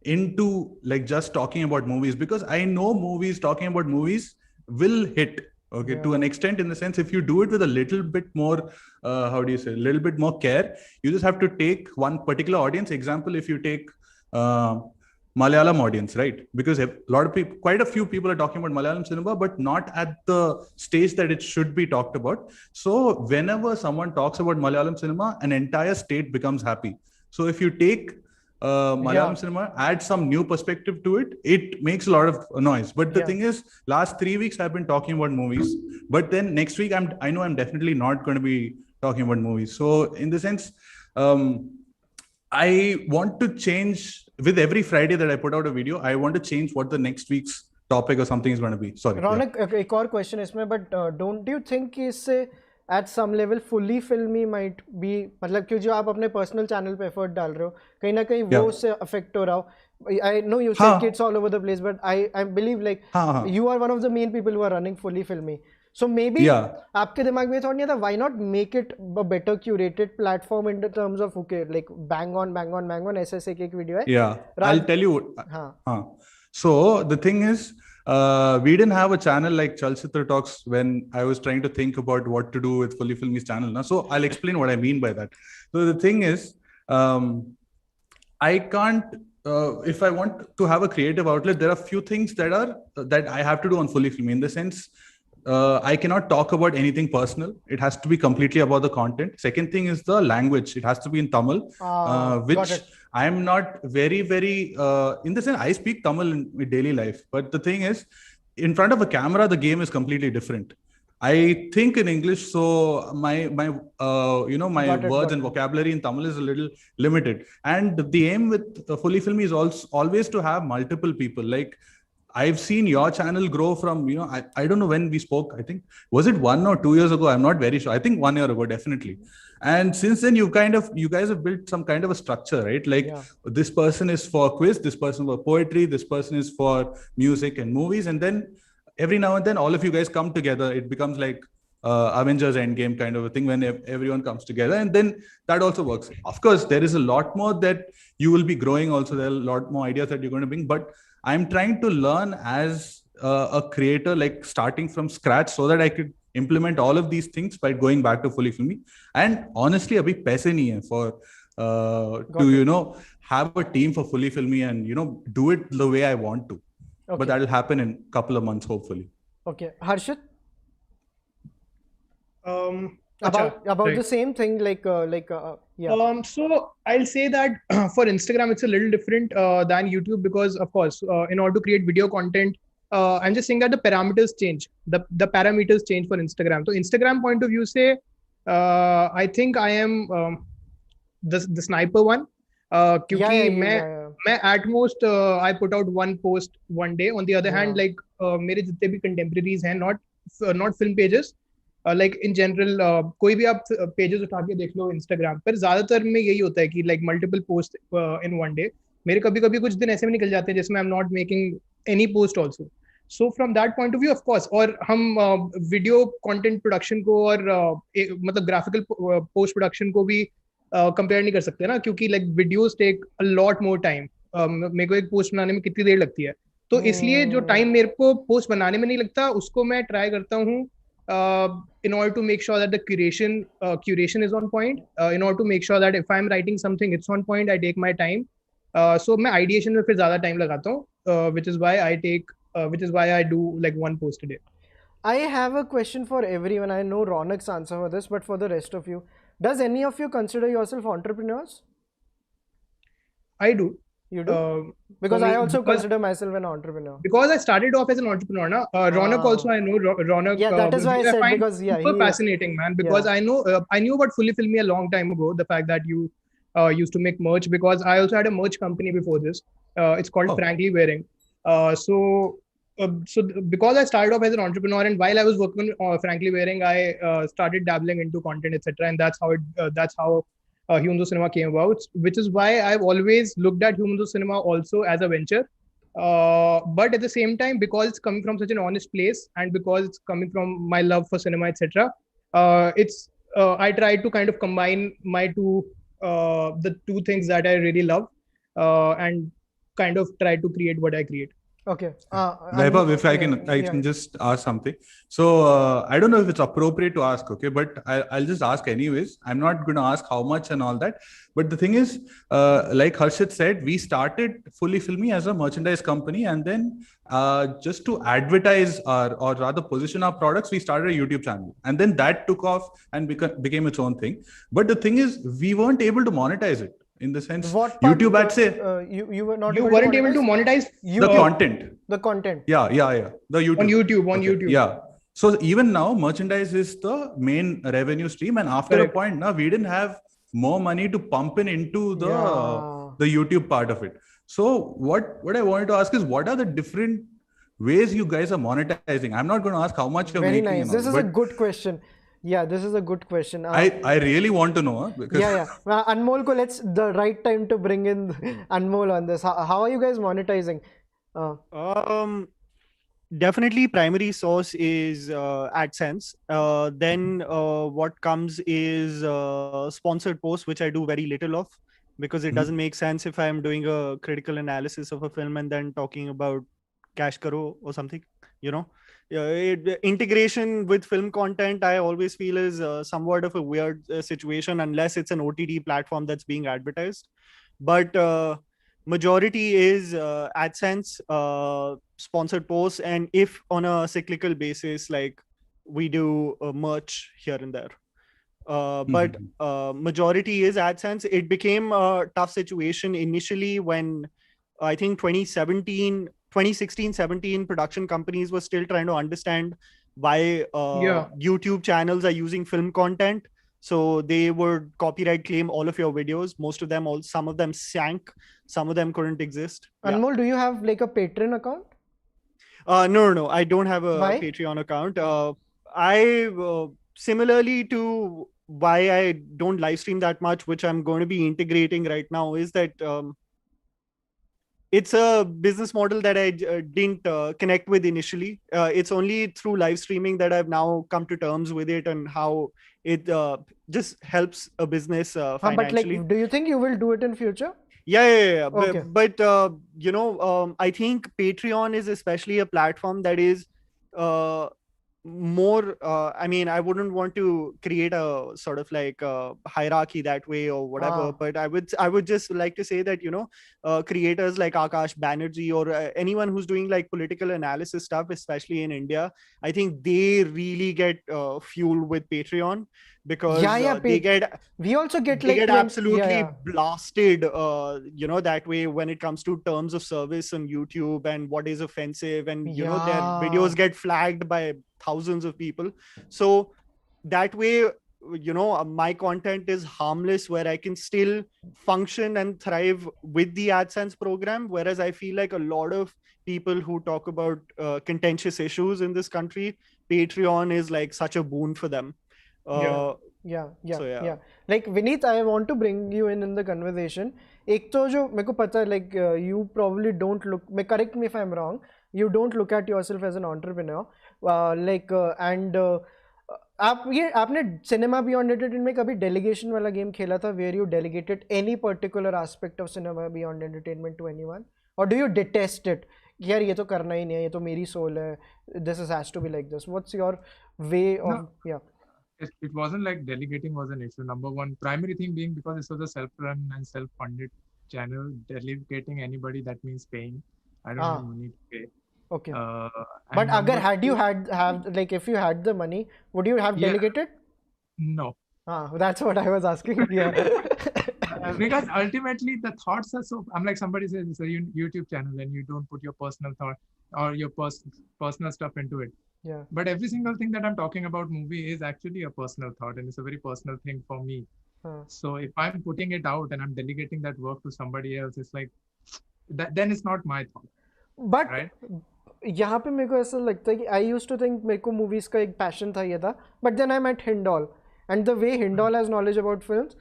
into like just talking about movies, because I know talking about movies will hit. Okay, to an extent, in the sense, if you do it with a little bit more, a little bit more care, you just have to take one particular audience. Example, if you take Malayalam audience, right? Because a lot of people, quite a few people are talking about Malayalam cinema, but not at the stage that it should be talked about. So whenever someone talks about Malayalam cinema, an entire state becomes happy. So if you take Malayalam cinema, add some new perspective to it, it makes a lot of noise. But the thing is, last 3 weeks I've been talking about movies, but then next week I know I'm definitely not going to be talking about movies. So in the sense, I want to change with every Friday that I put out a video. I want to change what the next week's topic or something is going to be. Sorry, Ronak, एक और question इसमें, but don't you think इससे at some level Fully Filmy might be, मतलब क्यों जो आप अपने personal channel पे effort डाल रहे हो, कहीं ना कहीं वो उससे affect हो रहा हो. I know you said kids all over the place, but I believe like you are one of the main people who are running Fully Filmy. So maybe आपके दिमाग में थोड़ा नहीं था, why not make it a better curated platform in the terms of like bang on ऐसे एक video है. I'll tell you. So the thing is, we didn't have a channel like Chalchitra Talks when I was trying to think about what to do with Fully Filmy's channel. Now, so I'll explain what I mean by that. So the thing is, I can't. If I want to have a creative outlet, there are few things that I have to do on Fully Filmy. In the sense, I cannot talk about anything personal. It has to be completely about the content. Second thing is the language. It has to be in Tamil, which I'm not very, in the sense, I speak Tamil in daily life. But the thing is, in front of a camera, the game is completely different. I think in English, so my words and vocabulary in Tamil is a little limited. And the aim with Fully Filmy is also always to have multiple people. Like, I've seen your channel grow from, I don't know when we spoke, I think, was it 1 or 2 years ago? I'm not very sure. I think 1 year ago, definitely. And since then, you guys have built some kind of a structure, right? Like this person is for quiz, this person for poetry, this person is for music and movies. And then every now and then, all of you guys come together. It becomes like Avengers Endgame kind of a thing when everyone comes together. And then that also works. Of course, there is a lot more that you will be growing also. There are a lot more ideas that you're going to bring. But I'm trying to learn as a creator, like starting from scratch, so that I could implement all of these things by going back to Fully Filmy. And honestly, abhi paise nahi hai for to have a team for Fully Filmy and do it the way I want to. Okay. But that will happen in a couple of months, hopefully. Okay, Harshit. About the same thing, So I'll say that for Instagram it's a little different than YouTube, because of course in order to create video content, I'm just saying that the parameters change. The parameters change for Instagram. So Instagram point of view, say I think I am the sniper one. क्योंकि मैं at most I put out one post one day. On the other hand, like मेरे जितने भी contemporaries हैं, not film pages, like in general, कोई भी आप pages उठा के देख लो Instagram पर, ज्यादातर में यही होता है कि like multiple posts in one day. मेरे कभी-कभी कुछ दिन ऐसे भी निकल जाते हैं जिसमें I'm not making any post also. So from that point of view, of course, और हम video content production को और मतलब graphical post production को भी कंपेयर नहीं कर सकते ना, क्योंकि like videos take a lot more time. मेरे को एक पोस्ट बनाने में कितनी देर लगती है, तो इसलिए जो टाइम मेरे को पोस्ट बनाने में नहीं लगता उसको मैं ट्राई करता हूँ in order to make sure that the curation is on point, in order to make sure that if I'm writing something it's on point, I take my time. So मैं ideation में फिर ज़्यादा time लगाता हूँ, which is why I do like one post a day. I have a question for everyone. I know Ronak's answer for this, but for the rest of you, does any of you consider yourself entrepreneurs? I do. You do? Because I also consider myself an entrepreneur. Because I started off as an entrepreneur. Na? Ronak also, I know Ronak. Yeah, that is why I said, because super fascinating, man. Because I know I knew about Fully Filmy a long time ago. The fact that you used to make merch, because I also had a merch company before this. It's called Frankly Wearing. So because I started off as an entrepreneur, and while I was working on Frankly Wearing, I started dabbling into content, etc. And that's how Hindol Cinema came about, which is why I've always looked at Hindol Cinema also as a venture. But at the same time, because it's coming from such an honest place, and because it's coming from my love for cinema, etc., I try to kind of combine the two things that I really love, and kind of try to create what I create. Okay. Vaibhav, if I can just ask something. So I don't know if it's appropriate to ask, okay, but I'll just ask anyways. I'm not going to ask how much and all that. But the thing is, like Harshit said, we started Fully Filmy as a merchandise company, and then just to advertise or rather position our products, we started a YouTube channel, and then that took off and became its own thing. But the thing is, we weren't able to monetize it. In the sense, YouTube had say you weren't able to monetize the content. The content. Yeah. The YouTube. On YouTube. Yeah. So even now, merchandise is the main revenue stream, and after a point, now we didn't have more money to pump into the YouTube part of it. So what I wanted to ask is, what are the different ways you guys are monetizing? I'm not going to ask how much you're making. Very nice. This is a good question. Yeah, this is a good question. I really want to know. Because Anmol ko, the right time to bring in Anmol on this. How are you guys monetizing? Definitely primary source is AdSense. Then what comes is sponsored posts, which I do very little of, because it doesn't make sense if I'm doing a critical analysis of a film and then talking about cash karo or something, integration with film content, I always feel is somewhat of a weird situation unless it's an OTT platform that's being advertised. But majority is AdSense, sponsored posts, and if on a cyclical basis, like we do merch here and there. But majority is AdSense. It became a tough situation initially when I think 2016-17 production companies were still trying to understand why YouTube channels are using film content. So they would copyright claim all of your videos. Most of them, some of them sank, some of them couldn't exist. Anmol, do you have like a Patreon account? No, I don't have a Patreon account. I similarly to why I don't live stream that much, which I'm going to be integrating right now, is that it's a business model that I didn't connect with initially. It's only through live streaming that I've now come to terms with it and how it just helps a business financially. But do you think you will do it in future? Yeah. Okay. But I think Patreon is especially a platform that is more I wouldn't want to create a sort of like a hierarchy that way or whatever, but I would just like to say that creators like Akash Banerjee or anyone who's doing like political analysis stuff, especially in India, I think they really get fuel with Patreon, because we also get absolutely blasted that way when it comes to terms of service on YouTube and what is offensive, and their videos get flagged by thousands of people. So that way my content is harmless, where I can still function and thrive with the AdSense program. Whereas I feel like a lot of people who talk about contentious issues in this country, Patreon is like such a boon for them. Yeah. Like Vineet, I want to bring you in the conversation. एक तो जो मेरे को पता है, like you probably don't look, correct me if I'm wrong, you don't look at yourself as an entrepreneur, and आपने Cinema Beyond Entertainment में कभी delegation वाला game खेला था, where you delegated any particular aspect of Cinema Beyond Entertainment to anyone, or do you detest it? यार ये तो करना ही नहीं है, ये तो मेरी soul है, this has to be like this. What's your way of It wasn't like delegating was an issue. Number one, primary thing being because this was a self-run and self-funded channel, delegating anybody, that means paying. I don't have money to pay. Okay. But agar had you like if you had the money, would you have delegated? No. That's what I was asking. Yeah. Because ultimately the thoughts are so. I'm like, somebody says it's a YouTube channel and you don't put your personal thought or your personal stuff into it. Yeah. But every single thing that I'm talking about movie is actually a personal thought, and it's a very personal thing for me. So if I'm putting it out and I'm delegating that work to somebody else, it's like that. Then it's not my thought. But right? यहाँ पे मेरे को ऐसा लगता है कि I used to think मेरे को movies का एक passion था ये था, but then I met Hindol, and the way Hindol has knowledge about films,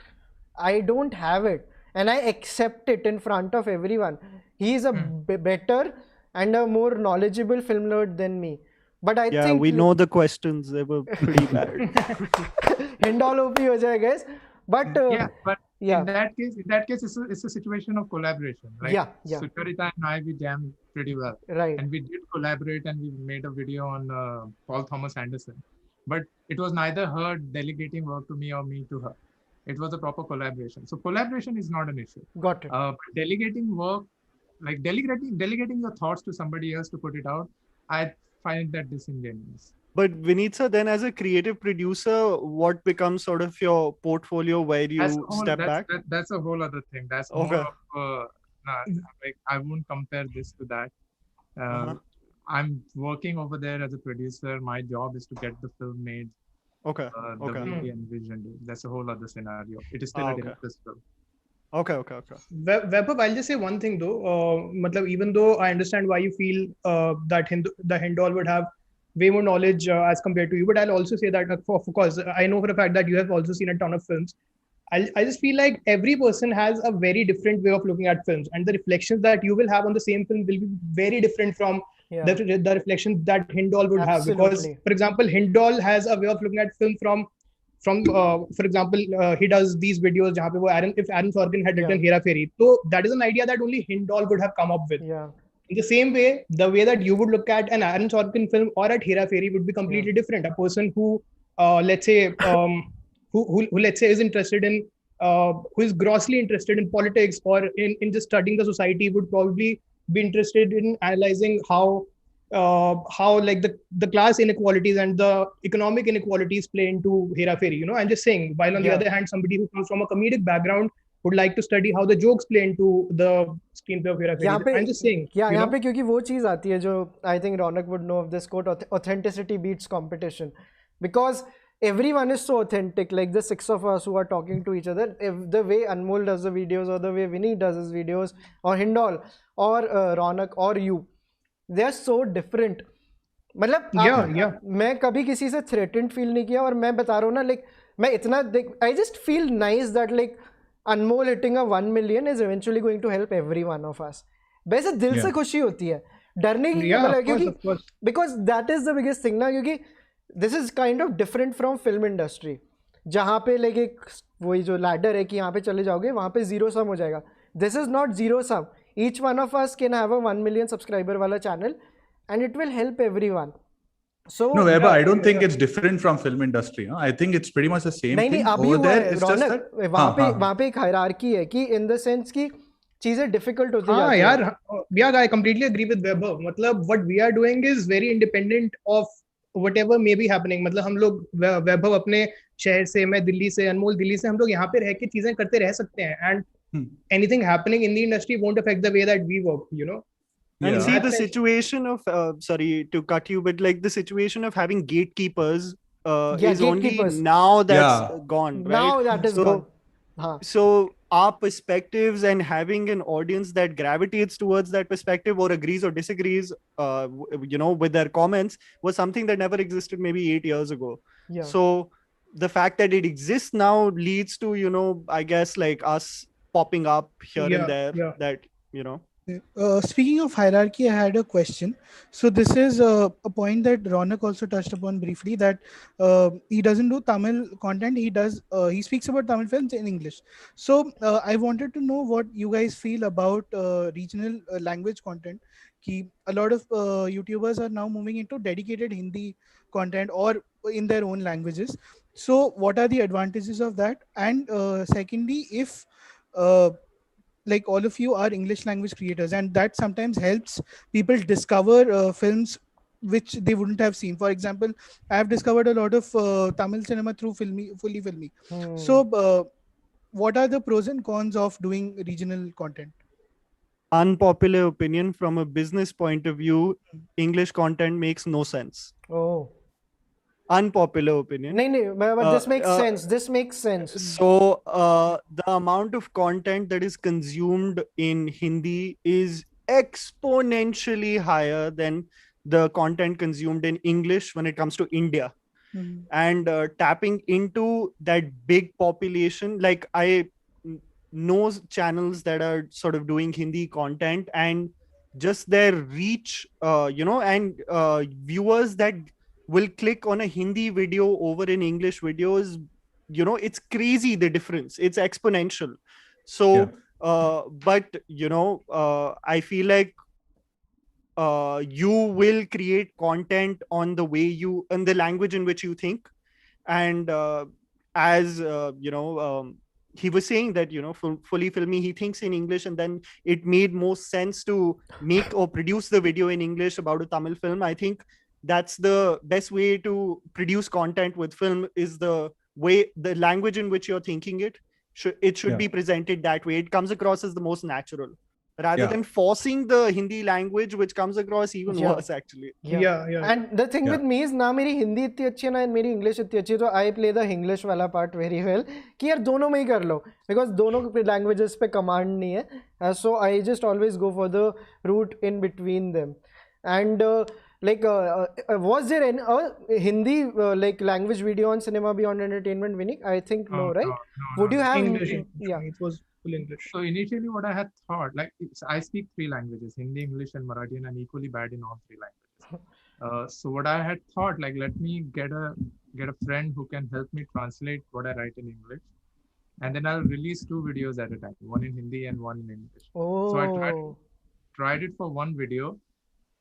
I don't have it, and I accept it in front of everyone. He is a better and a more knowledgeable film nerd than me. But I think we know the questions, they were pretty bad. Hindol OP ho jayega, guys. But in that case, it's a situation of collaboration, right? Yeah. Sucharita and I, we jammed pretty well, right? And we did collaborate, and we made a video on Paul Thomas Anderson. But it was neither her delegating work to me or me to her. It was a proper collaboration. So collaboration is not an issue. Got it. Delegating work, like delegating your thoughts to somebody else to put it out, I find that disingenuous. But Vinitsa, then as a creative producer, what becomes sort of your portfolio where you step back? That's a whole other thing. That's more of like I won't compare this to that. I'm working over there as a producer. My job is to get the film made. The way we envisioned it. That's a whole other scenario. It is still a director's film. Okay. Vaibhav, I'll just say one thing though. Even though I understand why you feel that the Hindol would have way more knowledge as compared to you, but I'll also say that, of course, I know for a fact that you have also seen a ton of films. I just feel like every person has a very different way of looking at films, and the reflections that you will have on the same film will be very different from the reflection that Hindol would have. Because, for example, Hindol has a way of looking at film from for example, he does these videos jahan pe wo if Aaron Sorkin had written Hera Fairy, so that is an idea that only Hindol would have come up with. In the same way, the way that you would look at an Aaron Sorkin film or at Hera Fairy would be completely different. A person who, let's say, who let's say is interested in, who is grossly interested in politics or in just studying the society would probably be interested in analyzing how like the class inequalities and the economic inequalities play into Hera Fairy. I'm just saying. While on the other hand, somebody who comes from a comedic background would like to study how the jokes play into the screenplay of Hera Fairy. I'm just saying. यहाँ पे क्योंकि वो चीज आती है जो I think Ronak would know of this quote: authenticity beats competition, because everyone is so authentic. Like the six of us who are talking to each other, if the way Anmol does the videos, or the way Vinny does his videos, or Hindol, or Ronak, or you, they are so different. मतलब मैं कभी किसी से threatened feel नहीं किया, और मैं बता रहा हूँ ना, like मैं इतना I just feel nice that like Anmol hitting a 1 million is eventually going to help every one of us. वैसे दिल से खुशी होती है, डरने की मतलब क्योंकि because that is the biggest thing ना, क्योंकि this is kind of different from film industry जहाँ पे like एक वही जो ladder है कि यहाँ पे चले जाओगे वहाँ पे zero sum हो जाएगा. This is not zero sum. Each one of us can have a 1 million subscriber वाला channel and it will help everyone. So no, Vaibhav, I don't think it's different from film industry. I think it's pretty much the same thing. Over there, it's just that वहाँ पे एक hierarchy है कि in the sense कि चीजें difficult होती जाती हैं. Yeah, I completely agree with Vaibhav. मतलब what we are doing is very independent of whatever may be happening. मतलब हम लोग वैभव अपने शहर से, मैं दिल्ली से, अनमोल दिल्ली से, हम लोग यहाँ पे रह के चीजें करते रह सकते हैं, and anything happening in the industry won't affect the way that we work, And see the situation of sorry to cut you, but like the situation of having gatekeepers is only gatekeepers. now that's gone, right? Now that is gone. So our perspectives and having an audience that gravitates towards that perspective or agrees or disagrees, with their comments was something that never existed maybe 8 years ago. Yeah. So the fact that it exists now leads to, I guess, like us popping up here and there that, Speaking of hierarchy, I had a question. So this is a point that Ronak also touched upon briefly, that he doesn't do Tamil content. He speaks about Tamil films in English. So I wanted to know what you guys feel about regional language content. A lot of YouTubers are now moving into dedicated Hindi content or in their own languages. So what are the advantages of that? And secondly, if like all of you are English language creators, and that sometimes helps people discover films which they wouldn't have seen. For example, I have discovered a lot of Tamil cinema through Fully Filmy. So what are the pros and cons of doing regional content? Unpopular opinion, from a business point of view, English content makes no sense. Oh. Unpopular opinion. No, but this makes sense. This makes sense. So the amount of content that is consumed in Hindi is exponentially higher than the content consumed in English when it comes to India. And tapping into that big population, like I know channels that are sort of doing Hindi content, and just their reach, and viewers that will click on a Hindi video over an English video is, it's crazy, the difference. It's exponential. So, but, I feel like you will create content on the way on the language in which you think. And as, he was saying that, Fully Filmy, he thinks in English, and then it made more sense to make or produce the video in English about a Tamil film. I think that's the best way to produce content with film, is the language in which you're thinking it. It should be presented that way. It comes across as the most natural, rather than forcing the Hindi language, which comes across even worse, actually. And the thing with me is, na meri Hindi इतनी अच्छी है ना मेरी English इतनी अच्छी है, तो I play the English वाला part very well, कि यार दोनों में ही कर लो, because दोनों languages पे command नहीं है. So I just always go for the route in between them. And was there any Hindi language video on Cinema Beyond Entertainment, Vinik? I think no, right? Would you have? English. Yeah, it was full English. So initially, what I had thought, I speak 3 languages: Hindi, English, and Marathi, and I'm equally bad in all 3 languages. So what I had thought, let me get a friend who can help me translate what I write in English, and then I'll release 2 videos at a time, one in Hindi and one in English. So I tried it for one video.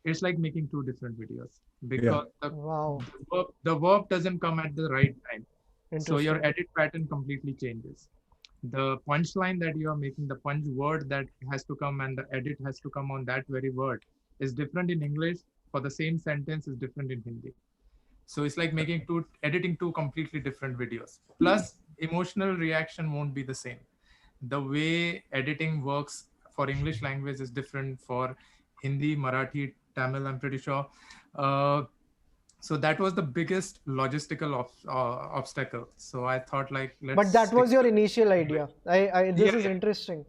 It's like making 2 different videos, because the verb doesn't come at the right time. So your edit pattern completely changes. The punchline that you are making, the punch word that has to come and the edit has to come on that very word, is different in English. For the same sentence is different in Hindi. So it's like editing 2 completely different videos. Plus, emotional reaction won't be the same. The way editing works for English language is different for Hindi, Marathi, Tamil, I'm pretty sure. So that was the biggest logistical obstacle. So I thought But that was your initial idea. This is interesting.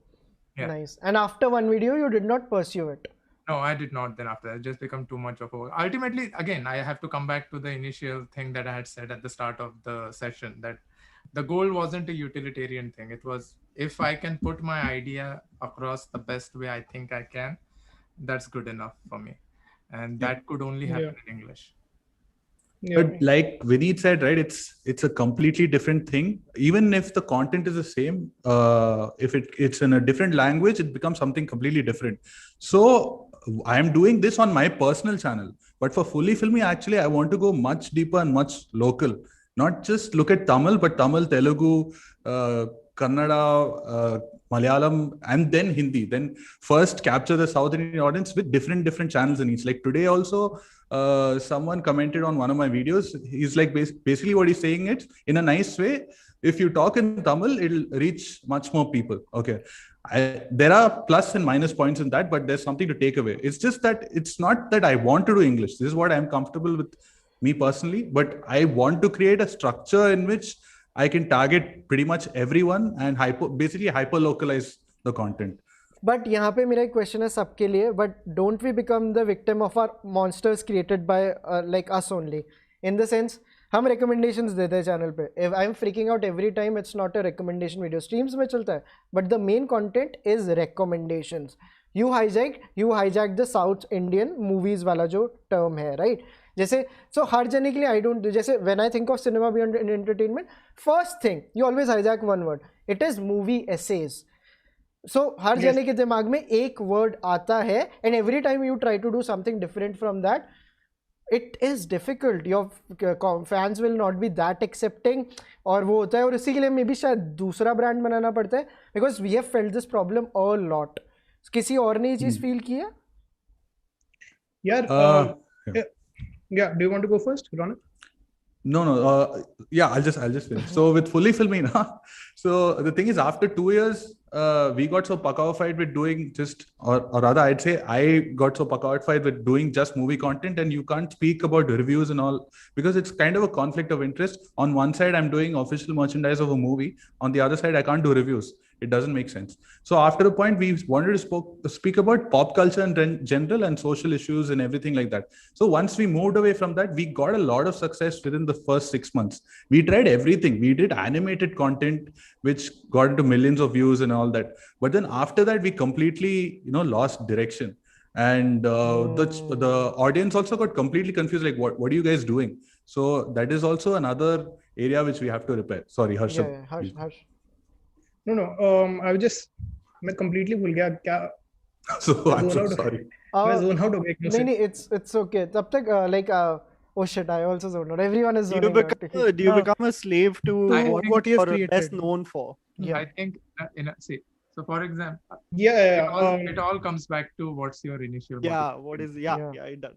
Yeah. Nice. And after one video, you did not pursue it. No, I did not. Then after that, it just become too much of a... Ultimately, again, I have to come back to the initial thing that I had said at the start of the session, that the goal wasn't a utilitarian thing. It was, if I can put my idea across the best way I think I can, that's good enough for me. And that could only happen in English. But like Vineet said, right, it's a completely different thing. Even if the content is the same, if it's in a different language, it becomes something completely different. So I am doing this on my personal channel, but for Fully Filmy, actually, I want to go much deeper and much local. Not just look at Tamil, but Tamil, Telugu, Kannada, Malayalam, and then Hindi. Then first capture the South Indian audience with different channels in each. Like today also, someone commented on one of my videos. He's like, basically what he's saying is, in a nice way, if you talk in Tamil, it'll reach much more people. Okay. There are plus and minus points in that, but there's something to take away. It's just that it's not that I want to do English. This is what I'm comfortable with me personally, but I want to create a structure in which I can target pretty much everyone and basically hyper localize the content. But यहाँ पे मेरा एक question है सबके लिए, but don't we become the victim of our monsters created by like us only? In the sense, हम recommendations देते हैं channel पे. If I'm freaking out every time, it's not a recommendation video. Streams में चलता है, but the main content is recommendations. You hijack the South Indian movies वाला जो term है, right? जैसे so हर जने के लिए I don't, जैसे when I think of cinema beyond entertainment, first thing you always hijack one word. It is movie essays. So हर जने के दिमाग में एक word आता है, and every time you try to do something different from that, it is difficult. Your fans will not be that accepting, और वो होता है, और इसी के लिए maybe शायद दूसरा brand बनाना पड़ता है, because we have felt this problem a lot. किसी और ने ये चीज feel की है? यार yeah, do you want to go first, Ronak? No. Yeah, I'll just finish. So with Fully Filmy, so the thing is, after 2 years, we got so puckified with doing just, or rather, I'd say I got so puckified with doing just movie content, and you can't speak about reviews and all because it's kind of a conflict of interest. On one side, I'm doing official merchandise of a movie. On the other side, I can't do reviews. It doesn't make sense. So after a point, we wanted to speak about pop culture in general and social issues and everything like that. So once we moved away from that, we got a lot of success within the first 6 months. We tried everything. We did animated content, which got into millions of views and all that. But then after that, we completely, lost direction. And the audience also got completely confused. Like, what are you guys doing? So that is also another area which we have to repair. Sorry, Harsh. Yeah, Harsh. No. I was just, मैं completely भूल गया क्या. So I'm so sorry. मैं zone out हो गया. नहीं, it's okay. तब तक like oh shit, I also zoned out. Everyone is zoning out. Do you become a slave to what you're best known for? Yeah. I think so for example, yeah, it all comes back to what's your initial motive. Yeah, what is it does.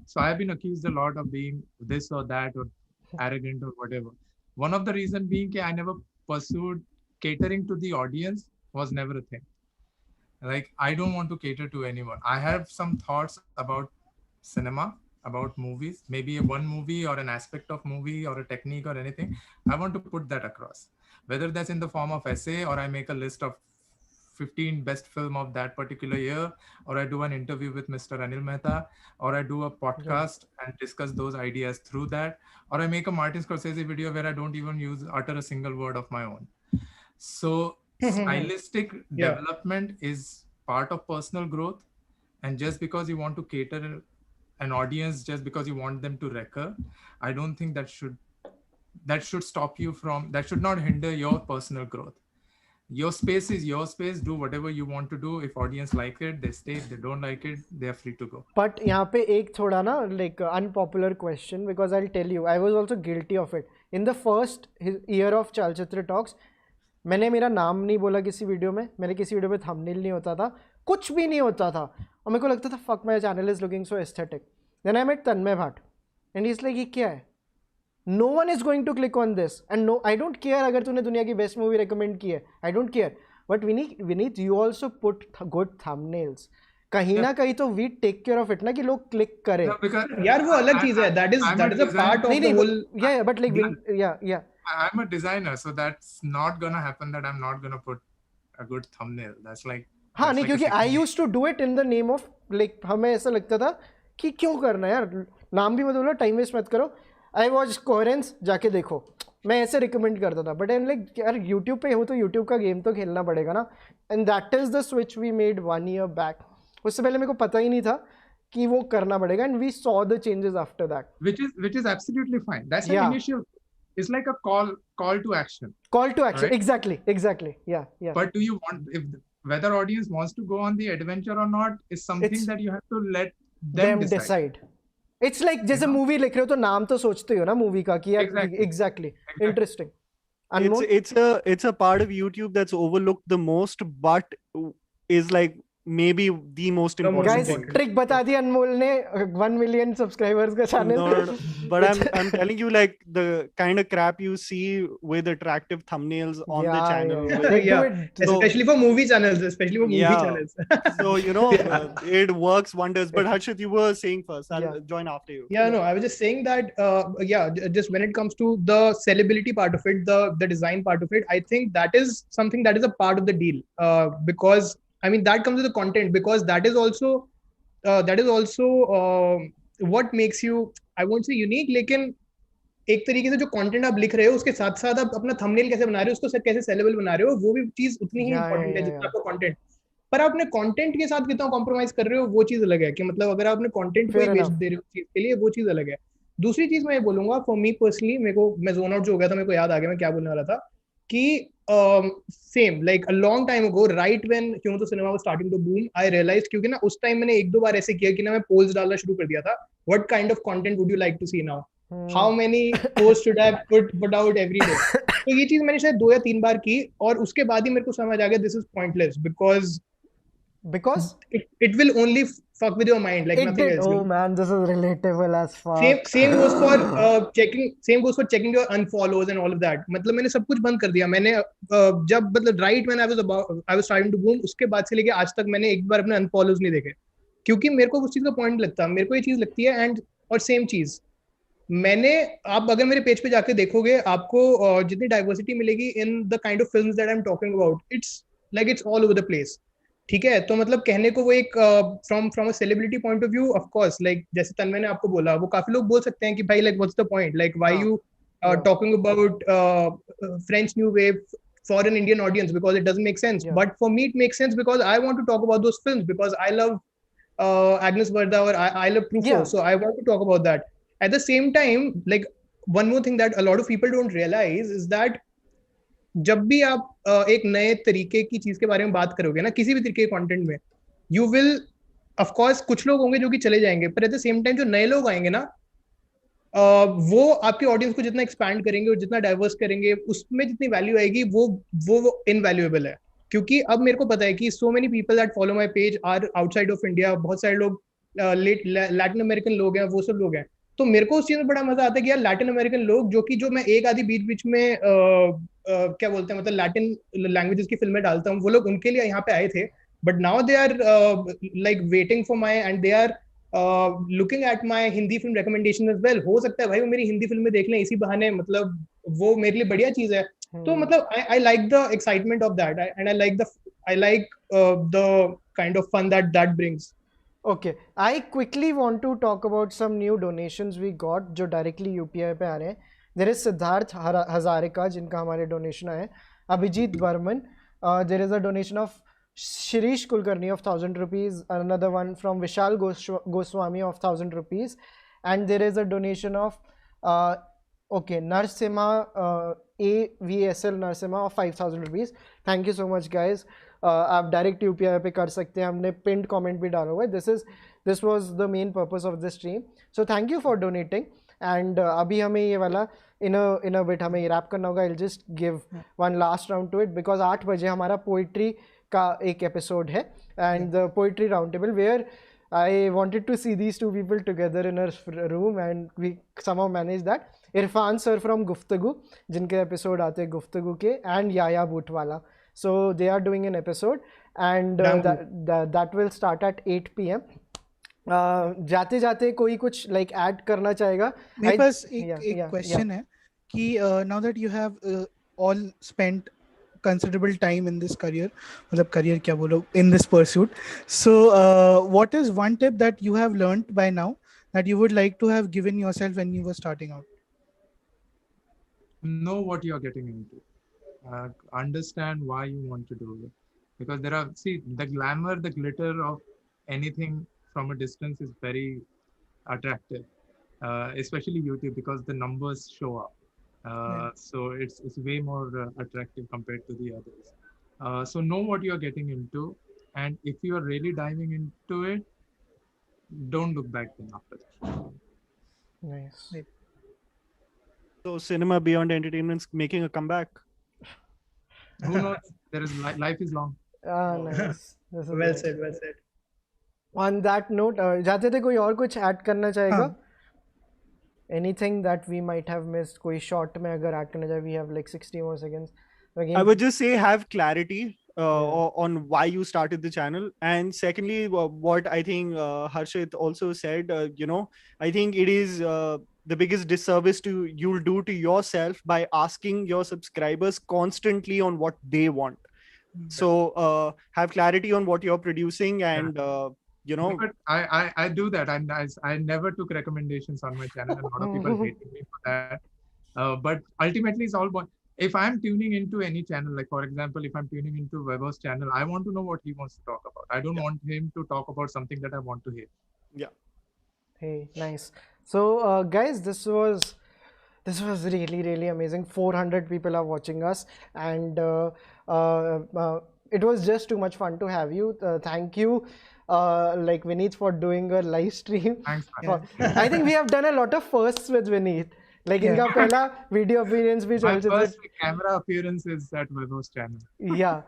So I've been accused a lot of being this or that or arrogant or whatever. One of the reason being I never pursued catering to the audience was never a thing. Like, I don't want to cater to anyone. I have some thoughts about cinema, about movies, maybe one movie or an aspect of movie or a technique or anything. I want to put that across, whether that's in the form of essay or I make a list of 15 best film of that particular year, or I do an interview with Mr. Anil Mehta, or I do a podcast and discuss those ideas through that, or I make a Martin Scorsese video where I don't even utter a single word of my own. So stylistic development is part of personal growth, and just because you want to cater an audience, just because you want them to recur, I don't think that should stop you from, that should not hinder your personal growth. Your space is your space. Do whatever you want to do. If audience like it, they stay. If they don't like it, they are free to go. But यहाँ पे एक थोड़ा ना like unpopular question, because I'll tell you, I was also guilty of it. In the first year of Chalchitra Talks, मैंने मेरा नाम नहीं बोला किसी वीडियो में, मेरे किसी वीडियो में thumbnail नहीं होता था, कुछ भी नहीं होता था, और मेरे को लगता था fuck, my channel is looking so aesthetic. Then I met Tanmay Bhatt, and he's like, ये क्या है? No one is going to click on this, and no, I don't care अगर तूने दुनिया की best movie recommend की है, I don't care. But we need you also put good thumbnails. कहीं ना कहीं तो we take care of it ना कि लोग click करें. यार वो अलग चीज है. That is a part of the whole. Yeah, but like yeah. I'm a designer, so that's not gonna happen. That I'm not gonna put a good thumbnail. That's like. हाँ नहीं, क्योंकि I used to do it in the name of like, हमें ऐसा लगता था कि क्यों करना यार, नाम भी मत बोलो, टाइम वेस्ट मत करो. I watch कोहेरेंस, जाके देखो, मैं ऐसे रिकमेंड करता था. बट एंड लाइक यार यूट्यूब पे हूँ तो यूट्यूब का गेम तो खेलना पड़ेगा ना. And that is the switch we made 1 year back. उससे पहले मेरे को पता ही नहीं था कि वो करना पड़ेगा, and we saw the changes after that, which is absolutely fine. That's an initial. It's like a call to action. Call to action, right? Exactly. Yeah. But do you want, whether audience wants to go on the adventure or not is something that you have to let them decide. It's like जैसे movie लिख रहे हो तो नाम तो सोचते हो ना मूवी का कि यार exactly. Interesting. It's a part of YouTube that's overlooked the most, but is like maybe the most important Guys, thing. trick bata di Anmol ne 1 million subscribers ka channel. No, but I'm telling you, like the kind of crap you see with attractive thumbnails on the channel. Especially for movie channels. So it works wonders. But Harshit, you were saying first. I'll join after you. No, I was just saying that just when it comes to the sellability part of it, the design part of it, I think that is something that is a part of the deal, because I mean that comes with the content, because that is also what makes you, I won't say unique, लेकिन एक तरीके से जो content आप लिख रहे हो उसके साथ साथ आप अपना थंबनेल कैसे बना रहे हो, उसको कैसे सेलेबल बना रहे हो, वो भी चीज उतनी ही इंपॉर्टेंट है जितना आपका कंटेंट। पर आप अपने कंटेंट के साथ कितना कॉम्प्रोमाइज कर रहे हो वो चीज अलग है, कि मतलब अगर आप अपने कंटेंट को ही बेच दे रहे हो चीज के लिए, वो चीज अलग है। दूसरी चीज मैं ये बोलूंगा, फॉर मी पर्सनली, मैं जोन आउट जो हो गया था, मेरे को याद आ गया मैं क्या बोलने वाला था, कि same like a long time ago, right when क्यों तो cinema was starting to boom, I realised, क्योंकि ना उस टाइम मैंने एक दो बार ऐसे किया कि ना मैं पोल्स डालना शुरू कर दिया था, what kind of content would you like to see now, how many post should I put out every day. तो ये चीज मैंने शायद 2 या 3 बार की, और उसके बाद ही मेरे को समझ आ गया this is pointless, because it will only fuck with your mind like nothing else. Oh man, this is relatable as fuck. Same goes for checking your unfollows and all of that. मतलब मैंने सब कुछ बंद कर दिया। मैंने जब मतलब right when I was starting to boom, उसके बाद से लेके आज तक मैंने एक बार अपने unfollows नहीं देखे, क्योंकि मेरे को उस चीज का पॉइंट लगता, मेरे को ये चीज लगती है। एंड और सेम चीज आप अगर मेरे पेज पे जाके देखोगे, आपको जितनी डाइवर्सिटी मिलेगी in the kind of films that I am talking about, it's all over the place. ठीक है, तो मतलब कहने को वो एक from a celebrity point of view, of course, like जैसे तन्मय ने आपको बोला, वो काफी लोग बोल सकते हैं कि भाई like what's the point, like why you talking about French new wave for an Indian audience, because it doesn't make sense. But for me it makes sense because I want to talk about those films, because I love Agnes Varda, or I love Truffaut, so I want to talk about that. At the same time, like one more thing that a lot of people don't realize is that जब भी आप एक नए तरीके की चीज के बारे में बात करोगे ना, किसी भी तरीके के कंटेंट में, यू विल ऑफ कोर्स, कुछ लोग होंगे जो कि चले जाएंगे, पर एट द सेम टाइम जो नए लोग आएंगे ना, वो आपके ऑडियंस को जितना एक्सपैंड करेंगे और जितना डाइवर्स करेंगे, उसमें जितनी वैल्यू आएगी वो इनवैल्यूएबल है। क्योंकि अब मेरे को पता है कि so many people that follow my page are outside of India, बहुत सारे लोग लैटिन अमेरिकन लोग हैं, वो सब लोग हैं। तो मेरे को उस चीज में बड़ा मजा आता है कि यार लैटिन अमेरिकन लोग, जो मैं एक आधी बीच में क्या बोलते हैं, मतलब लैटिन लैंग्वेजेस की फिल्में डालता हूँ, वो लोग उनके लिए यहाँ पे आए थे, but now they are like waiting for my, and they are looking at my Hindi film recommendation as well. हो सकता है भाई वो मेरी हिंदी फिल्में देख लें इसी बहाने, मतलब वो मेरे लिए बढ़िया चीज है। तो मतलब I like the excitement of that, and I like the kind of fun that brings. Okay, I quickly want to talk about some new donations we got जो directly UPI पे आ रहे हैं। There is Siddharth Hazarika जिनका हमारे donation आए, Abhijit Varman, there is a donation of Shirish Kulkarni of 1000 rupees, another one from Vishal Goswami of 1000 rupees, and there is a donation of Narsimha AVSL Narsimha of 5000 rupees. Thank you so much guys. आप direct UPI पे कर सकते हैं, हमने पिंड comment भी डाला हुआ है। This was the main purpose of this stream, so thank you for donating. And अभी हमें ये वाला इन अ बिट हमें रैप करना होगा। I just give one last round to it, because 8 बजे हमारा पोइट्री का एक एपिसोड है, and the poetry round table, where I wanted to see these 2 people together in a room, and we somehow manage that. Irfan sir from Guftagu, जिनके episode आते हैं गुफ्तगू के, and Yahya Bootwala, so they are doing an episode, and that will start at 8 PM. जाते जाते कोई कुछ like add करना चाहेगा? मेरे पास एक question है कि now that you have all spent considerable time in this career, मतलब career क्या बोलो, in this pursuit, so what is one tip that you have learned by now that you would like to have given yourself when you were starting out? Know what you are getting into. Understand why you want to do it, because the glamour, the glitter of anything from a distance is very attractive, especially YouTube, because the numbers show up, so it's way more attractive compared to the others. So know what you are getting into, and if you are really diving into it, don't look back then after that. Nice. So cinema beyond entertainment's making a comeback. Who knows? There is life is long. Nice. This is Well nice. said, well said. On that note, जाते थे कोई और कुछ add करना चाहेगा? हाँ. Anything that we might have missed? कोई short में अगर ऐड करना चाहे, we have like 60 more seconds. Again, I would just say have clarity on why you started the channel, and secondly, what I think Harshit also said. I think it is the biggest disservice you'll do to yourself by asking your subscribers constantly on what they want. So have clarity on what you're producing, and But I do that. I never took recommendations on my channel, and a lot of people hated me for that. But ultimately, it's all about, if I'm tuning into any channel, like for example, if I'm tuning into Weber's channel, I want to know what he wants to talk about. I don't want him to talk about something that I want to hear. Yeah. Hey, nice. So, guys, this was really amazing. 400 people are watching us, and it was just too much fun to have you. Thank you, like Vineet, for doing a live stream. Thanks, I think we have done a lot of firsts with Vineet. Like इनका पहला video appearance भी My चलचित्र. first camera appearance is at Weber's channel. Yeah.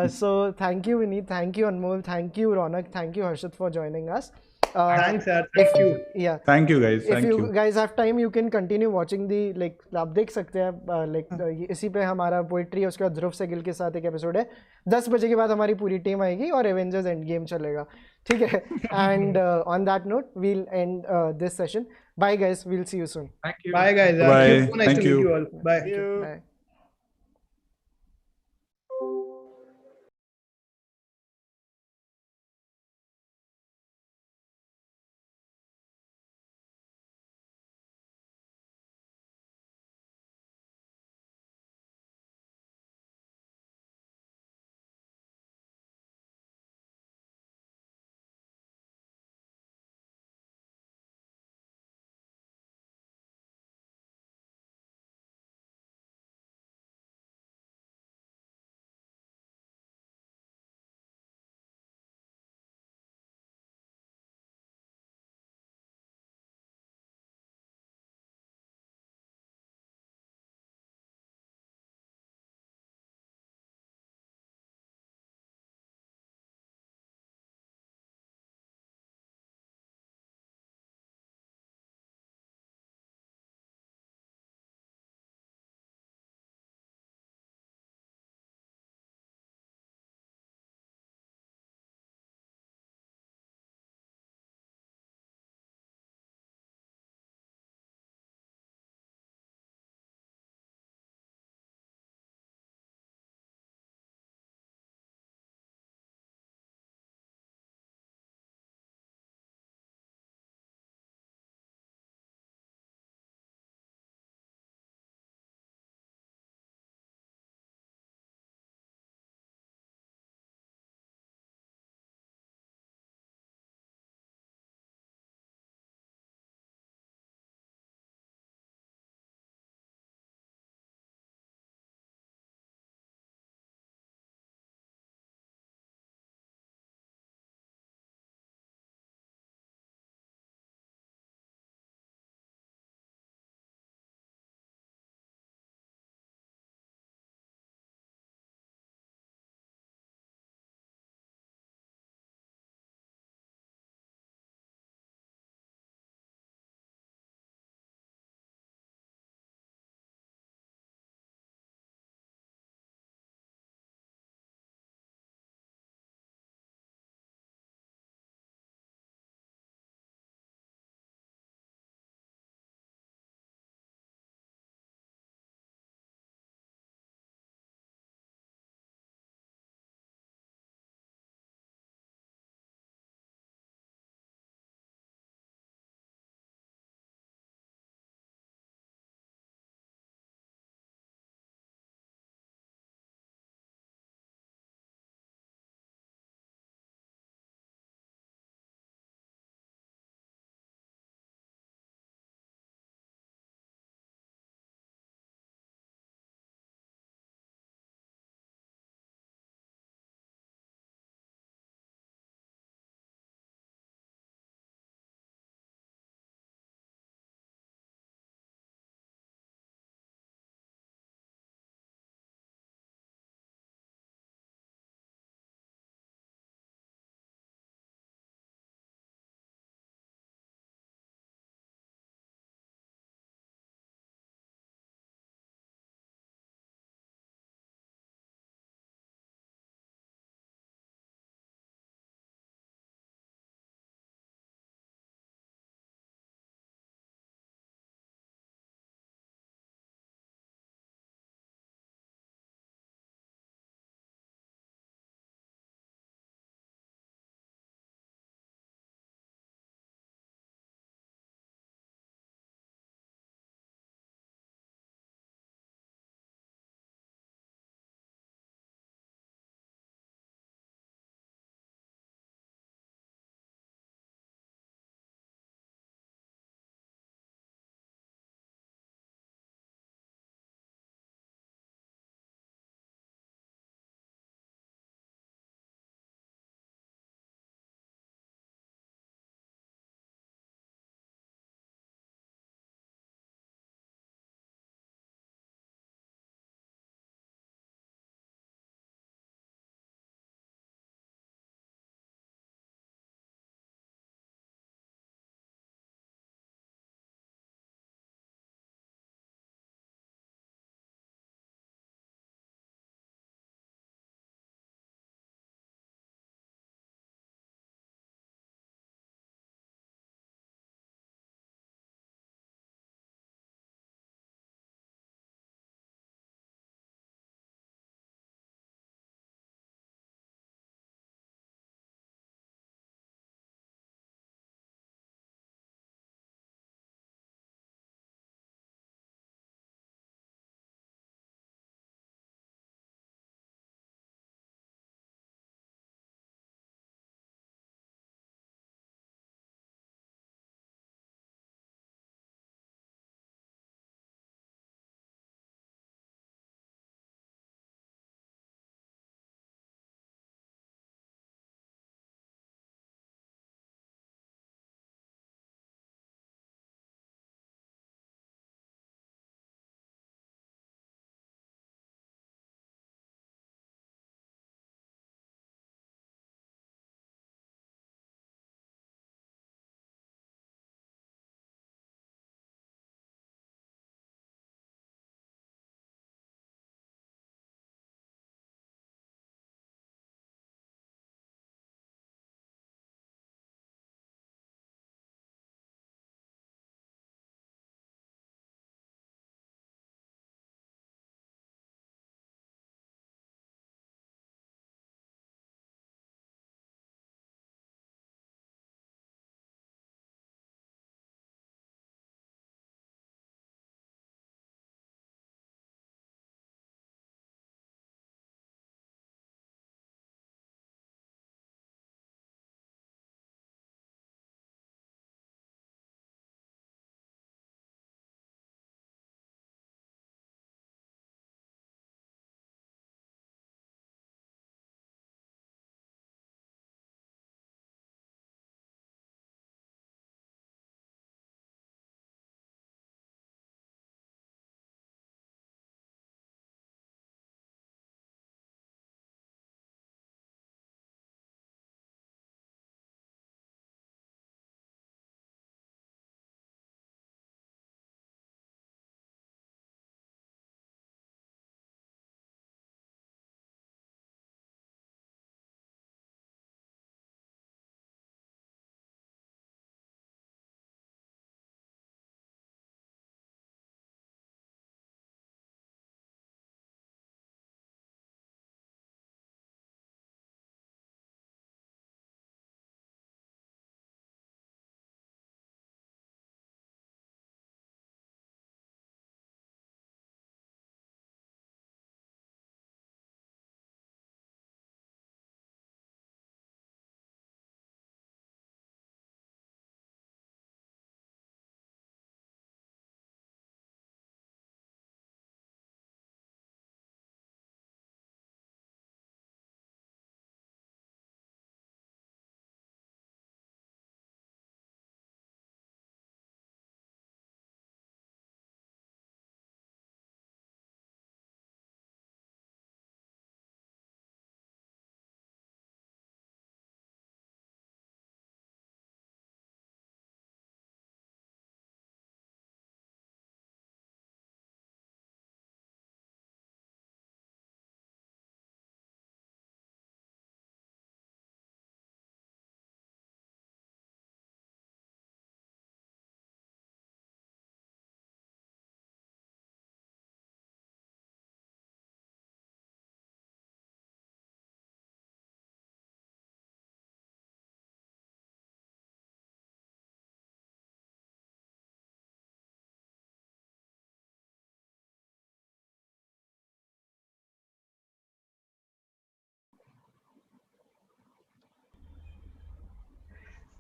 So thank you, Vineet. Thank you, Anmol. Thank you, Ronak. Thank you, Harshit, for joining us. Thanks, sir. Thank you. Yeah. Thank you, guys. If Thank you you. guys have time, you can continue watching the like. आप देख सकते हैं like इसी पे हमारा poetry है, उसके बाद ध्रुव सेगिल के साथ एक एपिसोड है. 10 बजे के बाद हमारी पूरी टीम आएगी और एवेंजर्स एंड गेम चलेगा. ठीक है. And on that note, we'll end this session. Bye, guys. We'll see you soon. Thank you. Bye, guys. Bye. So nice Thank to meet you. you all. Bye. Bye.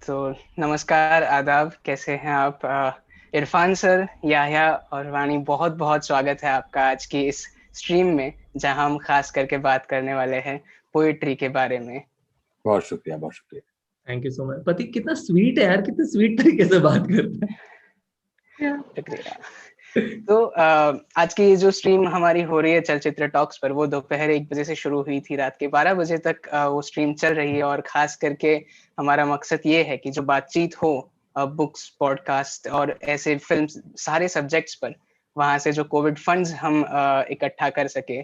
तो नमस्कार, आदाब, कैसे हैं आप? Irfan sir, Yahya और वाणी, बहुत बहुत स्वागत है आपका आज की इस स्ट्रीम में, जहां हम खास करके बात करने वाले हैं पोएट्री के बारे में। बहुत शुक्रिया, बहुत शुक्रिया। Thank you so much. पति कितना स्वीट है यार, कितने स्वीट तरीके से बात करता है। शुक्रिया। तो आज की ये जो स्ट्रीम हमारी हो रही है चलचित्र टॉक्स पर, वो दोपहर 1 बजे से शुरू हुई थी, रात के 12 बजे तक वो स्ट्रीम चल रही है। और खास करके हमारा मकसद ये है कि जो बातचीत हो बुक्स, पॉडकास्ट और ऐसे फिल्म, सारे सब्जेक्ट्स पर, वहाँ से जो कोविड फंड्स हम इकट्ठा कर सके,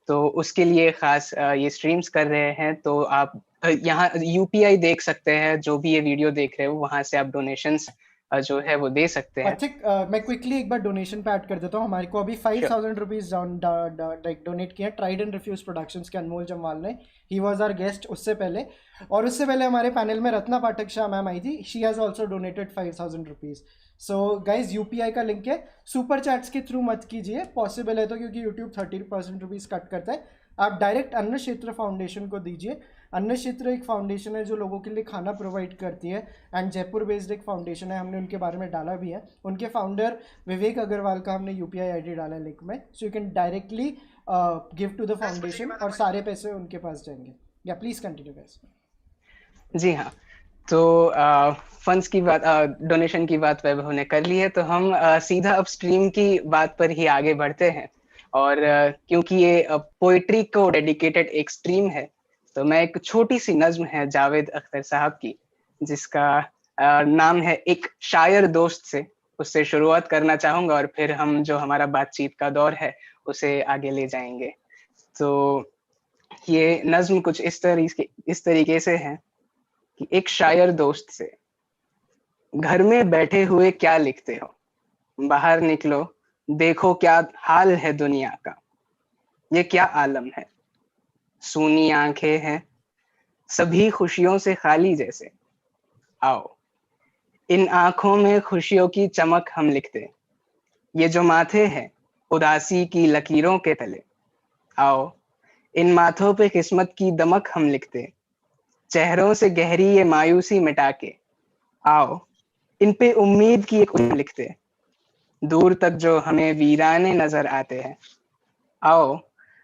तो उसके लिए खास ये स्ट्रीम्स कर रहे हैं। तो आप यहाँ UPI देख सकते हैं, जो भी ये वीडियो देख रहे हो वहाँ से आप डोनेशंस जो है वो दे सकते हैं। पथिक, मैं क्विकली एक बार डोनेशन पे ऐड कर देता हूँ। हमारे को अभी 5000 रुपीज डोनेट किए ट्राइड एंड रिफ्यूज प्रोडक्शंस के अनमोल जम्वाल ने। ही वाज आवर गेस्ट उससे पहले, और उससे पहले हमारे पैनल में रत्ना पाठक शाह मैम आई थी। She has also donated 5000 rupees. So guys, UPI का लिंक है, सुपर चैट्स के थ्रू मत कीजिए, पॉसिबल है तो, क्योंकि यूट्यूब 30% रुपीज़ कट करता है। आप डायरेक्ट अन्नक्षेत्र फाउंडेशन को दीजिए। अन्नक्षेत्र एक फाउंडेशन है जो लोगों के लिए खाना प्रोवाइड करती है, एंड जयपुर बेस्ड एक फाउंडेशन है, हमने उनके बारे में डाला भी है। उनके फाउंडर विवेक अग्रवाल का हमने UPI ID डाला है लिंक में, so you can directly give to the foundation और सारे पैसे उनके पास जाएंगे। या प्लीज़ कंटिन्यू गाइस। जी हाँ, तो फंड्स की बात, डोनेशन की बात वैभव ने कर ली है, तो हम सीधा अब स्ट्रीम की बात पर ही आगे बढ़ते हैं। और क्योंकि ये पोइट्री को डेडिकेटेड एक स्ट्रीम है, तो मैं एक छोटी सी नज्म है जावेद अख्तर साहब की, जिसका नाम है एक शायर दोस्त से, उससे शुरुआत करना चाहूँगा और फिर हम जो हमारा बातचीत का दौर है उसे आगे ले जाएंगे। तो ये नज्म कुछ इस तरीके से है कि एक शायर दोस्त से, घर में बैठे हुए क्या लिखते हो, बाहर निकलो देखो क्या हाल है दुनिया का, ये क्या आलम है, सूनी आंखें हैं सभी खुशियों से खाली जैसे, आओ इन आंखों में खुशियों की चमक हम लिखते, ये जो माथे हैं उदासी की लकीरों के तले, आओ इन माथों पे किस्मत की दमक हम लिखते, चेहरों से गहरी ये मायूसी मिटा के, आओ इन पे उम्मीद की एक उम्मीद लिखते, दूर तक जो हमें वीराने नजर आते हैं, आओ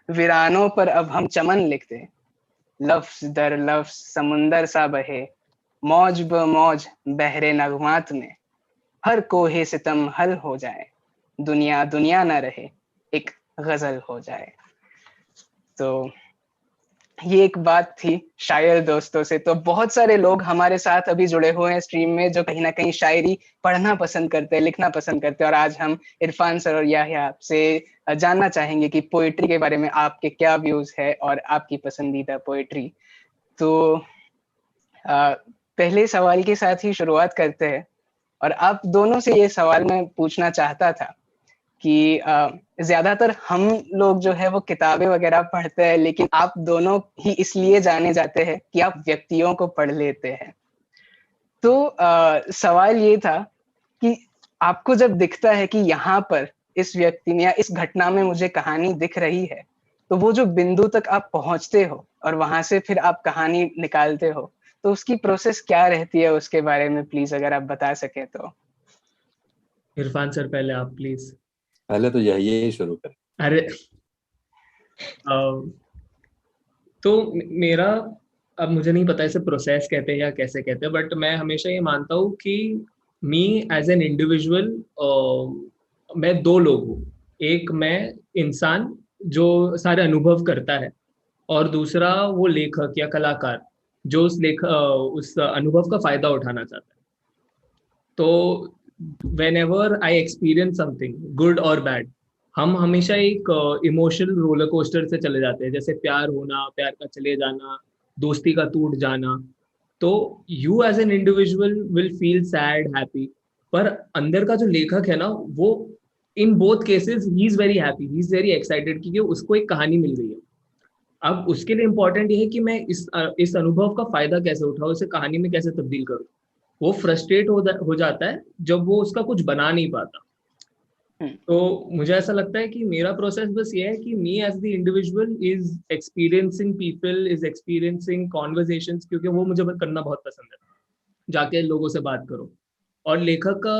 वीरानों पर अब हम चमन लिखते, लफ्ज दर लफ्ज समुंदर सा बहे, मौज ब मौज बहरे नगमात में, हर कोहे सितम हल हो जाए, दुनिया दुनिया ना रहे एक गजल हो जाए। तो ये एक बात थी शायर दोस्तों से। तो बहुत सारे लोग हमारे साथ अभी जुड़े हुए हैं स्ट्रीम में, जो कहीं ना कहीं शायरी पढ़ना पसंद करते हैं, लिखना पसंद करते हैं। और आज हम इरफान सर और याह्या से जानना चाहेंगे कि पोइट्री के बारे में आपके क्या व्यूज है और आपकी पसंदीदा पोइट्री। तो पहले सवाल के साथ ही शुरुआत करते हैं, और आप दोनों से ये सवाल मैं पूछना चाहता था कि ज्यादातर हम लोग जो है वो किताबें वगैरह पढ़ते हैं, लेकिन आप दोनों ही इसलिए जाने जाते हैं कि आप व्यक्तियों को पढ़ लेते हैं। तो सवाल ये था कि आपको जब दिखता है कि यहाँ पर इस व्यक्ति में या इस घटना में मुझे कहानी दिख रही है, तो वो जो बिंदु तक आप पहुंचते हो और वहां से फिर आप कहानी निकालते हो, तो उसकी प्रोसेस क्या रहती है, उसके बारे में प्लीज अगर आप बता सके तो। इरफान सर पहले आप प्लीज। पहले तो यही शुरू करें। अरे तो मेरा, अब मुझे नहीं पता इसे प्रोसेस कहते हैं या कैसे कहते हैं, बट मैं हमेशा ये मानता हूँ कि मी एज एन इंडिविजुअल, मैं दो लोग हूँ। एक मैं इंसान जो सारे अनुभव करता है, और दूसरा वो लेखक या कलाकार जो उस अनुभव का फायदा उठाना चाहता है। तो whenever I experience something good or bad, हम हमेशा एक इमोशनल रोलर कोस्टर से चले जाते हैं, जैसे प्यार होना, प्यार का चले जाना, दोस्ती का टूट जाना। तो you as an individual will feel sad, happy, पर अंदर का जो लेखक है ना, वो in both cases he is very happy, he is very excited क्योंकि उसको एक कहानी मिल रही है। अब उसके लिए इम्पोर्टेंट ये है कि मैं इस अनुभव का फायदा कैसे उठाऊं, उसे कहानी में कैसे तब्दील करूं। वो फ्रस्ट्रेट हो जाता है जब वो उसका कुछ बना नहीं पाता। तो मुझे ऐसा लगता है कि मेरा प्रोसेस बस ये है कि me as the individual is experiencing people, is experiencing conversations, क्योंकि वो मुझे करना बहुत पसंद है। जाके लोगों से बात करो। और लेखक का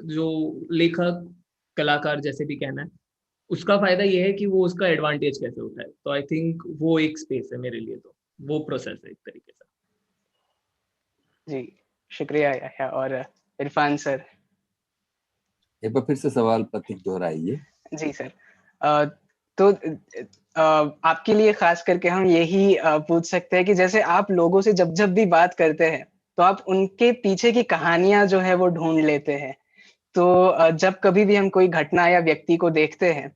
जो लेखक कलाकार जैसे भी कहना है, उसका फायदा ये है कि वो उसका एडवांटेज कैसे उठाए। तो आई थिंक वो एक स्पेस है मेरे लिए, तो वो प्रोसेस है एक तरीके से। जी शुक्रिया याह्या। और इरफान सर, एक बार फिर से सवाल प्रतीक दोहराइए। जी सर, तो आपके लिए खास करके हम यही पूछ सकते हैं कि जैसे आप लोगों से जब जब भी बात करते हैं तो आप उनके पीछे की कहानियां जो है वो ढूंढ लेते हैं। तो जब कभी भी हम कोई घटना या व्यक्ति को देखते हैं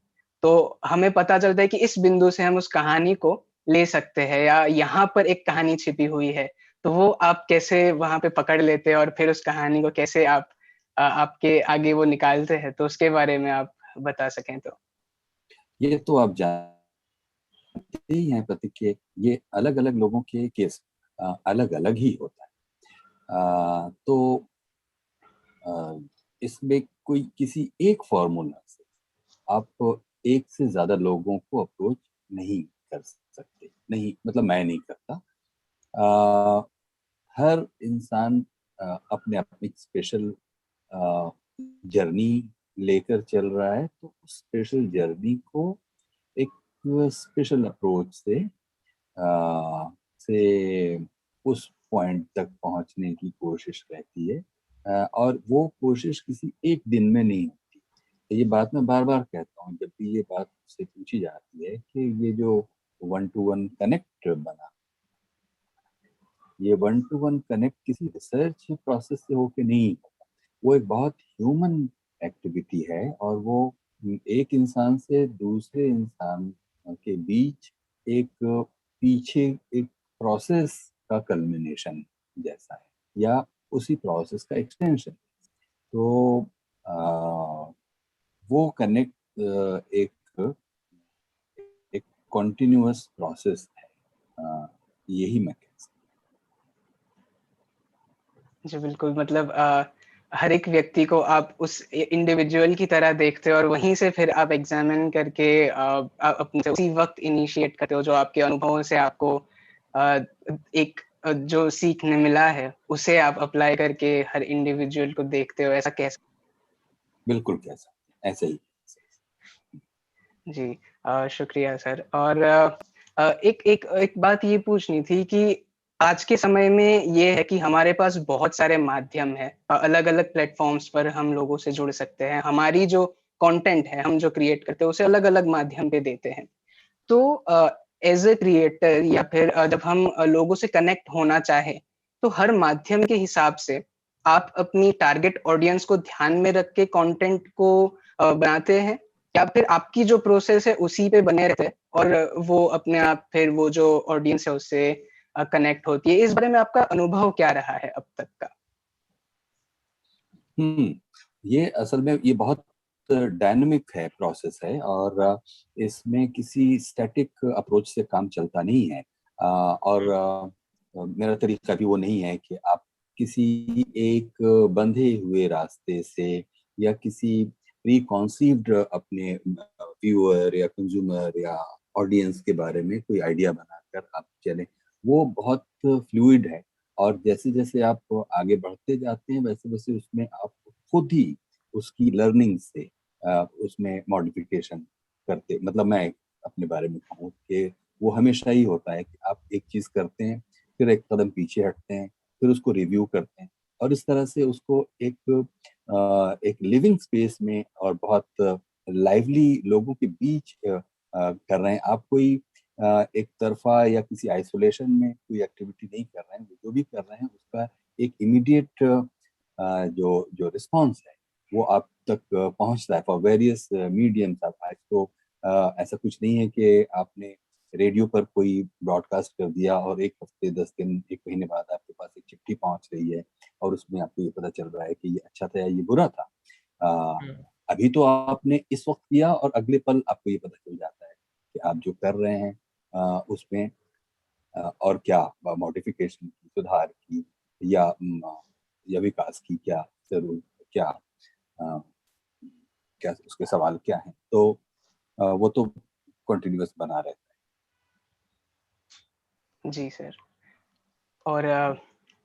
तो हमें पता चलता है कि इस बिंदु से हम उस कहानी को ले सकते हैं, या यहाँ पर एक कहानी छिपी हुई है। तो वो आप कैसे वहां पे पकड़ लेते हैं और फिर उस कहानी को कैसे आप आपके आगे वो निकालते हैं, तो उसके बारे में आप बता सकें तो। ये तो आप जानते ही हैं प्रतीक के, ये अलग अलग लोगों के केस अलग अलग ही होता है। तो इसमें कोई किसी एक फॉर्मूला से आप एक से ज्यादा लोगों को अप्रोच नहीं कर सकते। नहीं मतलब मैं नहीं करता। हर इंसान अपने अपनी स्पेशल जर्नी लेकर चल रहा है, तो उस स्पेशल जर्नी को एक स्पेशल अप्रोच से उस पॉइंट तक पहुंचने की कोशिश रहती है। और वो कोशिश किसी एक दिन में नहीं होती। तो ये बात मैं बार बार कहता हूँ जब भी ये बात से पूछी जाती है कि ये जो 1-to-1 कनेक्ट बना, ये 1-to-1 कनेक्ट किसी रिसर्च प्रोसेस से होके नहीं होता। वो एक बहुत ह्यूमन एक्टिविटी है, और वो एक इंसान से दूसरे इंसान के बीच एक पीछे एक प्रोसेस का कल्मिनेशन जैसा है, या उसी प्रोसेस का एक्सटेंशन। तो वो कनेक्ट एक कॉन्टिन्यूअस प्रोसेस है, यही मैं कह सकता हूँ। जी बिल्कुल, मतलब हर एक व्यक्ति को आप उस इंडिविजुअल की तरह देखते हो और वहीं से फिर आप एग्जामिन करके अपने उसी वक्त इनिशिएट करते हो, जो आपके अनुभवों से आपको एक जो सीखने मिला है उसे आप अप्लाई करके हर इंडिविजुअल को देखते हो, ऐसा कैसे? बिल्कुल कह सकते हैं, ऐसे ही। जी शुक्रिया सर। और एक बात ये पूछनी थी कि आज के समय में ये है कि हमारे पास बहुत सारे माध्यम हैं, अलग अलग प्लेटफॉर्म्स पर हम लोगों से जुड़ सकते हैं। हमारी जो कंटेंट है, हम जो क्रिएट करते हैं उसे अलग अलग माध्यम पे देते हैं। तो एज ए क्रिएटर या फिर जब हम लोगों से कनेक्ट होना चाहे तो हर माध्यम के हिसाब से आप अपनी टारगेट ऑडियंस को ध्यान में रख के कंटेंट को बनाते हैं, या फिर आपकी जो प्रोसेस है उसी पे बने रहते हैं और वो अपने आप फिर वो जो ऑडियंस है उससे कनेक्ट होती है? इस बारे में आपका अनुभव क्या रहा है अब तक का? ये असल में ये बहुत डायनामिक है, प्रोसेस है, और इसमें किसी स्टैटिक अप्रोच से काम चलता नहीं है। और मेरा तरीका भी वो नहीं है कि आप किसी एक बंधे हुए रास्ते से या किसी प्री कॉन्सीव्ड अपने व्यूअर या कंज्यूमर या ऑडियंस के बारे में कोई आइडिया बनाकर आप चलें। वो बहुत फ्लूइड है, और जैसे जैसे आप आगे बढ़ते जाते हैं वैसे वैसे उसमें आप खुद ही उसकी लर्निंग से उसमें मॉडिफिकेशन करते। मतलब मैं अपने बारे में कहूँ कि वो हमेशा ही होता है कि आप एक चीज करते हैं, फिर एक कदम पीछे हटते हैं, फिर उसको रिव्यू करते हैं, और इस तरह से उसको एक लिविंग स्पेस में और बहुत लाइवली लोगों के बीच कर रहे हैं। आप कोई एक तरफा या किसी आइसोलेशन में कोई एक्टिविटी नहीं कर रहे हैं। जो भी कर रहे हैं उसका एक इमीडिएट जो जो रिस्पॉन्स है वो आप तक पहुंचता है फॉर वेरियस मीडियम्स। आज तो ऐसा कुछ नहीं है कि आपने रेडियो पर कोई ब्रॉडकास्ट कर दिया और एक हफ्ते 10 दिन 1 महीने बाद आपके पास एक चिट्ठी पहुंच रही है और उसमें आपको ये पता चल रहा है कि ये अच्छा था या ये बुरा था। अभी तो आपने इस वक्त किया और अगले पल आपको ये पता चल जाता है कि आप जो कर रहे हैं उसमें और क्या मॉडिफिकेशन की, सुधार की या विकास की क्या जरूर क्या क्या उसके सवाल क्या हैं। तो वो तो कंटिन्यूअस बना रहता है। जी सर। और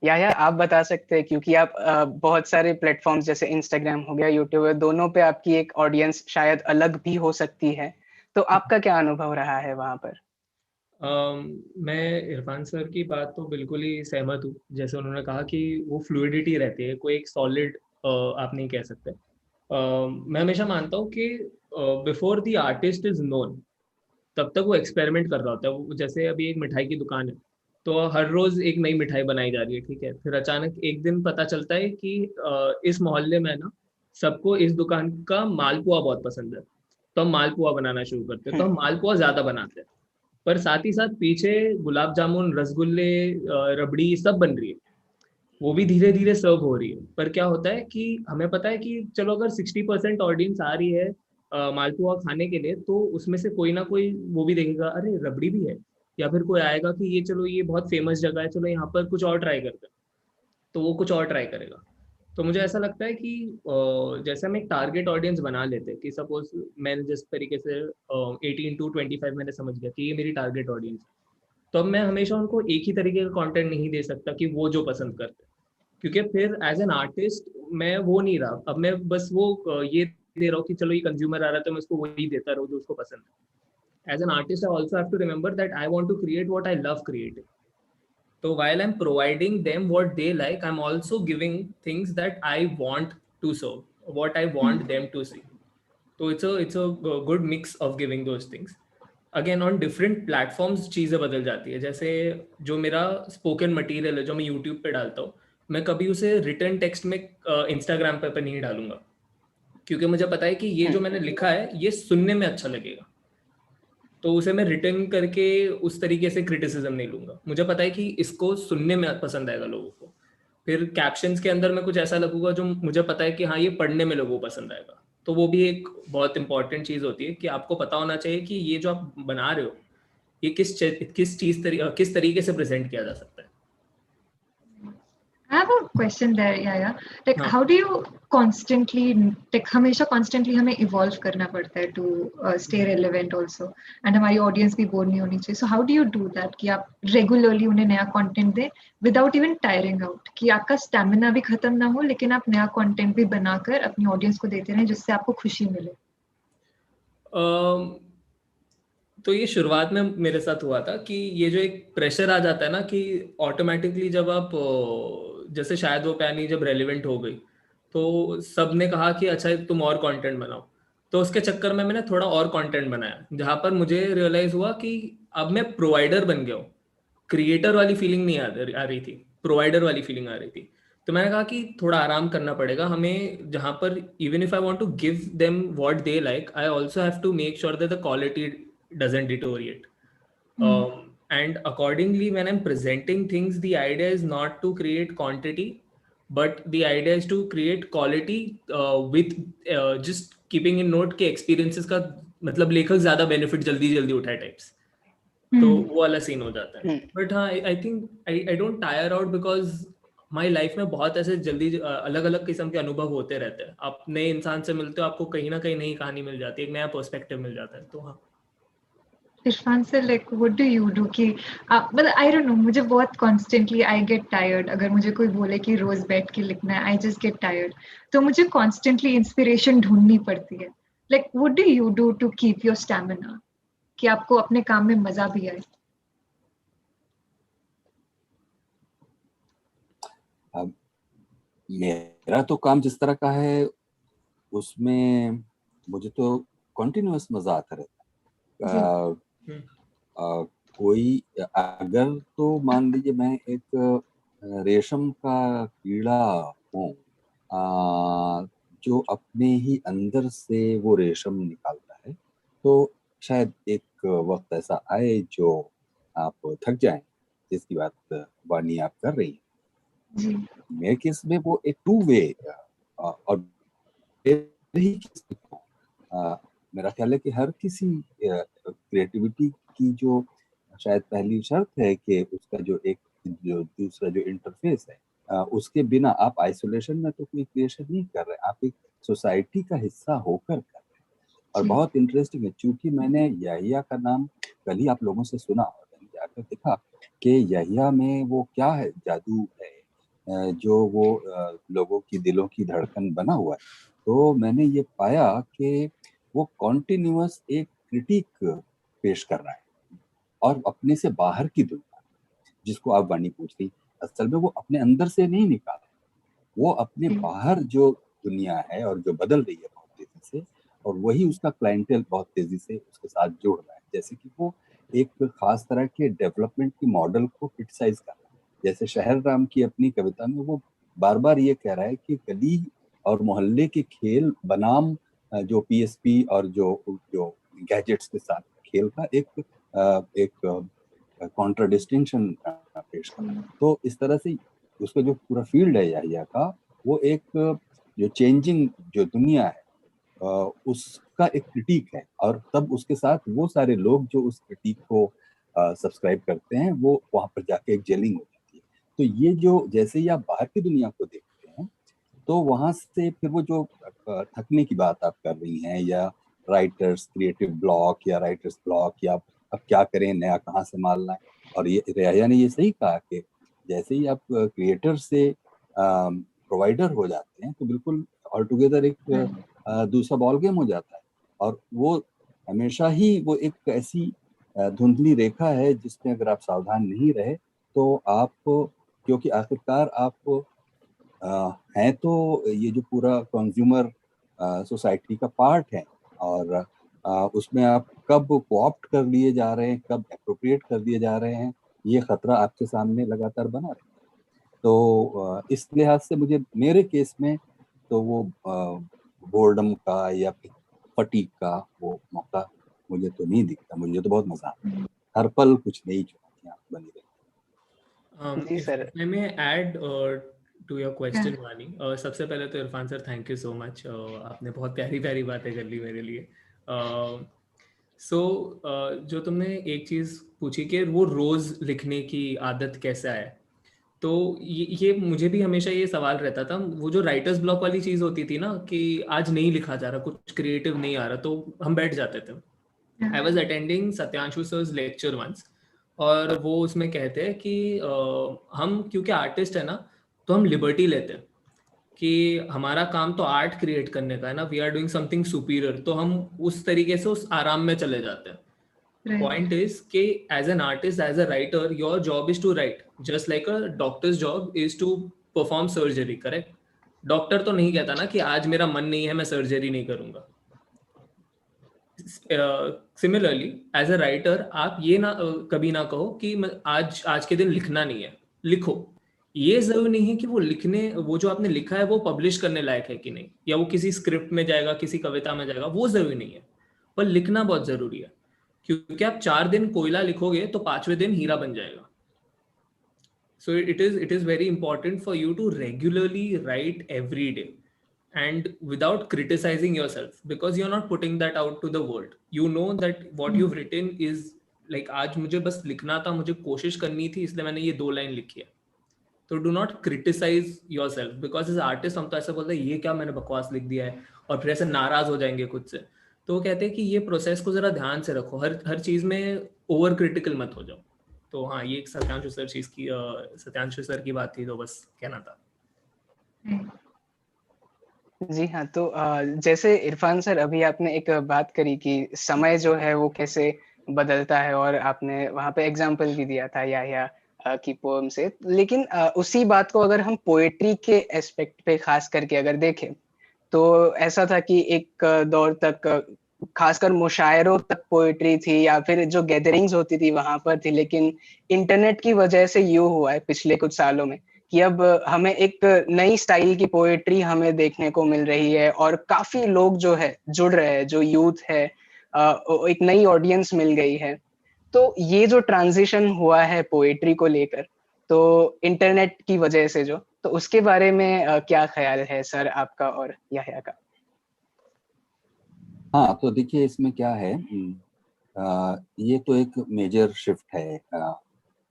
या आप बता सकते हैं, क्योंकि आप बहुत सारे प्लेटफॉर्म्स जैसे इंस्टाग्राम हो गया, यूट्यूब है, दोनों पे आपकी एक ऑडियंस शायद अलग भी हो सकती है, तो आपका क्या अनुभव रहा है वहां पर? मैं इरफान सर की बात तो बिल्कुल ही सहमत हूँ। जैसे उन्होंने कहा कि वो फ्लूइडिटी रहती है, कोई एक सॉलिड आप नहीं कह सकते। मैं हमेशा मानता हूँ कि before the artist is known, तब तक वो एक्सपेरिमेंट कर रहा होता है। वो जैसे अभी एक मिठाई की दुकान है, तो हर रोज एक नई मिठाई बनाई जा रही है, ठीक है। फिर अचानक एक दिन पता चलता है कि इस मोहल्ले में ना सबको इस दुकान का मालपुआ बहुत पसंद है, तो हम मालपुआ बनाना शुरू करते हैं, तो हम मालपुआ ज्यादा बनाते हैं। पर साथ ही साथ पीछे गुलाब जामुन, रसगुल्ले, रबड़ी सब बन रही है, वो भी धीरे धीरे सर्व हो रही है। पर क्या होता है कि हमें पता है कि चलो अगर 60% ऑडियंस आ रही है मालपुआ खाने के लिए, तो उसमें से कोई ना कोई वो भी देखेगा, अरे रबड़ी भी है। या फिर कोई आएगा कि ये चलो ये बहुत फेमस जगह है, चलो यहाँ पर कुछ और ट्राई करते हैं, तो वो कुछ और ट्राई करेगा। तो मुझे ऐसा लगता है कि जैसे हम एक टारगेट ऑडियंस बना लेते हैं, कि सपोज मैंने जिस तरीके से 18 to 25 मैंने समझ गया कि ये मेरी टारगेट ऑडियंस है, तो अब मैं हमेशा उनको एक ही तरीके का कंटेंट नहीं दे सकता कि वो जो पसंद करते हैं, क्योंकि फिर एज एन आर्टिस्ट मैं वो नहीं रहा। अब मैं बस वो ये दे रहा हूँ कि चलो ये कंज्यूमर आ रहा है तो मैं उसको वही देता रहूँ जो उसको पसंद है। As an artist I also have to remember that I want to create what I love creating. So while I'm providing them what they like, I'm also giving things that I want to serve, what I want them to see. So it's a good mix of giving those things. Again on different platforms चीज़ें बदल जाती है। जैसे जो मेरा spoken material है जो मैं यूट्यूब पे डालता हूँ, मैं कभी उसे रिटर्न टेक्स्ट में इंस्टाग्राम पे नहीं डालूंगा, क्योंकि मुझे पता है कि ये जो मैंने लिखा है ये सुनने में अच्छा लगेगा, तो उसे मैं रिटर्न करके उस तरीके से क्रिटिसिज्म नहीं लूंगा। मुझे पता है कि इसको सुनने में पसंद आएगा लोगों को। फिर कैप्शंस के अंदर मैं कुछ ऐसा लगूंगा जो मुझे पता है कि हाँ ये पढ़ने में लोगों को पसंद आएगा। तो वो भी एक बहुत इंपॉर्टेंट चीज़ होती है कि आपको पता होना चाहिए कि ये जो आप बना रहे हो ये किस तरीके से प्रेजेंट किया जा सकता है। I have a question there, yeah. Like, how do you constantly, like, हमेशा constantly हमें evolve करना पड़ता है to stay relevant also, and हमारी audience भी bored नहीं होनी चाहिए. So how do you do that कि आप regularly उन्हें नया content दें without even tiring out, कि आपका stamina भी खत्म ना हो लेकिन आप नया content भी बनाकर अपनी audience को देते रहें जिससे आपको खुशी मिले? तो ये शुरुआत में मेरे साथ हुआ था कि ये जो एक प्रेशर आ जाता है ना कि ऑटोमेटिकली जब आप जैसे शायद वो पैनी जब रेलिवेंट हो गई तो सब ने कहा कि अच्छा तुम और कंटेंट बनाओ, तो उसके चक्कर में मैंने थोड़ा और कंटेंट बनाया, जहाँ पर मुझे रियलाइज हुआ कि अब मैं प्रोवाइडर बन गया हूँ। क्रिएटर वाली फीलिंग नहीं आ रही थी, प्रोवाइडर वाली फीलिंग आ रही थी। तो मैंने कहा कि थोड़ा आराम करना पड़ेगा हमें, जहाँ पर even if I want to give them what they like, I also have to make sure that the quality doesn't deteriorate. And accordingly, when I'm presenting things, the idea is not to create quantity, but the idea is to create quality with just keeping in note के experiences का मतलब लेखक ज्यादा benefit जल्दी उठाए types. तो वो वाला सीन हो जाता है। But हाँ, I think I don't tire out because my life में बहुत ऐसे जल्दी अलग अलग किस्म के अनुभव होते रहते हैं। आप नए इंसान से मिलते हो, आपको कहीं ना कहीं नई कहानी मिल जाती है, एक नया पर्सपेक्टिव मिल जाता है। तो हाँ Irfan sir, like what do you do कि मतलब I don't know, मुझे बहुत constantly I get tired। अगर मुझे कोई बोले कि रोज बैठ के लिखना है, I just get tired। तो मुझे constantly inspiration ढूंढनी पड़ती है। Like what do you do to keep your stamina कि आपको अपने काम में मजा भी आए? मेरा तो काम जिस तरह का है उसमें मुझे तो कंटिन्यूअस मजा आता रहता है। कोई अगर तो मान लीजिए मैं एक रेशम का कीड़ा हूँ जो अपने ही अंदर से वो रेशम निकालता है, तो शायद एक वक्त ऐसा आए जो आप थक जाएं, जिसकी बात वाणी आप कर रही हैं। मेरे केस में वो एक टू वे और मेरा ख्याल है कि हर किसी क्रिएटिविटी की जो शायद पहली शर्त है कि उसका जो दूसरा जो इंटरफेस है, उसके बिना आप आइसोलेशन में तो कोई क्रिएशन नहीं कर रहे, आप एक सोसाइटी का हिस्सा होकर कर रहे हैं। और बहुत इंटरेस्टिंग है, चूंकि मैंने यहिया का नाम कल ही आप लोगों से सुना और जाकर देखा कि यहिया में वो क्या है, जादू है जो वो लोगों की दिलों की धड़कन बना हुआ है, तो मैंने ये पाया कि वो कॉन्टिन्यूअस एक क्रिटिक पेश कर रहा है और अपने से बाहर की दुनिया, जिसको आप वाणी पूछ रही, असल में वो अपने अंदर से नहीं निकाल, वो अपने बाहर जो दुनिया है और जो बदल रही है बहुत तेजी से, और वही उसका क्लाइंटेल बहुत तेजी से उसके साथ जुड़ रहा है। जैसे कि वो एक खास तरह के डेवलपमेंट की मॉडल को क्रिटिसाइज कर रहा है। जैसे शहर राम की अपनी कविता में वो बार बार ये कह रहा है कि गली और मोहल्ले के खेल बनाम जो पीएसपी और जो गैजेट्स के साथ खेल का एक कॉन्ट्राडिस्टिंक्शन पेश कर रहा है। तो इस तरह से उसका जो पूरा फील्ड है याहिया का, वो एक जो चेंजिंग जो दुनिया है उसका एक क्रिटिक है, और तब उसके साथ वो सारे लोग जो उस क्रिटिक को सब्सक्राइब करते हैं, वो वहां पर जाके एक जेलिंग हो जाती है। तो ये जो जैसे ही आप बाहर की दुनिया को देखते हैं, तो वहां से फिर वो जो थकने की बात आप कर रही हैं, या राइटर्स क्रिएटिव ब्लॉक या राइटर्स ब्लॉक, या अब क्या करें, नया कहाँ से मालना है, और ये रेया ने ये सही कहा कि जैसे ही आप क्रिएटर से प्रोवाइडर हो जाते हैं, तो बिल्कुल ऑल टुगेदर एक दूसरा बॉल गेम हो जाता है। और वो हमेशा ही वो एक ऐसी धुंधली रेखा है जिसमें अगर आप सावधान नहीं रहे तो आप, क्योंकि आखिरकार आप हैं तो ये जो पूरा कंज्यूमर सोसाइटी का पार्ट है, और उसमें आप कब कोऑप्ट कर लिए जा रहे हैं, कब एप्रोप्रिएट कर दिए जा रहे हैं, ये खतरा आपके सामने लगातार बना रहता है। तो इस लिहाज से मुझे, मेरे केस में तो वो बोर्डम का या फटीग का वो मौका मुझे तो नहीं दिखता। मुझे तो बहुत मजा आता है, हर पल कुछ नई चुनौतियां बनी रहती। जी sir, I may add to your question, वानी। सबसे पहले तो Irfan sir thank you so much, आपने बहुत प्यारी प्यारी बातें कर ली मेरे लिए। जो तुमने एक चीज़ पूछी कि वो रोज़ लिखने की आदत कैसे आए, तो ये मुझे भी हमेशा ये सवाल रहता था। वो जो राइटर्स ब्लॉक वाली चीज़ होती थी ना, कि आज नहीं लिखा जा रहा, कुछ क्रिएटिव नहीं आ रहा, तो हम बैठ जाते थे। I was attending Satyanshu sir's lecture once, और वो उसमें कहते हैं कि हम क्योंकि आर्टिस्ट है ना, तो हम लिबर्टी लेते हैं कि हमारा काम तो आर्ट क्रिएट करने का है ना, we are doing something superior, तो हम उस तरीके से उस आराम में चले जाते हैं। Point is कि as an artist, as a writer, your job is to write, just like a doctor's job is to perform surgery, correct? Doctor तो नहीं कहता ना कि आज मेरा मन नहीं है, मैं सर्जरी नहीं करूंगा। सिमिलरली एज अ राइटर आप ये ना कभी ना कहो कि आज के दिन लिखना नहीं है, लिखो। ये जरूरी नहीं है कि वो जो आपने लिखा है वो पब्लिश करने लायक है कि नहीं, या वो किसी स्क्रिप्ट में जाएगा, किसी कविता में जाएगा, वो जरूरी नहीं है, पर लिखना बहुत जरूरी है। क्योंकि आप 4 दिन कोयला लिखोगे तो 5वें दिन हीरा बन जाएगा। So it is very important for you to regularly write every day and without criticizing yourself, because you're not putting that out to the world. You know that what you've written is like, आज मुझे बस लिखना था, मुझे कोशिश करनी थी, इसलिए मैंने ये 2 लाइन लिखी है। तो do not criticise yourself, because as artist हम तो ऐसा बोलते हैं ये क्या मैंने बकवास लिख दिया है, और फिर ऐसे नाराज हो जाएंगे खुद से। तो वो कहते हैं कि ये प्रोसेस को जरा ध्यान से रखो, हर चीज में ओवर क्रिटिकल मत हो जाओ। तो हाँ, ये एक सत्यांशु सर की बात थी, तो बस कहना था। जी हाँ, तो जैसे इरफान सर अभी आपने एक बात करी कि समय जो है वो कैसे बदलता है, और आपने वहाँ पे एग्जाम्पल भी दिया था या की पोएम से। लेकिन उसी बात को अगर हम पोएट्री के एस्पेक्ट पे खास करके अगर देखें, तो ऐसा था कि एक दौर तक खासकर मुशायरों तक पोएट्री थी, या फिर जो गैदरिंग्स होती थी वहां पर थी। लेकिन इंटरनेट की वजह से यूं हुआ है पिछले कुछ सालों में कि अब हमें एक नई स्टाइल की पोएट्री हमें देखने को मिल रही है, और काफी लोग जो है जुड़ रहे हैं, जो यूथ है, एक नई ऑडियंस मिल गई है। तो ये जो ट्रांजिशन हुआ है पोएट्री को लेकर, तो इंटरनेट की वजह से जो, तो उसके बारे में क्या ख्याल है सर आपका और याह्या का? हाँ, तो देखिए इसमें क्या है, ये तो एक मेजर शिफ्ट है।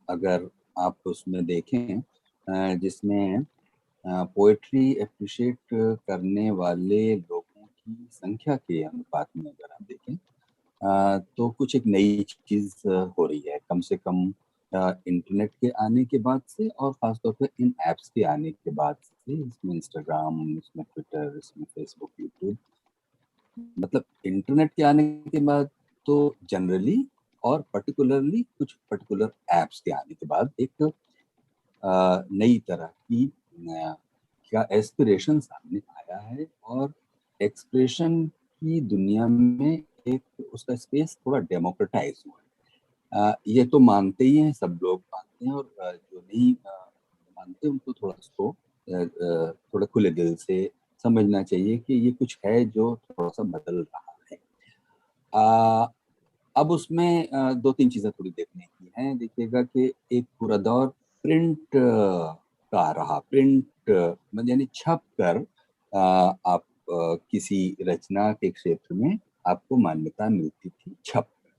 अगर आप उसमें देखें, जिसमें पोएट्री अप्रिशिएट करने वाले लोगों की संख्या के अनुपात में अगर आप देखें, तो कुछ एक नई चीज हो रही है। कम से कम इंटरनेट के आने के बाद से और खासतौर पर इन एप्स के आने के बाद से, इसमें इंस्टाग्राम, इसमें ट्विटर, इसमें फेसबुक, यूट्यूब, मतलब इंटरनेट के आने के बाद तो जनरली और पर्टिकुलरली कुछ पर्टिकुलर एप्स के आने के बाद एक नई तरह की क्या एस्पिरेशन सामने आया है और एक्सप्रेशन की दुनिया में एक उसका स्पेस थोड़ा डेमोक्रेटाइज हुआ है। ये तो मानते ही हैं, सब लोग मानते हैं, और जो नहीं मानते उनको थोड़ा उसको थोड़ा खुले दिल से समझना चाहिए कि ये कुछ है जो थोड़ा सा बदल रहा है। अब उसमें दो तीन चीजें थोड़ी देखने की हैं। देखिएगा कि एक पूरा दौर प्रिंट का रहा, प्रिंट यानी छप कर आप किसी रचना के क्षेत्र में आपको मान्यता मिलती थी छप कर,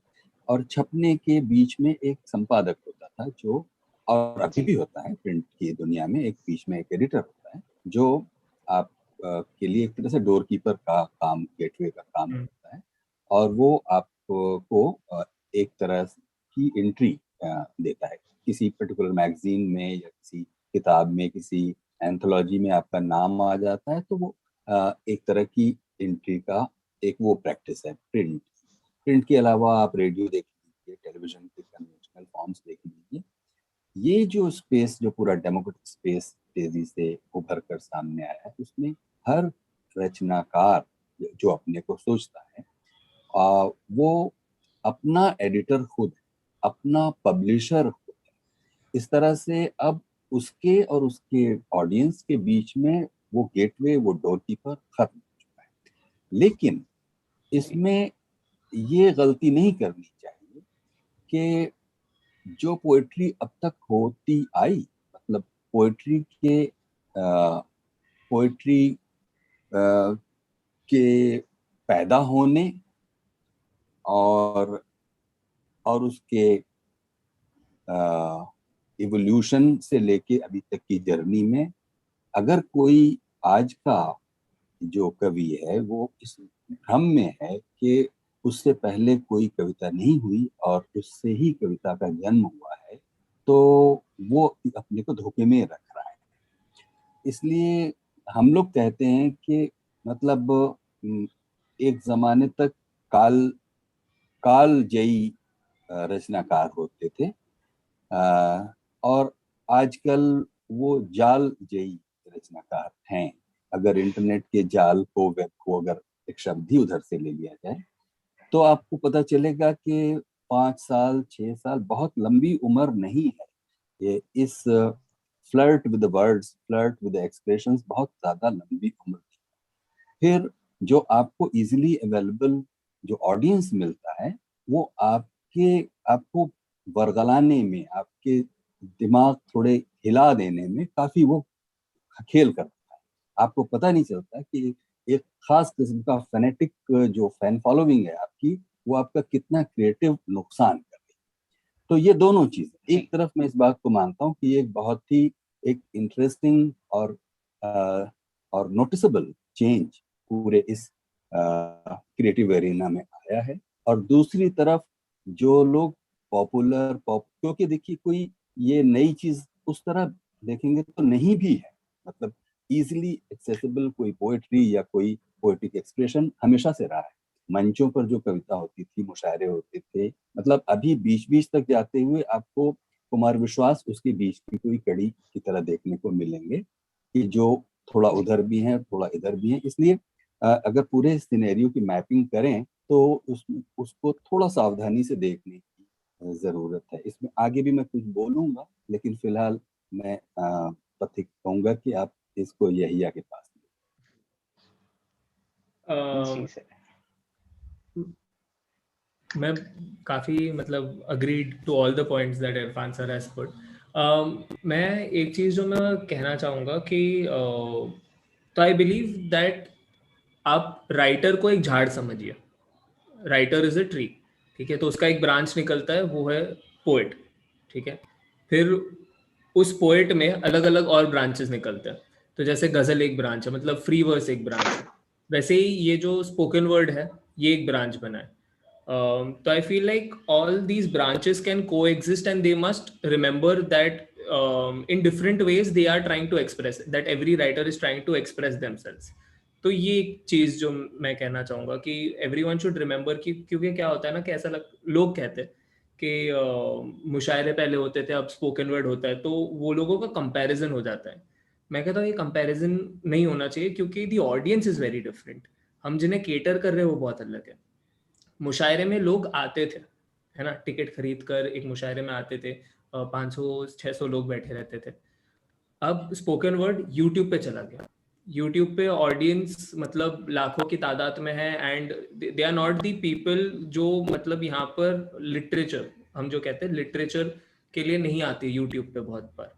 और छपने के बीच में एक संपादक होता था जो, और अभी भी होता है प्रिंट की दुनिया में, एक बीच में एक एडिटर होता है जो आप के लिए एक तरह से डोर कीपर का काम, गेटवे का काम करता है, और वो आपको एक तरह की एंट्री देता है किसी पर्टिकुलर मैगजीन में या किसी किताब में, किसी एंथोलॉजी में आपका नाम आ जाता है, तो वो एक तरह की एंट्री का एक वो प्रैक्टिस है प्रिंट के अलावा आप रेडियो देख लीजिए, टेलीविजन के कन्वेंशनल फॉर्म्स देख लीजिए। ये जो स्पेस, जो पूरा डेमोक्रेटिक स्पेस तेजी से उभर कर सामने आया है, उसमें हर रचनाकार जो अपने को सोचता है वो अपना एडिटर खुद, अपना पब्लिशर खुद है। इस तरह से अब उसके और उसके ऑडियंस के बीच में वो गेटवे, वो डोर कीपर खत्म हो चुका है। लेकिन इसमें ये गलती नहीं करनी चाहिए कि जो पोएट्री अब तक होती आई, मतलब पोएट्री के पैदा होने और उसके इवोल्यूशन से लेके अभी तक की जर्नी में, अगर कोई आज का जो कवि है वो इस भ्रम में है कि उससे पहले कोई कविता नहीं हुई और उससे ही कविता का जन्म हुआ है, तो वो अपने को धोखे में रख रहा है। इसलिए हम लोग कहते हैं कि मतलब एक जमाने तक कालजयी रचनाकार होते थे, और आजकल वो जालजयी रचनाकार हैं। अगर इंटरनेट के जाल को, वेब को अगर एक शब्द ही उधर से ले लिया जाए, तो आपको पता चलेगा कि 5 साल 6 साल बहुत लंबी उम्र नहीं है। ये इस flirt with the words, flirt with the expressions बहुत ज्यादा लंबी उम्र थी। फिर जो आपको इजीली अवेलेबल जो ऑडियंस मिलता है, वो आपको बरगलाने में, आपके दिमाग थोड़े हिला देने में काफी वो खेल करता है। आपको पता नहीं चलता कि एक खास किस्म का फेनेटिक जो फैन फॉलोइंग है आपकी, वो आपका कितना क्रिएटिव नुकसान कर रही है। तो ये दोनों चीजें, एक तरफ मैं इस बात को मानता हूँ कि ये बहुत ही एक इंटरेस्टिंग और नोटिसेबल चेंज पूरे इस क्रिएटिव एरिना में आया है, और दूसरी तरफ जो लोग क्योंकि देखिए कोई ये नई चीज उस तरह देखेंगे तो नहीं भी है, मतलब इजीली एक्सेसिबल कोई पोएट्री या कोई पोएटिक एक्सप्रेशन हमेशा से रहा है। मंचों पर जो कविता होती थी, मुशायरे होते थे, मतलब अभी बीच बीच तक जाते हुए आपको कुमार विश्वास उसके बीच की कोई कड़ी की तरह देखने को मिलेंगे कि जो थोड़ा उधर भी है, थोड़ा इधर भी है। इसलिए अगर पूरे सिनेरियो की मैपिंग करें तो उसको थोड़ा सावधानी से देखने की जरूरत है। इसमें आगे भी मैं कुछ बोलूंगा, लेकिन फिलहाल मैं पथिक कहूंगा कि आप इसको यहिया के पास मैं काफी मतलब agreed to all the points that Irfan sir has put. मैं एक चीज जो मैं कहना चाहूंगा कि तो आई बिलीव दैट आप राइटर को एक झाड़ समझिए। राइटर इज अ ट्री, ठीक है, तो उसका एक ब्रांच निकलता है, वो है पोएट, ठीक है। फिर उस पोएट में अलग अलग और ब्रांचेस निकलते हैं। तो जैसे गजल एक ब्रांच है, मतलब फ्री वर्स एक ब्रांच है, वैसे ही ये जो स्पोकन वर्ड है ये एक ब्रांच बना है। So I feel like all these branches can coexist, and they must remember that in different ways they are trying to express, that every writer is trying to express themselves. तो ये एक चीज जो मैं कहना चाहूंगा कि everyone should remember कि, क्योंकि क्या होता है ना कि ऐसा लोग कहते हैं कि मुशायरे पहले होते थे, अब स्पोकन वर्ड होता है, तो वो लोगों का कंपैरिजन हो जाता है. मैं कहता हूँ ये कंपैरिजन नहीं होना चाहिए, क्योंकि the audience is very different. हम जिन्हें केटर कर रहे हैं वो बहुत अलग है. मुशायरे में लोग आते थे, है ना, टिकट खरीद कर एक मुशायरे में आते थे, 500-600 लोग बैठे रहते थे. अब स्पोकन वर्ड यूट्यूब पे चला गया. यूट्यूब पे ऑडियंस मतलब लाखों की तादाद में है, and they are not the people जो मतलब यहाँ पर लिटरेचर, हम जो कहते हैं लिटरेचर के लिए नहीं आती यूट्यूब पे बहुत बार.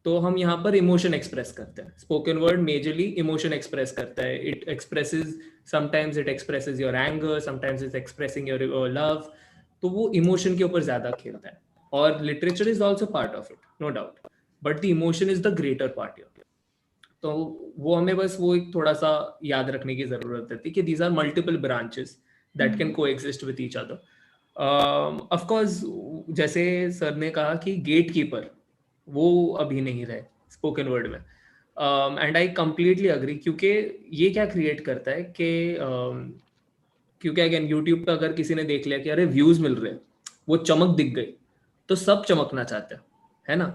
तो हम यहाँ पर इमोशन एक्सप्रेस करते हैं. Spoken word majorly emotion express करता है. It expresses, sometimes it expresses your anger, sometimes it's expressing your love. तो वो इमोशन के ऊपर ज्यादा खेलता है. और literature is also part of it, no doubt, but the emotion is the greater part. तो वो हमें बस वो एक थोड़ा सा याद रखने की जरूरत है कि these are multiple branches that can coexist with each other. Of course जैसे सर ने कहा कि गेट कीपर वो अभी नहीं रहे स्पोकन वर्ड में, एंड आई कंप्लीटली अग्री. क्योंकि ये क्या क्रिएट करता है कि क्योंकि अगेन यूट्यूब पे अगर किसी ने देख लिया कि अरे व्यूज मिल रहे हैं, वो चमक दिख गई, तो सब चमकना चाहते हैं, है ना.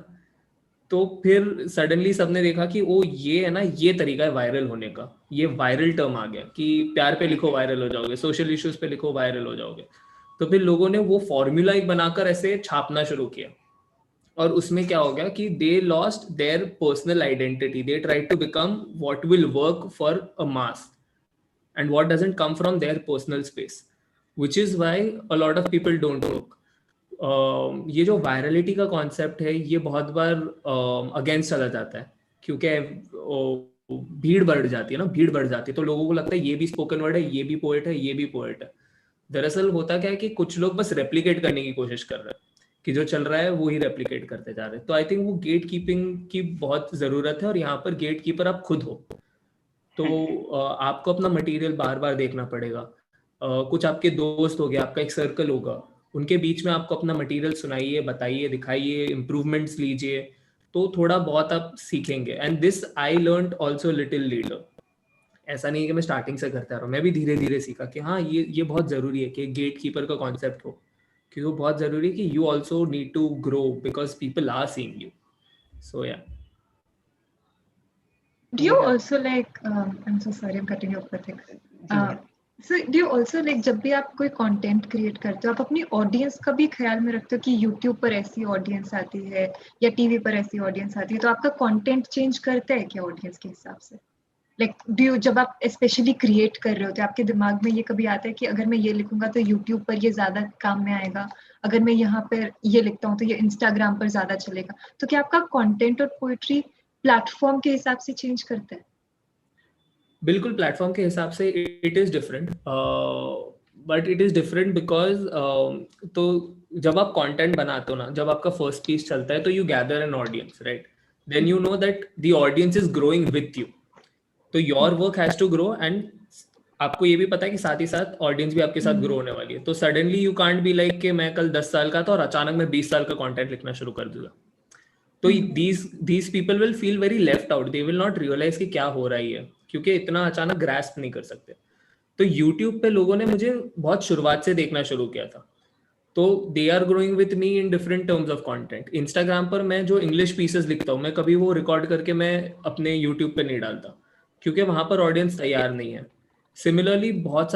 तो फिर सडनली सबने देखा कि ओ ये है ना, ये तरीका है वायरल होने का. ये वायरल टर्म आ गया कि प्यार पे लिखो वायरल हो जाओगे, सोशल इश्यूज पे लिखो वायरल हो जाओगे. तो फिर लोगों ने वो फॉर्मूला एक बनाकर ऐसे छापना शुरू किया, और उसमें क्या हो गया कि they lost their personal identity. They try to become what will work for a mass and what doesn't come from their personal space, which is why a lot of people don't work. ये जो virality का concept है ये बहुत बार against चला जाता है, क्योंकि भीड़ बढ़ जाती है ना, भीड़ बढ़ जाती है, तो लोगों को लगता है ये भी स्पोकन वर्ड है, ये भी पोएट है, ये भी पोएट है. दरअसल होता क्या है कि कुछ लोग बस रेप्लिकेट करने की कोशिश कर रहे हैं कि जो चल रहा है वो ही रेप्लिकेट करते जा रहे हैं. तो आई थिंक वो गेट कीपिंग की बहुत ज़रूरत है, और यहाँ पर गेट कीपर आप खुद हो. तो आपको अपना मटेरियल बार बार देखना पड़ेगा. कुछ आपके दोस्त हो गए, आपका एक सर्कल होगा, उनके बीच में आपको अपना मटेरियल सुनाइए, बताइए, दिखाइए, इम्प्रूवमेंट्स लीजिए, तो थोड़ा बहुत आप सीखेंगे. And this I learned also little leader. ऐसा नहीं है कि मैं स्टार्टिंग से करता रहा हूँ, मैं भी धीरे धीरे सीखा कि हाँ ये बहुत ज़रूरी है कि गेट कीपर का कॉन्सेप्ट हो, क्योंकि वो बहुत ज़रूरी है कि you also need to grow because people are seeing you. So yeah. Do you also like, I'm so sorry, I'm cutting you off, Pathak. So do you also like, जब भी आप कोई कंटेंट क्रिएट करते हो, आप अपनी audience का भी ख्याल में रखते हो कि यूट्यूब पर ऐसी ऑडियंस आती है या टीवी पर ऐसी ऑडियंस आती है, तो आपका कंटेंट चेंज करता है क्या ऑडियंस के हिसाब से? लाइक डू यू, जब आप स्पेशली क्रिएट कर रहे हो तो आपके दिमाग में ये कभी आता है कि अगर मैं ये लिखूंगा तो यूट्यूब पर ये ज्यादा काम में आएगा, अगर मैं यहाँ पर ये लिखता हूँ तो ये इंस्टाग्राम पर ज्यादा चलेगा? तो क्या आपका कंटेंट और पोएट्री प्लेटफॉर्म के हिसाब से चेंज करता है? बिल्कुल, प्लेटफॉर्म के हिसाब से it is different, but it is different because तो जब आप कंटेंट बनाते हो ना, जब आपका फर्स्ट पीस चलता है तो you gather an audience, right? Then you know that the audience is growing with you, तो your work has to grow, and आपको ये भी पता है कि साथ ही साथ ऑडियंस भी आपके साथ ग्रो होने वाली है. तो suddenly you can't be like कि मैं कल 10 साल का था और अचानक मैं 20 साल का कंटेंट लिखना शुरू कर दूंगा. तो these people will feel very left out. They will not realize कि क्या हो रहा है, क्योंकि इतना अचानक ग्रास्प नहीं कर सकते. तो YouTube पे लोगों ने मुझे बहुत शुरुआत से देखना शुरू किया था, तो they are growing with me in different terms of content. Instagram पर मैं जो इंग्लिश पीसेस लिखता हूँ, मैं कभी वो रिकॉर्ड करके मैं अपने YouTube पे नहीं डालता, क्योंकि वहाँ पर ऑडियंस तैयार नहीं है. सिमिलरली बहुत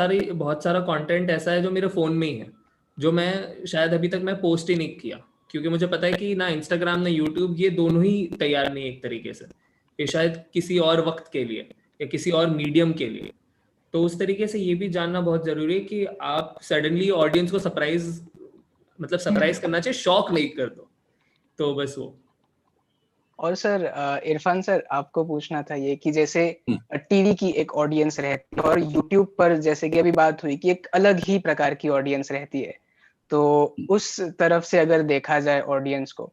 सारा कंटेंट ऐसा है जो मेरे फोन में ही है, जो मैं शायद अभी तक मैं पोस्ट ही नहीं किया, क्योंकि मुझे पता है कि ना इंस्टाग्राम ना यूट्यूब ये दोनों ही तैयार नहीं है एक तरीके से, ये शायद किसी और वक्त के लिए या किसी और मीडियम के लिए. तो उस तरीके से ये भी जानना बहुत जरूरी है कि आप सडनली ऑडियंस को सरप्राइज करना चाहिए, शॉक नहीं कर दो. तो बस वो. और सर इरफान सर, आपको पूछना था ये कि जैसे टीवी की एक ऑडियंस रहती है और यूट्यूब पर जैसे कि अभी बात हुई कि एक अलग ही प्रकार की ऑडियंस रहती है, तो उस तरफ से अगर देखा जाए ऑडियंस को,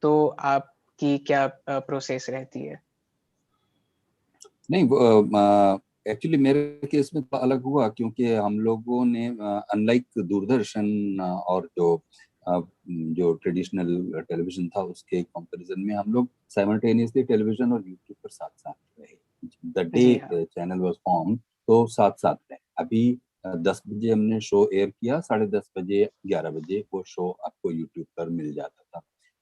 तो आपकी क्या प्रोसेस रहती है? नहीं, एक्चुअली मेरे केस में थोड़ा अलग हुआ, क्योंकि हम लोगों ने अनलाइक दूरदर्शन और जो ट्रेडिशनल टेलीविजन था उसके कंपैरिजन में हम लोग साइमल्टेनियसली टेलीविजन और यूट्यूब पर साथ साथ रहे। The day channel was form तो साथ साथ रहे। अभी 10 बजे हमने शो एयर किया, 10:30 बजे 11 बजे वो शो आपको यूट्यूब पर मिल जाता था।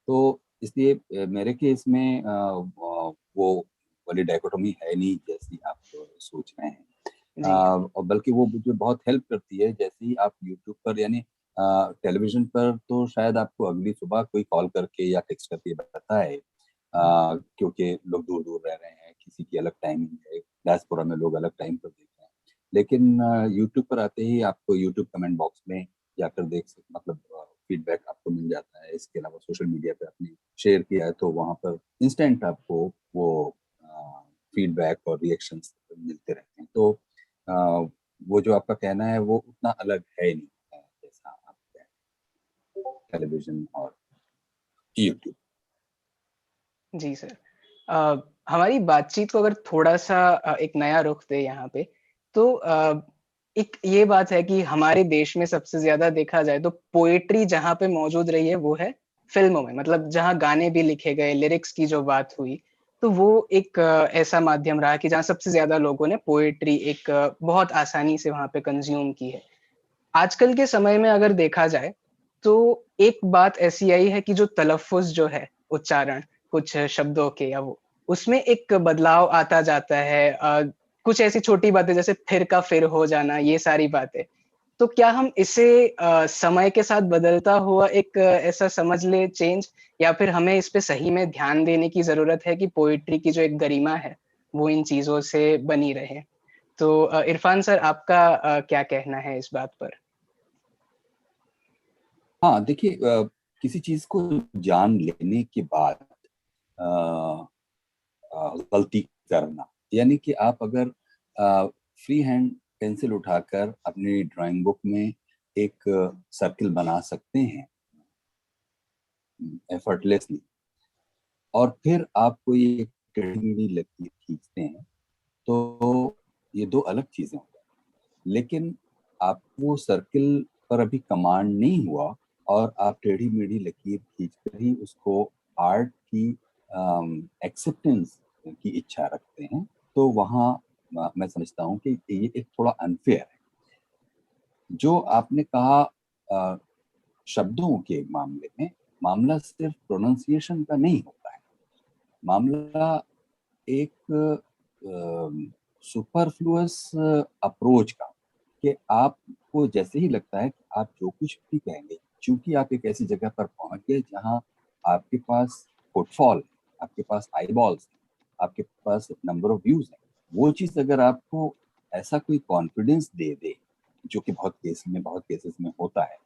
तो इसलिए मेरे केस में वो वाली डायकोटोमी है नहीं जैसी आप सोच रहे हैं। और बल्कि वो मुझे बहुत हेल्प करती है। जैसे ही आप यूट्यूब पर यानी टेलीविजन पर तो शायद आपको अगली सुबह कोई कॉल करके या टेक्स्ट करके बताए, क्योंकि लोग दूर दूर रह रहे हैं, किसी की अलग टाइमिंग है, डायस्पोरा में लोग अलग टाइम पर देख रहे हैं। लेकिन यूट्यूब पर आते ही आपको यूट्यूब कमेंट बॉक्स में जाकर देख सकते, मतलब फीडबैक आपको मिल जाता है। इसके अलावा सोशल मीडिया पे आपने शेयर किया है तो वहाँ पर इंस्टेंट आपको वो फीडबैक और रिएक्शंस मिलते रहते हैं। तो वो जो आपका कहना है वो उतना अलग है नहीं जैसा आप कह रहे हैं टेलीविजन और यूट्यूब। जी सर, हमारी बातचीत को अगर थोड़ा सा एक नया रुख दे यहाँ पे, तो एक ये बात है कि हमारे देश में सबसे ज्यादा देखा जाए तो पोएट्री जहाँ पे मौजूद रही है वो है फिल्मों में। मतलब जहाँ गाने भी लिखे गए, लिरिक्स की जो बात हुई, तो वो एक ऐसा माध्यम रहा कि जहाँ सबसे ज्यादा लोगों ने पोएट्री एक बहुत आसानी से वहाँ पे कंज्यूम की है। आजकल के समय में अगर देखा जाए तो एक बात ऐसी आई है कि जो तलफ़्फ़ुज़ जो है, उच्चारण कुछ शब्दों के या वो, उसमें एक बदलाव आता जाता है। कुछ ऐसी छोटी बातें जैसे फिर का फिर हो जाना, ये सारी बातें। तो क्या हम इसे समय के साथ बदलता हुआ एक ऐसा समझ लें चेंज, या फिर हमें इस पे सही में ध्यान देने की ज़रूरत है कि पोएट्री की जो एक गरिमा है, वो इन चीज़ों से बनी रहे? तो इरफान सर, आपका क्या कहना है इस बात पर? हाँ, देखिए किसी चीज को जान लेने के बाद गलती करना, यानी कि आप अगर फ्री हैंड पेंसिल उठाकर अपनी ड्राइंग बुक में एक सर्किल बना सकते हैं एफर्टलेसली, और फिर आप कोई एक टेढ़ी लकीर खींचते हैं, तो ये दो अलग चीजें होती हैं। लेकिन आप वो सर्किल पर अभी कमांड नहीं हुआ और आप टेढ़ी मेढ़ी लकीर खींचकर ही उसको आर्ट की एक्सेप्टेंस की इच्छा रखते हैं, तो वहाँ मैं समझता हूँ कि ये एक थोड़ा अनफेयर है। जो आपने कहा शब्दों के मामले में, मामला सिर्फ प्रोनाउंसिएशन का नहीं होता है, मामला एक सुपरफ्लुअस अप्रोच का, कि आपको जैसे ही लगता है कि आप जो कुछ भी कहेंगे, चूंकि आप एक ऐसी जगह पर पहुंच गए जहां आपके पास फुटफॉल, आपके पास आईबॉल्स, आपके पास नंबर ऑफ व्यूज है, वो चीज अगर आपको ऐसा कोई कॉन्फिडेंस दे दे, जो कि बहुत केसेस में होता है,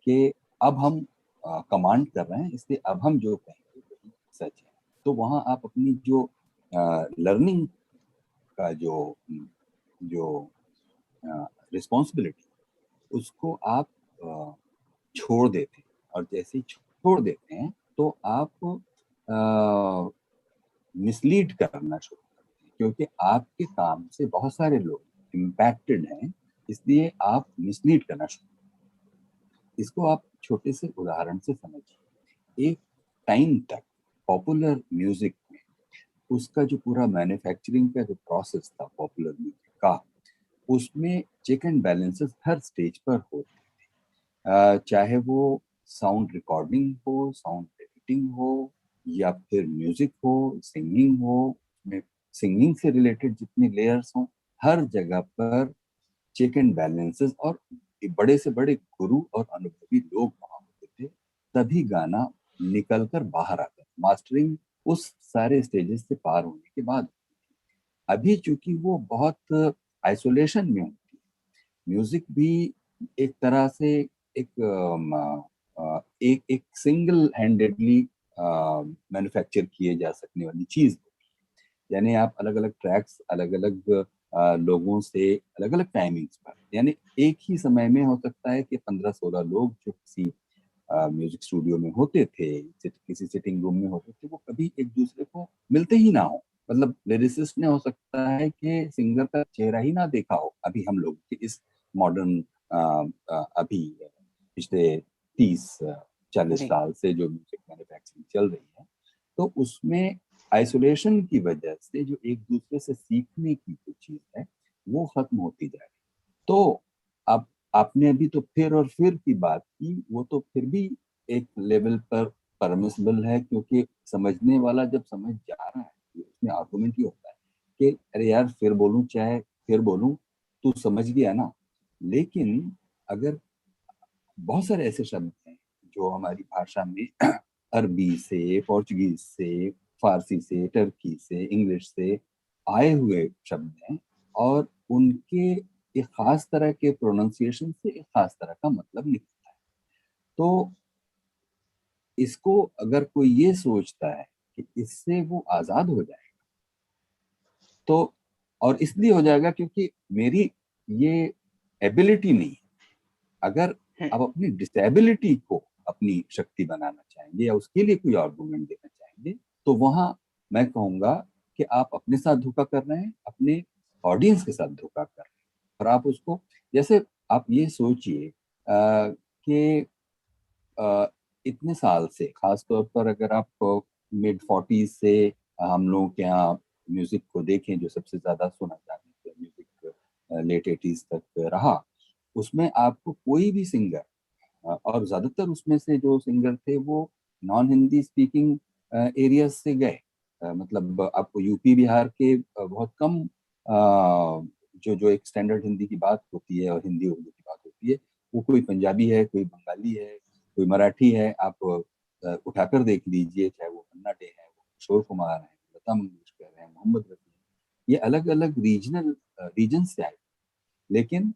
कि अब हम कमांड कर रहे हैं, इसलिए अब हम जो कहेंगे वही सच है, तो वहाँ आप अपनी जो लर्निंग का जो रिस्पॉन्सिबिलिटी, उसको आप छोड़ देते हैं। और जैसे ही छोड़ देते हैं तो आप मिसलीड करना शुरू करते हैं, क्योंकि आपके काम से बहुत सारे लोग इम्पैक्टेड हैं, इसलिए आप मिसलीड करना शुरू करते हैं। इसको आप छोटे से उदाहरण से समझिए। एक टाइम तक पॉपुलर म्यूजिक में उसका जो पूरा मैन्युफैक्चरिंग का जो प्रोसेस था पॉपुलर म्यूजिक का, उसमें चेक एंड बैलेंसेस हर स्टेज पर होते थे। चाहे वो साउंड रिकॉर्डिंग हो, साउंड एडिटिंग हो, या फिर म्यूजिक हो, सिंगिंग हो, सिंगिंग से रिलेटेड जितनी लेयर्स हों, हर जगह पर चेक एंड बैलेंसेस और बड़े से बड़े गुरु और अनुभवी लोग वहां होते थे, तभी गाना निकल कर बाहर आता। मास्टरिंग उस सारे स्टेजेस से पार होने के बाद। अभी चूंकि वो बहुत आइसोलेशन में होती है, म्यूजिक भी एक तरह से एक सिंगल हैंडेडली मैन्युफैक्चर किए जा सकने वाली चीज, यानी आप अलग अलग ट्रैक्स अलग अलग लोगों से अलग अलग टाइमिंग्स पर, यानी एक ही समय में हो सकता है कि 15-16 लोग जो किसी म्यूजिक स्टूडियो में होते थे, किसी सिटिंग रूम में होते थे, वो कभी एक दूसरे को मिलते ही ना हो, मतलब लिरिसिस्ट ने हो सकता है कि सिंगर का चेहरा ही ना देखा हो अभी हम लोग के इस मॉडर्न अभी पिछले 30-40 साल से जो म्यूजिक मैन्युफैक्चरिंग चल रही है, तो उसमें आइसोलेशन की वजह से जो एक दूसरे से सीखने की जो चीज है वो खत्म होती जा रही है। तो अब आपने अभी तो फिर और फिर की बात की, वो तो फिर भी एक लेवल पर परमिसिबल है, क्योंकि समझने वाला जब समझ जा रहा है, उसमें आर्गुमेंट ही होता है कि अरे यार फिर बोलूं चाहे फिर बोलूं, तू समझ गया ना। लेकिन अगर बहुत सारे ऐसे शब्द हैं जो हमारी भाषा में अरबी से, पोर्चुगीज से, फारसी से, टर्की से, इंग्लिश से आए हुए शब्द हैं, और उनके एक खास तरह के प्रोनाउंसिएशन से एक खास तरह का मतलब निकलता है। तो इसको अगर कोई ये सोचता है कि इससे वो आजाद हो जाएगा, तो और इसलिए हो जाएगा क्योंकि मेरी ये एबिलिटी नहीं है। अगर आप अपनी डिसेबिलिटी को अपनी शक्ति बनाना चाहेंगे या उसके लिए कोई आर्गुमेंट देना चाहेंगे, तो वहां मैं कहूंगा कि आप अपने साथ धोखा कर रहे हैं, अपने ऑडियंस के साथ धोखा कर रहे हैं। और आप उसको, जैसे आप ये सोचिए कि इतने साल से, खासतौर पर अगर आप मिड 40s से हम लोग के यहाँ म्यूजिक को देखें, जो सबसे ज्यादा सुना जाने का म्यूजिक लेट 80s तक रहा, उसमें आपको कोई भी सिंगर, और ज्यादातर उसमें से जो सिंगर थे वो नॉन हिंदी स्पीकिंग एरियाज से गए। मतलब आपको यूपी बिहार के बहुत कम जो एक स्टैंडर्ड हिंदी की बात होती है और हिंदी उर्दू की बात होती है, वो कोई पंजाबी है, कोई बंगाली है, कोई मराठी है। आप उठाकर देख लीजिए, चाहे वो खन्ना डे है, वो किशोर कुमार है, लता मंगेशकर है, मोहम्मद रफी है, ये अलग अलग रीजन से आए। लेकिन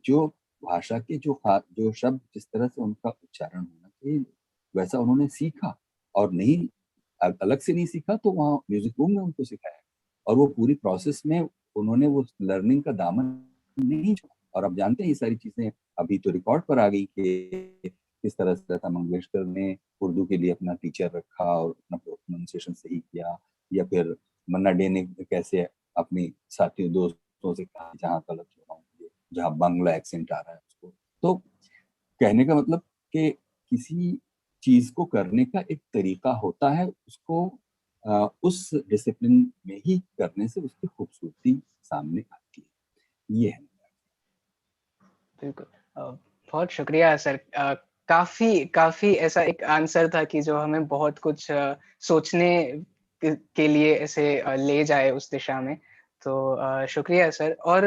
जो भाषा के जो शब्द जिस तरह से उनका उच्चारण होना चाहिए वैसा उन्होंने सीखा, और नहीं अलग से नहीं सीखा, तो वहाँ म्यूजिक रूम में उनको सिखाया, और वो पूरी प्रोसेस में उन्होंने वो लर्निंग का दामन नहीं छोड़ा। और आप जानते हैं ये सारी चीजें अभी तो रिकॉर्ड पर आ गई कि किस तरह से लता मंगेशकर ने उर्दू के लिए अपना टीचर रखा और अपना प्रोनाउंसिएशन सही किया, या फिर मन्ना डे ने कैसे अपने साथियों दोस्तों से कहा जहाँ गलत हो रहा हूँ, जहाँ बांग्ला एक्सेंट आ रहा है उसको। तो कहने का मतलब कि किसी चीज को करने का एक तरीका होता है, उसको उस डिसिप्लिन में ही करने से उसकी खूबसूरती सामने आती है। ये है। बिल्कुल, बहुत शुक्रिया सर। काफी ऐसा एक आंसर था कि जो हमें बहुत कुछ सोचने के लिए ऐसे ले जाए उस दिशा में। तो शुक्रिया सर। और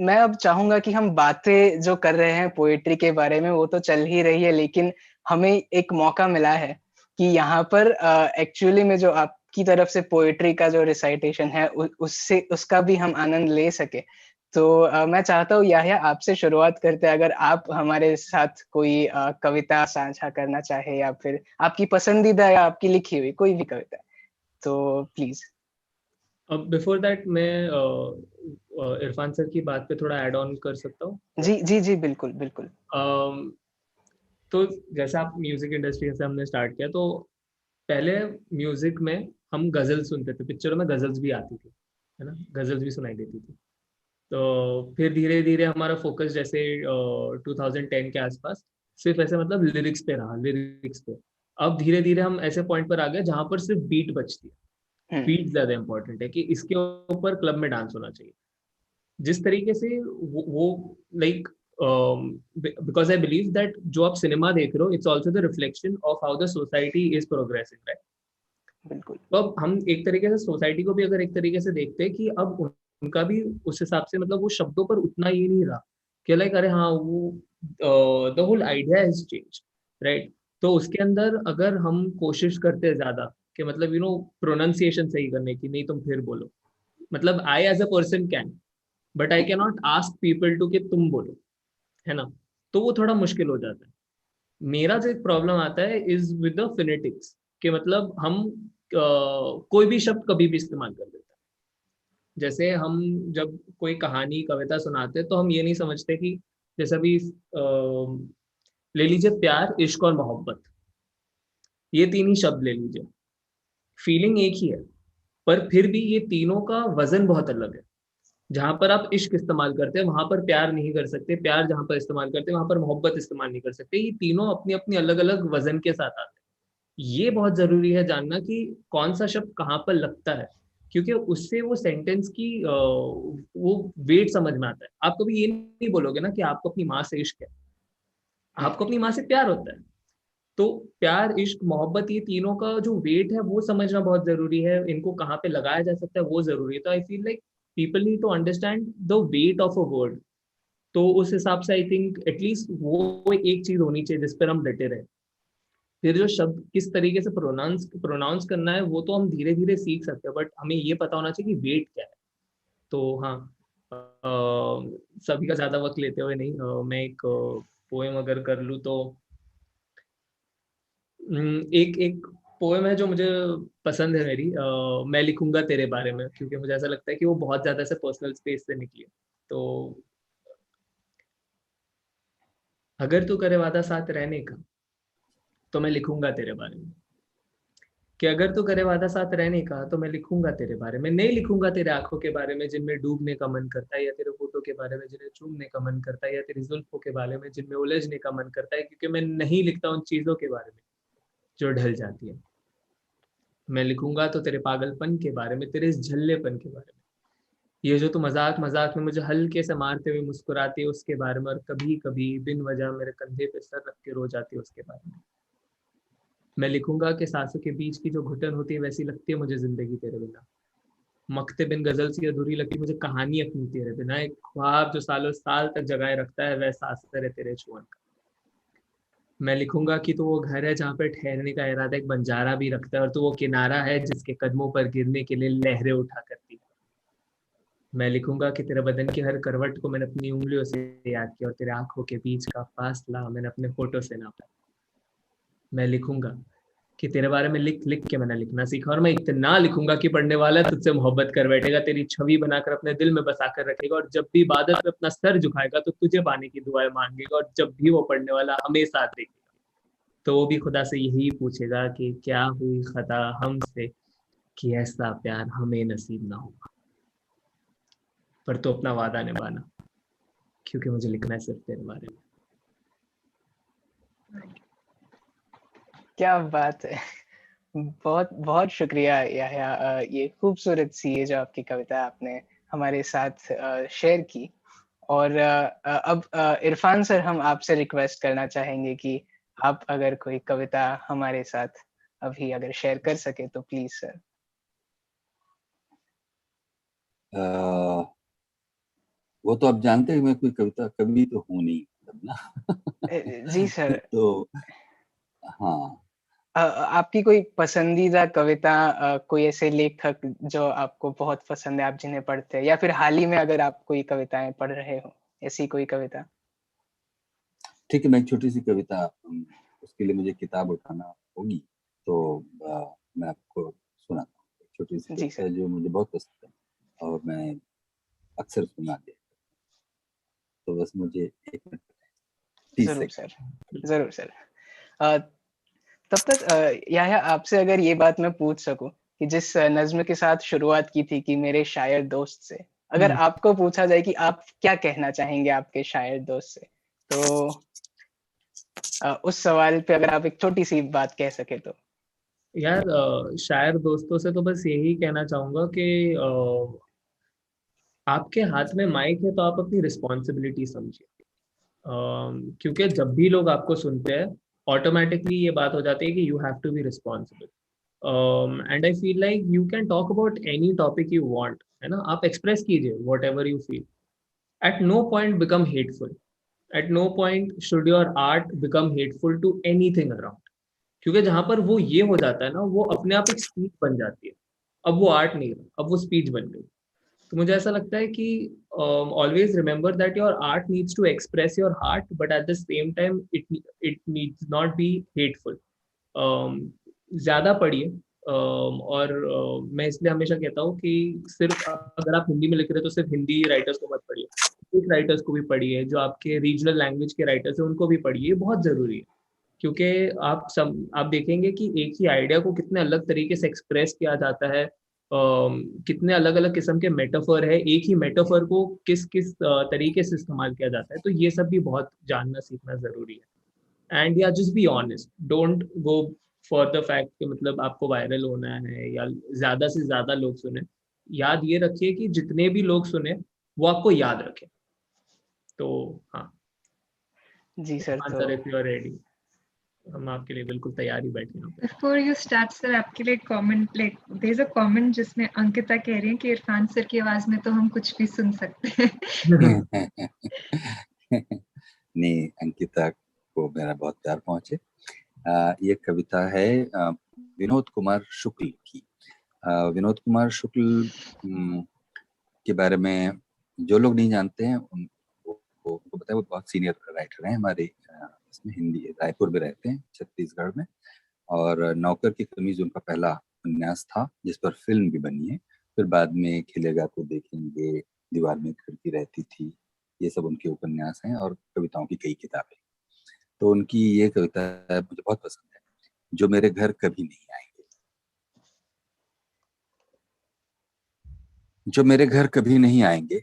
मैं अब चाहूंगा कि हम बातें जो कर रहे हैं पोएट्री के बारे में वो तो चल ही रही है, लेकिन हमें एक मौका मिला है कि यहाँ पर एक्चुअली में जो आपकी तरफ से पोएट्री का जो रिसाइटेशन है उससे उसका भी हम आनंद ले सके। तो मैं चाहता हूँ याह्या आपसे शुरुआत करते हैं, अगर आप हमारे साथ कोई कविता साझा करना चाहे, या फिर आपकी पसंदीदा या आपकी लिखी हुई कोई भी कविता, तो प्लीज। अब बिफोर दैट मैं इरफान सर की बात पे थोड़ा ऐड ऑन कर सकता हूँ? जी जी जी बिल्कुल बिल्कुल। तो जैसे आप म्यूजिक इंडस्ट्री से हमने स्टार्ट किया, तो पहले म्यूजिक में हम गजल सुनते थे, पिक्चरों में गजल्स भी आती थी, है ना, गजल्स भी सुनाई देती थी। तो फिर धीरे धीरे हमारा फोकस जैसे 2010 के आसपास सिर्फ ऐसे मतलब लिरिक्स पे रहा, लिरिक्स पे। अब धीरे धीरे हम ऐसे पॉइंट पर आ गए जहां पर सिर्फ बीट बचती है। बीट ज्यादा इंपॉर्टेंट है कि इसके ऊपर क्लब में डांस होना चाहिए। जिस तरीके से वो like because I believe that जो आप सिनेमा देख रहे हो, it's also the reflection of how the society is progressing, right? बिल्कुल। तो अब हम एक तरीके से सोसाइटी को भी अगर एक तरीके से देखते हैं कि अब उनका भी उस हिसाब से मतलब वो शब्दों पर उतना ये नहीं रहा कि लाइक अरे हाँ वो the whole idea has change, right? तो उसके अंदर अगर हम कोशिश करते हैं ज्यादा कि मतलब प्रोनाउंसिएशन सही करने की, नहीं तुम फिर बोलो, मतलब I as a person can, but I can not ask people to कि तुम बोलो, है ना? तो वो थोड़ा मुश्किल हो जाता है। मेरा जो एक प्रॉब्लम आता है इज विद द फिनेटिक्स, कि मतलब हम कोई भी शब्द कभी भी इस्तेमाल कर देते हैं। जैसे हम जब कोई कहानी कविता सुनाते हैं तो हम ये नहीं समझते कि जैसे अभी ले लीजिए प्यार, इश्क और मोहब्बत, ये तीन ही शब्द ले लीजिए, फीलिंग एक ही है, पर फिर भी ये तीनों का वजन बहुत अलग है। जहां पर आप इश्क इस्तेमाल करते हैं वहां पर प्यार नहीं कर सकते, प्यार जहां पर इस्तेमाल करते हैं वहां पर मोहब्बत इस्तेमाल नहीं कर सकते। ये तीनों अपनी अपनी अलग अलग वजन के साथ आते हैं। ये बहुत जरूरी है जानना कि कौन सा शब्द कहाँ पर लगता है, क्योंकि उससे वो सेंटेंस की वो वेट समझ में आता है। आप कभी ये नहीं बोलोगे ना कि आपको अपनी माँ से इश्क है, आपको अपनी माँ से प्यार होता है। तो प्यार, इश्क, मोहब्बत, ये तीनों का जो वेट है वो समझना बहुत जरूरी है। इनको कहाँ पे लगाया जा सकता है वो जरूरी है। तो I feel like people need to understand the weight of a word. तो उस हिसाब से आई थिंक एटलीस्ट वो एक चीज होनी चाहिए जिस पर हम डटे रहे। फिर जो शब्द किस तरीके से प्रोनाउंस करना है वो तो हम धीरे धीरे सीख सकते हैं, बट हमें ये पता होना चाहिए कि वेट क्या है। तो हाँ, सभी का ज्यादा वक्त लेते हुए नहीं, मैं एक पोएम अगर कर लूँ तो एक एक पोएम है जो मुझे पसंद है मेरी, मैं लिखूंगा तेरे बारे में, क्योंकि मुझे ऐसा लगता है कि वो बहुत ज्यादा से पर्सनल स्पेस से निकली है। तो अगर तू करे वादा साथ रहने का तो मैं लिखूंगा तेरे बारे में, कि अगर तू करे वादा साथ रहने का तो मैं लिखूंगा तेरे बारे में। नहीं लिखूंगा तेरे आंखों के बारे में जिनमें डूबने का मन करता है, या तेरे फोटो के बारे में जिन्हें चूमने का मन करता है, या तेरी जुल्फों के बारे में जिनमें उलझने का मन करता है, क्योंकि मैं नहीं लिखता उन चीजों के बारे में जो ढल जाती है। मैं लिखूंगा तो तेरे पागलपन के बारे में, तेरे इस झल्लेपन के बारे में, ये जो तू मजाक मजाक में मुझे हल्के से मारते हुए मुस्कुराती है उसके बारे में, और कभी कभी बिन वजह मेरे कंधे पे सर रख के रो जाती है उसके बारे में। मैं लिखूंगा कि सांसों के बीच की जो घुटन होती है वैसी लगती है मुझे जिंदगी तेरे बिना। मकते बिन गजल सी अधूरी लगती मुझे कहानी अपनी तेरे बिना। एक ख्वाब जो सालों साल तक जगाए रखता है वैसा असर है तेरे छुअन का। मैं लिखूंगा कि तू वो घर है जहाँ पे ठहरने का इरादा एक बंजारा भी रखता है, और तू वो किनारा है जिसके कदमों पर गिरने के लिए लहरें उठा करती है। मैं लिखूंगा कि तेरे बदन की हर करवट को मैंने अपनी उंगलियों से याद किया, और तेरे आंखों के बीच का फासला मैंने अपने फोटो से नापा। मैं लिखूंगा कि तेरे बारे में लिख लिख के मैंने लिखना सीखा, और मैं इतना लिखूंगा कि पढ़ने वाला तुझसे मोहब्बत कर बैठेगा, तेरी छवि बनाकर अपने दिल में बसा कर रखेगा, और जब भी इबादत में अपना सर झुकाएगा तो तुझे पाने की दुआएं मांगेगा, और जब भी वो पढ़ने वाला हमें साथ देखेगा तो वो भी खुदा से यही पूछेगा कि क्या हुई खता हमसे कि ऐसा प्यार हमें नसीब ना होगा। पर तो अपना वादा निभाना, क्योंकि मुझे लिखना है सिर्फ तेरे बारे में। क्या बात है, बहुत बहुत शुक्रिया याह्या। ये खूबसूरत सी ये जो आपकी कविता आपने हमारे साथ शेयर की। और अब इरफान सर, हम आपसे रिक्वेस्ट करना चाहेंगे कि आप अगर कोई कविता हमारे साथ अभी अगर शेयर कर सके तो प्लीज सर। वो तो आप जानते हैं मैं कोई कविता कवि तो हूँ नहीं, मतलब ना। जी सर। तो हाँ, आपकी कोई पसंदीदा कविता, कोई ऐसे लेखक जो आपको बहुत पसंद है, आप जिन्हें पढ़ते हैं, या फिर हाल ही में अगर आप कोई कविताएं पढ़ रहे हो, ऐसी कोई कविता? ठीक है, मैं एक छोटी सी कविता, उसके लिए मुझे किताब उठाना होगी, तो मैं आपको सुनाता हूँ। छोटी सी कविता जो मुझे बहुत पसंद है और मैं अक्सर सुना दिया, तो बस मुझे 1 मिनट। जरूर सर, जरूर सर। तब तक याह्या, आपसे अगर ये बात मैं पूछ सकूं कि जिस नज्म के साथ शुरुआत की थी कि मेरे शायर दोस्त से, अगर आपको पूछा जाए कि आप क्या कहना चाहेंगे आपके शायर दोस्त से, तो उस सवाल पे अगर आप एक छोटी सी बात कह सके तो। यार, शायर दोस्तों से तो बस यही कहना चाहूंगा कि आपके हाथ में माइक है तो आप अपनी रिस्पॉन्सिबिलिटी समझिए। क्योंकि जब भी लोग आपको सुनते हैं ऑटोमेटिकली ये बात हो जाती है कि you have to be responsible. And I feel like you can talk about any topic you want, है ना, आप एक्सप्रेस कीजिए whatever you feel. At no point become hateful, at no point should your art become hateful to anything around. क्योंकि जहां पर वो ये हो जाता है ना, वो अपने आप एक स्पीच बन जाती है। अब वो आर्ट नहीं रहा, अब वो स्पीच बन गई। तो मुझे ऐसा लगता है कि always remember that your art needs to express your heart, but at the same time it needs not be hateful. ज्यादा पढ़िए। और मैं इसलिए हमेशा कहता हूँ कि सिर्फ अगर आप हिंदी में लिख रहे हो तो सिर्फ हिंदी राइटर्स को मत पढ़िए, इंग्लिश राइटर्स को भी पढ़िए, जो आपके रीजनल लैंग्वेज के राइटर्स हैं उनको भी पढ़िए। ये बहुत जरूरी है, क्योंकि आप देखेंगे कि एक ही आइडिया को कितने अलग तरीके से एक्सप्रेस किया जाता है कितने अलग अलग किस्म के मेटाफर है, एक ही मेटाफर को किस किस तरीके से इस्तेमाल किया जाता है, तो ये सब भी बहुत जानना सीखना जरूरी है। एंड या just be honest, don't go for the fact कि मतलब आपको वायरल होना है या ज्यादा से ज्यादा लोग सुने। याद ये रखिए कि जितने भी लोग सुने वो आपको याद रखें। तो हाँ जी sir, sir if you are ready, हम आपके लिए बिल्कुल तैयार ही बैठे हैं। Before you start सर, आपके लिए comment, like there is a comment जिसमें अंकिता कह रही है कि इरफान सर की आवाज में तो हम कुछ भी सुन सकते हैं। नहीं, अंकिता को मेरा बहुत प्यार पहुंचे। ये कविता है विनोद कुमार शुक्ल की। विनोद कुमार शुक्ल के बारे में जो लोग नहीं जानते हैं उनको पता है, वो बहुत सीनियर राइटर हैं हमारे इसमें, हिंदी, रायपुर में रहते हैं, छत्तीसगढ़ में। और नौकर की कमीज उनका पहला उपन्यास था जिस पर फिल्म भी बनी है। फिर बाद में खिलेगा तो देखेंगे, दीवार में खिड़की रहती थी, ये सब उनके उपन्यास हैं और कविताओं की कई किताबें। तो उनकी ये कविता मुझे बहुत पसंद है, जो मेरे घर कभी नहीं आएंगे। जो मेरे घर कभी नहीं आएंगे,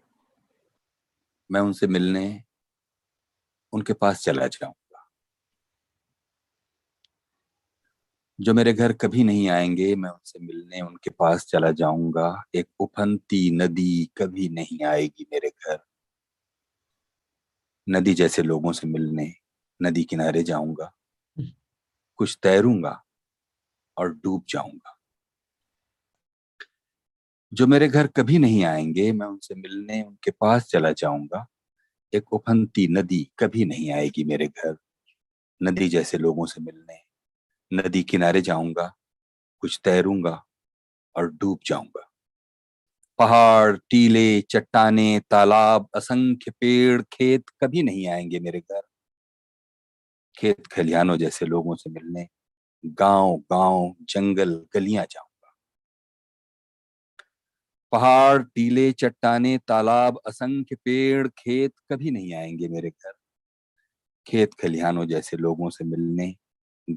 मैं उनसे मिलने उनके पास चला जाऊंगा। जो मेरे घर कभी नहीं आएंगे, मैं उनसे मिलने उनके पास चला जाऊंगा। एक उफनती नदी कभी नहीं आएगी मेरे घर। नदी जैसे लोगों से मिलने नदी किनारे जाऊंगा। कुछ तैरूंगा और डूब जाऊंगा। जो मेरे घर कभी नहीं आएंगे, मैं उनसे मिलने उनके पास चला जाऊंगा। एक उफनती नदी कभी नहीं आएगी मेरे घर। नदी जैसे लोगों से मिलने नदी किनारे जाऊंगा। कुछ तैरूंगा और डूब जाऊंगा। पहाड़, टीले, चट्टाने, तालाब, असंख्य पेड़, खेत कभी नहीं आएंगे मेरे घर। खेत खलिहानों जैसे लोगों से मिलने गांव गांव, जंगल, गलियां जाऊंगा। पहाड़, टीले, चट्टाने, तालाब, असंख्य पेड़, खेत कभी नहीं आएंगे मेरे घर। खेत खलिहानों जैसे लोगों से मिलने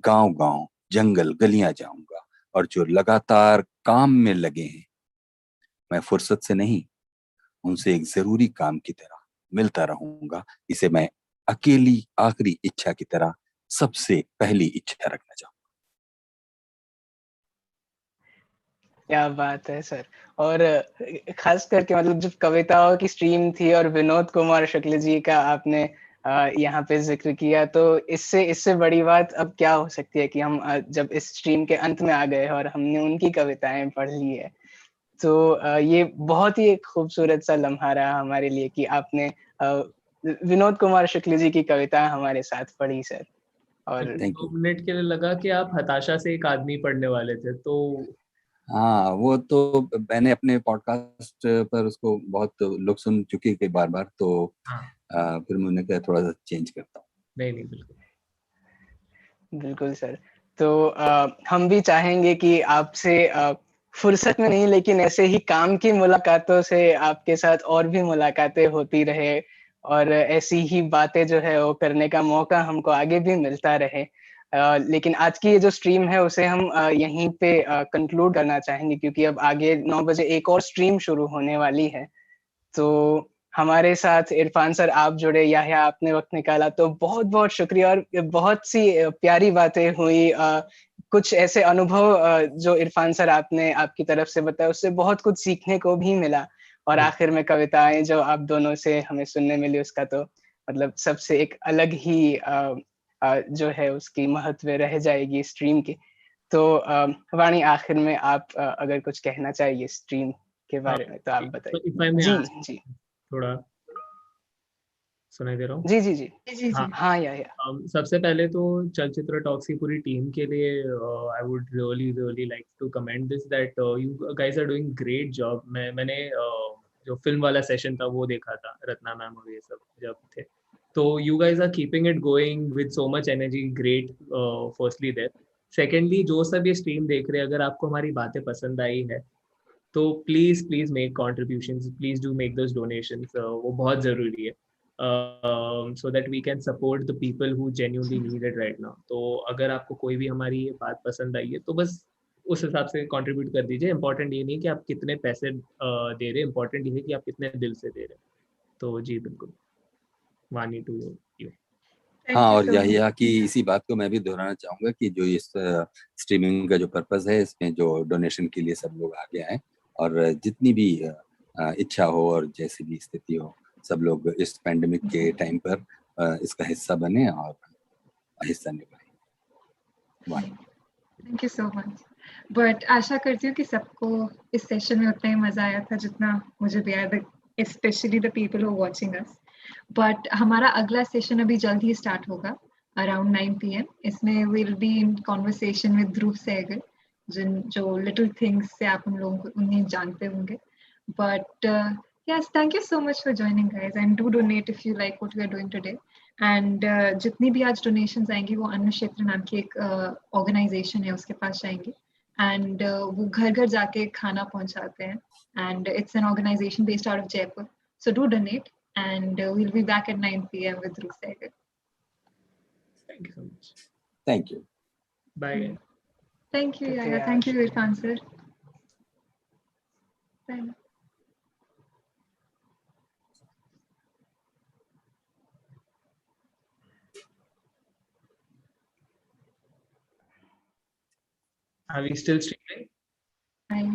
गांव गांव, जंगल, गलियां जाऊंगा। और जो लगातार काम में लगे हैं, मैं फुर्सत से नहीं, उनसे एक जरूरी काम की तरह मिलता रहूंगा। इसे मैं अकेली आखिरी इच्छा की तरह सबसे पहली इच्छा रखना चाहूंगा। क्या बात है सर। और खास करके मतलब जब कविताओं की स्ट्रीम थी और विनोद कुमार शुक्ल जी का आपने यहाँ पे जिक्र किया, तो इससे बड़ी बात अब क्या हो सकती है कि हम जब इस स्ट्रीम के अंत में आ गए और हमने उनकी कविताएं पढ़ ली है। तो ये बहुत ही एक खूबसूरत सा लम्हा रहा हमारे लिए कि आपने विनोद कुमार शुक्ल जी की कविता हमारे साथ पढ़ी सर। और 2 मिनट के लिए लगा कि आप हताशा से एक आदमी पढ़ने वाले थे। तो हाँ, वो तो मैंने अपने पॉडकास्ट पर उसको बहुत लोग सुन चुके कई बार, तो फिर मैंने कहा थोड़ा सा चेंज करता हूँ। नहीं बिल्कुल बिल्कुल सर। तो हम भी चाहेंगे कि आपसे फुर्सत में नहीं, लेकिन ऐसे ही काम की मुलाकातों से आपके साथ और भी मुलाकातें होती रहे और ऐसी ही बातें जो है वो करने का मौका हमको आगे भी मिलता रहे। लेकिन आज की ये जो स्ट्रीम है उसे हम यहीं पे कंक्लूड करना चाहेंगे, क्योंकि अब आगे 9 बजे एक और स्ट्रीम शुरू होने वाली है। तो हमारे साथ इरफान सर आप जुड़े, या आपने वक्त निकाला, तो बहुत बहुत शुक्रिया। और बहुत सी प्यारी बातें हुई, कुछ ऐसे अनुभव जो इरफान सर आपने आपकी तरफ से बताया, उससे बहुत कुछ सीखने को भी मिला। और आखिर में कविताएं जो आप दोनों से हमें सुनने मिली, उसका तो मतलब सबसे एक अलग ही जो है उसकी महत्व रह जाएगी स्ट्रीम की। तो वाणी, आखिर में आप अगर कुछ कहना चाहिए स्ट्रीम के बारे में तो आप बताइए। जी थोड़ा सुनाई दे रहा हूँ। जी। हाँ या सबसे पहले तो चलचित्र टॉक्स की पूरी टीम के लिए I would really like to comment this that you guys are doing great job. मैंने जो फिल्म वाला सेशन था वो देखा था, रत्ना मैम और ये सब जब थे, तो you guys are keeping it going with so much energy. Great firstly that. Secondly, जो सब ये स्ट्रीम देख रहे हैं, अगर आपको हमारी बातें पसंद आई है तो please make contributions, please do make those donations, वो बहुत जरूरी है, so that we can support the people who genuinely need it right now. तो अगर आपको कोई भी हमारी ये बात पसंद आई है तो बस उस हिसाब से कंट्रीब्यूट कर दीजिए। इंपॉर्टेंट ये नहीं कि आप कितने पैसे दे रहे, इंपॉर्टेंट ये है कि आप कितने दिल से दे रहे। तो जी बिल्कुल, वानी टू यू। हाँ, और यही कि इसी बात को मैं भी दोहराना चाहूंगा कि जो इस स्ट्रीमिंग का जो पर्पस है, इसमें जो डोनेशन के लिए सब लोग आगे आए और जितनी भी इच्छा हो और जैसी भी स्थिति हो, सब लोग इस पैंडेमिक के टाइम पर इसका हिस्सा बने और हिस्सा निभाएं। Thank you so much. But आशा करती हूँ कि सबको इस सेशन में उतना ही मजा आया था जितना मुझे भी आया, specially the people who watching us. But हमारा अगला सेशन अभी जल्द ही स्टार्ट होगा अराउंड 9 PM। इसमें will be in conversation with Dhruv Sehgal, जो लिटिल थिंग्स से आप उन्हें जानते होंगे। But yes, thank you so much for joining guys, and do donate if you like what we are doing today. And जितनी भी आज डोनेशंस आएंगी वो अन्नक्षेत्र नाम की एक ऑर्गेनाइजेशन है उसके पास जाएंगी, एंड वो घर घर जाके खाना पहुंचाते हैं, and it's an organization based out of Jaipur. So do donate, and we'll be back at 9 PM with Dhruv Sehgal. Thank you so much. Thank you. Bye. Thank you, Yaya. Thank you, Irfan sir. Bye. Are we still streaming? Bye.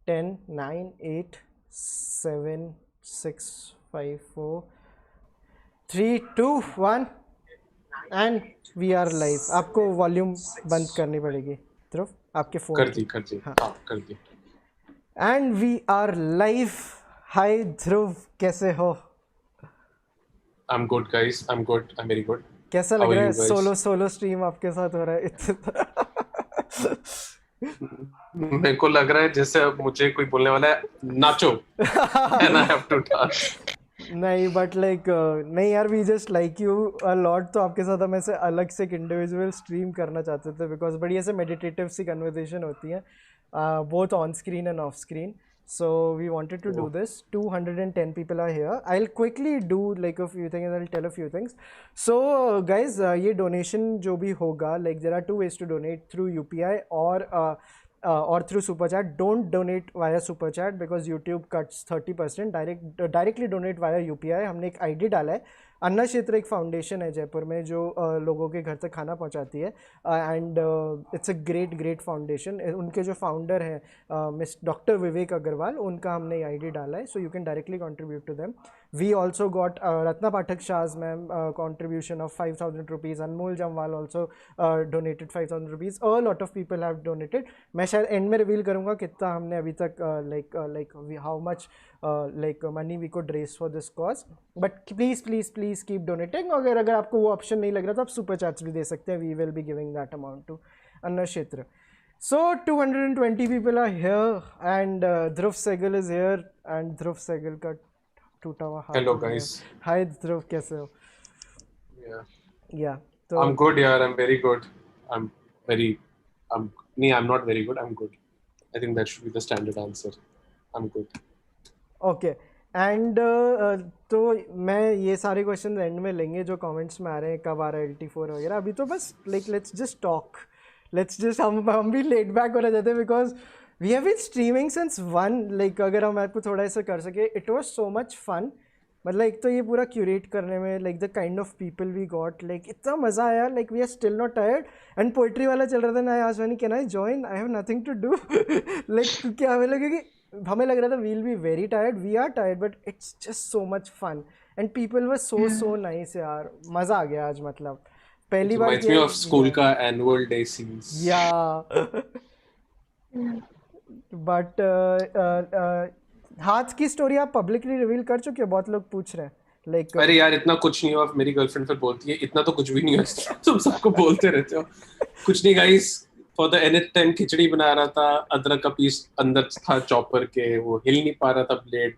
10, 9, 8, 7, 6, 5, 4, 3, 2, 1 and we are live. आपको volume बंद करनी पड़ेगी ध्रुव, आपके phone कर दी हाँ कर दी. And we are live. Hi Dhruv, कैसे हो? I'm good guys, I'm good, I'm very good. कैसा लग रहा है सोलो स्ट्रीम आपके साथ हो रहा है? मेरे को लग रहा है जैसे अब मुझे कोई बोलने वाला है नाचो and I have to dance. नहीं बट लाइक नहीं यार, we just like you a lot. तो आपके साथ हम ऐसे अलग से एक इंडिविजुअल स्ट्रीम करना चाहते थे बिकॉज बड़ी ऐसे मेडिटेटिव सी कन्वर्सेशन होती है both on screen end of screen. So we wanted to do this. 210 people are here. I'll quickly do like a few things and I'll tell a few things. So guys, ये donation जो भी होगा, like there are two ways to donate, through UPI or through super chat. Don't donate via super chat because YouTube cuts 30%. Directly donate via UPI. हमने एक ID डाला है. अन्नक्षेत्र एक foundation है जयपुर में जो लोगों के घर तक खाना पहुंचाती है and it's a great foundation. उनके जो फाउंडर हैं मिस डॉक्टर विवेक अग्रवाल, उनका हमने आईडी डाला है. So you can directly contribute to them. We also got Ratna Pathak Shah's ma'am contribution of 5,000 rupees. Anmol Jamwal also donated 5,000 rupees. A lot of people have donated. मैं शायद and में रिवील करूँगा कितना हमने अभी तक like how much like money we could raise for this cause. But please keep donating. अगर आपको वो ऑप्शन नहीं लग रहा तो आप सुपर चैट्स भी दे सकते हैं. We will be giving that amount to Annakshetra. So 220 people are here and Dhruv Sehgal is here and Dhruv Sehgal का टूटा हुआ हाथ. Hello guys. Hi Dhruv, कैसे हो? Yeah. So I'm good yaar, I'm very good. I'm not very good, I'm good. I think that should be the standard answer. I'm good. Okay. And तो मैं ये सारे क्वेश्चन एंड में लेंगे जो comments में आ रहे हैं, कब आ रहा है LT4 वगैरह. अभी तो बस like let's just talk, let's just हम भी लेट बैक होना चाहते हैं because we have been streaming since 1. Like अगर हम आपको थोड़ा ऐसा कर सके, it was so much fun. मतलब एक तो ये पूरा क्यूरेट करने में, like the kind of people we got, like इतना मज़ा आया. Like we are still not tired. And poetry वाला चल रहा था ना आज वानी, can I join, I have nothing to do. Like क्या हमें लगे कि हमें लग रहा था we'll be very tired, we are tired, but it's just so much fun and people were so nice यार. मज़ा आ गया आज. मतलब पहली बार Reminds me of स्कूल का एनुअल डे सीन्स. बट हाथ की स्टोरी आप पब्लिकली रिवील कर चुके हो? बहुत लोग पूछ रहे हैं. लाइक अरे यार इतना कुछ नहीं हुआ. मेरी गर्लफ्रेंड फिर बोलती है इतना तो कुछ भी नहीं हुआ, तुम सबको बोलते रहते हो. कुछ नहीं guys, for the nth time खिचड़ी बना रहा था, अदरक का पीस अंदर था चॉपर के, वो हिल नहीं पा रहा था ब्लेड.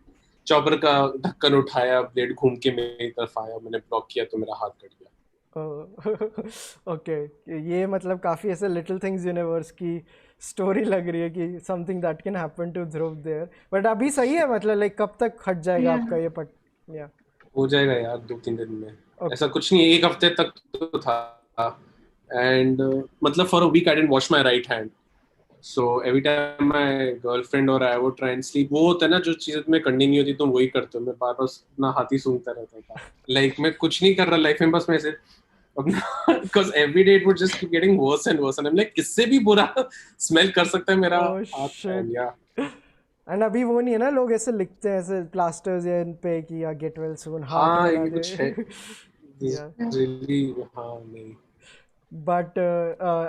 चॉपर का ढक्कन उठाया, ब्लेड घूम के मेरी तरफ आया, मैंने ब्लॉक किया तो मेरा हाथ कट गया. ओके. ये मतलब काफ़ी ऐसे लिटिल थिंग्स यूनिवर्स की स्टोरी लग रही है कि something that can happen to Dhruv there. But अभी सही है, मतलब लाइक कब तक हट जाएगा आपका ये पट? या हो जाएगा यार 2-3 दिन में. ऐसा कुछ नहीं है, 1 हफ्ते तक तो था. And मतलब for a week I didn't wash my right hand. So every time my girlfriend or I would try and sleep, वो होता है ना जो चीज़ तुम्हें करनी नहीं होती तुम वही करते हो. मैं बार बार अपना हाथ ही सूंघता रहता था. Like मैं कुछ नहीं कर रहा लाइफ में, बस मैं ऐसे because every day it would just keep getting worse and worse and I'm like इससे भी बुरा smell कर सकता है मेरा हाथ. एंड अभी वो नहीं है ना, लोग ऐसे लिखते हैं ऐसे प्लास्टर्स या इन पे कि या गेट वेल सून. हाँ ये कुछ है really. हाँ नहीं. But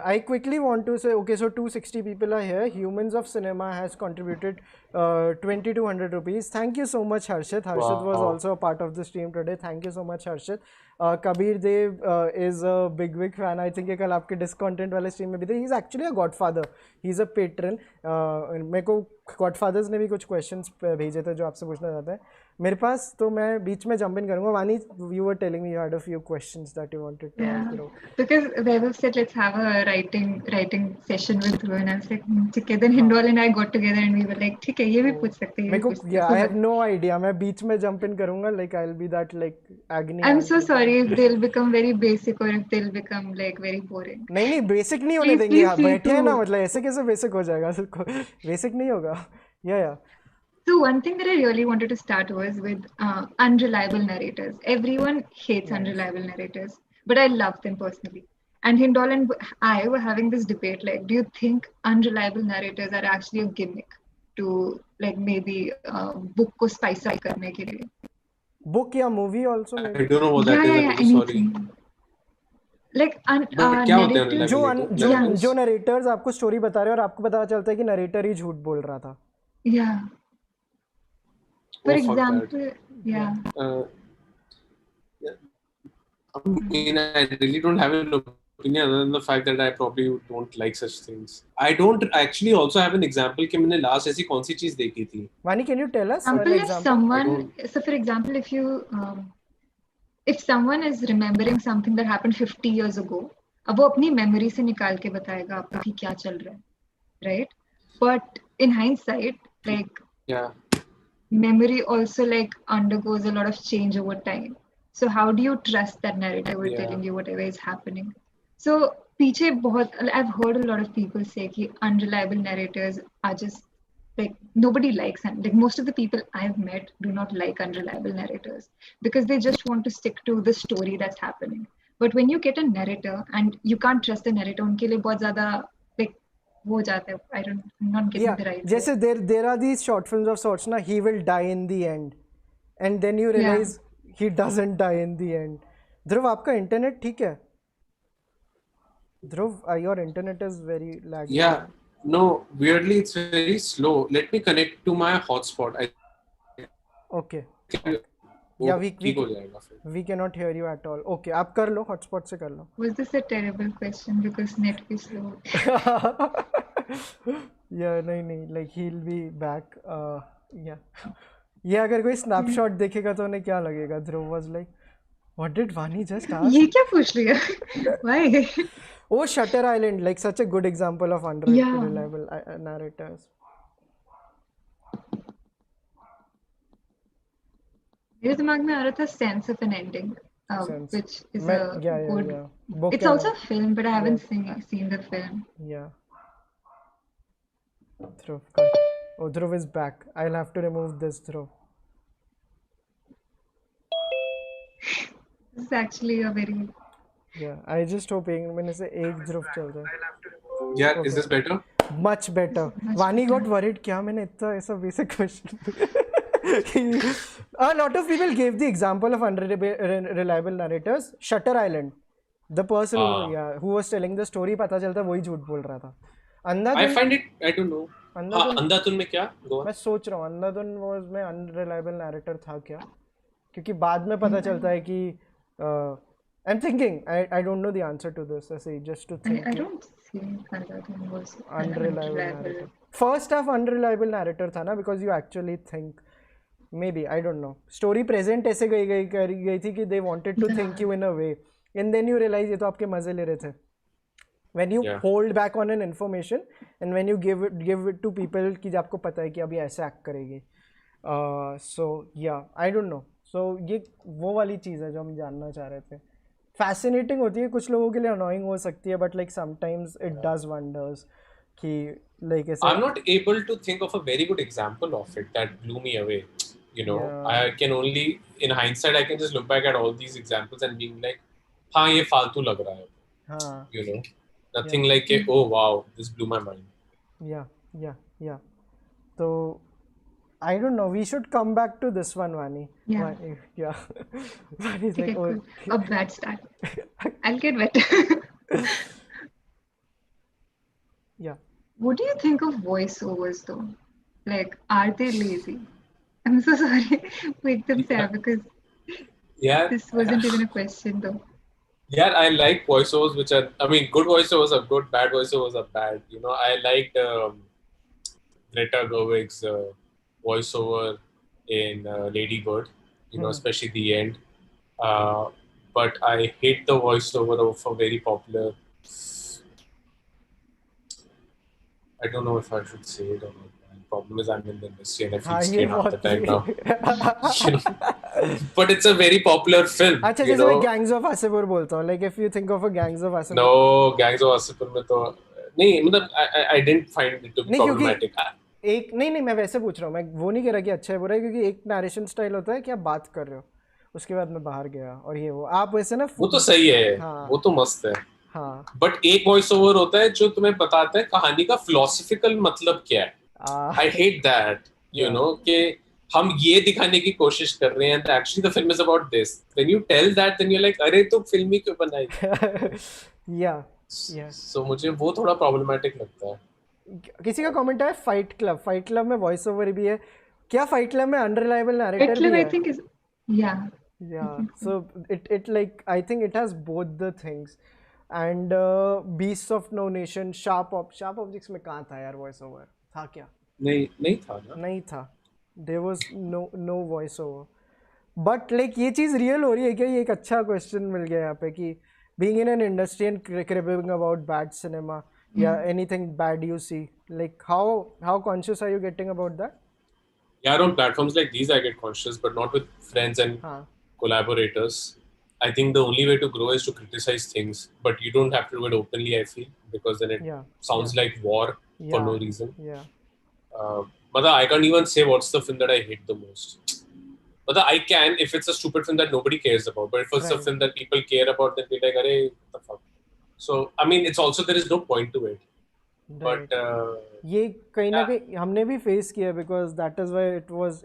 I quickly want to say, okay, so 260 people are here. Humans of Cinema has contributed 2,200 rupees. Thank you so much, Harshit. Harshit was also a part of the stream today. Thank you so much, Harshit. Kabir Dev is a big fan. I think ये कल आपके discontent वाले stream में भी थे. He's actually a godfather. He's a patron. मेरे को godfathers ने भी कुछ questions भेजे थे जो आपसे पूछना चाहते हैं मेरे पास, तो मैं बीच में jump in करूँगा. Vani, you were telling me you had a few questions that you wanted to ask. Because Vaibhav said let's have a writing session with Dhruv and I was like ठीक है. Then Hindol and I got together and we were like ठीक है ये भी पूछ सकते हैं. मेरे को I have no idea. मैं बीच में jump in करूँगा. Like I'll be that like agony. I'm so sorry if they'll become very basic or if they'll become like very boring. नहीं basic नहीं होने देंगे. आप बैठे हैं ना, मतलब ऐसे कैसे basic हो जाएगा? Basic नहीं होगा. Yeah. So one thing that I really wanted to start was with unreliable narrators. Everyone hates unreliable narrators, but I love them personally. And Hindol and I were having this debate, like, do you think unreliable narrators are actually a gimmick? to like maybe book को spice up करने के लिए. Book या movie also maybe. I don't know what that is. I'm really sorry. Like क्या होते हैं जो narrators आपको story बता रहे हैं और आपको पता चलता है कि narrator ही झूठ बोल रहा था. Yeah. For example, yeah. I mean, I really don't have an opinion other than the fact that I probably don't like such things. I don't actually also have an example कि मैंने last ऐसी कौन सी चीज देखी थी. Vani, can you tell us? So for example, if someone is remembering something that happened 50 years ago, अब वो अपनी memory से निकाल के बताएगा आपको कि क्या चल रहा है, right? But in hindsight, like memory also like undergoes a lot of change over time. So how do you trust that narrator who is telling you whatever is happening? So पीछे बहुत I've heard a lot of people say कि unreliable narrators are just like nobody likes them. Like most of the people I've met do not like unreliable narrators because they just want to stick to the story that's happening. But when you get a narrator and you can't trust the narrator, उनके लिए बहुत ज़्यादा like वो जाता है. I'm not getting the right. जैसे there are these short films of sorts ना, he will die in the end, and then you realize he doesn't die in the end. ध्रुव आपका इंटरनेट ठीक है? ध्रुव, your internet is very laggy. Yeah, no, weirdly it's very slow. Let me connect to my hotspot. Okay. Yeah, we cannot hear you at all. Okay, आप कर लो, hotspot से कर लो. Was this a terrible question because net is slow? Yeah, नहीं, like he'll be back. Yeah. ये अगर कोई snapshot देखेगा तो उन्हें क्या लगेगा? Dhruv was like, what did Vani just ask? ये क्या पूछ लिया? Why? Oh, Shutter Island, like such a good example of unreliable narrators. मेरे दिमाग में आ रहा था Sense of an Ending, which is a good. Book it's also a film, but I haven't seen the film. Yeah. Dhruv, oh, Dhruv is back. I'll have to remove this, Dhruv. This is actually a very. Yeah, I just hoping मैंने से एक Dhruv चल रहा है. Yeah, okay. Is this better? Much better. Vani got worried. क्या मैंने इतना ऐसा basic question. A lot of people gave the example of unreliable narrators. Shutter Island. The person who was telling the story पता चलता वही झूठ बोल रहा था. I find it, I don't know. अंधाधुन में क्या? मैं सोच रहा हूँ अंधाधुन में unreliable narrator था क्या? क्योंकि बाद में पता चलता है कि I'm thinking I don't know the answer to this. I say just to think. I don't see Andhadhun was unreliable narrator. First half unreliable narrator था ना because you actually think. Maybe I don't know. Story present ऐसे गई थी कि they wanted to think you in a way, and then you realize ये तो आपके मजे ले रहे थे. When you hold back on an information and when you give it to people कि आपको पता है कि अभी ऐसे act करेगी. So yeah, I don't know. So ये वो वाली चीज़ है जो हम जानना चाह रहे थे. Fascinating होती है, कुछ लोगों के लिए annoying हो सकती है, but like sometimes it does wonders कि like ऐसे. I'm not able to think of a very good example of it that blew me away. You know, I can only, in hindsight, I can just look back at all these examples and being like, हाँ ये फालतू लग रहा है. You know, nothing like oh wow, this blew my mind. Yeah. So I don't know. We should come back to this one, Vani. Yeah. Vani's like, oh, a bad start. I'll get better. Yeah. What do you think of voiceovers though? Like, are they lazy? I'm so sorry make them sad because this wasn't even a question though. Yeah, I like voiceovers which are, I mean, good voiceovers are good, bad voiceovers are bad. You know, I liked Greta Gerwig's voiceover in Lady Bird, you know, especially the end. But I hate the voiceover of a very popular. I don't know if I should say it or not. The problem is I'm in the industry and I feel scared half the time now. You know? But it's a very popular film. अच्छा जैसे मैं Gangs of Wasseypur बोलता हूँ. Like if you think of a Gangs of Wasseypur. No, Gangs of Wasseypur में तो नहीं मतलब I didn't find it to be problematic. एक नहीं मैं वैसे पूछ रहा हूँ. मैं वो नहीं कह रहा कि अच्छा है बुरा है क्योंकि एक नरेशन स्टाइल होता है कि आप बात कर रहे हो उसके बाद मैं बाहर गया और ये वो आप वैसे ना वो तो सही है. वो तो मस्त है. हाँ. बट एक वॉइस ओवर होता है जो तुम्हें बताता है कहानी का फिलोसॉफिकल मतलब क्या है. I hate that, you know, कि हम ये दिखाने की कोशिश कर रहे हैं, and actually the film is about this. When you tell that, then you're like, अरे तो फिल्म ही क्यों बनाई? So मुझे वो थोड़ा problematic लगता है. किसी का कमेंट है फाइट क्लब में वॉइस ओवर भी है क्या? फाइट क्लब में अनरिलायबल नरेटर भी है? I think is yeah so it like I think it has both the things and Beasts of No Nation, Sharp Objects में कहाँ था यार वॉइस ओवर? था क्या? नहीं था ना? नहीं था. There was no voice over. But like ये चीज़ रियल हो रही है क्या? ये एक अच्छा क्वेश्चन मिल गया यहाँ पे कि being in an industry and cribbing about bad cinema, anything bad you see, like how conscious are you getting about that? Yeah, on platforms like these I get conscious, but not with friends and collaborators. I think the only way to grow is to criticize things, but you don't have to do it openly, I feel, because then it sounds like war for no reason. But I can't even say what's the film that I hate the most. But I can if it's a stupid film that nobody cares about. But if it's a film that people care about, then they're like, "Arey, what the fuck?" So I mean, it's also there is no point to it. But ये कहीं ना कहीं हमने भी face किया because that is why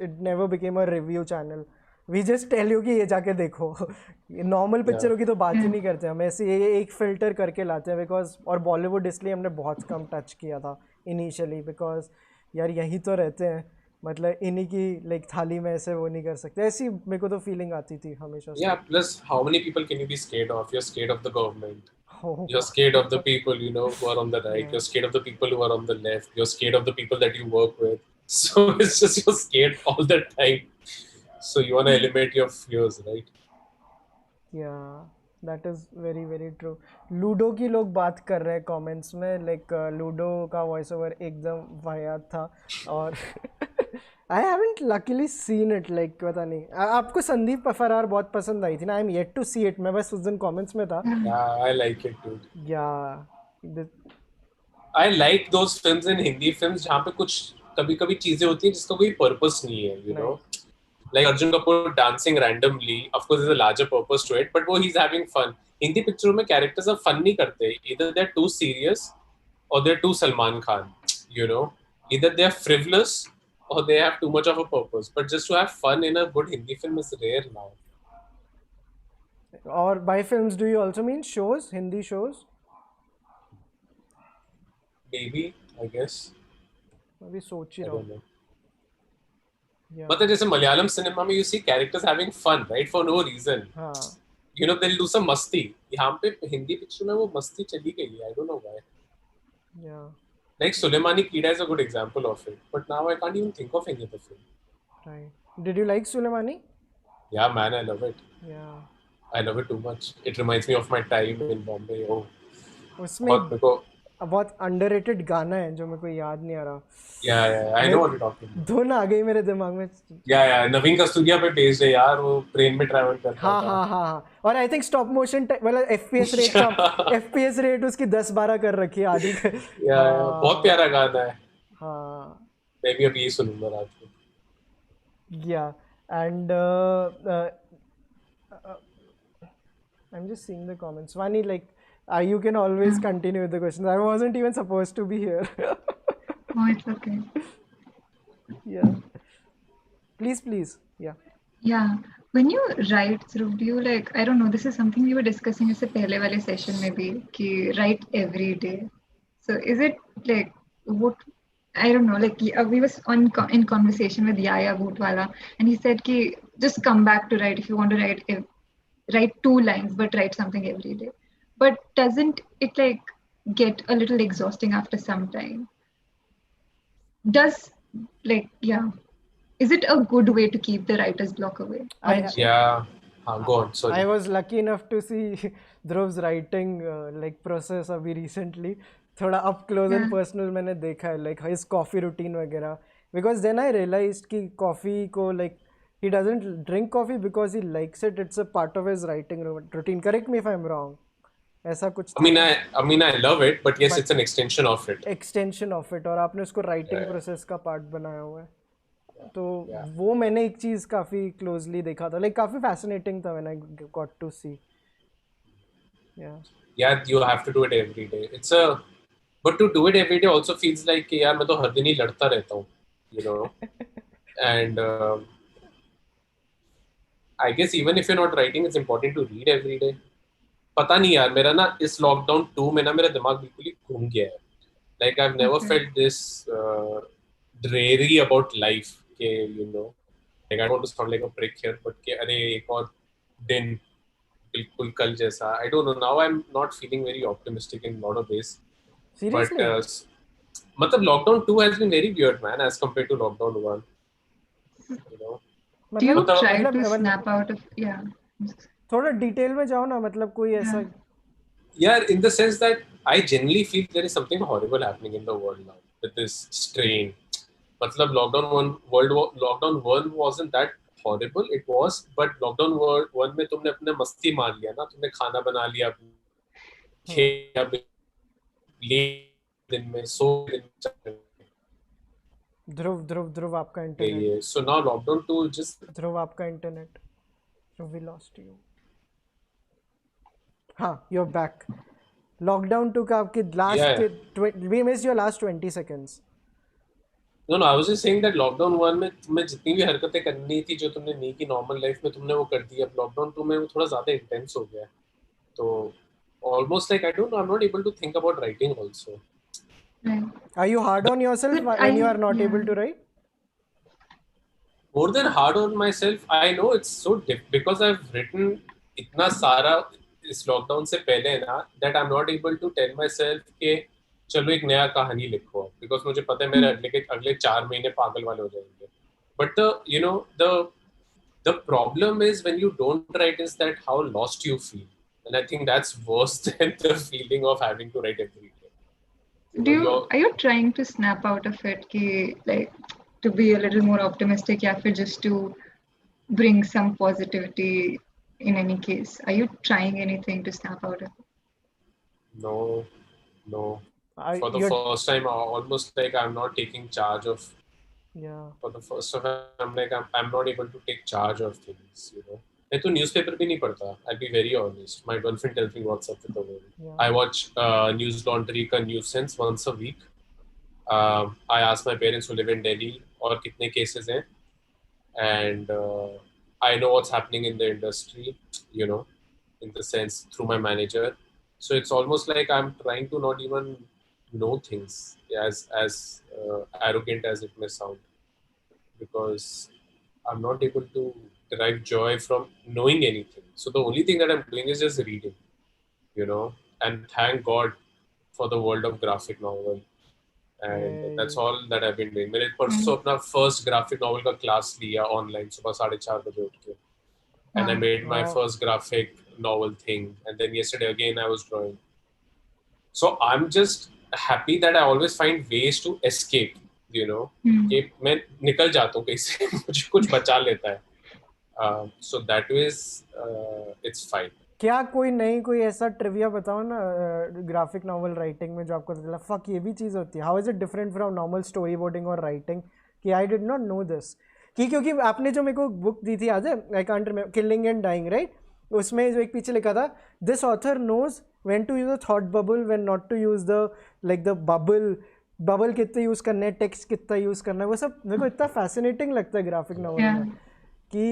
it never became a review channel. We just tell you कि ये जाके देखो. नॉर्मल पिक्चरों की तो बात ही नहीं करते हम, ऐसे ये एक फिल्टर करके लाते हैं बिकॉज. और बॉलीवुड इसलिए हमने बहुत कम टच किया था इनिशियली बिकॉज यार यहीं तो रहते हैं, मतलब इन्हीं की लाइक थाली में ऐसे वो नहीं कर सकते. ऐसी मेरे को तो फीलिंग आती थी हमेशा से. Plus how many people can you be scared of? You're scared of the government. You're scared of the people, you know, who are on the right. You're scared of the people who are on the left. You're scared of the people that you work with. So it's just you're scared all the time. So you want to eliminate your fears, right? Yeah, that is very very true. Ludo की लोग बात कर रहे हैं comments में, like ludo का voice over एकदम वाहियात था. और I haven't luckily seen it, like पता नहीं. आपको संदीप फरार बहुत पसंद आई थी ना? I am yet to see it. मैं बस उस दिन कमेंट्स में था. Yeah, I like it too. Yeah. I like those films in Hindi films जहाँ पे कुछ कभी-कभी चीजें होती हैं जिसका कोई पर्पस नहीं है, you know. Like Arjun Kapoor dancing randomly, of course there's a larger purpose to it, but वो he's having fun. Hindi pictures में characters अब fun नहीं करते. Either they're too serious or they're too Salman Khan, you know. Either they're frivolous or they have too much of a purpose. But just to have fun in a good Hindi film is rare now. Or by films, do you also mean shows, Hindi shows? Maybe, I guess. अभी सोच ही रहा हूँ. But जैसे Malayalam cinema में you see characters having fun, right, for no reason. You know, they'll do some मस्ती. यहाँ पे Hindi picture में वो मस्ती चली गई है. I don't know why. Yeah. Like Suleimani Kida is a good example of it. But now I can't even think of any other film. Right. Did you like Suleimani? Yeah, man, I love it. Yeah. I love it too much. It reminds me of my time in Bombay. Oh. उसमें बहुत underrated गाना है जो मेरे को याद नहीं आ रहा. Yeah, I know what you're talking about. दो ना आ गई मेरे दिमाग में. Yeah, नवीन कस्तूरिया पे based है यार, वो ट्रेन में ट्रैवल करता है. हाँ. और I think stop motion मतलब FPS rate उसकी 10-12 कर रखी है आदि. बहुत प्यारा गाना है. हाँ. मैं भी अभी ये सुनूंगा रात को. Yeah, and I'm just seeing the comments. Vani, like, you can always continue with the questions. I wasn't even supposed to be here. Oh, it's okay. Yeah. Please. Yeah. Yeah. When you write through, do you like, I don't know, this is something we were discussing in the pehle wale session maybe, ki write every day. So is it like, what, I don't know, like we was in conversation with Yaya Bhootwala and he said ki just come back to write if you want to write 2 lines, but write something every day. But doesn't it like get a little exhausting after some time? Is it a good way to keep the writer's block away? Go on, sorry. I was lucky enough to see Dhruv's writing process अभी recently. थोड़ा up close and personal मैंने देखा है, like his coffee routine वगैरह. Because then I realized कि coffee को like he doesn't drink coffee because he likes it. It's a part of his writing routine. Correct me if I'm wrong. ऐसा कुछ. I mean I love it, but yes, it's an extension of it. Extension of it, और आपने उसको writing process का part बनाया हुआ है. तो वो मैंने एक चीज काफी क्लोजली देखा था, like काफी fascinating था when I got to see. Yeah, you have to do it every day. But to do it every day also feels like कि यार मैं तो हर दिन ही लड़ता रहता हूँ, you know. And I guess even if you're not writing, it's important to read every day. पता नहीं यार, मेरा ना इस लॉकडाउन 2 में ना मेरा दिमाग बिल्कुल ही घूम गया है. Like I've never felt this dreary about life के, you know, like I don't want to sound like a prick here, but कि अरे एक और दिन बिल्कुल कल जैसा. I don't know, now I'm not feeling very optimistic in a lot of ways. Seriously? But मतलब lockdown 2 has been very weird, man, as compared to lockdown 1, you know. Do you try to snap out of, yeah. थोड़ा detail में जाओ ना, मतलब कोई ऐसा. Yeah, in the sense that I genuinely feel there is something horrible happening in the world now with this strain. मतलब lockdown 1 wasn't that horrible, it was, but lockdown 1 में तुमने अपने मस्ती मार लिया ना, तुमने खाना बना लिया, खेला दिन में, सो दिन में. ध्रुव आपका internet. So now lockdown 2 just. ध्रुव आपका इंटरनेट. We lost you. हाँ, you're back. Lockdown 2 का आपके last we missed your last 20 seconds. No, I was just saying that lockdown 1 में तुम्हें जितनी भी हरकतें करनी थी जो तुमने नहीं की नॉर्मल लाइफ में, तुमने वो कर दी. अब lockdown 2 में वो थोड़ा ज़्यादा इंटेंस हो गया है. तो almost like I don't know, I'm not able to think about writing also. Are you hard on yourself when you are not able to write? More than hard on myself, I know it's so because I've written इतना सारा इस lockdown से पहले ना, that I'm not able to tell myself कि चलो एक नया कहानी लिखो, because मुझे पता है मेरे अगले 4 महीने पागल वाले हो जाएंगे. But you know, the problem is when you don't write is that how lost you feel, and I think that's worse than the feeling of having to write every day. Are you trying to snap out of it, ki, like to be a little more optimistic, या फिर just to bring some positivity in any case? Are you trying anything to snap out of it? No. For the first time, almost like I'm not taking charge of. Yeah. For the first time, I'm like I'm not able to take charge of things. You know, मैं तो newspaper भी नहीं पढ़ता. I'll be very honest. My girlfriend tells me what's up with the world. Yeah. I watch News Laundry का News Sense once a week. I ask my parents who live in Delhi और कितने cases हैं, and I know what's happening in the industry. You know, in the sense through my manager. So it's almost like I'm trying to not even know things, as arrogant as it may sound, because I'm not able to derive joy from knowing anything. So the only thing that I'm doing is just reading, you know, and thank God for the world of graphic novel. And that's all that I've been doing. मैंने परसों अपना first graphic novel का class लिया online सुबह 4:30 बजे उठ के, and I made my first graphic novel thing. And then yesterday again I was drawing. So I'm just happy that I always find ways to escape, you know. कि मैं निकल जाता हूँ कहीं से, मुझे कुछ बचा लेता है. So that is it's fine. क्या कोई ऐसा ट्रिविया बताओ ना ग्राफिक नॉवल राइटिंग में जो आपको लगा फक ये भी चीज़ होती है. How is it different from normal storyboarding और राइटिंग? कि I did not know this. क्योंकि आपने जो मेरे को बुक दी थी आज, I can't remember, killing and dying, right? उसमें जो एक पीछे लिखा था, this author knows when to use a thought bubble, when not to use the bubble कितना यूज करना है, टेक्स्ट कितना यूज करना है. वो सब मेरे को इतना फैसिनेटिंग लगता है ग्राफिक नॉवल में कि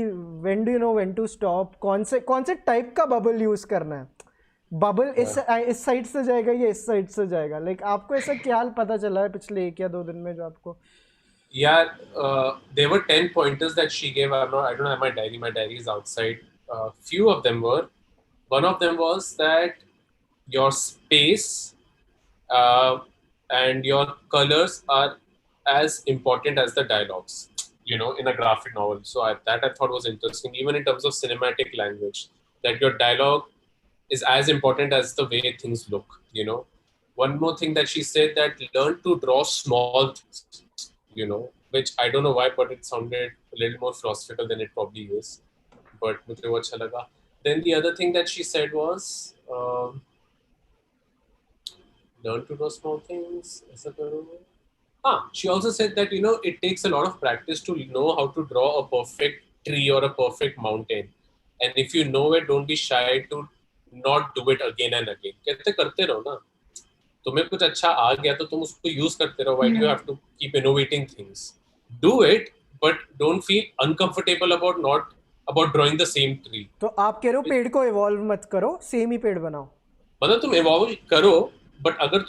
when do you know when to stop, कौन से टाइप का बबल यूज करना है. बबल इस साइड से जाएगा या इस साइड से जाएगा. लाइक आपको ऐसा क्या पता चला है पिछले 1 या 2 दिन में जो आपको? Yeah, there were 10 pointers that she gave. I don't have my diary. My diary is outside. Few of them were. One of them was that your space and your colors are as important as the dialogues, you know, in a graphic novel. So I thought was interesting, even in terms of cinematic language, that your dialogue is as important as the way things look, you know. One more thing that she said, that learn to draw small things, you know, which I don't know why, but it sounded a little more philosophical than it probably is. But mujhe wo acha laga. Then the other thing that she said was, learn to draw small things. She also said that, you know, it takes a lot of practice to know how to draw a perfect tree or a perfect mountain. And if you know it, don't be shy to not do it again and again. कहते करते रहो ना. तुम्हें कुछ अच्छा आ गया तो तुम उसको यूज करते रहो. Why do you have to keep innovating things? Do it, but don't feel uncomfortable about drawing the same tree. तो आप कह रहे हो पेड़ को इवॉल्व मत करो, सेम ही पेड़ बनाओ. मतलब तुम इवॉल्व करो, बट अगर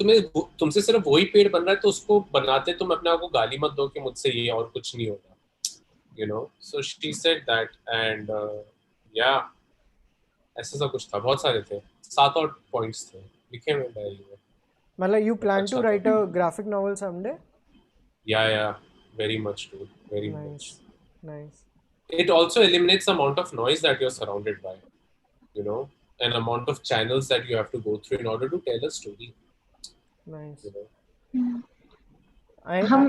तुमसे सिर्फ वही पेड़ बन रहा है तो उसको बनाते तुम अपने आप को गाली मत दो कि मुझसे ये और कुछ नहीं होगा. You know, so she said that, and yeah, ऐसा सब कुछ था, बहुत सारे थे, 7-8 पॉइंट्स थे लिखे हुए डायरी में. मतलब you plan to write a graphic novel someday? Yeah, very much, dude, very much. Nice. It also eliminates the amount of noise that you're surrounded by, you know, an amount of channels that you have to go through in order to tell a story. Nice. You know?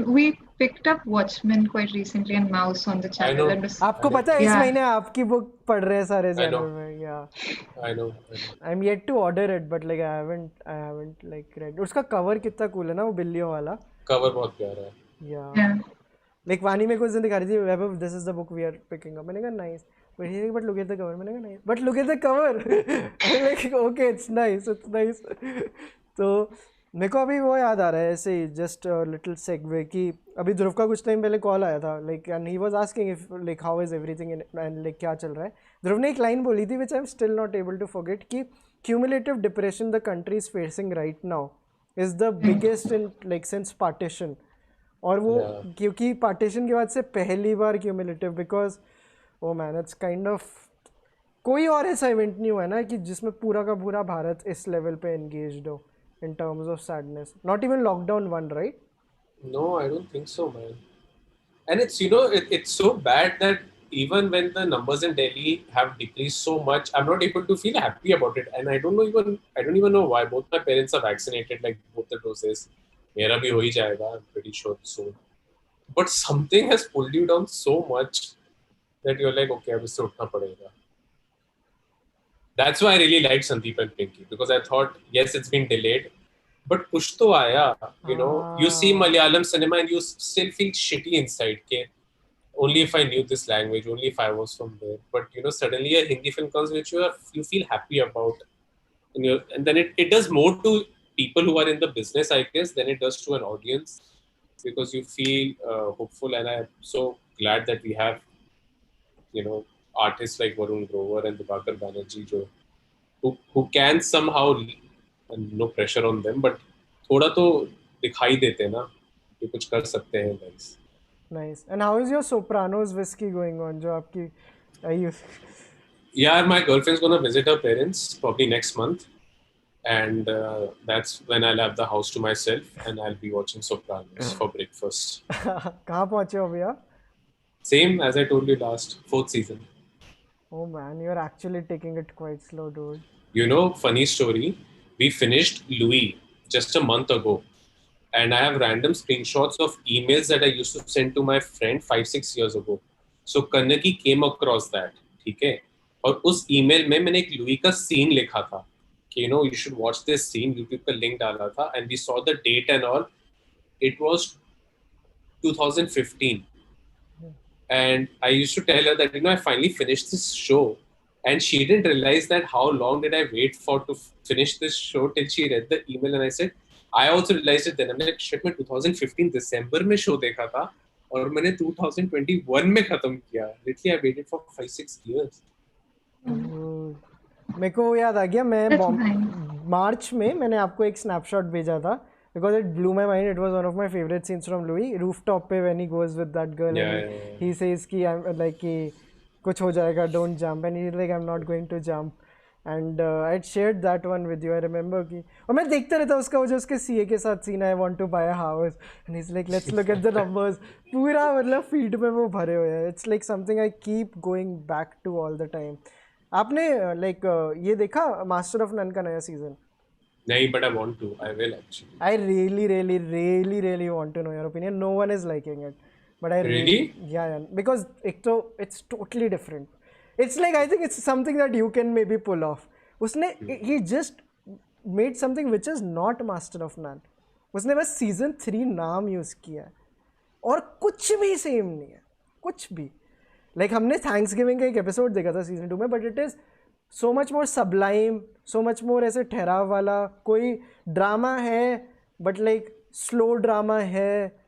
We picked up Watchmen quite recently and Mouse on the channel. आपको पता है इस महीने आपकी book पढ़ रहे हैं सारे चैनल में. I know. I'm yet to order it, but like I haven't like read. उसका कवर कितना कूल है ना, वो बिल्लियों वाला. कवर बहुत प्यारा है. Yeah. Like वानी में कुछ दिन दिखा रही थी, Web, this is the book we are picking up. मैंने कहा nice. But look at the cover. मैंने कहा nice. But look at the cover. I'm like okay, it's nice. तो मेरे को अभी वो याद आ रहा है ऐसे ही जस्ट लिटिल सेगवे कि अभी ध्रुव का कुछ टाइम पहले कॉल आया था like and he was asking if like how is everything and like क्या चल रहा है. ध्रुव ने एक लाइन बोली थी which I am still not able to forget कि cumulative depression the country is facing right now is the biggest in like since partition. और वो क्योंकि पार्टीशन के बाद से पहली बार cumulative because oh man it's kind of कोई और ऐसा इवेंट नहीं हुआ है ना कि जिसमें पूरा का पूरा भारत इस लेवल पे एंगेज्ड हो in terms of sadness. Not even lockdown one, right? No, I don't think so, man. And it's, you know, it's so bad that even when the numbers in Delhi have decreased so much, I'm not able to feel happy about it. And I don't even know why. Both my parents are vaccinated, like both the doses. Mera bhi ho hi jayega, I'm pretty sure soon. But something has pulled you down so much that you're like, okay, ab isse utna padega. That's why I really liked Sandeep and Pinky, because I thought, yes, it's been delayed, but kuch to aaya. You know, you see Malayalam cinema and you still feel shitty inside. Ke only if I knew this language, only if I was from there. But you know, suddenly a Hindi film comes which you feel happy about, and then it does more to people who are in the business, I guess, than it does to an audience, because you feel hopeful, and I'm so glad that we have, you know, artists like Varun and Divakar Banerjee who can somehow, and no pressure on them, but थोड़ा तो दिखाई देते हैं ना कि कुछ कर सकते हैं guys. Nice. And how is your Sopranos whiskey going on? जो आपकी Yeah, my girlfriend's gonna visit her parents probably next month, and that's when I'll have the house to myself and I'll be watching Sopranos for breakfast. कहाँ पहुँचे हो भैया? Same as I told you last, 4th season. Oh man, you're actually taking it quite slow, dude. You know, funny story, we finished Louis just a month ago, and I have random screenshots of emails that I used to send to my friend 5-6 years ago. So Kannaki came across that, ठीक है? और उस email में मैंने एक Louis का scene लिखा था कि you know you should watch this scene, YouTube का link डाला था, and we saw the date and all. It was 2015. And I used to tell her that, you know, I finally finished this show. And she didn't realize that how long did I wait for to finish this show till she read the email. And I said, I also realized it then. I'm like, shit, मैं 2015 December में show देखा था और मैंने 2021 में खत्म किया. Literally, I waited for 5-6 years. मेरे को याद आ गया, मैं मार्च में मैंने आपको एक स्नैपशॉट भेजा था because it blew my mind. It was one of my favorite scenes from Louis. Rooftop पे when he goes with that girl and he says कि I'm like कि कुछ हो जाएगा, don't jump, and he's like I'm not going to jump. And I had shared that one with you. I remember कि और मैं देखता रहता उसका वो जो उसके CA के साथ scene है, I want to buy a house, and he's like let's look at the numbers. पूरा मतलब feed में वो भरे हुए हैं. It's like something I keep going back to all the time. आपने like ये देखा Master of None का नया season? नहीं, but I want to. I will actually. I really want to know your opinion. No one is liking it, but I really? Yeah. Because it's totally different. It's like I think it's something that you can maybe pull off. He just made something which is not Master of None. उसने बस season 3 नाम use किया है और कुछ भी same नहीं है, कुछ भी. Like हमने Thanksgiving का एक episode देखा था season 2 में, but it is so much more sublime, so much more ऐसे ठहराव वाला, कोई ड्रामा है बट लाइक स्लो ड्रामा है,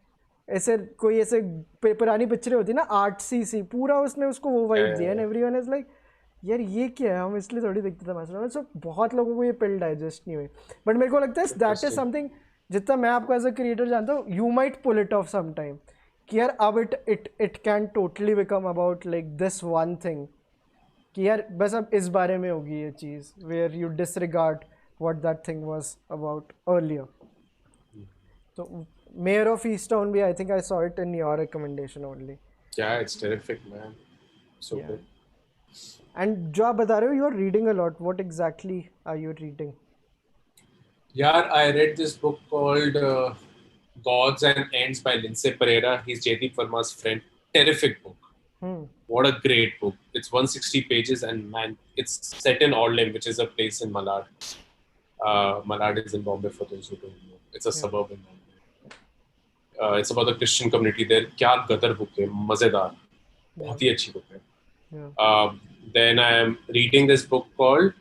ऐसे कोई ऐसे पुरानी पिक्चरें होती ना आर्टसी सी, पूरा उसने उसको वो वाइब दिया एंड एवरीवन इज लाइक यार ये क्या है, हम इसलिए थोड़ी देखते थे मास्टर। सो बहुत लोगों को ये पिल डाइजेस्ट नहीं हुई, बट मेरे को लगता है दैट इज समथिंग, जितना मैं आपको एज अ क्रिएटर जानता हूँ, you might pull it off some time कि यार अब it can totally become about like this one thing, कि यार बस अब इस बारे में होगी ये चीज़, where you disregard what that thing was about earlier. तो Mayor of Easttown भी, I think I saw it in your recommendation only. Yeah, it's terrific, man. So Yeah. good. And जो आप बता रहे हो, you're reading a lot. What exactly are you reading? Yeah, I read this book called Gods and Ends by Lindsay Pereira. He's Jaideep Verma's friend. Terrific book. What a great book. It's 160 pages and man, it's set in Aldem, which is a place in Malad. Malad is in Bombay for those who don't know. It's a suburb in Bombay. It's about the Christian community there. क्या गदर book है, मजेदार, बहुत ही अच्छी book है। Then I am reading this book called,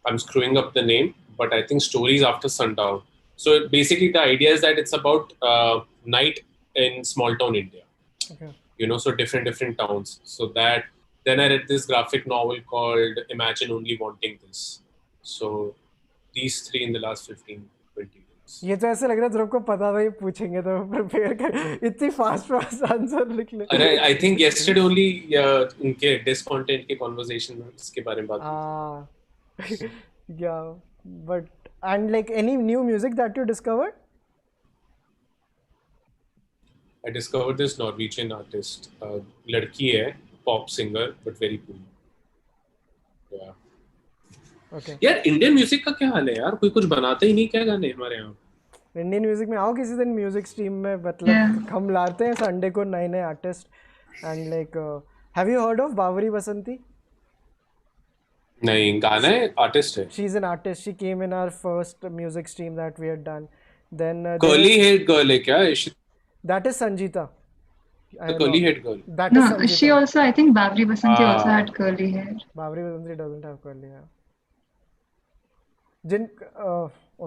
I'm screwing up the name, but I think Stories After Sundown. So basically the idea is that it's about night in small town India. Okay. You know, so different towns. So that, then I read this graphic novel called Imagine Only Wanting This. So these three in the last 15-20 years. ये तो ऐसे लग रहा है ध्रुव को पता था ये पूछेंगे तो प्रिपेयर कर, इतनी फास्ट आंसर लिख ले। अरे आई थिंक yesterday only उनके डिस्कंटेंट के कन्वर्सेशन के बारे में बात की। Yeah, but and like any new music that you discovered? I discovered this Norwegian artist. लड़की है, pop singer but very cool. Yeah. Okay. यार इंडियन म्यूजिक का क्या हाल है यार, कोई कुछ बनाते ही नहीं क्या गाने हमारे यहाँ। इंडियन म्यूजिक में आओ किसी दिन म्यूजिक स्ट्रीम में, मतलब हम लाते हैं संडे को नए नए artist and like have you heard of Bawari Basanti? नहीं, गाना है, आर्टिस्ट है। She is an artist, she came in our first music stream that we had done. Then curly head girl है क्या? That is Sangeeta. Curly head girl, that is Sangeeta. She also, I think Babri Basanti also had curly hair. Babri Basanti doesn't have curly hair.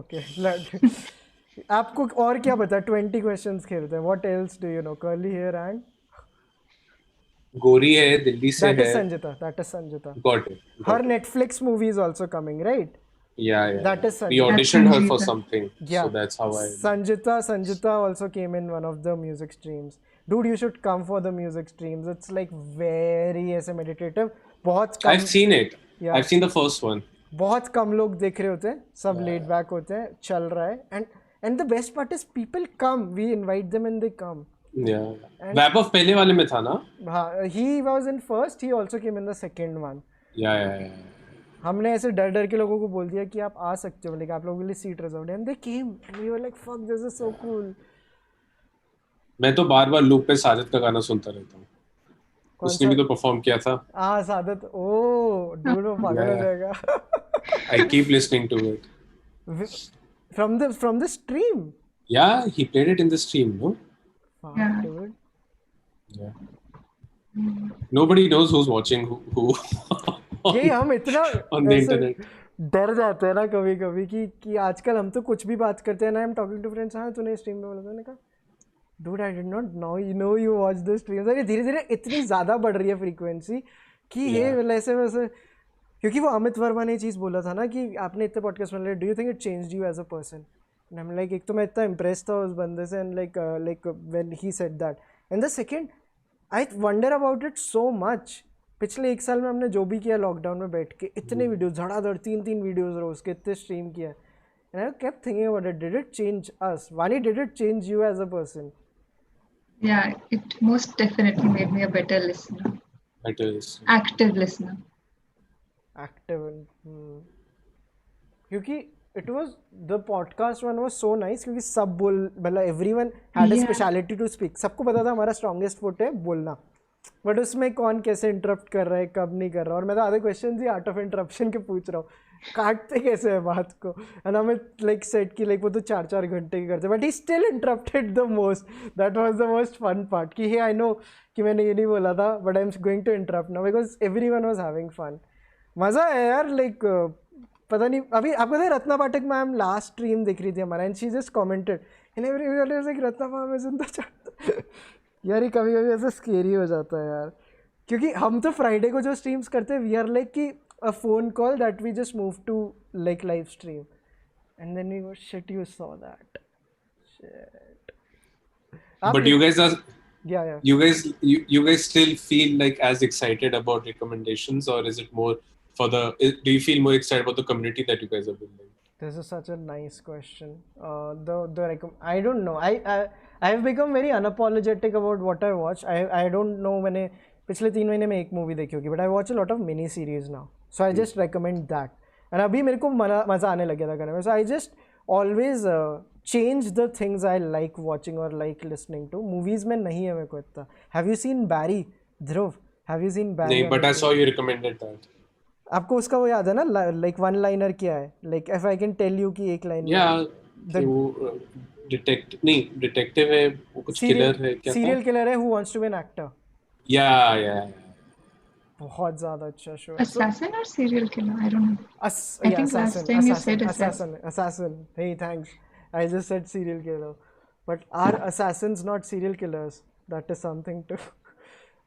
Okay. आपको और क्या पता? 20 questions खेलते हैं. What else do you know? Curly hair and गोरी है, दिल्ली से that है. is Sangeeta. That is Sangeeta. Got it. Her Netflix movie is also coming, right? Yeah. That is Sangeeta. We auditioned her for something. Yeah. So that's how I. Sangeeta also came in one of the music streams. Dude, you should come for the music streams. It's like very ऐसे meditative. बहुत कम. I've seen it. Yeah. I've seen the first one. बहुत कम लोग देख रहे होते हैं, सब laid back होते हैं, चल रहा है, and the best part is people come. We invite them and they come. Yeah. Vaibhav पहले वाले में था ना? हाँ, he was in first. He also came in the second one. Yeah. हमने ऐसे डर के लोगों को बोल दिया कि आप आ सकते हो, लेकिन आप लोगों के लिए सीट रिजर्व है, and they came. And we were like, fuck, this is so cool. मैं तो बार लूप पे साजिद का गाना सुनता रहता हूँ. उसने भी तो परफॉर्म किया था. हाँ, साजिद. ओह, dude, वो पागल हो जाएगा. I keep listening to it. From the stream. Yeah, he played it in the stream, no? Yeah. Dude. Yeah. Nobody knows who's watching who. ये हम इतना on the internet. डर जाते हैं ना कभी कि आजकल हम तो कुछ भी बात करते हैं ना. I'm talking to friends. हाँ, तूने स्ट्रीम में बोला था, मैंने कहा Dude, I did not know you watch the streams. अरे धीरे-धीरे इतनी ज़्यादा बढ़ रही है फ्रीक्वेंसी कि ये वैसे क्योंकि वो अमित वर्मा ने चीज़ बोला था ना कि आपने इतने पॉडकास्ट में do you think it changed you as a person. And I am like, एक तो मैं इतना इम्प्रेस था उस बंदे से, and like when he said that, and the second I wonder about it so much. पिछले 1 साल में हमने जो भी किया लॉकडाउन में बैठ के, इतने वीडियोज धड़ाधड़ 3 वीडियोज रोज के इतने स्ट्रीम किया, and I kept thinking about it. Did it change us? Vani, did it change you as a person? Yeah, it most definitely made me a better listener. Active listener. Active. क्योंकि it was, the podcast one was so nice क्योंकि सब मतलब everyone had a speciality to speak. सबको पता था हमारा strongest foot है बोलना, बट उसमें कौन कैसे इंटरप्ट कर रहा है, कब नहीं कर रहा. और मैं तो आधे question he art of interruption के पूछ रहा हूँ, काटते कैसे है बात को. एंड हमें लाइक सेट की लाइक वो तो 4 घंटे की करते, but he still interrupted the most. That was the most fun part कि हे आई नो कि मैंने ये नहीं बोला था, but I am going to interrupt now because everyone was having fun. मज़ा है यार. लाइक पता नहीं अभी आपको पता है Ratna Pathak ma'am last stream देख रही थी हमारा and she just commented and everyone was like Ratna ma'am is in the chat. यार ये कभी कभी ऐसा स्केरी हो जाता है यार, क्योंकि हम तो फ्राइडे को जो स्ट्रीम्स करते हैं वी आर लाइक कि a phone call that we just move to like live stream and then we go shit you saw that shit. But you guys are yeah. You guys still feel like as excited about recommendations, or is it more for the? Do you feel more excited about the community that you guys are building? This is such a nice question. I don't know. I have become very unapologetic about what I watch. I don't know मैंने पिछले 3 महीने में एक movie देखी होगी, but I watch a lot of mini series now. So I just recommend that. And अभी मेरे को मज़ा आने लग गया था करने में. So I just always change the things I like watching or like listening to. Movies में नहीं है मेरे को इतना. Have you seen Barry? Dhruv, have you seen Barry? नहीं, but I saw you recommended that. आपको उसका वो याद है ना, like one liner क्या है? Like if I can tell you कि एक line वो डिटेक्टिव है, वो कुछ किलर है क्या? Serial killer है who wants to be an actor. Yeah. बहुत ज़्यादा अच्छा शो है. Assassin or serial killer? I don't know. I think last time you said assassin. Hey, thanks. I just said serial killer. But are assassins not serial killers? That is something to...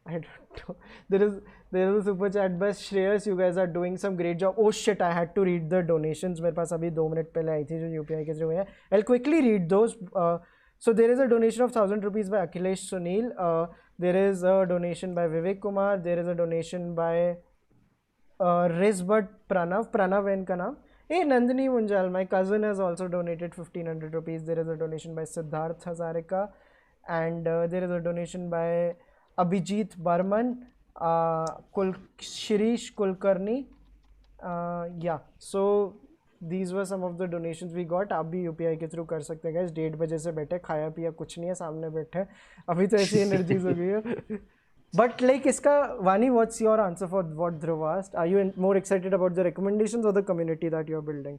I don't know. There is a super chat by Shreyas. You guys are doing some great job. Oh shit, I had to read the donations. मेरे पास अभी 2 minute पहले आई थी जो UPI के जो हैं. I'll quickly read those. So there is a donation of 1,000 rupees by Akhilesh Sunil. There is a donation by Vivek Kumar. There is a donation by Rizbat Pranav N ka naam. Hey Nandini Munjal, my cousin has also donated 1,500 rupees. There is a donation by Siddharth Hazarika, and there is a donation by Abhijit Barman, Shirish Kulkarni. Yeah, so these were some of the donations we got. आप भी UPI के through कर सकते हैं guys. 1:30 बजे से बैठे, खाया पिया कुछ नहीं है, सामने बैठे अभी तो ऐसी एनर्जीज हो गई है. But like इसका Vani, what's your answer for what Dhruv asked? Are you more excited about the recommendations or the community that you're building?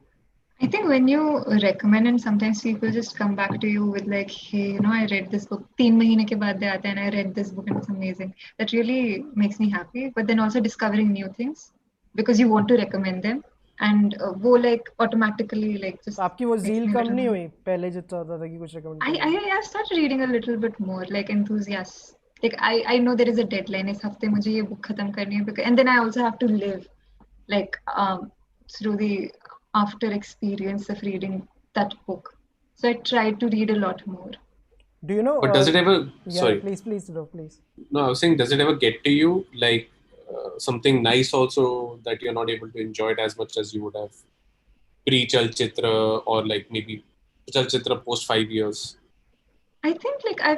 I think when you recommend and sometimes people just come back to you with like, hey, you know, I read this book. 3 महीने के बाद they आते हैं and I read this book and it's amazing. That really makes me happy. But then also discovering new things because you want to recommend them and वो like automatically like just. आपकी वो zeal कम नहीं हुई पहले जितना होता था कि कुछ recommend? I started reading a little bit more like enthusiast. Like I know there is a deadline. इस हफ्ते मुझे ये book खत्म करनी है because and then I also have to live like through the after experience of reading that book. So I tried to read a lot more. Do you know? But does it ever? Yeah, sorry. Please, please. No, I was saying, does it ever get to you like something nice also that you're not able to enjoy it as much as you would have pre-Chalchitra or like maybe Chalchitra post 5 years? I think like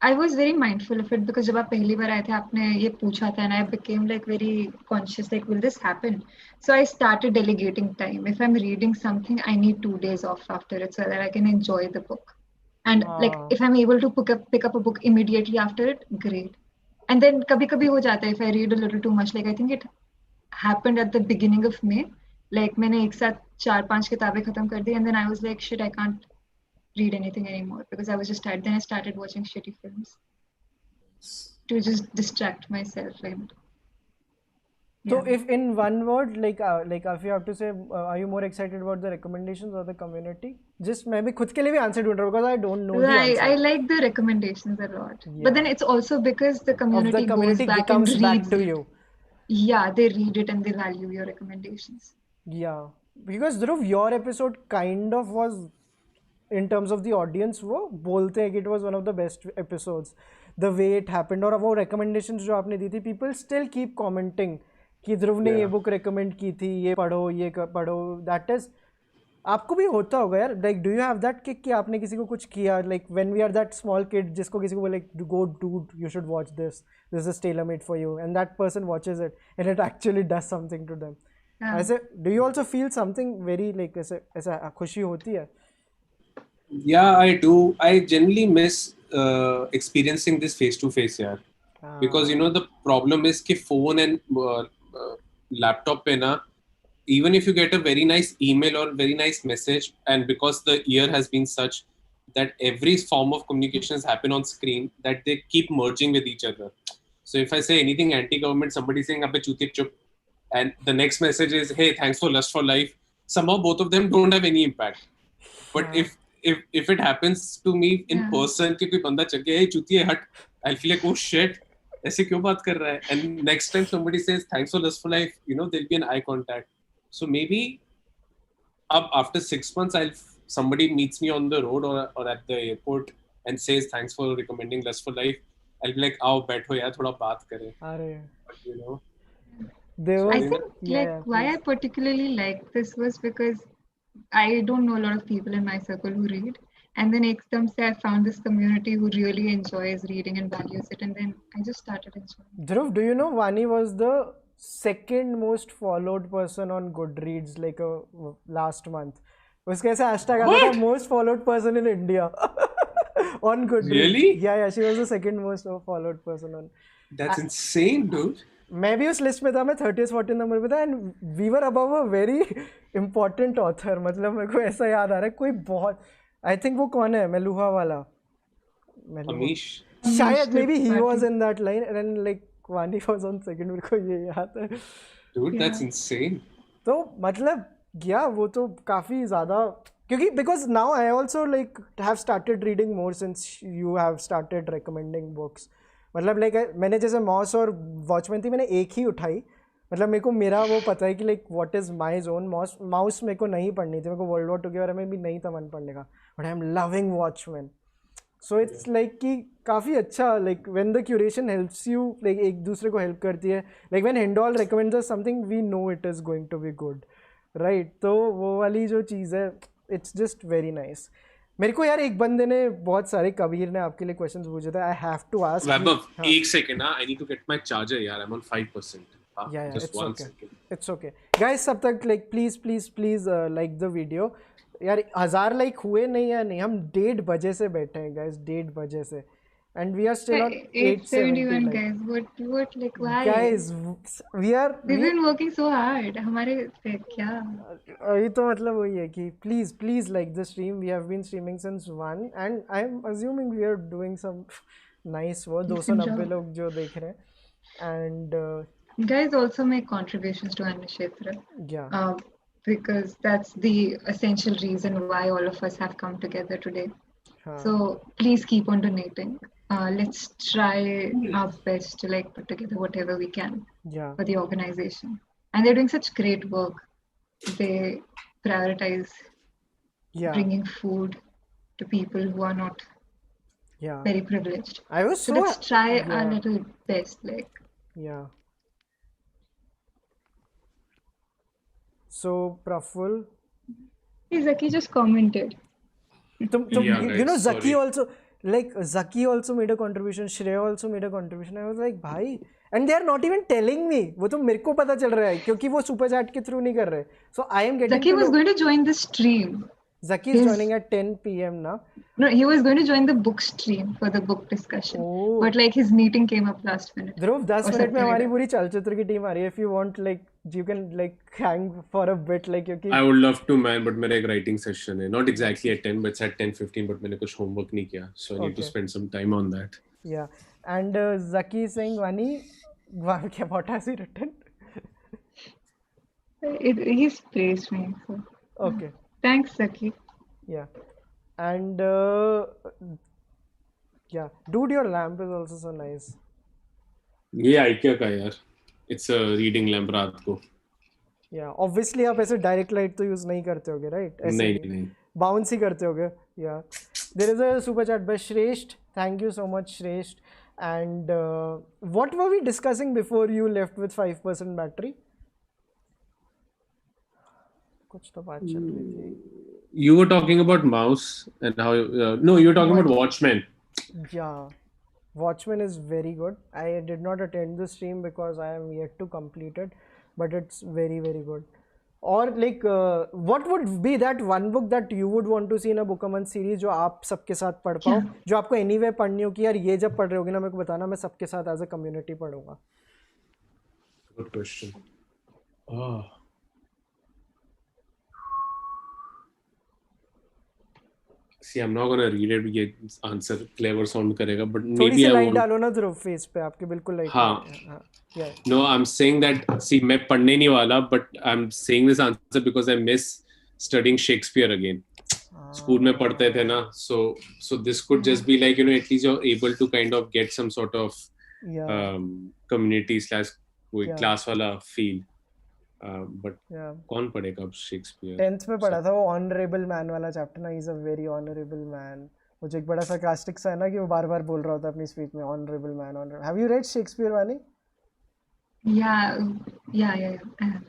I was very mindful of it because जब आप पहली बार आए थे आपने ये पूछा था and I became like very conscious like will this happen? So I started delegating time. If I'm reading something, I need 2 days off after it so that I can enjoy the book. And like if I'm able to pick up a book immediately after it, great. And then कभी-कभी हो जाता है if I read a little too much. Like I think it happened at the beginning of May. Like मैंने एक साथ 4-5 किताबें खत्म कर दी and then I was like shit, I can't read anything anymore because I was just tired. Then I started watching shitty films to just distract myself. And so if in one word like if you have to say are you more excited about the recommendations or the community? Just मैं भी खुद के लिए भी answer ढूंढ रहा हूँ because I don't know the answer. I like the recommendations a lot. Yeah. But then it's also because the community goes back comes and back reads to it. you. Yeah, they read it and they value your recommendations. Yeah, because Dhruv, your episode kind of was in terms of the audience वो बोलते हैं कि it was one of the best episodes. The way it happened और वो recommendations जो आपने दी थी, people still keep commenting कि ध्रुव ने ये book recommend की थी, ये पढ़ो. That is आपको भी होता होगा यार. Like do you have that kick कि आपने किसी को कुछ किया? Like when we are that small kid जिसको किसी को बोले go dude you should watch this. This is tailor-made for you and that person watches it and it actually does something to them. ऐसे do you also feel something very like ऐसे खुशी होती है? Yeah, I do. I generally miss experiencing this face-to-face here. Because, you know, the problem is कि phone and laptop पे ना, even if you get a very nice email or very nice message, and because the year has been such that every form of communications happen on screen, that they keep merging with each other. So if I say anything anti-government, somebody saying, "Abbe chuti chup," and the next message is, hey, thanks for Lust for Life. Somehow both of them don't have any impact. But if it happens to me in person कि कोई बंदा चल गया, hey चूतिए हट, I'll feel like, oh shit, ऐसे क्यों बात कर रहा है? And next time somebody says thanks for Lust for Life, there'll be an eye contact. So maybe after 6 months, somebody meets me on the road or at the airport and says thanks for recommending Lust for Life. I'll be like, आओ बैठो यार थोड़ा बात करें. अरे I think why I particularly like this was because I don't know a lot of people in my circle who read, and then ekdam se I found this community who really enjoys reading and values it, and then I just started enjoying. Dhruv, do you know Vani was the second most followed person on Goodreads like last month? उसका ऐसे hashtag आता था most followed person in India on Goodreads. Really? Yeah, she was the second most followed person on. That's insane, dude. मैं भी उस list में था, मैं 30-40 नंबर पे था, and we were above a very important author. मतलब मेरे को ऐसा याद आ रहा है कोई बहुत, आई थिंक वो कौन है, मेलुहा वाला, अमीश शायद, may be he was in that line, and like वानी वाज ऑन सेकंड. मेरे को ये याद है. Dude, that's insane. तो मतलब क्या वो तो काफी ज्यादा, क्योंकि because now I also like have started reading more since you have started recommending books. मतलब लाइक मैंने जैसे मॉस और वॉचमैन थी, मैंने एक ही उठाई. मतलब मेरे को मेरा वो पता है कि like what is my zone. Mouse मेरे को नहीं पढ़नी थी, मेरे को वर्ल्ड वॉर 2 के बारे में भी नहीं था मन पढ़ने का, but I am loving Watchmen. So it's like कि काफ़ी अच्छा, like when the curation helps you, like एक दूसरे को हेल्प करती है. Like when Hindol recommends us something we know it is going to be good, right. तो वो वाली जो चीज़ है, इट्स जस्ट वेरी नाइस. मेरे को यार एक बंदे ने बहुत सारे, कबीर ने आपके लिए क्वेश्चंस पूछे थे. I have to ask Vaibhav, एक सेकंड ना, I need to get my charger यार, I am on 5%. Yeah, it's okay guys. सब तक like please like the video यार. 1000 लाइक हुए नहीं या नहीं, हम 1:30 बजे से बैठे हैं गाइस, 1:30 बजे से, and we are still on 871 guys. What like why guys we've been working so hard. हमारे पे क्या अभी तो मतलब वही है कि please like the stream. We have been streaming since 1 and I'm assuming we are doing some nice work. 290 लोग जो देख रहे हैं, and guys also make contributions to Annakshetra. Yeah. Because that's the essential reason why all of us have come together today. So please keep on donating. Let's try our best to like put together whatever we can for the organization. And they're doing such great work. They prioritize bringing food to people who are not very privileged. I was so let's try our little best, like. Yeah. So Praful, Zaki just commented. You know, Zaki also, like Zaki also made a contribution, Shreya also made a contribution. I was like, भाई, and they are not even telling me. वो तो मेरे को पता चल रहा है क्योंकि वो super chat के through नहीं कर रहे. So I am getting. Zaki was going to join the stream. Zaki is joining at 10 p.m. now. No, he was going to join the book stream for the book discussion. But like his meeting came up last minute. Dhruv, 10 minute में हमारी पूरी चलचित्र की team आ रही है. If you want, like, you can like hang for a bit, like, क्योंकि I would love to, man, but मेरा एक writing session है. Not exactly at 10, but it's at 10:15. But मैंने कुछ homework नहीं किया, so I need to spend some time on that. Yeah, and Zaki is saying, Vani, what has he written? He's praised me. So. Okay. Thanks, Zaki. Yeah, and yeah, dude, your lamp is also so nice. ये IKEA का यार, it's a reading lamp रात को. Yeah, obviously आप ऐसे direct light तो use नहीं करते होगे, right? नहीं. Bounce ही करते होगे. Yeah, there is a super chat by Shresht. Thank you so much, Shresht. And what were we discussing before you left with 5% battery? कुछ तो बात चल रही थी. You were talking about Mouse and how no, you were talking about Watchmen. Yeah, Watchmen is very good. I did not attend the stream because I am yet to complete it, but it's very good. Or like what would be that one book that you would want to see in a book a month series जो आप सबके साथ पढ़ पाओ, जो आपको anyway पढ़नी हो कि यार ये जब पढ़ रहे होगे ना मेरे को बताना, मैं सबके साथ as a community पढ़ूंगा. Good question. See, I'm not gonna read it. ये answer clever sound करेगा, but maybe I थोड़ी सी लाइन डालो ना ध्रुव फेस पे आपके, बिल्कुल लाइक. हाँ. Yeah. No, I'm saying that, see, मैं पढ़ने नहीं वाला, but I'm saying this answer because I miss studying Shakespeare again. School में पढ़ते थे ना, so this could just be like, at least you're able to kind of get some sort of community / कोई class वाला feel. But कौन पढ़ेगा अब Shakespeare? 10th में पढ़ा था वो honorable man वाला chapter ना, he's a very honorable man. मुझे एक बड़ा sarcastic सा है ना कि वो बार-बार बोल रहा होता है अपनी speech में honorable man. Have you read Shakespeare वाली? Yeah.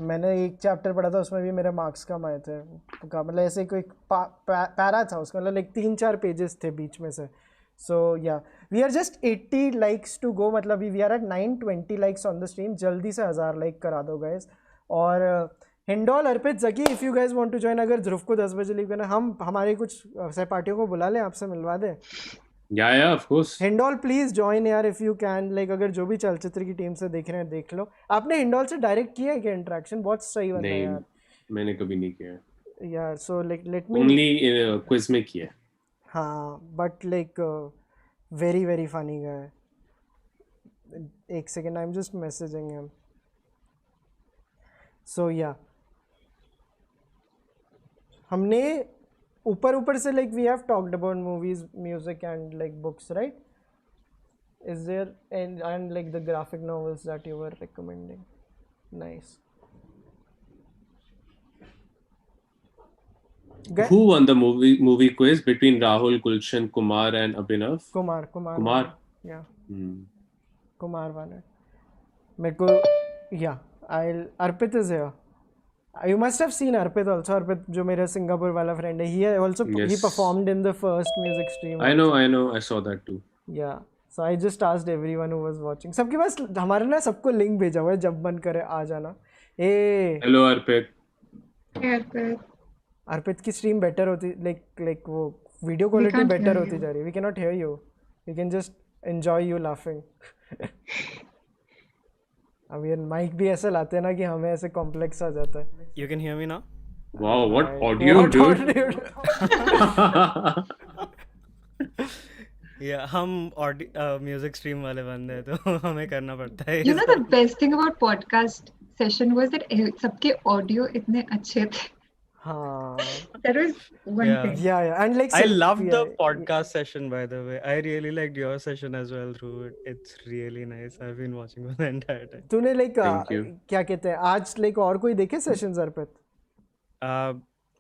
मैंने एक चैप्टर पढ़ा था, उसमें भी मेरे मार्क्स कम आए थे, मतलब ऐसे कोई पैरा था उसका, मतलब लाइक 3-4 पेजेस थे बीच में से. So yeah we are just 80 likes to go, मतलब we are at 920 likes on the stream. जल्दी से 1000 लाइक करा दो गाइज. और Hindol, Arpit, Zaki, if you guys want to join, अगर ध्रुव को 10 बजे लीव करना, हम हमारे कुछ सहपाठियों को बुला लें, आपसे मिलवा दें. Yeah, of course. Indole please join यार इफ यू कैन. लाइक अगर जो भी चलचित्र की टीम से देख रहे हैं देख लो. आपने हिंडोल से डायरेक्ट किया है क्या इंटरेक्शन? बहुत सही बंदा है यार. मैंने कभी नहीं किया यार. So like let me only quiz में किया. हाँ, but like very very funny guy. एक second, I am just messaging him. So yeah हमने ऊपर से like we have talked about movies, music and like books, right? Is there and like the graphic novels that you were recommending? Nice. Who won the movie quiz between Rahul, Gulshan, Kumar and Abhinav? Kumar. Yeah. Kumar won it. Meko, yeah. Arpit is here. You must have seen Arpit also. Arpit, जो मेरा Singapore वाला friend है, he performed in the first music stream. I know. I saw that too. Yeah. So I just asked everyone who was watching. सबके पास हमारे ना सबको link भेजा हुआ है, जब मन करे आ जाना. Hey. Hello Arpit. Arpit की stream better होती, like वो video quality better होती जा रही है. We cannot hear you. We can just enjoy you laughing. अब ये माइक भी ऐसे लाते हैं ना कि हमें ऐसे कॉम्प्लेक्स आ जाता है. You can hear me now? Wow, what audio, dude? Yeah, हम म्यूजिक स्ट्रीम वाले बंदे हैं तो हमें करना पड़ता है. You know the best thing about podcast session was that सबके ऑडियो इतने अच्छे थे. हाँ. That was one thing. Yeah. And like I loved the podcast session, by the way. I really liked your session as well through it. It's really nice. I've been watching for the entire time. तूने like क्या कहते हैं आज like और कोई देखे sessions Arpit?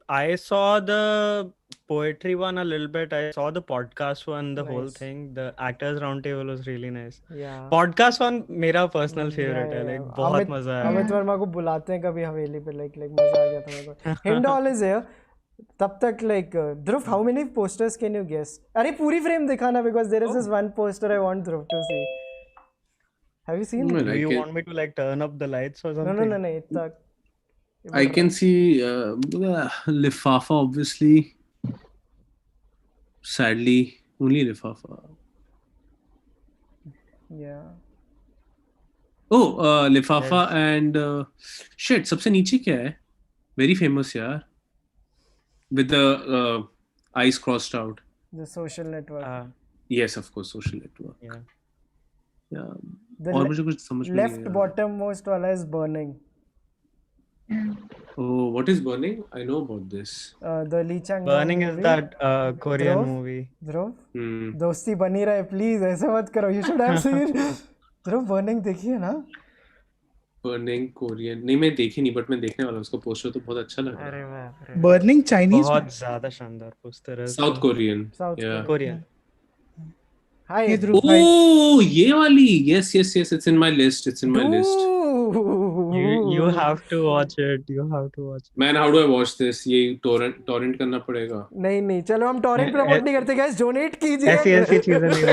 I saw the poetry one a little bit. I saw the podcast one, the whole thing. The actors roundtable was really nice. Yeah. Podcast one मेरा personal favorite है. Like बहुत मजा आया. अमित वर्मा को बुलाते हैं कभी हवेली पे, like मजा आ गया था मेरे को. Hindol is here. तब तक like Dhruv, how many posters can you guess? अरे पूरी frame दिखाना, because there is this one poster I want Dhruv to see. Have you seen it? Do you want me to like turn up the lights or something? No. इतना I can see Lifafa, obviously. Sadly, only Lifafa. Yeah. Oh, Lifafa and shit. सबसे नीचे क्या है? Very famous यार. With the eyes crossed out. The Social Network. Yes, of course, Social Network. Yeah. The और मुझे कुछ समझ में नहीं left bottommost वाला is Burning. Oh, what is Burning? I know about this. The Lee Chang. Burning is that Korean movie. Dhruv, दोस्ती बनी रहे please, ऐसे मत करो. You should have seen. Dhruv, Burning देखी है ना? Burning Korean नहीं, मैं देखी नहीं, but मैं देखने वाला हूँ. उसका पोस्टर तो बहुत अच्छा लग रहा है. Burning Chinese. बहुत ज़्यादा शानदार पोस्टर है. South Korean. Korean. Hi Dhruv. Oh, ये वाली. Yes. It's in my list. You have to watch it. Man, how do I watch this? ये torrent करना पड़ेगा. नहीं, चलो हम torrent प्रमोट नहीं करते guys. Donate कीजिए. ऐसी चीजें नहीं.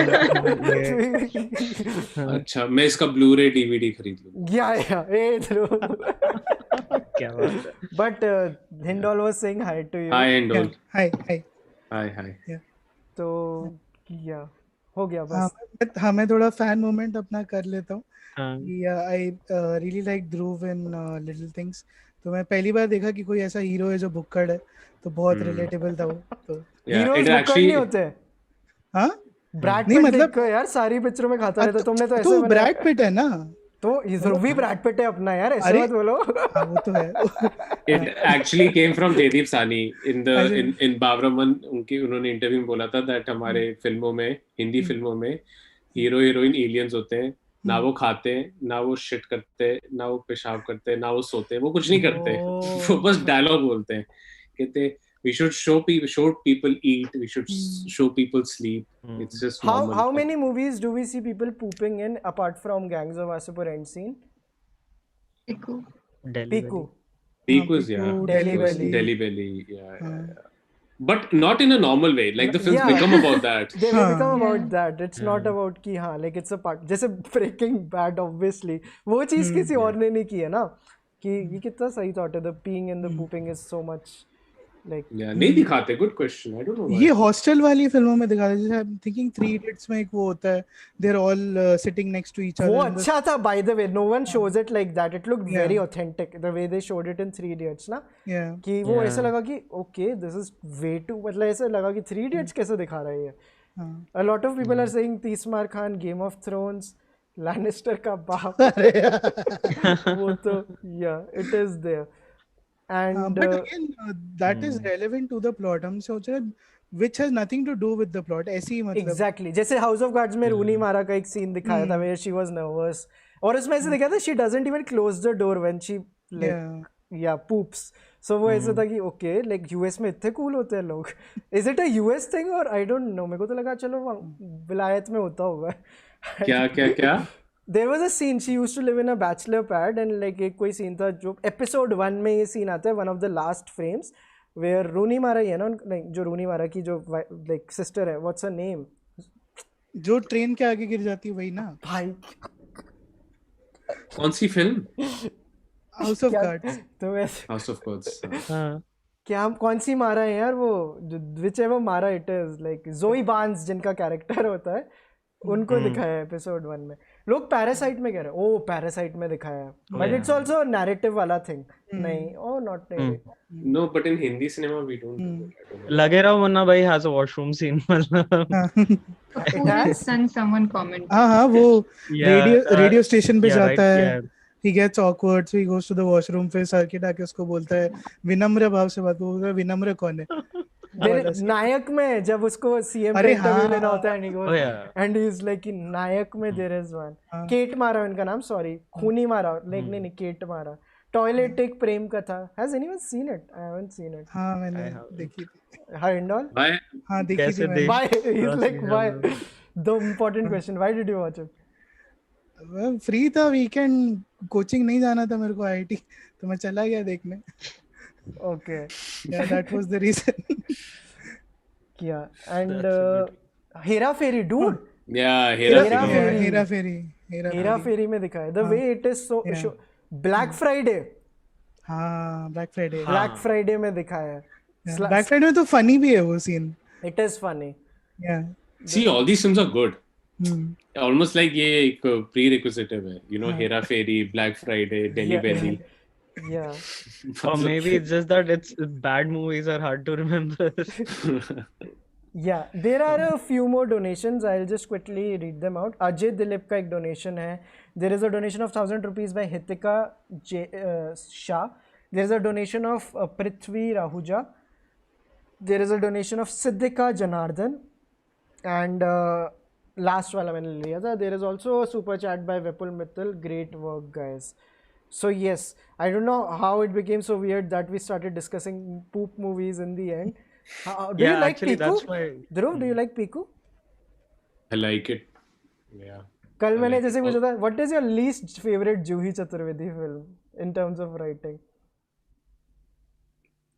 अच्छा, मैं इसका Blu-ray DVD खरीद लूँ. Yeah. Hey Dhruv. क्या बात है. But Hindol was saying hi to you. Hi Hindol. Hi. Yeah. तो yeah. हो गया बस. हाँ, मैं थोड़ा फैन मोमेंट अपना कर लेता हूँ. I really like Dhruv in Little Things. तो मैं पहली बार देखा कि कोई ऐसा हीरो है जो बुक्कड़ है, तो बहुत रिलेटेबल था वो. तो हीरोज बुक्कड़ नहीं होते. हाँ, ब्रैड पिट मतलब यार सारी पिक्चरों में खाता रहता. तुमने तो ऐसे ब्रैड पिट है ना, तो वो भी ब्रैड पिट है अपना यार, ऐसे मत बोलो। वो तो है। It actually came from Jaideep Sani in Bavraman. उन्होंने इंटरव्यू में बोला था that हमारे फिल्मों में, हिंदी फिल्मों में हीरो हीरोइन एलियंस होते हैं, ना वो खाते हैं, ना वो शिट करते हैं, ना वो पेशाब करते हैं, ना वो सोते हैं, वो कुछ नहीं करते, वो बस डायलॉग बोलते हैं। कहते we should show people eat, we should show people sleep. It's just normal. How many movies do we see people pooping in apart from Gangs of Wasseypur end scene? Piku. Delhi Belly, yeah. But not in a normal way. Like the films become about that. They will become about that. It's not about कि हाँ, like it's a part. जैसे Breaking Bad, obviously, वो चीज़ किसी और ने नहीं की है ना, कि ये कितना सही thought है. The peeing and the pooping is so much. Like, नहीं दिखाते. Good question. I don't know why. ये हॉस्टल वाली फिल्मों में दिखाते, जैसे I'm thinking 3 Idiots में एक वो होता है, they're all sitting next to each other. वो अच्छा था, by the way. No one shows it like that. It looked very authentic the way they showed it in 3 Idiots ना. कि वो ऐसा लगा कि okay, this is way too, मतलब ऐसा लगा कि 3 Idiots कैसे दिखा रहा है ये. A lot of people are saying Tismar Khan, Game of Thrones, Lannister का बाप. वो तो it is there. And but again that is relevant to the plot. हम सोच रहे which has nothing to do with the plot. ऐसे ही मतलब exactly जैसे House of Cards में रूनी मारा का एक सीन दिखाया था where she was nervous, और उसमें ऐसे दिखाया था she doesn't even close the door when she like poops. So वो ऐसे था कि okay, like US में इतने cool होते हैं लोग. Is it a US thing or I don't know. मेरे को तो लगा चलो विलायत में होता होगा. क्या There was a scene, she used to live in a bachelor pad, and like एक कोई scene था जो episode 1 में ये scene आता है, one of the last frames where रूनी मारा ही है ना, like जो रूनी मारा की जो like sister है, what's her name? जो ट्रेन के आगे गिर जाती है वही ना भाई. कौन सी फिल्म? House of Cards. तो वैसे House of Cards. क्या कौन सी मारा है यार वो, whichever मारा it is, like Zoe Barnes जिनका कैरेक्टर होता है, उनको दिखाया है एपिसोड 1 में. लोग पैरासाइट में कह रहे हैं, ओ पैरासाइट में दिखाया है, बट इट्स आल्सो नैरेटिव वाला थिंग. नहीं, oh not no, but in Hindi cinema we don't. Lage Raho Munna Bhai has a washroom scene मतलब It has someone comment. हाँ वो रेडियो स्टेशन पे जाता है, he gets awkward, so he goes to the washroom, फिर circuit आके उसको बोलता है विनम्र भाव से बात बोलता है. विनम्र कौन है? नायक में जब उसको सीएम का इंटरव्यू लेना होता है एंड ही इज लाइक कि नायक में देयर इज वन केट मारा उनका नाम, सॉरी खूनी मारा, लाइक नहीं केट मारा. टॉयलेट एक प्रेम कथा. Has anyone seen it? I haven't seen it. हां मैंने देखी थी. हिंडोल? हां देखी थी मैंने. Why he is like why the important question, why did you watch it? Free था, वीकेंड, कोचिंग नहीं जाना था मेरे को आईआईटी, तो मैं चला गया देखने. Okay. Yeah, that was the reason. Yeah, and Hera Fairy, dude. Yeah, Hera Fairy में दिखाया. The way it is so Black Friday. हाँ, Black Friday. Black Friday में दिखाया है. Black Friday में तो funny भी है वो scene. It is funny. Yeah. See, all these films are good. Almost like ये एक prerequisite है, you know, Hera Fairy, Black Friday, Delhi Belly. Yeah. Or maybe it's just that it's bad movies are hard to remember. Yeah, there are a few more donations. I'll just quickly read them out. Ajay Dilip का एक donation है. There is a donation of 1,000 rupees by Hitika Shah. There is a donation of Prithvi Rahuja. There is a donation of Siddhika Janardhan. And last वाला मैंने लिया था. There is also a super chat by Vipul Mittal. Great work, guys. So yes, I don't know how it became so weird that we started discussing poop movies in the end. Do you like actually, Piku? that's why. Dhruv, do you like Piku? I like it. Yeah. कल मैंने जैसे पूछा था, what is your least favorite Juhi Chaturvedi film in terms of writing?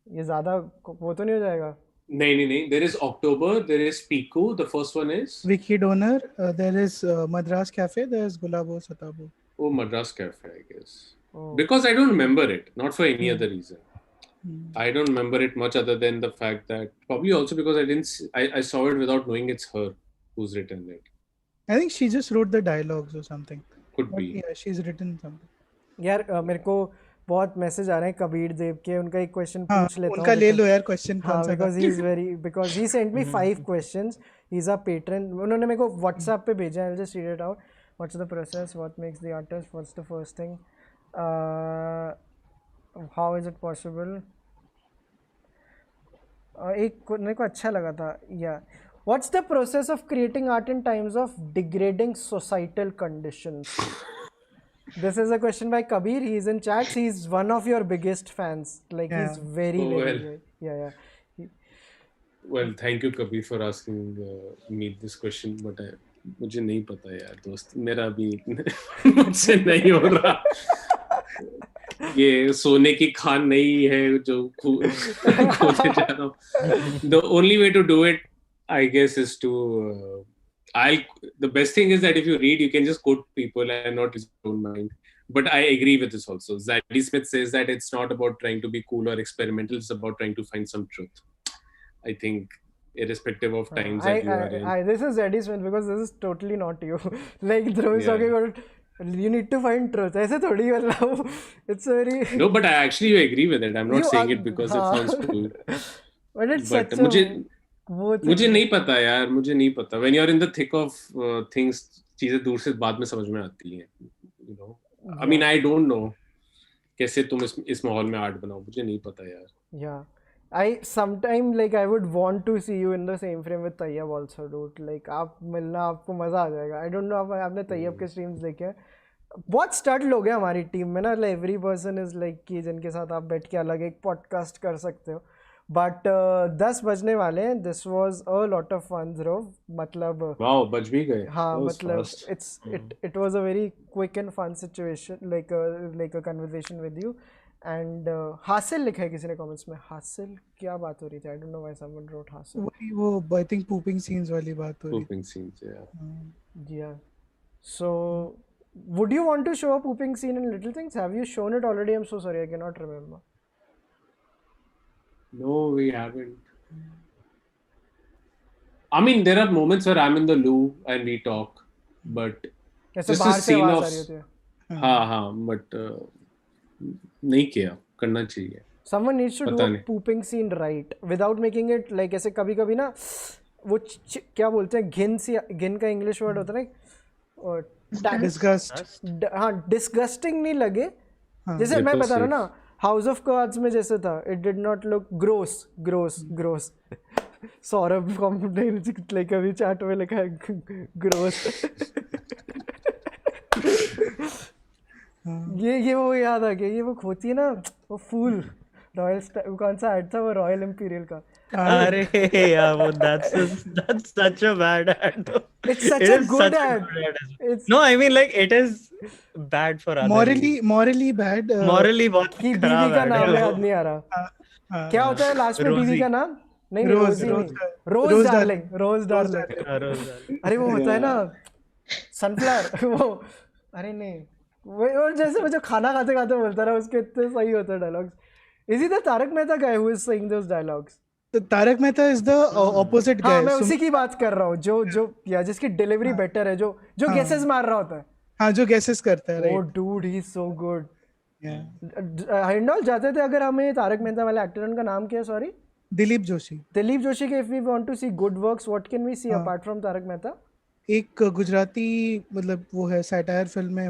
ये ज़्यादा वो तो नहीं हो जाएगा? नहीं. There is October. There is Piku. The first one is Vicky Donor. There is Madras Cafe. There is Gulabo Satabo. Oh, Madras Cafe, I guess. Because I don't remember it, not for any other reason. I don't remember it much other than the fact that probably also because I saw it without knowing it's her who's written it. I think she just wrote the dialogues or something. Could be. Yeah, she's written something. यार मेरे को बहुत message आ रहे हैं कबीर देव के, उनका एक question पूछ लेता हूँ. उनका ले लो यार क्वेश्चन कौन सा? because he sent me 5 questions. He's a patron. उन्होंने मेरे को WhatsApp पे भेजा. I'll just read it out. What's the process? What makes the artist? What's the first thing? How is it possible? एक मेरे को अच्छा लगा था. Yeah. What's the process of creating art in times of degrading societal conditions? This is a question by Kabir. He's in chats. He's one of your biggest fans. Like he's very yeah. Well, thank you Kabir for asking me this question, but मुझे नहीं पता यार दोस्त, मेरा अभी मुझसे नहीं हो रहा. ये सोने की खान नहीं है जो खोदने जा रहा हूँ. The only way to do it, I guess, is to the best thing is that if you read, you can just quote people and not use your own mind. But I agree with this also. Zadie Smith says that it's not about trying to be cool or experimental, it's about trying to find some truth. I think irrespective of times that you are in. This is Zadie Smith because this is totally not you. Like Dhruv is talking about you need to find truth. ऐसे थोड़ी मतलब it's very. No, but I actually agree with it. I'm not saying it because it sounds cool. But it's but such मुझे नहीं पता यार, मुझे नहीं पता. When you're in the thick of things, चीजें दूर से बाद में समझ में आती हैं. You know, I mean, I don't know कैसे तुम इस माहौल में आर्ट बनाओ, मुझे नहीं पता यार. Yeah. I sometime like I would want to see you in the same frame with Tayyab also, dude. Like आप मिलना, आपको मजा आ जाएगा. I don't know if आपने Tayyab के streams देखे हैं. बहुत स्टार्ट लोग हैं हमारी टीम में ना. Like every person is like कि जिनके साथ आप बैठ के अलग एक podcast कर सकते हो. But 10 बजने वाले हैं. This was a lot of fun, Dhruv. मतलब wow, बज भी गए. हाँ मतलब it was a very quick and fun situation, like a conversation with you. And हासिल लिखा है किसी ने कमेंट्स में. हासिल क्या बात हो रही थी? I don't know why someone wrote हासिल. वो I think pooping scenes वाली बात हो रही थी. Pooping scenes, yeah. So would you want to show a pooping scene in Little Things? Have you shown it already? I'm so sorry, I cannot remember. No, we haven't. I mean, there are moments where I'm in the loo and we talk, but just a scene of but नहीं किया, करना चाहिए. Someone needs to do a pooping scene right without making it like ऐसे कभी-कभी ना वो क्या बोलते हैं घिन का इंग्लिश वर्ड होता है ना disgust. हाँ disgusting नहीं लगे. जैसे मैं बता रहा हूँ ना हाउस ऑफ कार्ड्स में जैसे था. It did not look gross. Saurabh complain like अभी चैट में लिखा है gross. ये वो याद आ गया. ये वो होती है ना वो फूल रॉयल कौन सा ऐड था वो रॉयल इंपीरियल का. अरे यार वो that's such a bad ad. It's such a good ad. No, I mean like it is bad for others. Morally bad. Morally बहुत की बीवी का नाम याद नहीं आ रहा. क्या होता है लास्ट में बीवी का नाम? नहीं रोज डार्लिंग. अरे वो होता है ना सनफ्लावर वो. अरे नहीं वो जैसे मुझे खाना खाते खाते बोलता रहा उसके इतने सही होते हैं dialogues. Is he the Tarak Mehta guy who is saying those dialogues? The Tarak Mehta is the opposite guy. हाँ मैं उसी की बात कर रहा हूँ जो या जिसकी डिलीवरी बेटर है जो गेसेस मार रहा होता है. हाँ जो गेसेस करता है. Oh dude, he is so good. Indole जाते थे अगर हमें तारक मेहता वाले एक्टर का नाम क्या है? सॉरी दिलीप जोशी के. If we want to see good works, what can we see apart from Tarak Mehta? एक गुजराती मतलब वो है सैटायर फिल्म है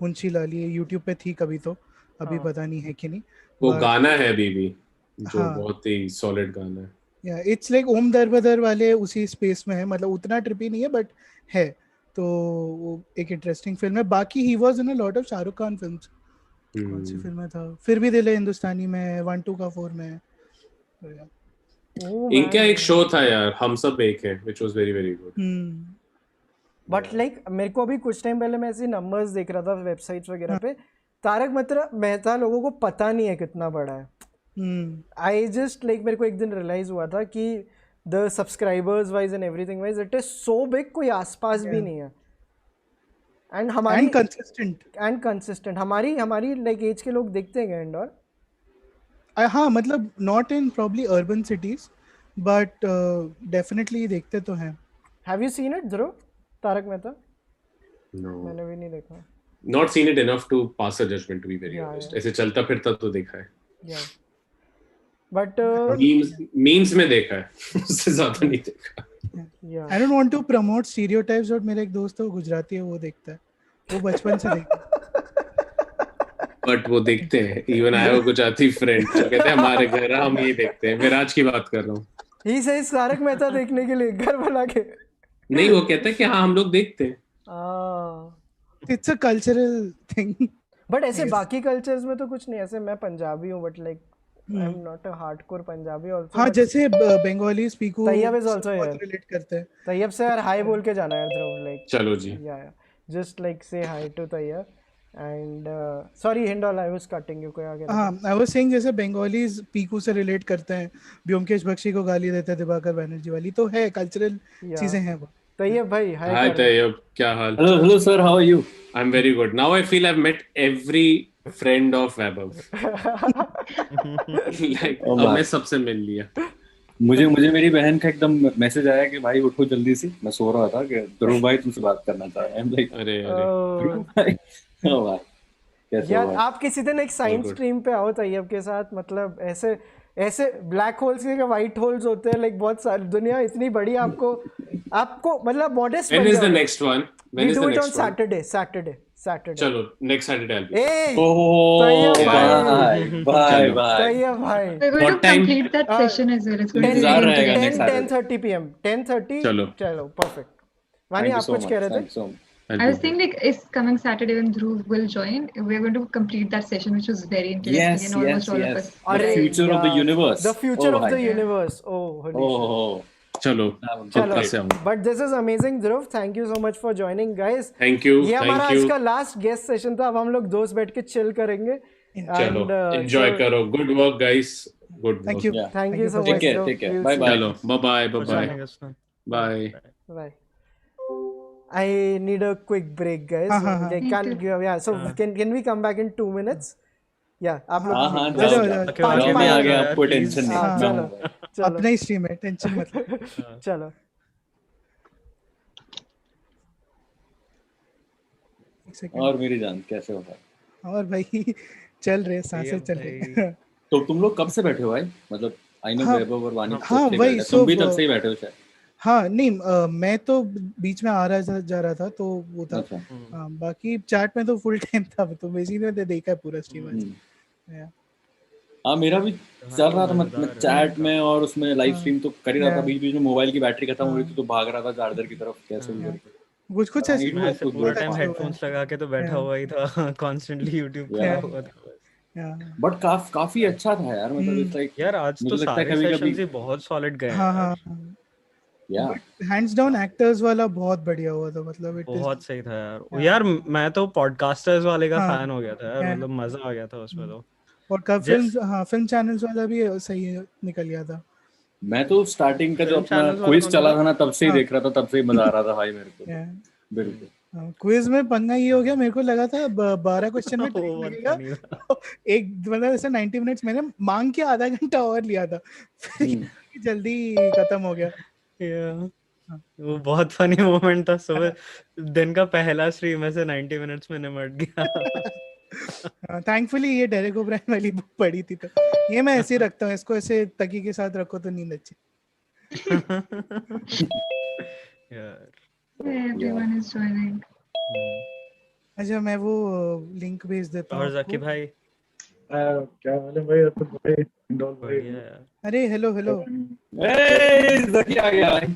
हुंची लाली यूट्यूब पे थी कभी तो अभी पता नहीं है कि नहीं. वो गाना है बीबी जो बहुत ही सॉलिड गाना है. या इट्स लाइक ओम दरबदर वाले उसी स्पेस में है. मतलब उतना ट्रिपी नहीं है बट है. तो वो एक इंटरेस्टिंग फिल्म है. बाकी he was in a lot of Shahrukh Khan films. कौन सी फिल्म था? फिर भी दिल है हिंदुस्तानी में 1 2 का 4 में. इनका एक शो था यार हम सब एक है which was very very good. But like मेरे को अभी कुछ टाइम पहले मैं ऐसे नंबर्स देख रहा था वेबसाइट्स वगैरह पे. तारक मेहता लोगों को पता नहीं है कितना बड़ा है. आई जस्ट लाइक मेरे को एक दिन रियलाइज हुआ था कि the subscribers wise and everything wise it is so big कोई आसपास भी नहीं है. एंड हमारी कंसिस्टेंट हमारी लाइक एज के लोग देखते हैं एंड और हाँ मतलब not in probably urban cities but definitely देखते तो हैं. Have you seen it Dhruv Tarak Mehta? No. मैंने भी नहीं देखा. Not seen it enough to pass a judgment, to be very honest. ऐसे चलता फिरता तो देखा है. But memes में देखा है. उससे ज़्यादा नहीं देखा. I don't want to promote stereotypes, but मेरा एक दोस्त है वो गुजराती है, वो देखता है, वो बचपन से देखता है। बट वो देखते हैं, even I have a Gujarati friend जो कहते हैं हमारे घर हम ये देखते हैं। विराज की बात कर रहा हूँ। ही सेज तारक मेहता देखने के लिए घर बना के नहीं, वो कहता है कि हाँ हम लोग देखते हैं। It's a cultural thing. But ऐसे बाकी कल्चर्स में तो कुछ नहीं, ऐसे मैं पंजाबी हूँ but like I am not a hardcore Punjabi also. हाँ, जैसे Bengali Piku Tayyab is also here, relate करते हैं। तैयब से यार हाय बोल के जाना यार ध्रुव, लाइक चलो जी, या just like say hi to Tayyab and sorry Hindol I was cutting you, कोई आगे। हाँ, आई वाज सेइंग जैसे बंगालीज पीकू से रिलेट करते हैं, ब्योमकेश बख्शी को गाली देते हैं दिवाकर बनर्जी वाली, तो है कल्चरल चीजें हैं वो। तैयब भाई हाय तैयब, क्या हाल? Hello sir, how are you? I am very good. Now I feel I have met every friend of Vaibhav. Like मैं सबसे मिल लिया। मुझे मेरी बहन का एकदम मैसेज आया कि भाई उठो जल्दी से, मैं सो रहा था कि ध्रुव भाई तुमसे बात करना चाह रहे हैं। लाइक अरे ध्रुव भाई, ओ भाई कैसे यार हो? आप किसी दिन एक साइंस स्ट्रीम पे आओ तैयब के साथ, मतलब ऐसे ब्लैक होल्स के व्हाइट होल्स होते हैं, लाइक बहुत सारी, दुनिया इतनी बड़ी, आपको मतलब modest. When is the next one? When is the next one? Saturday. चलो next Saturday I'll be. Bye. We're going to complete that session as well. It's going to be 10:30 p.m. 10:30. चलो perfect. वानी आप कुछ कह रहे थे? I was saying like it's coming Saturday when Dhruv will join. We're going to complete that session, which was very interesting and almost all of us. The future of the universe. The future of the universe. Oh. चलो but this is amazing Dhruv, thank you so much for joining guys. Thank you. ये हमारा आज का last guest session था, अब हम लोग दोस्त बैठ के चिल करेंगे। चलो enjoy करो, good work guys, good work. Thank you so much. Take care. Bye bye. चलो bye. I need a quick break guys. So can we come back in 2 minutes? आप लोग मैं आ गया, आपको टेंशन नहीं, अपना ही स्ट्रीम है, टेंशन मत लो। चलो और मेरी जान कैसे हो भाई? और भाई चल रहे, सांसें चल रही। तो तुम लोग कब से बैठे हो भाई? मतलब आई नो वैभव और वानी, हाँ वही, तुम भी तब से ही बैठे हो शायद? हाँ नहीं, मैं तो बीच में आ रहा जा रहा था तो वो था। बाकी चैट में तो फुल टाइम था, तो बेसिकली मैंने देखा है पूरा स्ट्रीम आज। हाँ मेरा भी चल रहा था, मतलब चैट में और उसमें लाइव स्ट्रीम तो कर ही रहा था, बीच बीच में मोबाइल की बैटरी खत्म हो रही थी तो भाग रहा था चार्जर की तरफ, कैसे भी कुछ ऐसे पूरा टाइम हेडफोन्स लगा के तो बैठा हुआ ही था, कॉन्स्टेंटली यूट्यूब पे हुआ था। बट काफी अच्छा था यार, मतलब इट्स लाइक यार आज तो सारे सेशंस ही बहुत सॉलिड गए। हां हैंड्स डाउन एक्टर्स वाला बहुत बढ़िया हुआ था, मतलब बहुत सही था यार। मैं तो पॉडकास्टर्स वाले का फैन हो गया था यार, मतलब मजा आ गया था उसमें तो। और का फिल्म चैनल्स वाला भी सही निकल गया था। मैं तो स्टार्टिंग का जो अपना क्विज चला था ना, तब से ही देख रहा था, तब से ही मजा आ रहा था भाई मेरे को। बिल्कुल क्विज में पंगा ये हो गया, मेरे को लगा था 12 क्वेश्चन में लगेगा, एक मतलब ऐसे 90 मिनट्स मैंने मांग के आधा घंटा और लिया था, फिर जल्दी खत्म हो गया। वो बहुत फनी मोमेंट था, सुबह दिन का पहला स्ट्रीम में से 90 मिनट्स में निपट गया। थैंकफुली ये डेरेक ओब्रायन वाली बुक पढ़ी थी, तो ये मैं ऐसे ही रखता हूँ, इसको ऐसे तकी के साथ रखो तो नींद अच्छी। Everyone is joining. अच्छा मैं वो लिंक भेज देता हूँ। और जाकी भाई क्या हाल है भाई? तो भाई हिंडोल भाई, अरे हेलो जाकी आ गया भाई।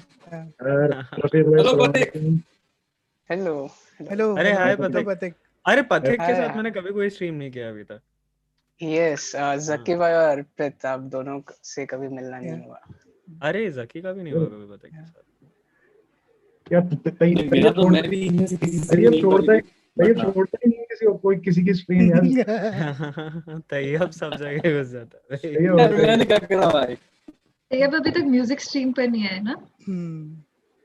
हेलो अरे हाय पथिक। अरे पथिक के साथ मैंने कभी कोई स्ट्रीम नहीं किया अभी तक। यस जाकी भाई और प्रीत, आप दोनों से कभी मिलना नहीं हुआ। अरे जाकी का भी नहीं हुआ कभी पथिक के साथ यार। मेरा तो मैं भी इनमें से किसी से ये छोड़ता ही नहीं किसी को, कोई किसी की स्क्रीन यार। तैयब सब जगह घुस जाता है यार, मैंने क्या करा भाई? तैयब अभी तक म्यूजिक स्ट्रीम पर नहीं आया ना?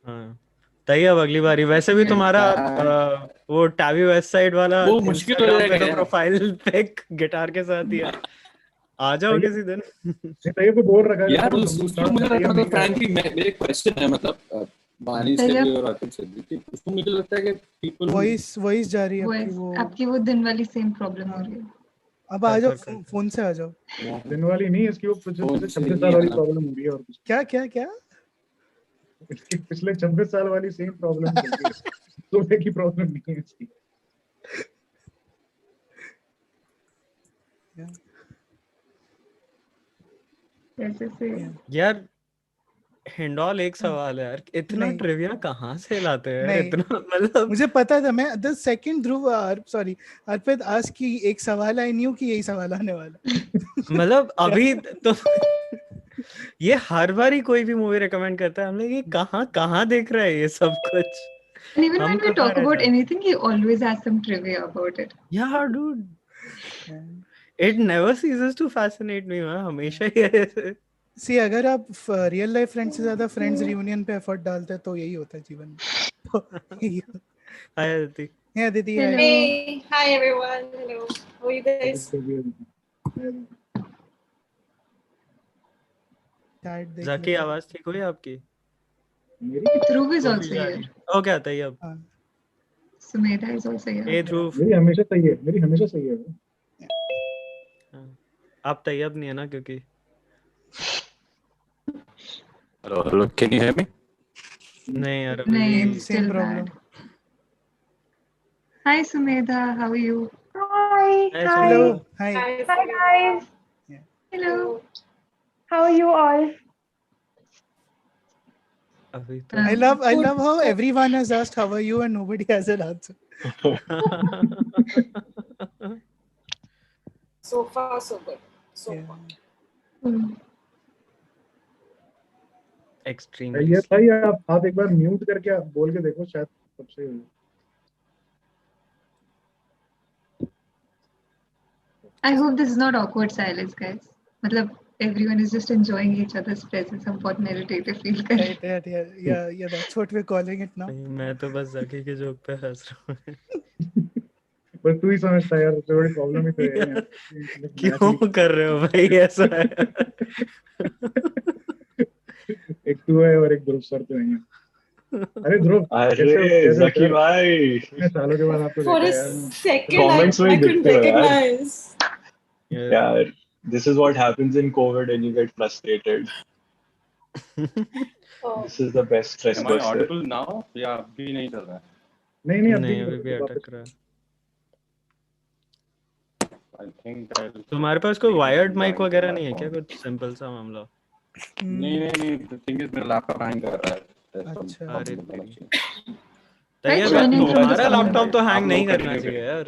हाँ तैयब अगली बारी। वैसे भी तुम्हारा वो टैबी वेस्ट साइड वाला वो मुश्किल हो जाएगा, प्रोफाइल पिक गिटार के साथ ही है। आ जाओ किसी दिन। तैयब को बोल रखा है यार, उसको मुझे लगता है फ्रैंकली मेरे क्वेश्चन है, मतलब वानी से भी और आतिफ से भी, उसको मुझे लगता है कि पीपल वॉइस जा रही है आपकी वो दिन वाली सेम प्रॉब्लम हो रही है। अब आ जाओ, फोन से आ जाओ। दिन वाली नहीं, इसकी वो 75 वाली प्रॉब्लम हो रही है। और क्या इसकी पिछले 26 साल वाली सेम प्रॉब्लम चल रही है, सोफे की प्रॉब्लम नहीं है इसकी। यार हिंडोल एक सवाल है यार, इतना नहीं। ट्रिविया कहाँ से लाते हैं यार, नहीं, इतना मतलब मुझे पता था। मैं द सेकंड ध्रुव सॉरी अर्पित आज की एक सवाल आई न्यू कि यही सवाल आने वाला। मतलब अभी तो ये हर बार ही कोई भी मूवी रिकमेंड करता है, हम लोग ये कहाँ कहाँ देख रहे हैं ये सब कुछ। And even हम when we कहाँ talk रह about जाते हैं? anything, he always has some trivia about it. Yeah, dude. It never ceases to fascinate me, man. हमेशा ही ऐसे। सी अगर आप रियल लाइफ फ्रेंड्स से ज्यादा फ्रेंड्स रियूनियन पे एफर्ट डालते हैं तो यही होता है जीवन में। तो यही होता है। Hi Aditi. Hey Aditi. Hello. Hi. Hey, hi everyone. Hello. How are you guys? जाकी आवाज ठीक हुई आपकी? Dhruv is वो भी also जा here. रही। ओ क्या Tayyab? Sumedha is also here. Hey Dhruv. मेरी हमेशा सही है, मेरी हमेशा सही है। आप तैयब नहीं है ना क्योंकि। Hello, can you hear me? नहीं यार नहीं, Same still problem. bad. Hi Sumedha, how are you? Hi. Hello. Hi. Hi guys. Hello. How are you all? अभी तो I love how everyone has asked how are you and nobody has an answer. So far, so good. So far. Extremely. ये भाई आप एक बार mute करके आप बोल के देखो, शायद सबसे I hope this is not awkward silence, guys. मतलब everyone is just enjoying each other's presence. हम बहुत meditative feel कर रहे हैं. Yeah, that's what we're calling it now. मैं तो बस जाकी के जोक पे हंस रहा हूँ। बस तू ही समझता है यार, सबसे बड़ी प्रॉब्लम ही तो है यार। क्यों कर रहे हो भाई ऐसा है? एक तू है और एक ध्रुव सर तो नहीं है। अरे ध्रुव, अरे जकी भाई, इतने सालों के बाद आपको For देखा a यार। second, कमेंट्स में I couldn't दिखते हो यार। recognize. यार, this is what happens in COVID when you get frustrated. This is the best stress Am I buster. audible now? या अभी नहीं चल रहा है? नहीं अभी भी अटक रहा है। I think तुम्हारे पास कोई वायर्ड माइक वगैरह नहीं है क्या? कुछ सिंपल सा मामला। नहीं, the thing is मेरा लैपटॉप हैंग कर रहा है। अच्छा। अरे तैयब तुम्हारा लैपटॉप तो हैंग नहीं करना चाहिए यार।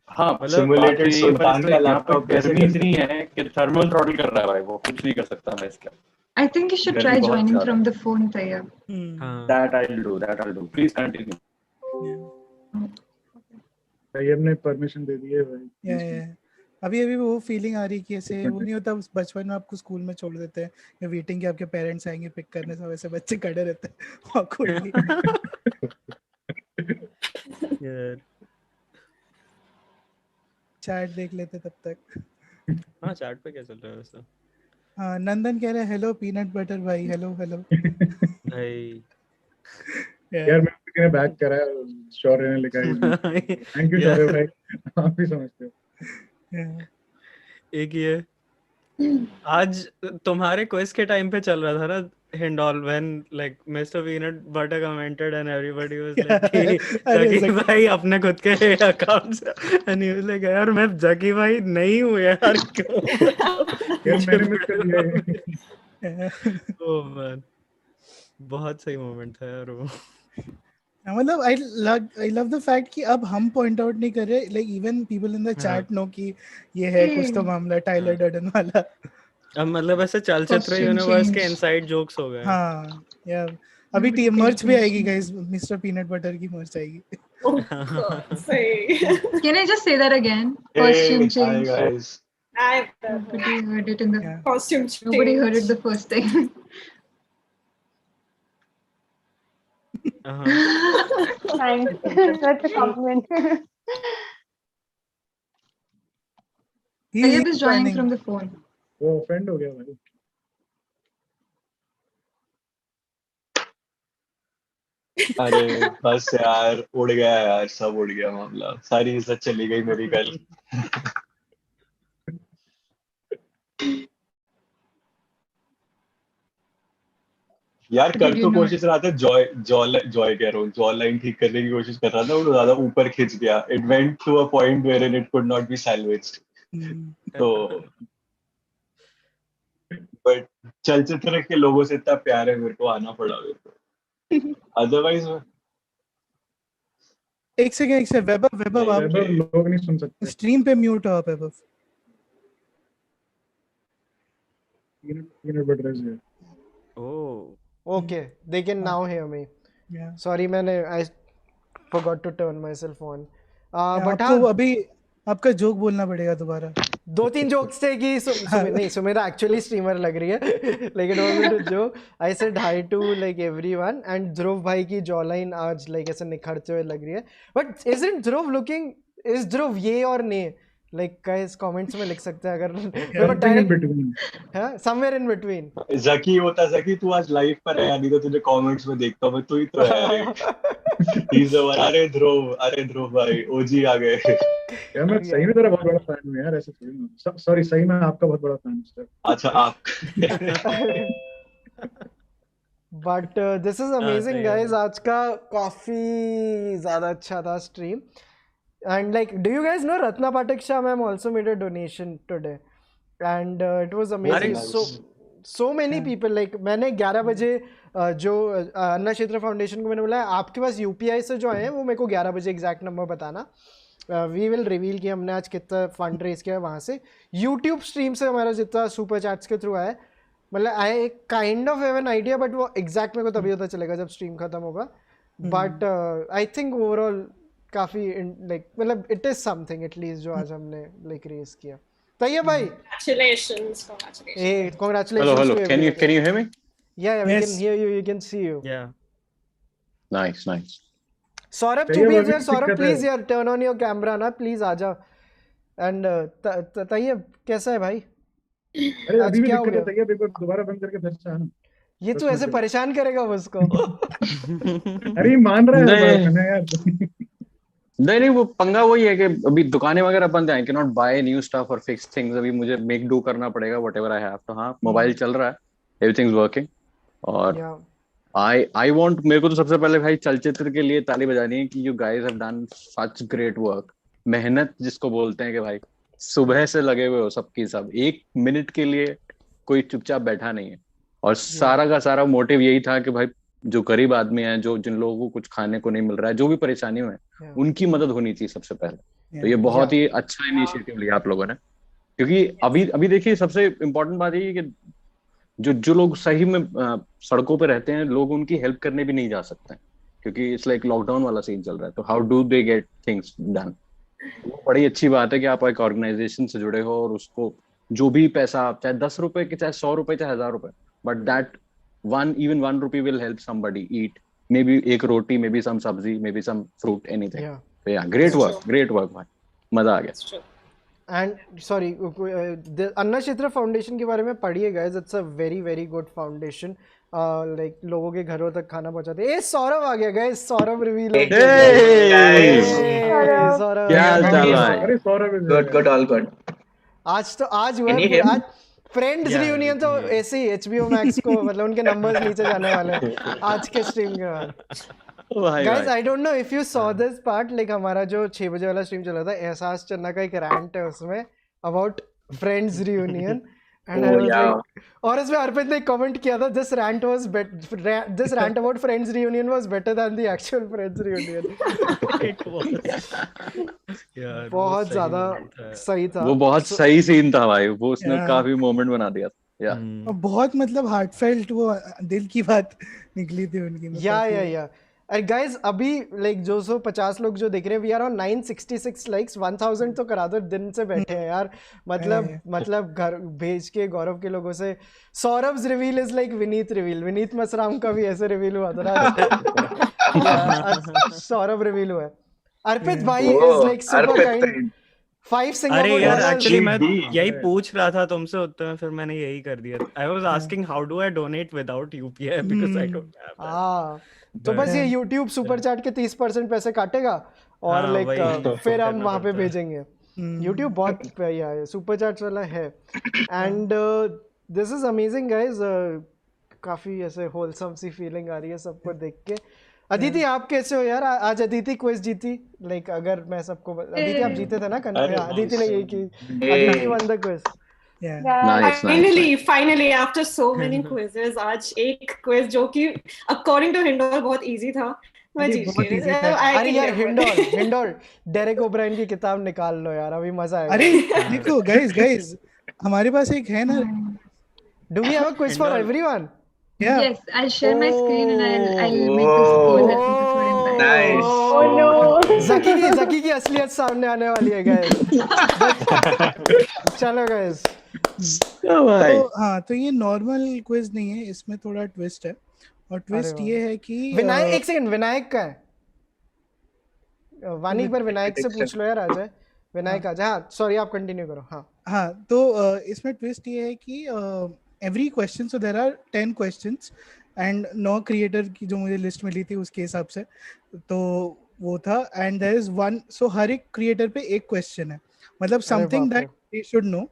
हाँ, सिमुलेटेड सुल्तान का लैपटॉप कैसे गर्मी इतनी है कि थर्मल थ्रॉटल कर रहा है भाई, वो कुछ नहीं कर सकता मैं इसका। I think you should try joining from the phone, Tayyab. That I'll do. Please continue. Tayyab ने परमिशन दे दी है भाई। अभी वो फीलिंग आ रही कि ऐसे वो नहीं होता बचपन में आपको स्कूल में छोड़ देते हैं या वेटिंग कि आपके पेरेंट्स आएंगे पिक करने, सब ऐसे बच्चे खड़े रहते हैं awkwardly। यार चैट देख लेते तब तक। हाँ चैट पे क्या चल रहा है वैसे? हाँ नंदन कह रहे हैं हेलो पीनट बटर भाई, हेलो भाई यार मैं किसी ने बैक करा है, शौर्य ने लिखा है। थैंक यू शौर्य भाई, आप भी समझते हो। एक ये आज तुम्हारे क्विज के टाइम पे चल रहा था ना Hindol, when like mister peanut butter commented and everybody was like Zaki भाई अपने खुद के अकाउंट से, एंड ही वाज लाइक यार मैं जकी भाई नहीं हूं यार, क्यों यार मैंने मिस कर दिया। ओह मैन बहुत सही मोमेंट था यार वो। मतलब I love the fact कि अब हम पॉइंट आउट नहीं कर रहे, like even people in the chat know कि ये है कुछ तो मामला टाइलर डर्डन वाला। अब मतलब ऐसे चलचित्र यूनिवर्स के इनसाइड जोक्स हो गए। हाँ यार अभी टीम मर्च भी आएगी गाइस, मिस्टर पीनट बटर की मर्च आएगी। Oh God, say. Can I just say that again? Costume change. Hi guys. Nobody heard it in the Costume change. Nobody heard it the first time. Thanks. That's a compliment. Tayyab is joining from the phone. वो offend हो गया भाई। अरे बस यार उड़ गया यार, सब उड़ गया मामला, सारी इज्जत चली गई मेरी कल। यार कर Did you तो know? कोशिश रहा था, जॉय जॉय कह रहा हूँ, जॉ लाइन ठीक करने की कोशिश कर रहा था, वो ज्यादा ऊपर खिंच गया. It went to a point where it could not be salvaged. तो बट चलचित्र के लोगों से इतना प्यार है, मेरे को आना पड़ा मेरे को. अदरवाइज एक सेकंड वैभव आप लोग नहीं सुन सकते. स्ट्रीम पे म्यूट हो आप वैभव. Peanut butter is here. Oh. Okay, they can now hear me. Yeah. Sorry, I forgot to turn myself on. But आपको अभी आपका जोक बोलना पड़ेगा दोबारा. 2-3 जोक्स थे कि सुमेरा एक्चुअली स्ट्रीमर लग रही है, लेकिन वो joke I said hi to like everyone and Dhruv भाई की जॉ लाइन आज लाइक ऐसे निखरते हुए लग रही है. But isn't Dhruv looking, is Dhruv ये और ने? लाइक गाइस कमेंट्स में लिख सकते हैं अगर समवेयर इन बिटवीन. जकी होता, जकी तू आज लाइव पर है, नहीं तो तुझे कमेंट्स में देखता हूं मैं, तू ही तो है. अरे ध्रुव भाई ओजी आ गए. यार मैं सही में तेरा बहुत बड़ा फैन हूं यार, ऐसे थोड़ी ना. सॉरी, सही में आपका बहुत बड़ा फैन हूं. अच्छा आप. But this is amazing guys. आज का काफी ज्यादा अच्छा था stream. And like, do you guys know Ratna Pathak Shah ma'am also made a donation today, and it was amazing. So many people like मैंने 11 बजे जो अन्नक्षेत्र फाउंडेशन को मैंने बोला आपके पास UPI से जो आए हैं वो मेरे को 11 बजे एग्जैक्ट नंबर बताना. वी विल रिवील कि हमने आज कितना फंड रेज किया है वहाँ से. यूट्यूब स्ट्रीम से हमारा जितना सुपर चैट्स के थ्रू आया, मतलब I kind of have an idea, but वो एग्जैक्ट मेरे को तभी पता चलेगा जब स्ट्रीम खत्म होगा. बट आई थिंक ओवरऑल काफी लाइक मतलब इट इज समथिंग एटलीस्ट जो आज हमने लाइक रेस किया. तैयब भाई congratulations. Congratulations. Hello. Can you hear me? Yeah, we can hear you, we can see you. Yeah. Nice. Saurabh to be here. Saurabh, please यार turn on your camera ना, please आ जा. And Tayyab कैसा है भाई? अरे अभी भी दिक्कत है तैयब, एक बार दोबारा बंद करके फिर से आना. ये तो ऐसे परेशान करेगा उसको. अरे मान रहा है यार. नहीं वो पंगा वही है कि अभी दुकानें वगैरह बंद है. I can not buy new stuff और फिक्स थिंग्स. अभी मुझे मेक डू करना पड़ेगा व्हाटएवर आई हैव. तो हाँ, मोबाइल चल रहा है, एवरीथिंग्स वर्किंग. और आई वांट, मेरे को तो सबसे पहले भाई चलचित्र के लिए ताली बजानी है कि you guys have done such great work. मेहनत जिसको बोलते हैं कि भाई सुबह से लगे हुए हो सबकी सब, 1 मिनट के लिए कोई चुपचाप बैठा नहीं है. और सारा का सारा मोटिव यही था कि भाई जो गरीब आदमी है, जो जिन लोगों को कुछ खाने को नहीं मिल रहा है, जो भी परेशानी में है, उनकी मदद होनी चाहिए सबसे पहले. तो ये बहुत ही अच्छा इनिशिएटिव लिया आप लोगों ने. क्योंकि अभी देखिए सबसे इम्पोर्टेंट बात ये है कि जो लोग सही में सड़कों पे रहते हैं, लोग उनकी हेल्प करने भी नहीं जा सकते क्योंकि इट्स लाइक लॉकडाउन वाला सीन चल रहा है. तो how do they get things done? वो बड़ी अच्छी बात है कि आप एक ऑर्गेनाइजेशन से जुड़े हो और उसको जो भी पैसा, चाहे 10 रुपए के, चाहे 100 रुपए, चाहे 1000 रुपए, but that even 1 rupee will help somebody eat, maybe एक रोटी, maybe some sabzi, maybe some fruit, anything. So yeah, great work man. मजा आ गया. And sorry, the Annakshetra Foundation के बारे में पढ़िए guys. It's a very good foundation. Like लोगों के घरों तक खाना पहुंचाते. ए सौरभ आ गया guys. सौरभ रिवील हो गया. सौरभ क्या हाल चाल है? अरे सौरभ Good, all good. आज हुआ आज फ्रेंड्स रियूनियन. तो ऐसे ही HBO Max को मतलब उनके नंबर्स नीचे जाने वाले हैं आज के स्ट्रीम के बाद. Guys I don't know if you saw this part, like हमारा जो 6 बजे वाला स्ट्रीम चला था, एहसास चन्ना का एक रैंट है उसमें about Friends reunion. And I was like, और इसमें अर्पित ने कमेंट किया था, this rant about Friends reunion was better than the actual Friends reunion. बहुत ज्यादा सही था. वो बहुत सही सीन था भाई. वो उसने काफी मोमेंट बना दिया था. बहुत मतलब हार्टफेल्ट, वो दिल की बात निकली थी उनकी. या अरे गाइस अभी लाइक जो 50 लोग जो देख रहे हैं, वी आर ऑन 966 लाइक्स. 1000 तो करा दो, दिन से बैठे हैं यार. मतलब घर भेज के गौरव के लोगों से. Saurabh's reveal is like Vineet reveal. Vineet Masram का भी ऐसे रिवील हुआ था ना. सौरभ रिवील हुआ है. अर्पित भाई is like super kind. 5 Singapore. अरे यार एक्चुअली मैं यही पूछ रहा था तुमसे उत्तर में, फिर मैंने यही कर दिया. I was asking how do I donate without UPI because I don't have. तो बस ये YouTube सुपर चैट के 30% पैसे काटेगा और लाइक फिर हम वहां पे भेजेंगे. YouTube बहुत सुपर चैट्स वाला है. And this is amazing guys. काफी ऐसे होलसम सी फीलिंग आ रही है सबको देख के। अदिति आप कैसे हो यार? आज अदिति क्विज जीती। लाइक अगर मैं सबको अदिति आप जीते थे ना अदिति ने यही की, Aditi one the quiz. Finally after so many quizzes आज एक क्विज जो कि according to हिंडोल बहुत इजी था, मैं जीत गई। अरे यार हिंडोल डेरेक ओब्रायन की किताब निकाल लो यार, अभी मजा आएगा। अरे देखो गाइस हमारे पास एक है ना, do we have a quiz for everyone? Yeah. Yes, I'll share my screen and I'll make this quiz. I think it's very important. Nice. Oh no. Zaki की असलियत सामने आने वाली है guys. चलो guys. तो हाँ, तो ये नॉर्मल क्विज नहीं है, इसमें थोड़ा ट्विस्ट है। और ट्विस्ट ये है कि विनायक, एक सेकंड, विनायक का है? वानी पर विनायक से पूछ लो यार, आ जाए विनायक आ जाए। हाँ सॉरी, आप कंटिन्यू करो। हाँ तो इसमें ट्विस्ट ये है कि every question, so there are 10 questions and 9 creator की जो मुझे लिस्ट मिली थी उसके हिसाब से तो वो था, and there is one, so हर एक क्रिएटर पे एक क्वेश्चन है, मतलब something that they should know।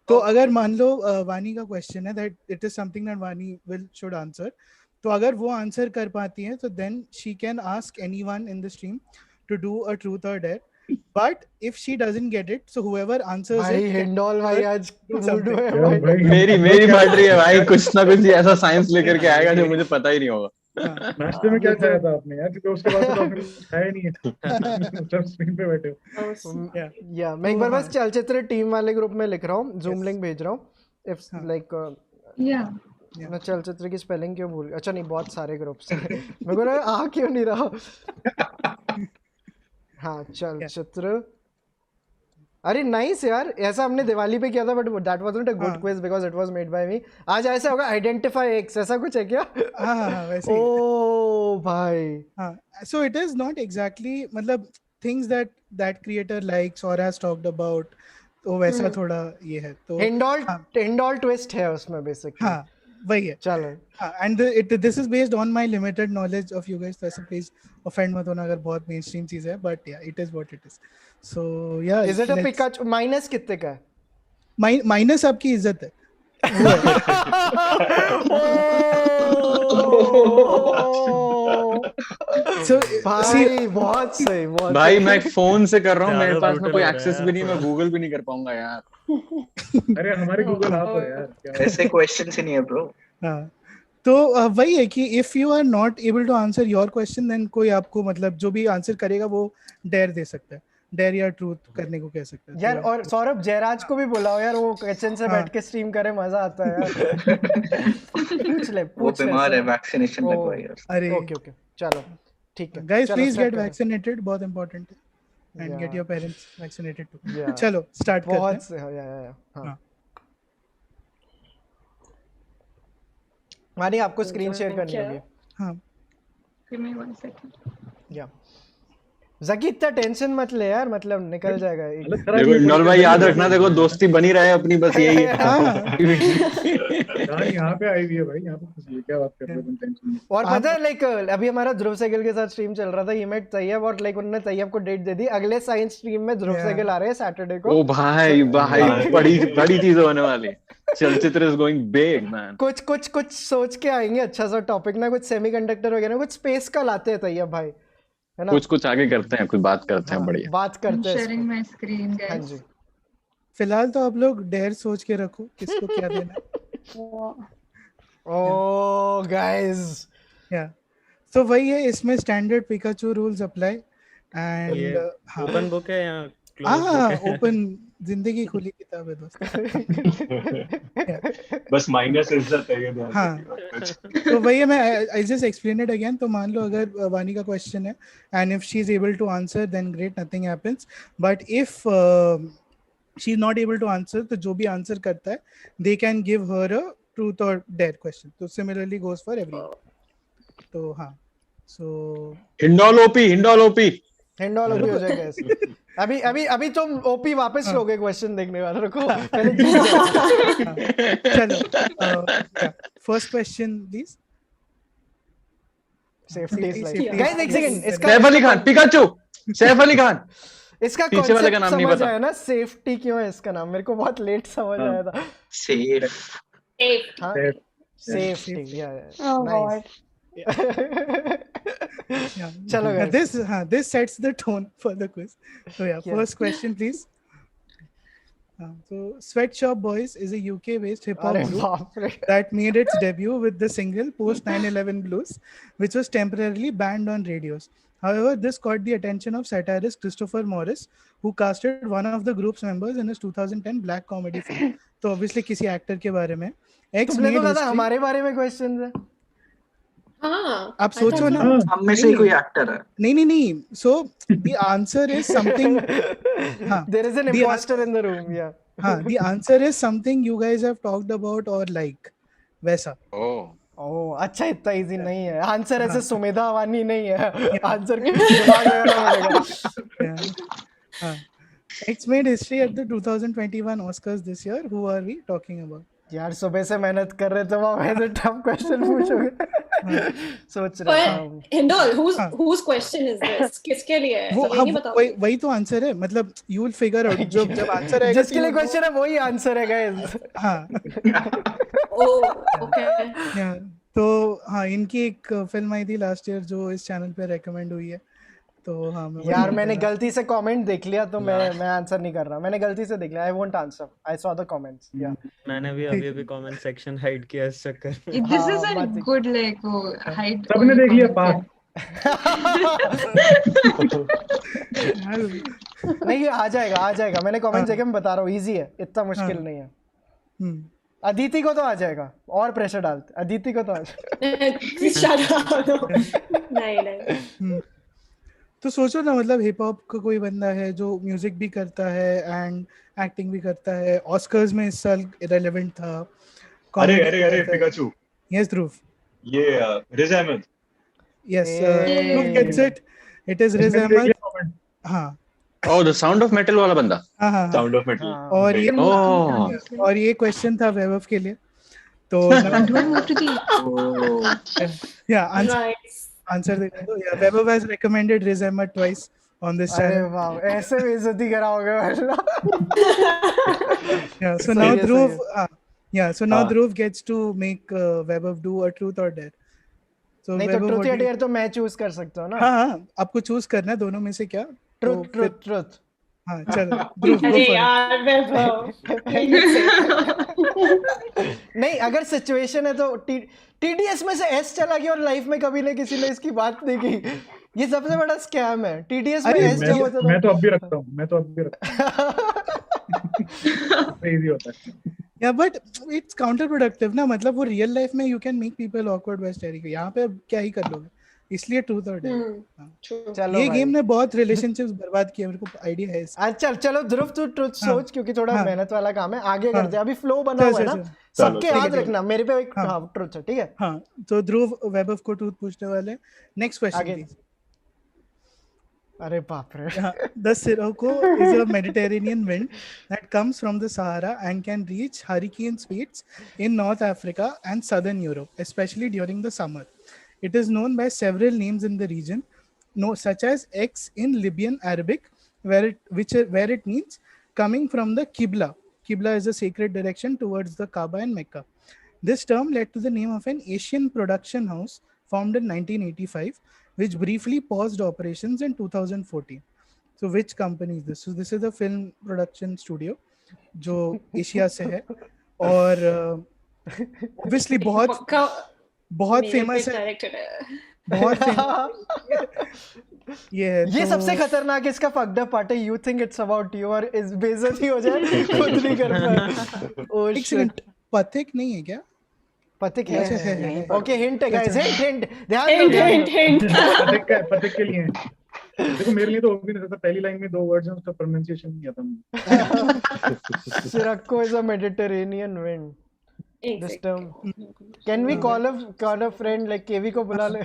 तो अगर मान लो वानी का क्वेश्चन है that it is something that वानी should answer, तो अगर वो आंसर कर पाती है तो then she can ask anyone in the stream to do a truth or dare, but if she doesn't get it, so whoever answers भाई it, indole भाई आज मूड है भाई। मेरी बढ़ रही है भाई, कुछ ना कुछ ऐसा साइंस लेकर के आएगा जो मुझे पता ही नहीं होगा। नाश्ते में क्या खाया था आपने यार? क्योंकि उसके बाद तो आपने खाया नहीं है, सब स्क्रीन पे बैठे हो। या मैं एक बार बस चलचित्र टीम वाले ग्रुप में लिख रहा हूँ, जूम लिंक भेज रहा हूँ। इफ लाइक मैं चलचित्र की स्पेलिंग क्यों भूल, अच्छा नहीं, बहुत सारे ग्रुप्स हैं, मेरे को आ क्यों नहीं रहा। हाँ चलचित्र, अरे नाइस यार, ऐसा हमने दिवाली पे किया था but that wasn't a good quiz because it was made by me. आज ऐसा होगा आइडेंटिफाई एक्स, ऐसा कुछ है क्या? हाँ वैसे। ओ भाई हाँ, so it is not exactly, मतलब थिंग्स दैट क्रिएटर लाइक्स और हैज टॉक्ड अबाउट, तो वैसा थोड़ा ये है। तो हिंडोल ट्विस्ट है उसमें बेसिकली। हाँ वही है। चलो and this is based on my limited knowledge of you guys, तो ऐसे प्लीज ऑफेंड मत होना अगर बहुत मेनस्ट्रीम चीज है, but yeah it is what it is. So yeah is it a Pikachu? Minus कितने का है? माइनस आपकी इज्जत है। So, भाई बहुत सही, बहुत भाई मैं फोन से कर रहा हूँ, मेरे पास में कोई एक्सेस भी नहीं है, मैं गूगल भी नहीं कर पाऊंगा यार। अरे हमारे गूगल आप हो यार, ऐसे क्वेश्चंस ही नहीं है ब्रो। हाँ तो वही है कि if you are not able to answer your question then कोई आपको, मतलब जो भी आंसर करेगा वो डेयर दे सकता है, डेयर या ट्रूथ करने को कह सकता है यार। और सौरभ जयराज को भी बुलाओ यार, वो किचन से बैठ के स्ट्रीम करे, मजा आता है यार। पूछ ले वो बीमार है, वैक्सीनेशन लगवाई यार। अरे ओके चलो ठीक है गाइस, प्लीज गेट वैक्सीनेटेड, बहुत इंपॉर्टेंट है, and get your parents vaccinated too. चलो स्टार्ट करते हैं। बहुत से हां मानी आपको स्क्रीन शेयर करनी होगी। हाँ गिव मी 1 सेकंड। या ज़की इतना टेंशन मत ले यार, मतलब निकल जाएगा। देखो हिंडोल भाई याद रखना, देखो दोस्ती बनी रहे अपनी, बस यही है। यहाँ पे आई हुई है भाई, यहाँ पे क्या बात कर रहे हो, टेंशन। और पता है लाइक अभी हमारा ध्रुव सहगल के साथ स्ट्रीम चल रहा था, ही मेट तैयब, और लाइक उन्होंने तैयब को डेट दे दी, अगले साइंस स्ट्रीम में ध्रुव सहगल आ रहे हैं सैटरडे को। ओ भाई बड़ी चीज होने वाली। चलचित्र इज गोइंग बिग मैन। कुछ सोच के आएंगे अच्छा सा टॉपिक ना, कुछ सेमीकंडक्टर वगैरह, कुछ स्पेस का लाते हैं तैयब भाई, है ना? कुछ आगे करते हैं, कुछ बात करते हैं, बढ़िया बात करते हैं। Sharing my screen guys. हां जी, फिलहाल तो आप लोग डेयर सोच के रखो किसको क्या देना है। ओह गाइस, या सो वही है, इसमें standard Pikachu rules apply and open book है या हाँ ओपन, जिंदगी खुली किताब है दोस्त। बस माइनस इज्जत है ये। हाँ तो वही है, मैं I just explain it again. तो मान लो अगर वानी का क्वेश्चन है and if she is able to answer then great, nothing happens, but if she is not able to answer, तो जो भी आंसर करता है they can give her a truth और डेयर क्वेश्चन। तो सिमिलरली गोस फॉर एवरीवन। तो हाँ सो indole OP हो जाएगा। अभी तुम ओपी वापस लोगे क्वेश्चन देखने वाले, रुको पहले। चलो first question please. Safety guys, एक सेकंड, इसका सैफ अली खान पिकाचू, सैफ अली खान, इसका पीछे वाले का नाम नहीं पता है ना, सेफ्टी क्यों है इसका नाम, मेरे को बहुत लेट समझ आया था। Safety. Yeah. Oh Nice. Yeah. Chalo guys. This sets the tone for the quiz. So yeah, Yeah. first question please. So Sweatshop Boys is a UK-based hip-hop group that made its debut with the single Post 9/11 Blues, which was temporarily banned on radios. However, this caught the attention of satirist Christopher Morris, who casted one of the group's members in his 2010 black comedy film. तो obviously किसी actor के बारे में. X तुमने तो made कहा था history. हमारे बारे में क्वेश्चन है. हाँ. आप सोचो ना. हम में से कोई एक्टर है. नहीं. So the answer is something. There is an imposter in the room. Yeah. The answer is something you guys have talked about or like. वैसा. Oh, अच्छा इतना इजी नहीं है. आंसर ऐसे सुमेधा वानी नहीं है. आंसर दिमाग लगाना पड़ेगा. X made history at the 2021 Oscars this year. Who are we talking about? यार सुबह से मेहनत कर रहे थे वहाँ ऐसे टफ क्वेश्चन पूछोगे. सोच रहे हैं. Hindol, whose question is this? किसके लिए है? ये नहीं बताओ. वही तो आंसर है. मतलब you will figure out जब आंसर आएगा. जिसके लिए क्वेश्चन है वही आंसर है guys. हाँ. Okay. तो हाँ इनकी एक फिल्म आई थी लास्ट ईयर जो इस चैनल पे रेकमेंड हुई है. तो हाँ यार मैंने गलती से कमेंट देख लिया तो मैं आंसर नहीं कर रहा. मैंने गलती से देख लिया. I won't answer. I saw the comments. या मैंने भी अभी कमेंट सेक्शन हाइड किया इस चक्कर में. This is a good like hide. सबने देख लिया पास. नहीं आ जाएगा. मैंने कमेंट देखे मैं बता रहा हूँ. इजी है. इतना मुश्किल नहीं है. अदिति को तो आ जाएगा. और प्रेशर डालते. अदिति को तो आ जाएगा. नहीं. तो सोचो ना मतलब हिप हॉप का कोई बंदा है जो म्यूजिक भी करता है एंड एक्टिंग भी करता है. ऑस्कर्स में इस साल इरेलेवेंट था. अरे पिकाचू. यस ध्रुव. ये Riz Ahmed. Yes Dhruv gets it. It is Riz Ahmed. हाँ. Oh, the Sound of Metal वाला बंदा. हाँ. Sound of Metal. और ये क्वेश्चन था वैभव के लिए. तो आंसर दे दो. Yeah Vaibhav has recommended Riz Ahmed twice on this channel. अरे वाह ऐसे बेइज्जती कराओगे वरना. So now Dhruv now Dhruv gets to make Vaibhav do a truth or dare. So नहीं तो ट्रूथ या डेयर तो मैं चूज कर सकता हूँ ना. हाँ आपको चूज करना है दोनों में से क्या. ट्रूथ. हाँ चलो ध्रुव. अरे यार वैभव. नहीं अगर सिचुएशन है तो टीडीएस में से एस चला गया और लाइफ में कभी नहीं किसी ने इसकी बात नहीं की. ये सबसे बड़ा स्कैम है. टीडीएस में एस जब होता है. मैं तो अब भी रखता हूँ. इजी होता है. या बट इट्स काउंटर प्रोडक्टिव ना. मतलब वो रियल लाइफ में you can make people awkward by staring. यहाँ पे क्या ही कर लोगे. इसलिए ट्रूथ और डेयर. ये गेम ने बहुत रिलेशनशिप्स बर्बाद किए. मेरे को आइडिया है इसका. अच्छा चलो ध्रुव तू ट्रूथ सोच क्योंकि थोड़ा मेहनत वाला काम है. आगे करते हैं. अभी फ्लो बना हुआ है ना. सबके याद रखना. मेरे पे एक ट्रूथ है. ठीक है. हाँ तो ध्रुव वैभव को ट्रूथ पूछने वाले. Next question please. अरे बाप रे. The Sirocco is a Mediterranean wind that comes from the Sahara and can reach hurricane speeds in North Africa and Southern Europe, especially during the summer. It is known by several names in the region, such as X in Libyan Arabic, where it means coming from the Qibla. Qibla is a sacred direction towards the Kaaba and Mecca. This term led to the name of an Asian production house formed in 1985, which briefly paused operations in 2014. So which company is this? So this is a film production studio जो Asia से है और obviously बहुत famous है. बहुत ये सबसे खतरनाक इसका फक्ड अप पार्ट है. You think it's about you और इस बेइज्जती हो जाए खुद नहीं कर पाए. Oh shit. पथिक नहीं है क्या? पथिक है. ओके हिंट है गाइस. हिंट ध्यान दो. पथिक के लिए देखो मेरे लिए तो हो भी नहीं सकता. पहली लाइन में 2 वर्ड्स हैं उसका प्रोनाउंसिएशन नहीं आता. Sirocco is a Mediterranean wind. This term. Can we call a friend like केवी को बुला ले.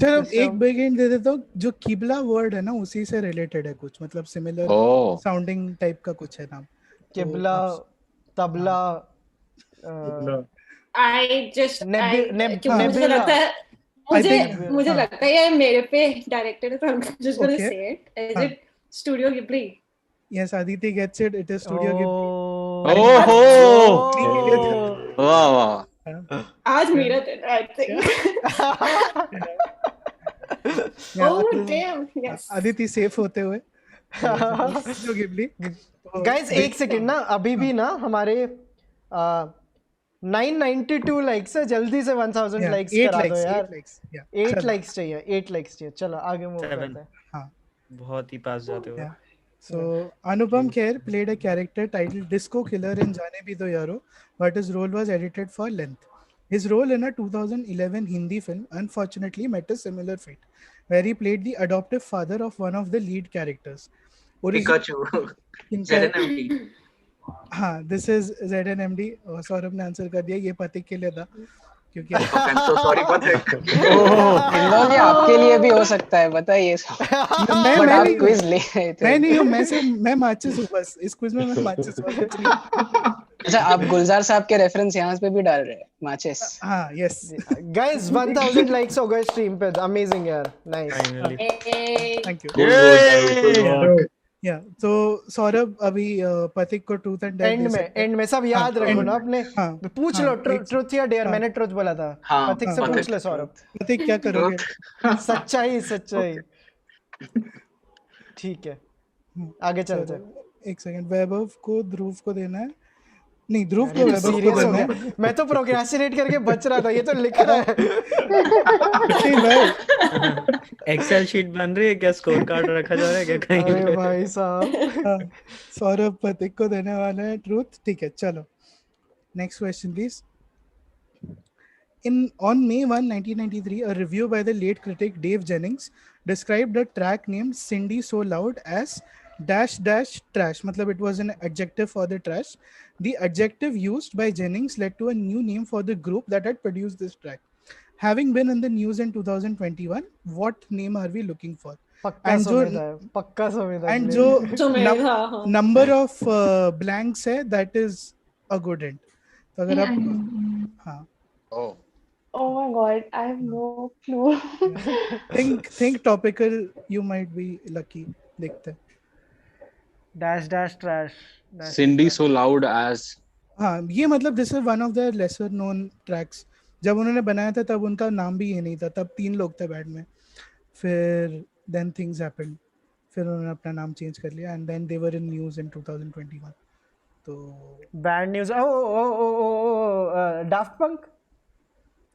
चलो एक बिग हिंट दे देता हूँ. जो किबला वर्ड है ना उसी से रिलेटेड है कुछ. मतलब सिमिलर साउंडिंग टाइप का कुछ है नाम. किबला तबला. मुझे लगता है ये मेरे पे डायरेक्टेड है. तो I'm just going to say it. Is it Studio Ghibli? Yes, Aditi gets it. It is Studio Ghibli. वाह. आज मेरा दिन I think. Oh damn, yes. Aditi safe होते हुए जो गिबली गाइस एक सेकंड ना, अभी भी ना हमारे 992 लाइक्स है, जल्दी से 1000 लाइक्स करा दो यार। 8 लाइक्स चाहिए, 8 लाइक्स चाहिए। चलो आगे मूव करते हैं। हाँ बहुत ही पास जाते हो। So Anupam Kher played a character titled Disco Killer in Jaane Bhi Do Yaro, but his role was edited for length. His role in a 2011 Hindi film unfortunately met a similar fate, where he played the adoptive father of one of the lead characters. Pikachu. ZNMD. हाँ, this is ZNMD. Saurabh ने answer कर दिया, ये पथिक के लिए था क्योंकि I'm so sorry पथिक। हिंदोल जी आपके लिए भी हो सकता है, बताइए। मैं आप क्विज ले रहे थे। मैं नहीं हूँ, मैं माचिस हूँ बस, इस क्विज में मैं माचिस हूँ, कुछ नहीं। अच्छा, आप गुलजार साहब के रेफरेंस यहाँ पे भी डाल रहे हैं, माचिस। हाँ, यस। गाइस 1000 लाइक्स हो गए स्ट्रीम पे, अमेजिंग यार, नाइस। Thank you. या तो सौरभ अभी पथिक को ट्रूथ एंड डेयर एंड में सब याद रखो ना अपने। पूछ लो ट्रूथ या डेयर, मैंने ट्रूथ बोला था। पथिक से पूछ ले सौरभ। पथिक क्या करोगे? सच्चाई। ठीक है, आगे चलते हैं। एक सेकंड, वैभव को ध्रुव को देना है। नहीं, ध्रुव को वैभव को देना है। मैं तो प्रोक्रेस्टिनेट करके बच रहा था, ये तो लिख रहा है। एक्सेल शीट बन रही है क्या? स्कोर कार्ड रखा जा रहा है क्या कहीं? अरे भाई साहब। सौरभ पथिक को देने वाला है ट्रूथ। ठीक है, चलो next question please. On May 1, 1993, a review by the late critic Dave Jennings described a track named Cindy So Loud as -- trash. Matlab it was an adjective for the trash. The adjective used by Jennings led to a new name for the group that had produced this track. Having been in the news in 2021, what name are we looking for? पक्का समेदा and जो number of blanks है, that is a good hint. तो अगर आप हाँ Oh my god, I have no clue. think topical, you might be lucky. देखते हैं। -- trash. Cindy So Loud as. हाँ, ये मतलब this is one of their lesser known tracks. जब उन्होंने बनाया था तब उनका नाम भी ये नहीं था, तब 3 लोग थे बैंड में। फिर then things happened, फिर उन्होंने अपना नाम चेंज कर लिया and then they were in news in 2021. तो बैंड न्यूज़ Daft Punk।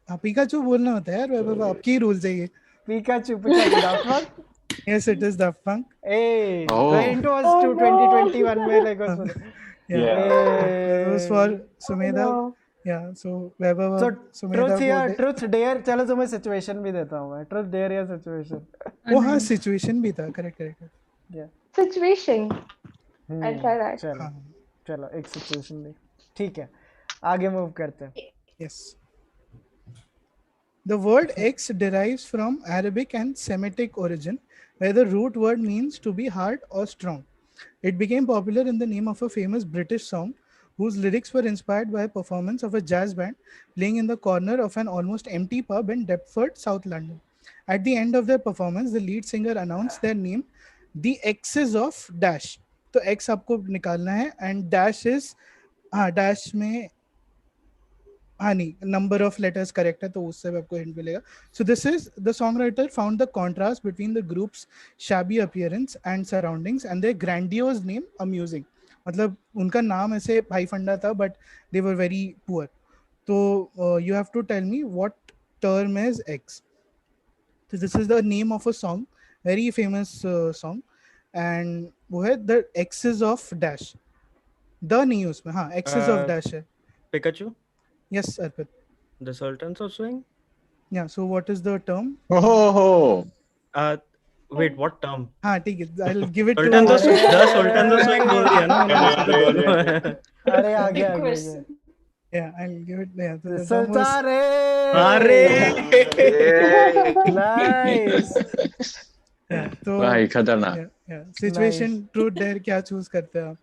हाँ, पिकाचू बोलना होता है यार, वैभव आपकी रूल्स है ये। Pikachu Daft Punk। Yes, it is Daft Punk. Hey, the hint was to 2021 में like was for it was for Sumedha. Yeah, so Vaibhav, Sumedha truth dare। चलो तुम्हें सिचुएशन भी देता हूँ मैं, ट्रुथ डेयर या सिचुएशन। वो हाँ, सिचुएशन भी था, correct. Situation. I'll try that. चलो एक सिचुएशन भी ठीक है, आगे मूव करते हैं। Yes. The word X derives from Arabic and Semitic origin, where the root word means to be hard or strong. It became popular in the name of a famous British song whose lyrics were inspired by a performance of a jazz band playing in the corner of an almost empty pub in Deptford, South London. At the end of their performance, the lead singer announced their name, the X's of dash. तो X आपको निकालना है and dash is dash में नहीं, number of letters correct है, तो उससे आपको hint मिलेगा. So this is the songwriter found the contrast between the group's shabby appearance and surroundings and their grandiose name amusing. मतलब उनका नाम ऐसे भाई फंडा था but they were very poor. तो you have to tell me what term is X. So this is the name of a song, very famous song, and वो है the X's of dash. The नहीं उसमें, हाँ X's of dash है. Pikachu. Yes, Arpit. The Sultans of Swing? Yeah, so what is the term? Wait, what term? हाँ ठीक है, I'll give it Sultans to of Swing. The Sultans of Swing बोल दिया ना मैंने। अरे आ गया। Yeah, I'll give it. Yeah, so the Sultare. Nice. Yeah, तो भाई खतरनाक। Yeah, situation truth dare क्या choose करते हैं आप?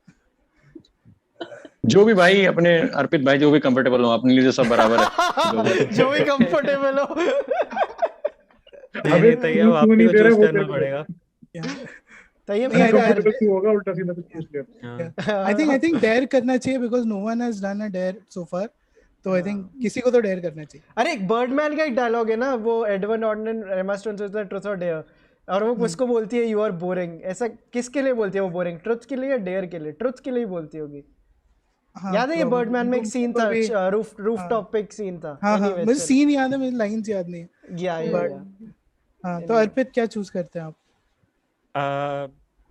जो भी भाई अपने अर्पित भाई जो भी कंफर्टेबल हो, अपने लिए तो सब बराबर है। जो भी कंफर्टेबल हो। अभी तैयाब आपको चूज करना पड़ेगा। तैयाब होगा उल्टा सीधा कुछ पूछ लिया। I think dare करना चाहिए because no one has done a dare so far. तो आई थिंक किसी को तो डेयर करना चाहिए। अरे एक बर्डमैन का एक डायलॉग है ना, वो एडवर्ड नॉर्टन एमा स्टोन से ट्रुथ और डेयर, और वो उसको बोलती है यू आर बोरिंग। ऐसा किसके लिए बोलती है वो बोरिंग? ट्रुथ के लिए या डेयर के लिए? ट्रुथ के लिए ही बोलती होगी। याद है ये बर्डमैन में एक सीन था, रूफटॉप पे एक सीन था। हाँ मुझे सीन याद है, मुझे लाइंस याद नहीं है। हाँ तो अर्पित क्या चूज करते हैं आप?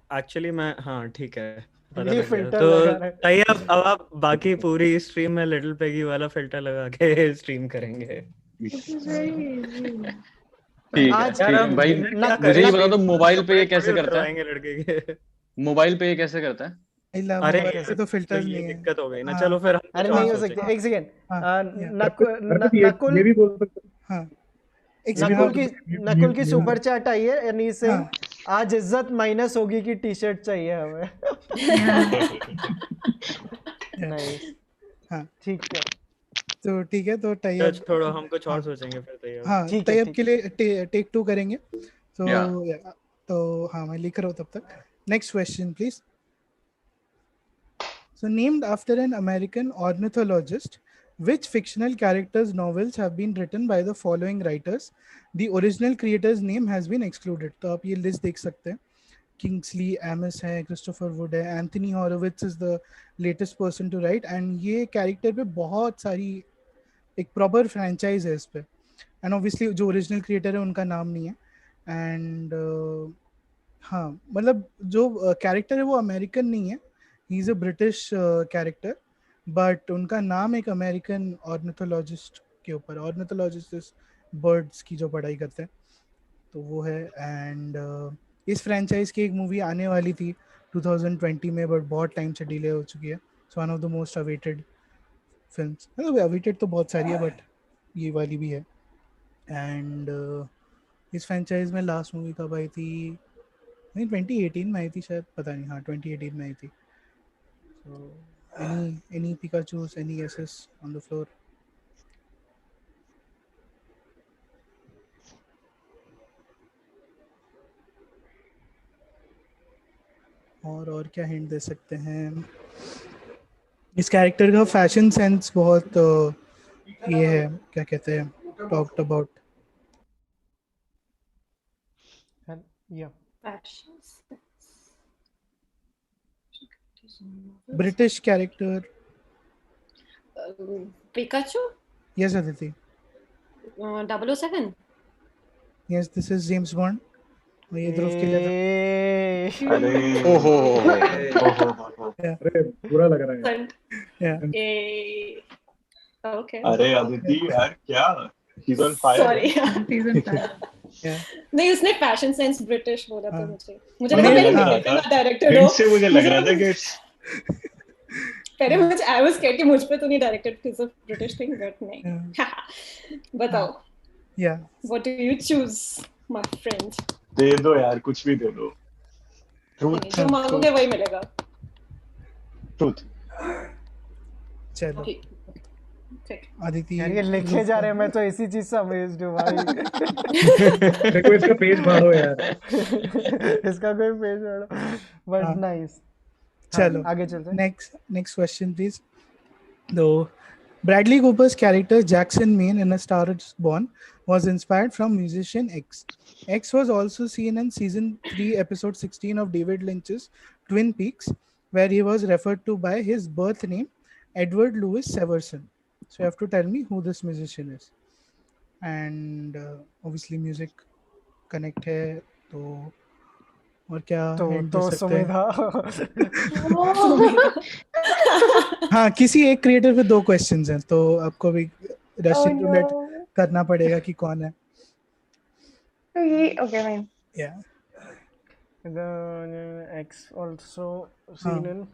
एक्चुअली मैं ठीक है पता ये लग गया। फिल्टर तो लगा रहा है। तैयब अब आप बाकी पूरी स्ट्रीम में लिटिल पेगी वाला फिल्टर लगा के स्ट्रीम करेंगे। ठीक है भाई, मुझे ये बता दो मोबाइल पे ये कैसे करता है? लड़के के मोबाइल पे ये कैसे करता है? अरे ये तो फिल्टर्स नहीं है, दिक्कत हो गई ना। चलो फिर अरे नहीं हो सकती। एक सेकंड, ये भी बोल सकते हाँ नकुल की सुपर चैट आई है यानी से आज इज्जत माइनस होगी कि टी शर्ट चाहिए हमें। हाँ ठीक है, तो ठीक है, तो तैयब थोड़ा हम कुछ और सोचेंगे फिर तैयब। हाँ तैयब के लिए टेक 2 करेंगे। तो हाँ मैं लिख रहा हूँ तब तक। Next question please. So named after an American ornithologist, which fictional characters' novels have been written by the following writers? The original creator's name has been excluded. तो आप ये लिस्ट देख सकते हैं। किंग्सली एमिस है, क्रिस्टोफर वुड है, Anthony Horowitz is the latest person to write, and ये character पे बहुत सारी एक प्रॉपर फ्रेंचाइज है इस पे। एंड ऑब्वियसली जो ओरिजिनल क्रिएटर है उनका नाम नहीं है। एंड हाँ मतलब जो कैरेक्टर है वो अमेरिकन नहीं है, he is a British character, but उनका नाम एक अमेरिकन ऑर्निथोलॉजिस्ट के ऊपर, ऑर्निथोलॉजिस्ट इज बर्ड्स की जो पढ़ाई करते हैं, तो वो है। एंड इस फ्रेंचाइज की एक मूवी आने वाली थी 2020 में, बट बहुत टाइम से डिले हो चुकी है। So one of the most awaited films, मतलब अवेटेड तो बहुत सारी है बट ये वाली भी है। एंड इस फ्रेंचाइज में लास्ट मूवी कब आई थी? नहीं 2018 में आई थी शायद, पता नहीं। हाँ 2018 में आई थी। So any Pikachus, any guesses on the floor? और क्या हिंट दे सकते हैं? इस कैरेक्टर का फैशन सेंस बहुत ये है, क्या कहते हैं, talked about. British character. Pikachu? Yes, Aditi. 007? Yes, this is James Bond. ये ध्रुव के लिए था। अरे ओहो अरे बुरा लग रहा है। Okay. अरे अदिति यार क्या, he's on fire. Sorry. He's on fire. नहीं उसने फैशन सेंस ब्रिटिश बोला था मुझे लगा पहले डायरेक्टर हो। से मुझे लग रहा था कि पहले मुझे आई वाज स्कैर्ड कि मुझ पे तो नहीं डायरेक्टेड किस ऑफ ब्रिटिश थिंग, बट नहीं। बताओ what do you choose my friend? दे दो यार, कुछ भी दे दो। ट्रूथ जो मांगोगे वही मिलेगा। ट्रूथ। चलो आदिति यार ये लिखे जा रहे हैं, मैं तो इसी चीज से अमेज्ड हूं भाई। देखो इसका पेज फाड़ो यार। इसका कोई पेज फाड़ो, बट नाइस। चलो आगे चलते हैं। Next question please. दो Bradley Cooper's character Jackson Maine in A Star Is Born was inspired from musician X. X was also seen in season 3 episode 16 of David Lynch's Twin Peaks, where he was referred to by his birth name Edward Louis Severson. So you have to tell me who this musician is. And obviously music connect है, तो और क्या hint दे सकते हैं? हाँ किसी एक creator पे 2 क्वेश्चंस हैं, तो आपको भी रशियन रूलेट करना पड़ेगा कि कौन है। Okay, fine. Yeah. The X also seen in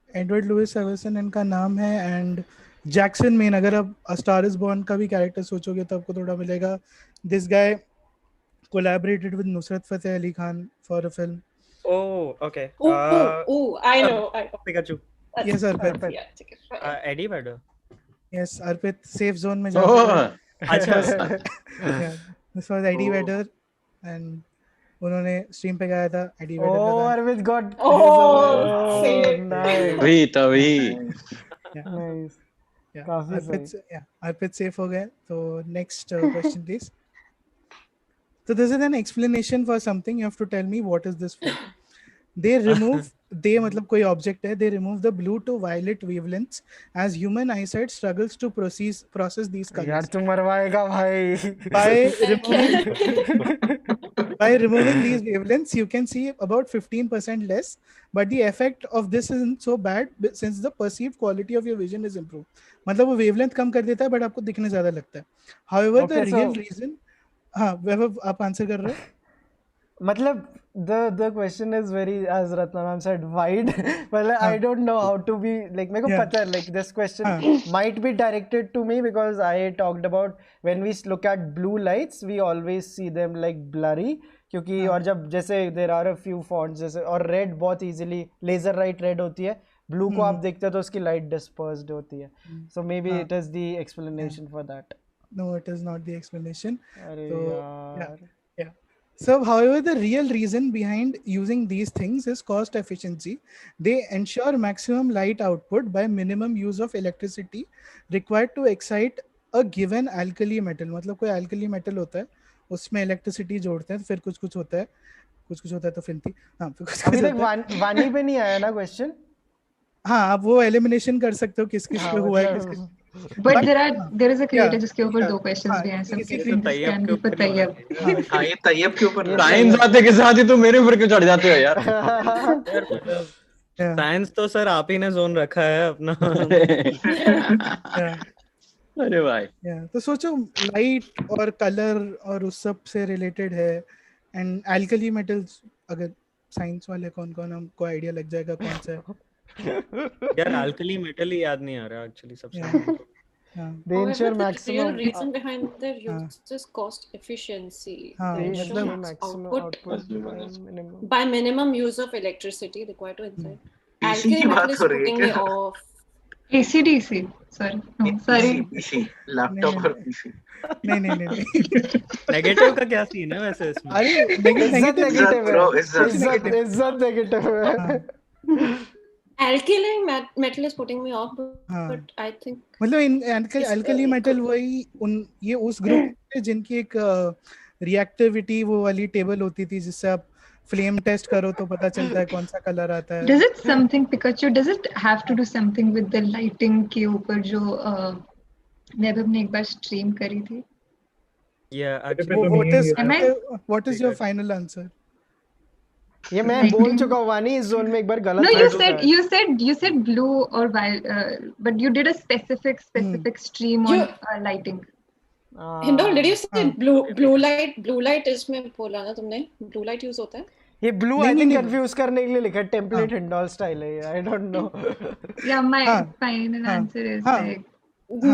Edward Louis Severson इनका नाम है। एंड जैक्सन मेन, अगर आप A Star Is Born का भी कैरेक्टर सोचोगे तो आपको थोड़ा मिलेगा। This guy collaborated with Nusrat Fateh Ali Khan for a film. Oh, okay. I know. Pikachu. Yes, Arpit. Eddie Vedder. Yes, Arpit safe zone में जा रहा है। This was Eddie Vedder and उन्होंने स्ट्रीम पे गाया था एडी वेडर का गाना। Arvind got same. nice. तभी Nice. अर्पित safe हो गए. So next question please. So this is an explanation for something. You have to tell me what is this for. They remove मतलब कोई object है. They remove the blue to violet wavelengths as human eyesight struggles to process these colors. यार तू मरवाएगा भाई. By removing these wavelengths, you can see about 15% less, but the effect of this isn't so bad since the perceived quality of your vision is improved. मतलब वो wavelength कम कर देता है, but आपको दिखने ज़्यादा लगता है. However, the real reason, हाँ, वैभव आप आंसर कर रहे हो? मतलब the question is very, as Ratna ma'am said, wide. Well, I don't know how to be like. मेरे को पता है like this question might be directed to me because I talked about when we look at blue lights, we always see them like blurry. क्योंकि और जब जैसे there are a few fonts जैसे और red बहुत easily laser light red होती है, blue को आप देखते हो तो उसकी light dispersed होती है. So maybe it is the explanation for that. No, it is not the explanation. So, So, however, the real reason behind using these things is cost efficiency. They ensure maximum light output by minimum use of electricity required to excite a given alkali metal. मतलब कोई alkali metal होता है, उसमें electricity जोड़ते हैं, फिर कुछ होता है, कुछ होता है तो फिर हाँ, अभी तक वानी पे नहीं आया ना question? हाँ, आप वो elimination कर सकते हो किस पे हुआ है किस. But there is a creator जिसके ऊपर 2 questions भी हैं. तैयब. हाँ ये तैयब के ऊपर. साइंस आते के साथ ही तो मेरे ऊपर क्यों चढ़ जाते हो यार? साइंस तो सर आप ही ने जोन रखा है अपना. अरे भाई. तो सोचो लाइट और कलर और उस सब से रिलेटेड है एंड एल्कली मेटल्स. अगर साइंस वाले कौन हमको आइडिया लग जाएगा कौन सा है. यार अल्कली मेटल ही याद नहीं आ रहा एक्चुअली सबसे. They ensure maximum. The real reason behind their use is cost efficiency. They ensure maximum output by minimum use of electricity required to incite. Alkali metal is putting me off. AC/DC. Sorry. PC. Laptop और PC. नहीं. Negative का क्या scene है वैसे इसमें? अरे इज्जत negative है. Alkali metal is putting me off, but I think मतलब alkali metal वही ये उस ग्रुप है जिनकी एक रिएक्टिविटी वो वाली टेबल होती थी जिससे आप फ्लेम टेस्ट करो तो पता चलता है कौन सा कलर आता है. Does it something Pikachu? Does it have to do something with the lighting के ऊपर जो वैभव ने एक बार स्ट्रीम करी थी? Yeah, actually. What is your final answer? ये मैं बोल चुका हूँ वानी इस जोन में एक बार गलत. No, you said blue or but you did a specific stream on lighting. Hindol, did you say blue light इसमें बोला ना तुमने? Blue light use होता है? ये blue I think confuse करने के लिए लिखा है. Template Hindol style है. I don't know. Yeah, my final answer is like.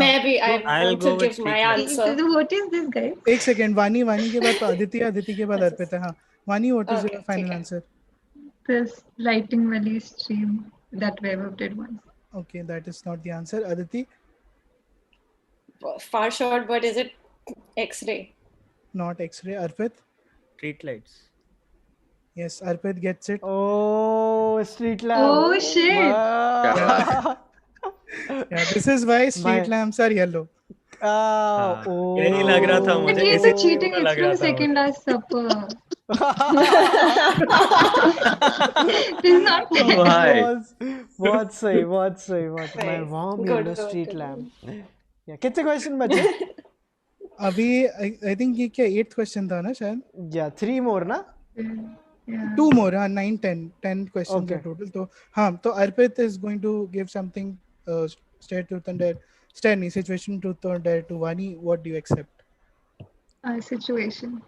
Maybe I'll go give my answer. What is this guy? एक सेकंड. वानी के बाद आदित्य के बाद अर्पित है. हाँ. Vani, what is your final answer? This lighting valley stream that Vaibhav did once. Okay, that is not the answer. Aditi? Far short, but is it X-ray? Not X-ray. Arpit? Street lights. Yes, Arpit gets it. Oh, street lamp. Oh shit. Yeah, this is why street lamps are yellow. यही लग रहा था मुझे. It is cheating. It's from second last supper. It's not बहुत सही. My warm yellow street lamp. कितने question बचे? अभी I think ये क्या 8th क्वेश्चन था ना शायद. Yeah, 3 more ना? 2 more. हाँ, 9 10 questions in total. तो हाँ, तो Arpit is going to give something straight truth and dare. Situation truth or dare to Vani. What do you accept? Situation.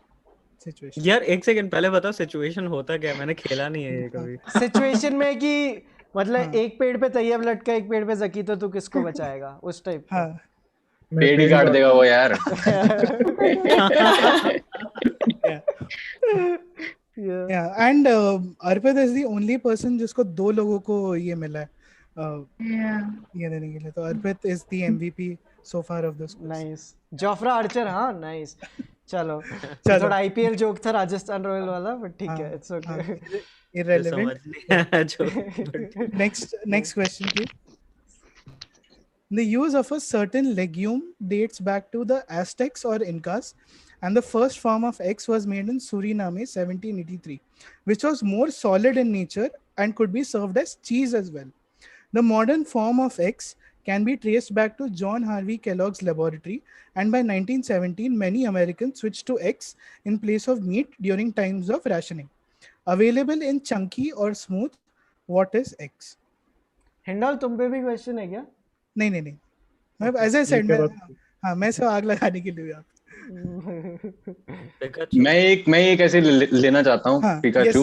यार एक सेकंड पहले बताओ सिचुएशन होता क्या? मैंने खेला नहीं है ये कभी. सिचुएशन में कि मतलब एक पेड़ पे तैयब लटका एक पेड़ पे जकी तो तू किसको बचाएगा उस टाइप. हाँ. पेड़ ही काट देगा वो यार. Yeah, and Arpit is the only person जिसको 2 लोगों को ये मिला है. ये देने के लिए. तो Arpit is the MVP so far of this quiz. Nice. Jofra Archer. हाँ, nice. चलो. थोड़ा IPL जोक था राजस्थान रॉयल वाला, but ठीक है. It's okay. Irrelevant. Next question please. The use of a certain legume dates back to the Aztecs or Incas, and the first form of eggs was made in Suriname 1783, which was more solid in nature and could be served as cheese as well. The modern form of eggs can be traced back to John Harvey Kellogg's laboratory, and by 1917, many Americans switched to eggs in place of meat during times of rationing. Available in chunky or smooth, what is eggs? Indole तुम पे भी question है क्या? नहीं नहीं नहीं, मैं as I said मैं सब आग लगाने के लिए मैं एक ऐसे लेना चाहता हूँ Pikachu.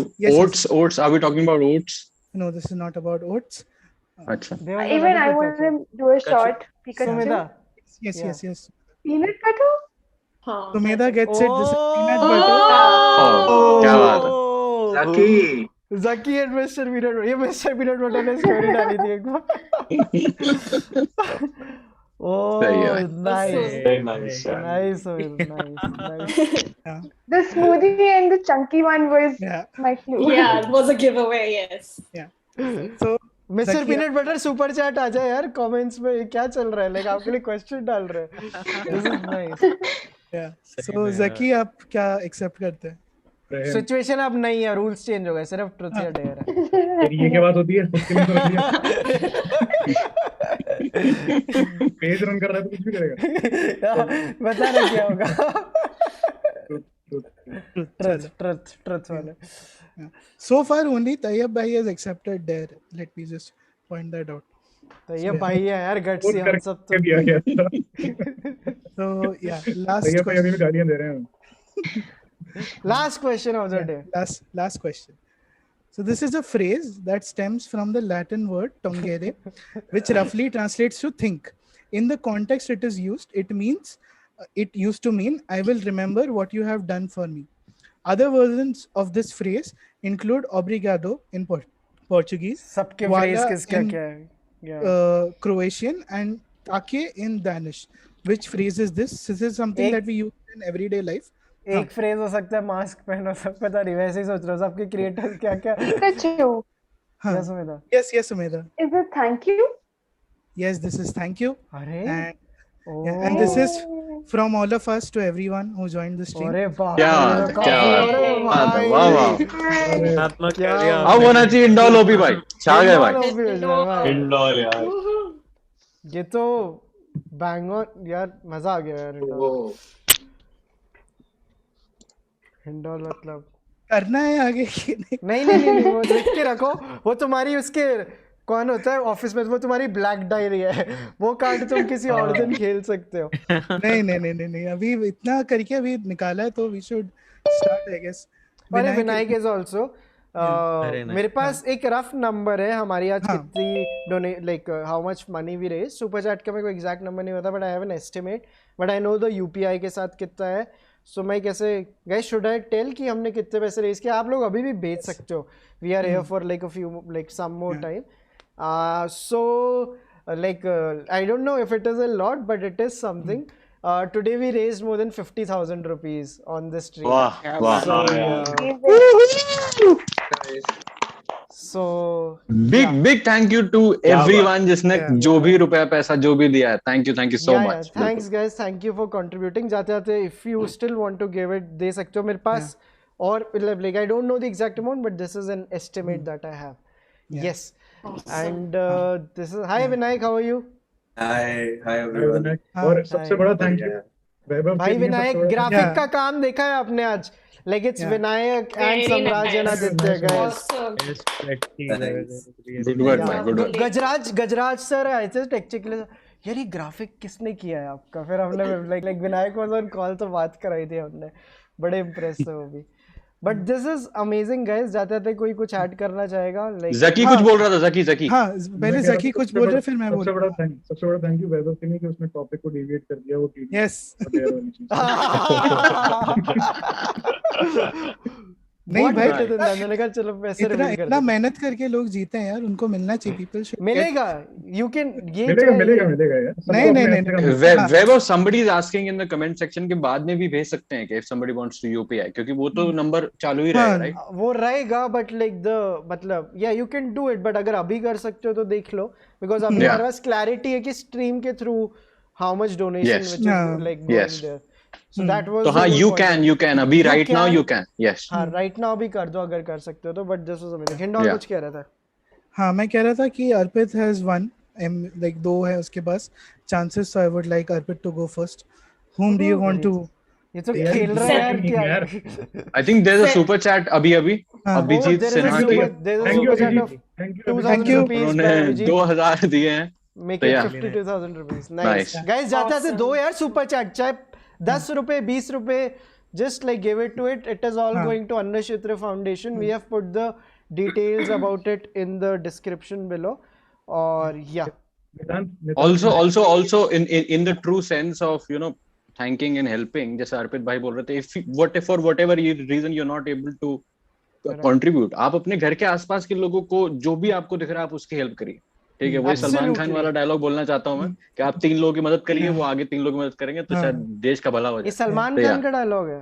Oats are we talking about oats? No, this is not about oats. अच्छा. Even I want to do a short Pikachu. Yes. Peanut butter? Sumedha gets it. This is peanut butter. क्या बात है. Zaki and Mr. Peanut Butter. ये Mr. Peanut Butter ने story डाली थी एक बार. Nice. The smoothie and the chunky one was my clue. Yeah, it was a giveaway. Yes. Yeah. So mister peanut butter super chat आ जाए यार comments में. क्या चल रहा है? लाइक आपके लिए क्वेश्चन डाल रहे हैं. This is nice. So Zaki आप क्या एक्सेप्ट करते हैं? सिचुएशन अब नहीं है, रूल्स चेंज हो गए, सिर्फ ट्रुथ या डेयर है. ये क्या बात होती है? पेज रन कर रहा है तो कुछ भी करेगा. बता रहे क्या होगा. ट्रुथ वाले. So far only Tayyab bhai has accepted dare. Let me just point that out. Tayyab bhai है यार, गट्स से हम सब तो दिया गया था. So yeah, last Tayyab bhai question. अभी भी गालियां दे रहे हैं. Last question of the day. Last question. So this is a phrase that stems from the Latin word tongere, which roughly translates to think. In the context it is used, it used to mean I will remember what you have done for me. Other versions of this phrase include obrigado in Portuguese, सबके phrase किसका क्या है? Croatian, and take in Danish. Which phrase is this? This is something that we use in everyday life. एक phrase हो सकता है mask पहनो, सब पता नहीं. वैसे ही सोच रहा हूँ सबके क्रिएटर्स क्या क्या. Pikachu. Yes, Sumedha. Yes, Sumedha. Is it thank you? Yes, this is thank you. अरे. And this is from all of us to everyone who joined the stream. अरे वाह. क्या अब होना चाहिए इंडोल ओपी भाई. छा गए भाई इंडोल यार. ये तो बैंग ऑन यार, मजा आ गया यार. हिंडोल मतलब करना है आगे कि नहीं वो लिख के रखो. वो तुम्हारी उसके कौन होता है ऑफिस में, वो तुम्हारी ब्लैक डायरी है. वो कार्ड तुम किसी और दिन खेल सकते हो. नहीं अभी इतना करके अभी निकाला है तो we should start I guess. Vinayak is also. मेरे पास एक रफ नंबर है हमारी आज कितनी like how much money we raise. Super chat का मेरे को एग्जैक्ट नंबर नहीं पता, but I have an estimate, but I know the UPI के साथ कितना है. सो मैं कैसे गाइस शुड आई टेल कि हमने कितने पैसे रेज किए? आप लोग अभी भी भेज सकते हो. We are here for like a few like some more time. So like I don't know if it is a lot, but it is something. Today we raised more than 50,000 rupees on this stream. Wow. So big thank you to everyone जिसने जो भी रुपया पैसा जो भी दिया है. Thank you so much. Thanks guys, thank you for contributing. जाते if you still want to give it दे सकते हो. मेरे पास और like I don't know the exact amount, but this is an estimate that I have. Yes. And this is hi Vinayak, how are you? Hi everyone. और सबसे बड़ा thank you भाई Vinayak. Graphic का काम देखा है आपने आज? Like it's Vinayak and Samraj and Aditya guys. Good. Gajraj sir आए थे टेक्निकली. यार ये ग्राफिक किसने किया है आपका? फिर हमने like Vinayak was on call तो बात कराई थी हमने. बड़े इम्प्रेस थे वो भी. But this is amazing guys. जाते कोई कुछ ऐड करना चाहेगा? लाइक जकी कुछ बोल रहा था. जकी हाँ पहले जकी कुछ बोल रहे, फिर मैं बोल. सबसे बड़ा थैंक यू वैभव के लिए कि उसने टॉपिक को डेविएट कर दिया. वो यस नहीं भाई, मैंने कहा चलो पैसे इतना मेहनत करके लोग जीते हैं यार, उनको मिलना चाहिए. पीपल शुड मिलेगा. यू कैन ये मिलेगा यार. नहीं Wherever somebody is asking in the comment section के बाद में भी भेज सकते हैं कि if somebody wants to UPI, क्योंकि वो तो नंबर चालू ही रहेगा, राइट? वो रहेगा, बट लाइक द मतलब या you can do it. But अगर अभी कर सकते हो तो देख लो, because अभी हमारे पास clarity है कि stream के through how much donation Yes. which is like going Yes. there. So that was तो हाँ, you can अभी You right now can. you can. Yes. हाँ right now भी कर दो अगर कर सकते हो तो, but this was amazing. Indole कुछ कह रहा था? हाँ मैं कह रहा था कि अर्पित has one, like 2 है उसके पास chances, so I would like Arpit to go first. Whom do you want to? ये तो खेल रहा है यार क्या? I think there's a super chat अभी अभिजीत सिन्हा की. Thank you 2000 rupees by Abhijit. 2000 दिए हैं. Make it 52,000 rupees. Nice. Guys जाते दो यार super chat, चाहे 10 रुपए 20 रुपए, just like give it to it. It is all going to Annakshetra Foundation. We have put the details about it in the description below. Or yeah. Also in the true sense of thanking and helping, जैसे अर्पित भाई बोल रहे थे, if for whatever reason you're not able to contribute, आप अपने घर के आसपास के लोगों को जो भी आपको दिख रहा है आप उसकी हेल्प करिए. ठीक है, वही सलमान खान वाला डायलॉग बोलना चाहता हूँ मैं कि आप 3 लोगों की मदद करिए, वो आगे 3 लोगों की मदद करेंगे तो शायद देश का भला हो जाए. ये सलमान खान का डायलॉग है.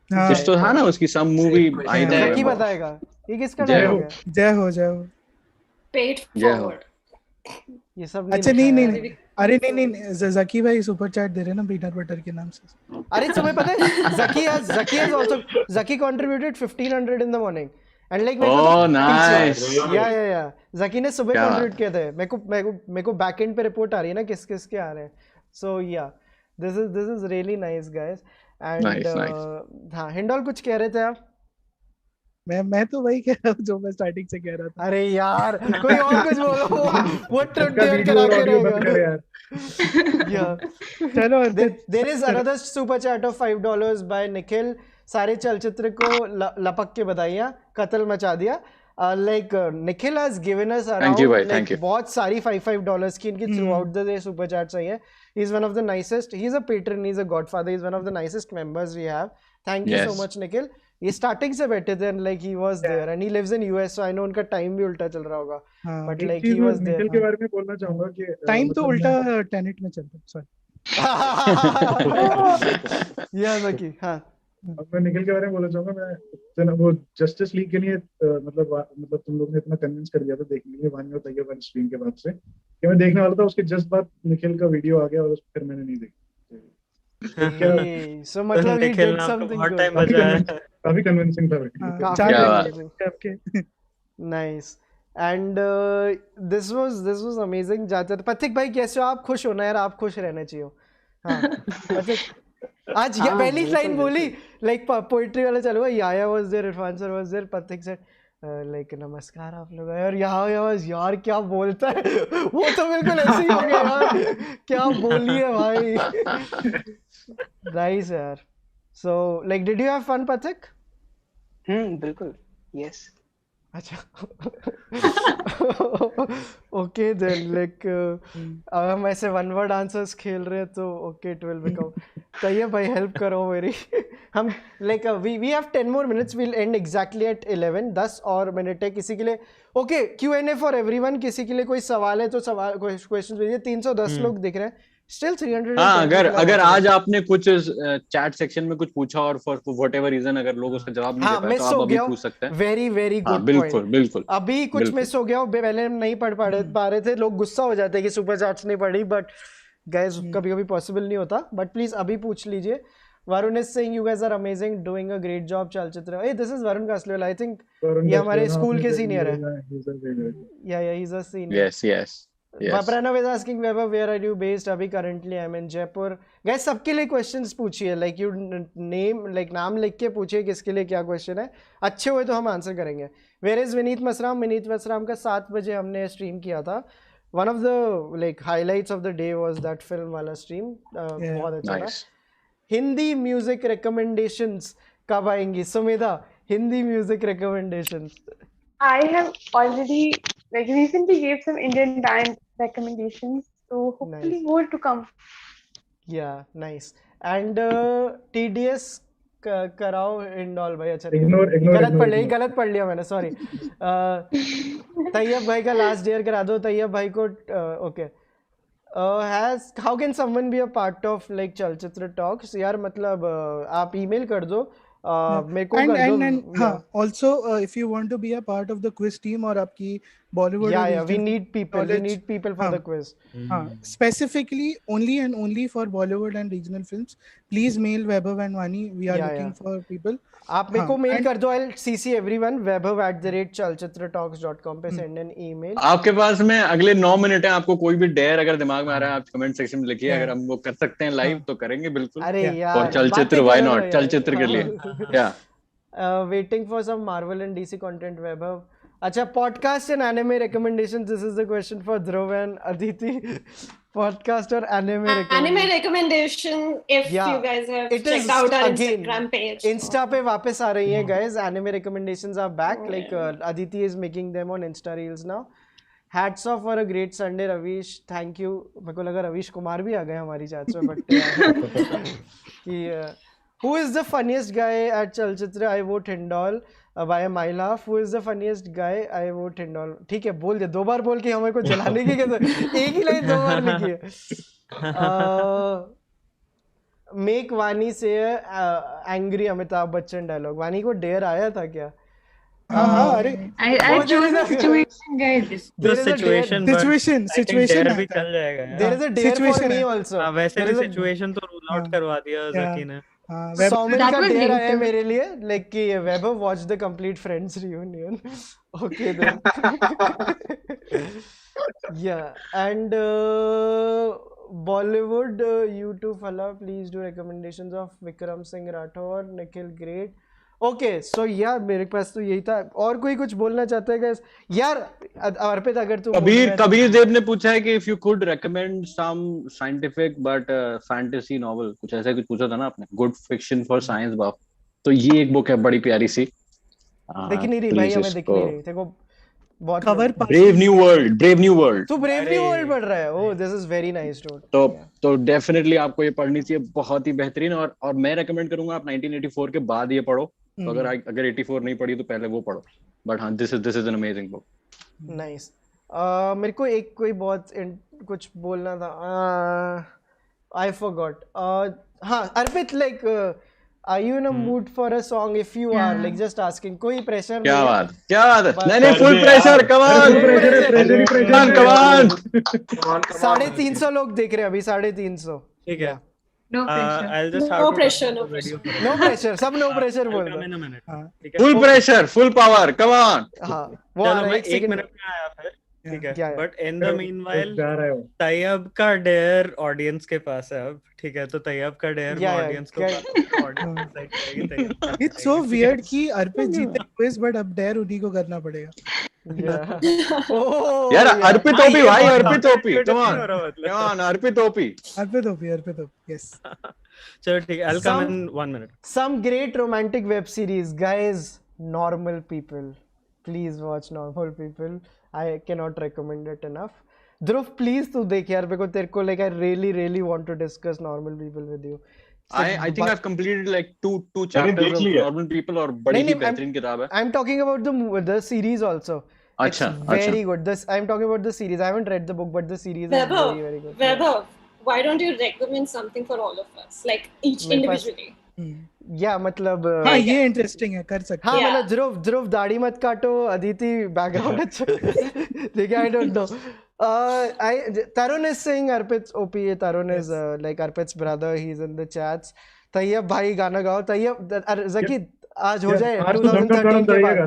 कुछ तो था ना उसकी सम मूवी आई थी. जकी बताएगा ये किसका डायलॉग है? जय हो. पेट फॉरवर्ड. ये सब अच्छा नहीं अरे नहीं जकी भाई सुपर चैट दे रहे ना पीनट बटर के नाम से. अरे तुम्हें पता है Zaki has also Zaki contributed 1500 in the morning and like nice. Yeah Zaki ने सुबह contribute किए थे. मेरे को बैक एंड पे रिपोर्ट आ रही है ना किस के आ रहे हैं. So yeah this is really nice guys and nice. हाँ हिंडोल कुछ कह रहे थे आप? मैं तो वही कह रहा हूँ जो मैं स्टार्टिंग से कह रहा था. अरे यार कोई और कुछ बोलो. वो ट्रेंड करा के रहेगा. चलो there is another super chat of $5 by Nikhil. सारे चलचित्र को लपक के बधाइयाँ, कत्ल मचा दिया. Like Nikhil has given us around like बहुत सारी $5 की इनकी throughout the day super chats आई है. He's one of the nicest. He's a patron. He's a godfather. He's one of the nicest members we have. Thank you so much Nikhil. ये starting से बैठे थे and like he was there and he lives in US so I know उनका time भी उल्टा चल रहा होगा. But like he was there. Nikhil के बारे में बोलना चाहूंगा कि टाइम तो उल्टा टेनेट में चलता है. सॉरी. या Zaki हाँ. अब मैं निखिल के बारे में बोलना चाहूंगा. मैं वो जस्टिस लीग के लिए मतलब तुम लोग ने इतना कन्विंस कर दिया था देखने के लिए वानी और तैयब वाली स्ट्रीम के बाद से कि मैं देखने वाला था. उसके जस्ट बाद निखिल का वीडियो आ गया और फिर मैंने नहीं देखा. So मतलब he did something good. काफी कन्विंसिंग था. Nice. And this was amazing. जाते पथिक भाई कैसे हो आप? खुश हो ना यार, आप खुश रहना चाहिए. हाँ पथिक आज ये पहली लाइन बोली like पोएट्री वाला चालू हुआ. याया was there, Irfan sir was there, पथिक सर like नमस्कार आप लोग. यार यार क्या बोलता है वो तो बिल्कुल ऐसे ही हो गया यार. क्या बोली है भाई. Nice यार. So like did you have fun Pathak? बिल्कुल. Yes. अच्छा. Okay then like अब हम ऐसे one word answers खेल रहे हैं तो okay it will become. Tayyab भाई help करो मेरी. हम like we have 10 more minutes. We'll end exactly at 11. 10 और मिनट है किसी के लिए. Okay Q&A for everyone. किसी के लिए कोई सवाल है तो सवाल क्वेश्चन भेजिए. 310 लोग दिख रहे हैं. Still 300. हाँ अगर आज आपने कुछ चैट सेक्शन में कुछ पूछा और for whatever reason अगर लोग उसका जवाब नहीं दे पाए तो आप अभी पूछ सकते हैं. very good point. बिल्कुल अभी कुछ मिस हो गया. पहले नहीं पढ़ पा रहे थे. लोग गुस्सा हो जाते हैं कि सुपर चैट्स नहीं पढ़ी. बट गाइस कभी पॉसिबल नहीं होता. बट प्लीज अभी पूछ लीजिए. Varun is saying you guys are amazing, doing a great job Chalchitra. Hey, this is Varun Kasliwala. I think ये हमारे स्कूल के सीनियर है. Yeah, he's a senior. Yes. Pranav is asking where are you based? अभी currently I'm in Jaipur. Guys सबके लिए questions पूछिए. Like you name like नाम लिख के पूछिए किसके लिए क्या question है. अच्छे हुए तो हम आंसर करेंगे. Where is विनीत मसराम का 7 बजे हमने स्ट्रीम किया था. One of the like highlights of the day was that film वाला stream. बहुत अच्छा था. हिंदी म्यूजिक recommendations कब आएंगी? Sumedha Hindi music recommendations. I have already like recently gave some Indian band recommendations, so hopefully more to come. Yeah, nice. And TDS कराओ indole भाई. अच्छा गलत पढ़ लिया मैंने. सॉरी. तैयब भाई का लास्ट ईयर करा दो. तैयब भाई को okay. How can someone be a part of like Chalchitra talks? यार मतलब आप email कर दो. मेरे को कर दो. हाँ also if you want to be a part of the quiz team और आपकी Bollywood. Yeah, we need people. We need people for the quiz. Specifically, only and only for Bollywood and regional films. Please mail Vaibhav and Vani. We are looking for people. आप मेरे को mail कर दो. I'll CC everyone. Vaibhav@chalchitratalks.com पे send an email. आपके पास में अगले 9 minute है. आपको कोई भी डेयर अगर दिमाग में आ रहा है, आप कमेंट सेक्शन में लिखिए. अगर हम वो कर सकते हैं लाइव तो करेंगे बिल्कुल. अरे यार, और चलचित्र व्हाई नॉट, चलचित्र के लिए. Waiting for some Marvel and DC content, Vaibhav. अच्छा, podcast and anime recommendations. This is the question for Dhruv and Aditi. Podcast or anime recommendation if you guys have checked out our Instagram page. Insta पे वापस आ रही हैं guys. Anime recommendations are back. Like Aditi is making them on Insta Reels now. Hats off for a great Sunday, Ravish. Thank you. मेरे को लगा रवीश कुमार भी आ गए हमारी चैट में, but who is the funniest guy at Chalchitra? I vote Hindol. By a mile half. Who is the funniest guy? I vote Hindol. ठीक है, बोल दे. 2 बार बोल के हमें को जलाने की कैसे? एक ही लाइन 2 बार लिखी है. Make Vani say angry Amitabh Bachchan dialogue. Vani को डेयर आया था क्या? अरे I chose the situation, guys. The situation भी चल जाएगा. There is a dare for me also. वैसे भी situation तो rule out करवा दिया ज़की ने. सौमिल का डेयर आया मेरे लिए, लाइक कि Vaibhav watch the complete Friends reunion. Okay then. Yeah, and Bollywood, you too Fala, please do recommendations of Vikram Singh Rathore, Nikhil Great. Okay so यार मेरे पास तो यही था. और कोई कुछ बोलना चाहता है गाइस? यार अर्पित, अगर तू कबीर देव ने पूछा है कि if you could recommend some scientific but fantasy novel, कुछ ऐसा कुछ पूछा था ना आपने, good fiction for science buff. तो ये एक बुक है बड़ी प्यारी सी. दिख नहीं रही भाई, हमें दिख नहीं रही. देखो बहुत कवर. Brave new world. तू ब्रेव न्यू वर्ल्ड पढ़ रहा है? Oh this is very nice dude. तो डेफिनेटली आपको ये पढ़नी चाहिए. बहुत ही बेहतरीन. और मैं रेकमेंड करूंगा आप 1984 के बाद ये पढ़ो. तो अगर 84 नहीं पढ़ी तो पहले वो पढ़ो. बट हाँ, this is an amazing book. Nice. मेरे को एक कोई बहुत कुछ बोलना था. I forgot. हाँ अर्पित, like are you in a mood for a song? If you are, like just asking. कोई प्रेशर नहीं. क्या बात है. नहीं फुल प्रेशर. Come on. 350 लोग देख रहे हैं अभी. 350. ठीक है. No pressure. I'll just no pressure. No pressure. No pressure. सब no pressure बोल रहे हैं. Full pressure, full power. Come on. हाँ. वो आ रहा है. 1 मिनट में आया फिर. ठीक है. But in the meanwhile, Tayyab का डेयर ऑडियंस के पास है अब. ठीक है, तो तैयब का डेयर ऑडियंस को It's so weird कि अर्पित जीते क्विज, बट अब डेयर उन्हीं को करना पड़ेगा. यार अर्पित ओपी भाई. Arpit OP. Come on. Arpit OP. Yes. चलो ठीक है. I'll come in 1 minute. Some great romantic web series, guys. Normal People. Please watch Normal People. I cannot recommend it enough. Dhruv, please तू देख यार. मेरे को तेरे को like I really want to discuss Normal People with you. I think I've completed like two chapters of Normal People और बड़ी ही बेहतरीन किताब है. I'm talking about the series also. अच्छा. Very good. I'm talking about the series. I haven't read the book, but the series is very good. Vaibhav, why don't you recommend something for all of us, like each individually? या मतलब हाँ ये interesting है, कर सकते हैं. हाँ मतलब ध्रुव दाढ़ी मत काटो. अदिति बैकग्राउंड अच्छा. ठीक है. I don't know. Tarun is saying Arpit's OP. Tarun is like Arpit's brother. He's in the chats. Tayyab भाई गाना गाओ. Tayyab ज़की आज हो जाए 2013 के बाद.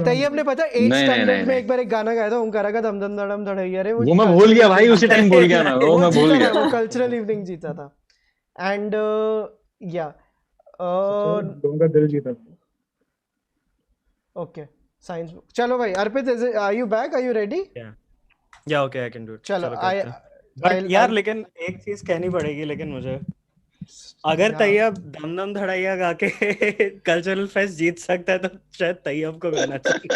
तैयब ने पता 8th स्टैंडर्ड में एक बार एक गाना गाया था ओंकारा का धम धम धड़म धड़ई. अरे वो मैं भूल गया भाई. उसी टाइम भूल गया ना. वो मैं भूल गया. वो कल्चरल इवनिंग जीता था. एंड या लोगों का दिल जीता. Okay science. चलो भाई Arpit, are you back? Are you ready? या okay I can do it. चलो यार लेकिन एक चीज कहनी पड़ेगी. लेकिन मुझे अगर तैयब दम दम धड़ाइया गा के कल्चरल फेस्ट जीत सकता है तो शायद तैयब को गाना चाहिए.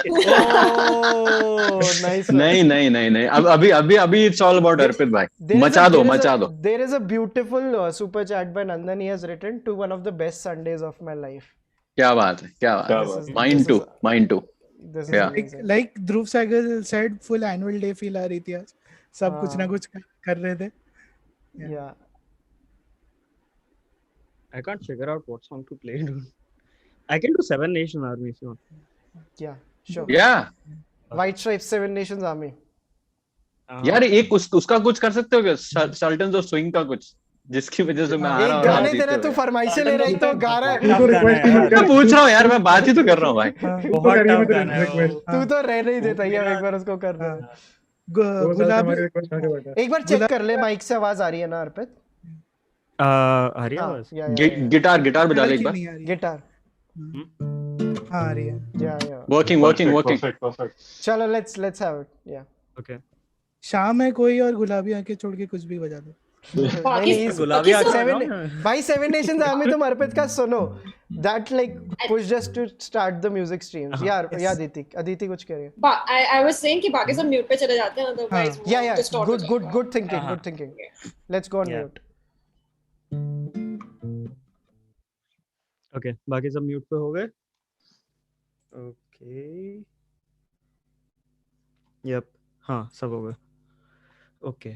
नहीं. अभी इट्स ऑल अबाउट अर्पित भाई. मचा दो. There is a beautiful super chat by Nandan. He has written to one of the best Sundays of my life. क्या बात है. Mine too. Like Dhruv Sahgal said, full annual day feel आ रही थी आज. सब कुछ ना कुछ कर रहे थे. Yeah. I can't figure out what song to play, dude. I can do Seven Nation Army if you want. Yeah, sure. Yeah. White Stripes, Seven Nations Army. यार एक उसका कुछ कर सकते हो क्या? सल्टन्स ऑफ स्विंग का कुछ, जिसकी वजह से मैं आ रहा हूँ। गाने दे रहा है, तू फरमाइशें ले रहा है, तो गा रहा है। मैं पूछ रहा हूँ यार, मैं बात ही तो कर रहा हूँ भाई। बहुत टफ गाना है। तू तो रह नहीं देता यार, एक बार उसको कर दे। एक बार चेक कर ले, माइक से आवाज आ रही है ना अर्पित? आ रही है आवाज? गिटार बजा ले एक बार। गिटार आ रही है। या वर्किंग। चलो लेट्स हैव इट। या ओके। शाम है कोई और गुलाबी आंखें छोड़ के कुछ भी बजा दो। गुलाबी भाई सेवन नेशंस आर्मी तुम अर्पित का सुनो, that like push just to start the music streams. यार अदिति कुछ कह रही है। I was saying कि बाकी सब म्यूट पे चले जाते हैं, otherwise yeah good thinking. Let's go on mute. Okay, बाकी सब म्यूट पे हो गए। ओके, यप, हाँ सब हो गए। Okay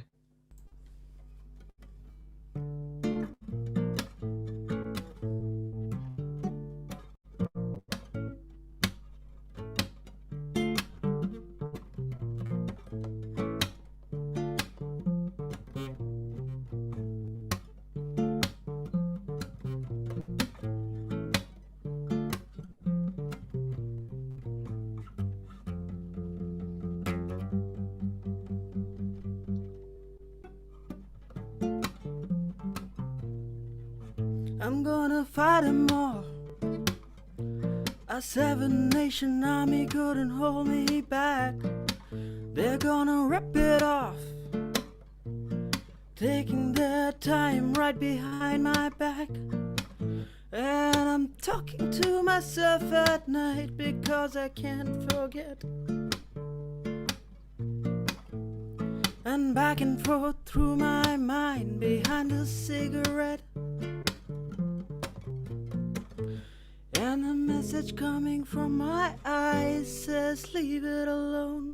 I'm gonna fight them all. A seven-nation army couldn't hold me back. They're gonna rip it off, taking their time right behind my back. And I'm talking to myself at night because I can't forget. And back and forth through my mind behind a cigarette. And the message coming from my eyes says leave it alone.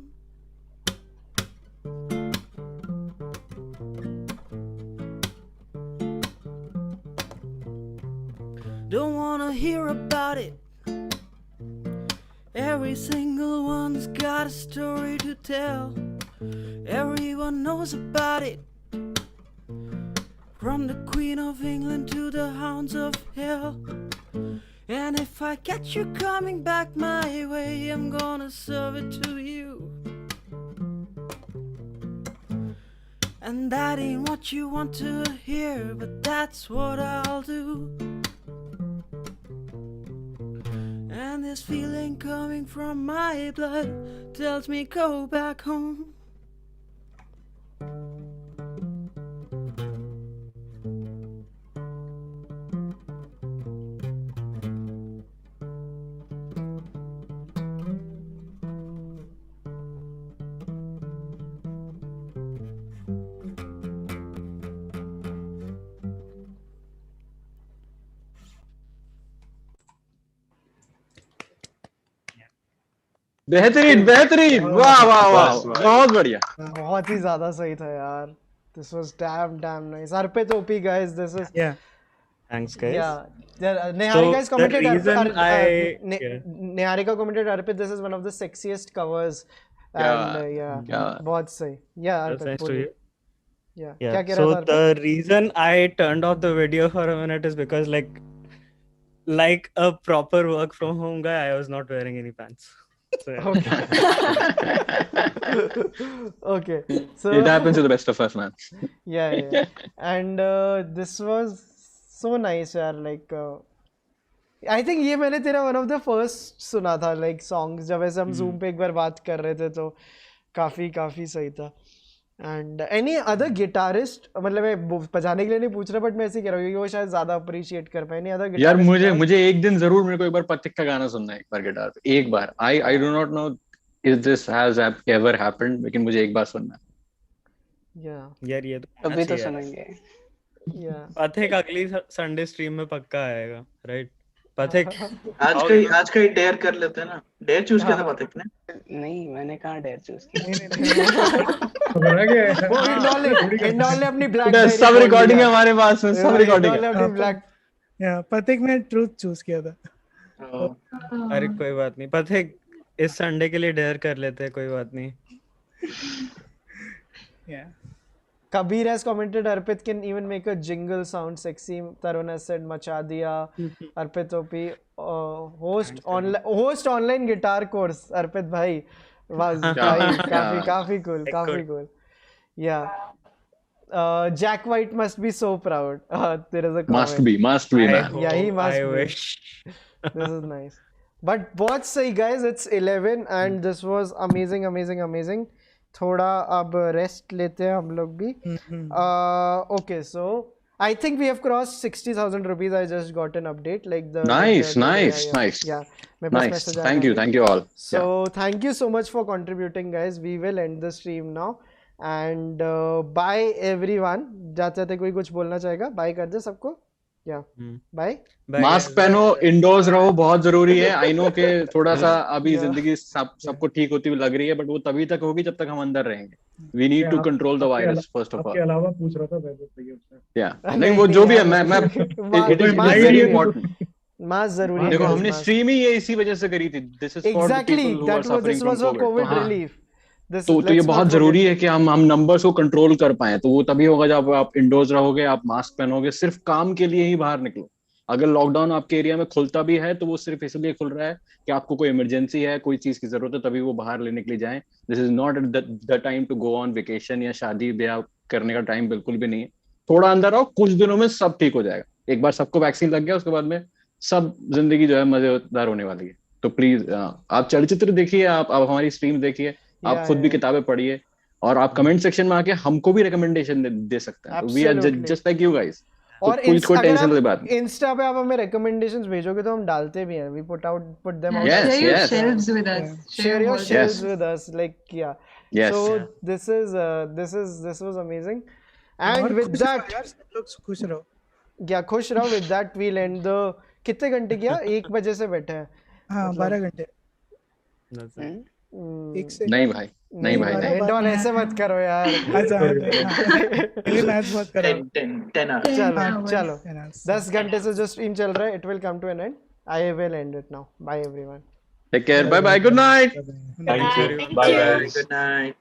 Don't wanna hear about it. Every single one's got a story to tell. Everyone knows about it. From the Queen of England to the hounds of hell. And if I catch you coming back my way, I'm gonna serve it to you. And that ain't what you want to hear, but that's what I'll do. And this feeling coming from my blood tells me go back home. बेहतरीन वाह वाह वाह, बहुत बढ़िया, बहुत ही ज्यादा सही था यार। This was damn nice. Arpit OP guys, this is thanks guys. Niharika's commented Niharika commented Arpit, this is one of the sexiest covers. And बहुत सही। Arpit thanks to you. क्या कह रहा था? So the reason I turned off the video for a minute is because like a proper work from home guy, I was not wearing any pants. So, okay. So it happens to the best of us, man. Yeah. And this was so nice, yaar. Like, I think ये मैंने तेरा one of the first सुना था, like songs जब ऐसे हम Zoom पे एक बार बात कर रहे थे, तो काफी सही था. And any other guitarist, मतलब मैं बजाने के लिए नहीं पूछ रहा, बट मैं ऐसे कह रहा हूँ वो शायद ज्यादा अप्रिशिएट कर पाए। Any other guitarist? यार मुझे एक दिन जरूर मेरे को एक बार पथिक का गाना सुनना है, एक बार गिटार पे, एक बार। I do not know if this has ever happened, लेकिन मुझे एक बार सुनना है। यार ये तो अभी तो सुनेंगे। पथिक अगली संडे स्ट्रीम में पक्का आएगा, राइट? पथिक आज का ही डेयर कर लेते हैं ना। डेयर चूज किया था पथिक ने? नहीं, मैंने कहाँ डेयर चूज किया। हिंडोल ने अपनी ब्लैक सब रिकॉर्डिंग है हमारे पास में, सब रिकॉर्डिंग है। पथिक ने ट्रूथ चूज किया था। अरे कोई बात नहीं पथिक, इस संडे के लिए डेयर कर लेते हैं, कोई बात नहीं. Yeah. Kabir has commented Arpit can even make a jingle sound sexy. Tarun has said macha diya. Arpit OP host online guitar course. Arpit bhai was काफी cool. Yeah. Jack White must be so proud. There is a comment. Must be man. Yeah, he must be. wish. This is nice. But बहुत सही guys, it's 11 and this was amazing. थोड़ा अब rest लेते हैं हम लोग भी. Okay, so I think we have crossed 60,000 rupees. I just got an update like the Nice. Yeah. Nice. Thank you all. So thank you so much for contributing guys. We will end the stream now and bye everyone. जाते कोई कुछ बोलना चाहेगा? Bye कर दे सबको. Bye. Mask पहनो, endorse रहो, बहुत जरूरी है. आई नो के थोड़ा सा अभी जिंदगी सबको ठीक होती हुई लग रही है, बट वो तभी तक होगी जब तक हम अंदर रहेंगे. We need to control the virus first of all. आपके अलावा पूछ रहा था वैभव भैया उससे. या नहीं, वो जो भी है, मैं it is very important. Mask जरूरी है. देखो हमने स्ट्रीम ही ये इसी वजह से करी थी. This is for the people who are suffering from covid relief. तो ये बहुत जरूरी है कि हम नंबर्स को कंट्रोल कर पाए. तो वो तभी होगा जब आप इंडोर्स रहोगे, आप मास्क पहनोगे, सिर्फ काम के लिए ही बाहर निकलो. अगर लॉकडाउन आपके एरिया में खुलता भी है तो वो सिर्फ इसलिए खुल रहा है कि आपको कोई इमरजेंसी है, कोई चीज की जरूरत है, तभी वो बाहर लेने के लिए जाएं. This is not the time to go on vacation या शादी ब्याह करने का टाइम बिल्कुल भी नहीं है. थोड़ा अंदर आओ, कुछ दिनों में सब ठीक हो जाएगा. एक बार सबको वैक्सीन लग गया, उसके बाद में सब जिंदगी जो है मजेदार होने वाली है. तो प्लीज आप चलचित्र देखिए, आप हमारी स्ट्रीम देखिए, आप खुद भी किताबें पढ़िए और आप कमेंट सेक्शन में आके हमको भी रिकमेंडेशन दे सकते हैं. We are just like you guys. और इंस्टा पे आप हमें रिकमेंडेशंस भेजोगे तो हम डालते भी हैं. We put them out. Share your shelves with us. Share your shelves with us. Like So this was amazing. And with that, खुश रहो. खुश रहो. With that we'll end the. कितने घंटे किया? 1 बजे से बैठे हैं. हाँ, 12 घंटे. नहीं भाई. डॉन ऐसे मत करो यार. मत करो. 10 चलो 10 घंटे से जो स्ट्रीम चल रहा है, it will come to an end. I will end it now. Bye everyone. Take care. Bye. Good night. Thank you. Bye. Good night.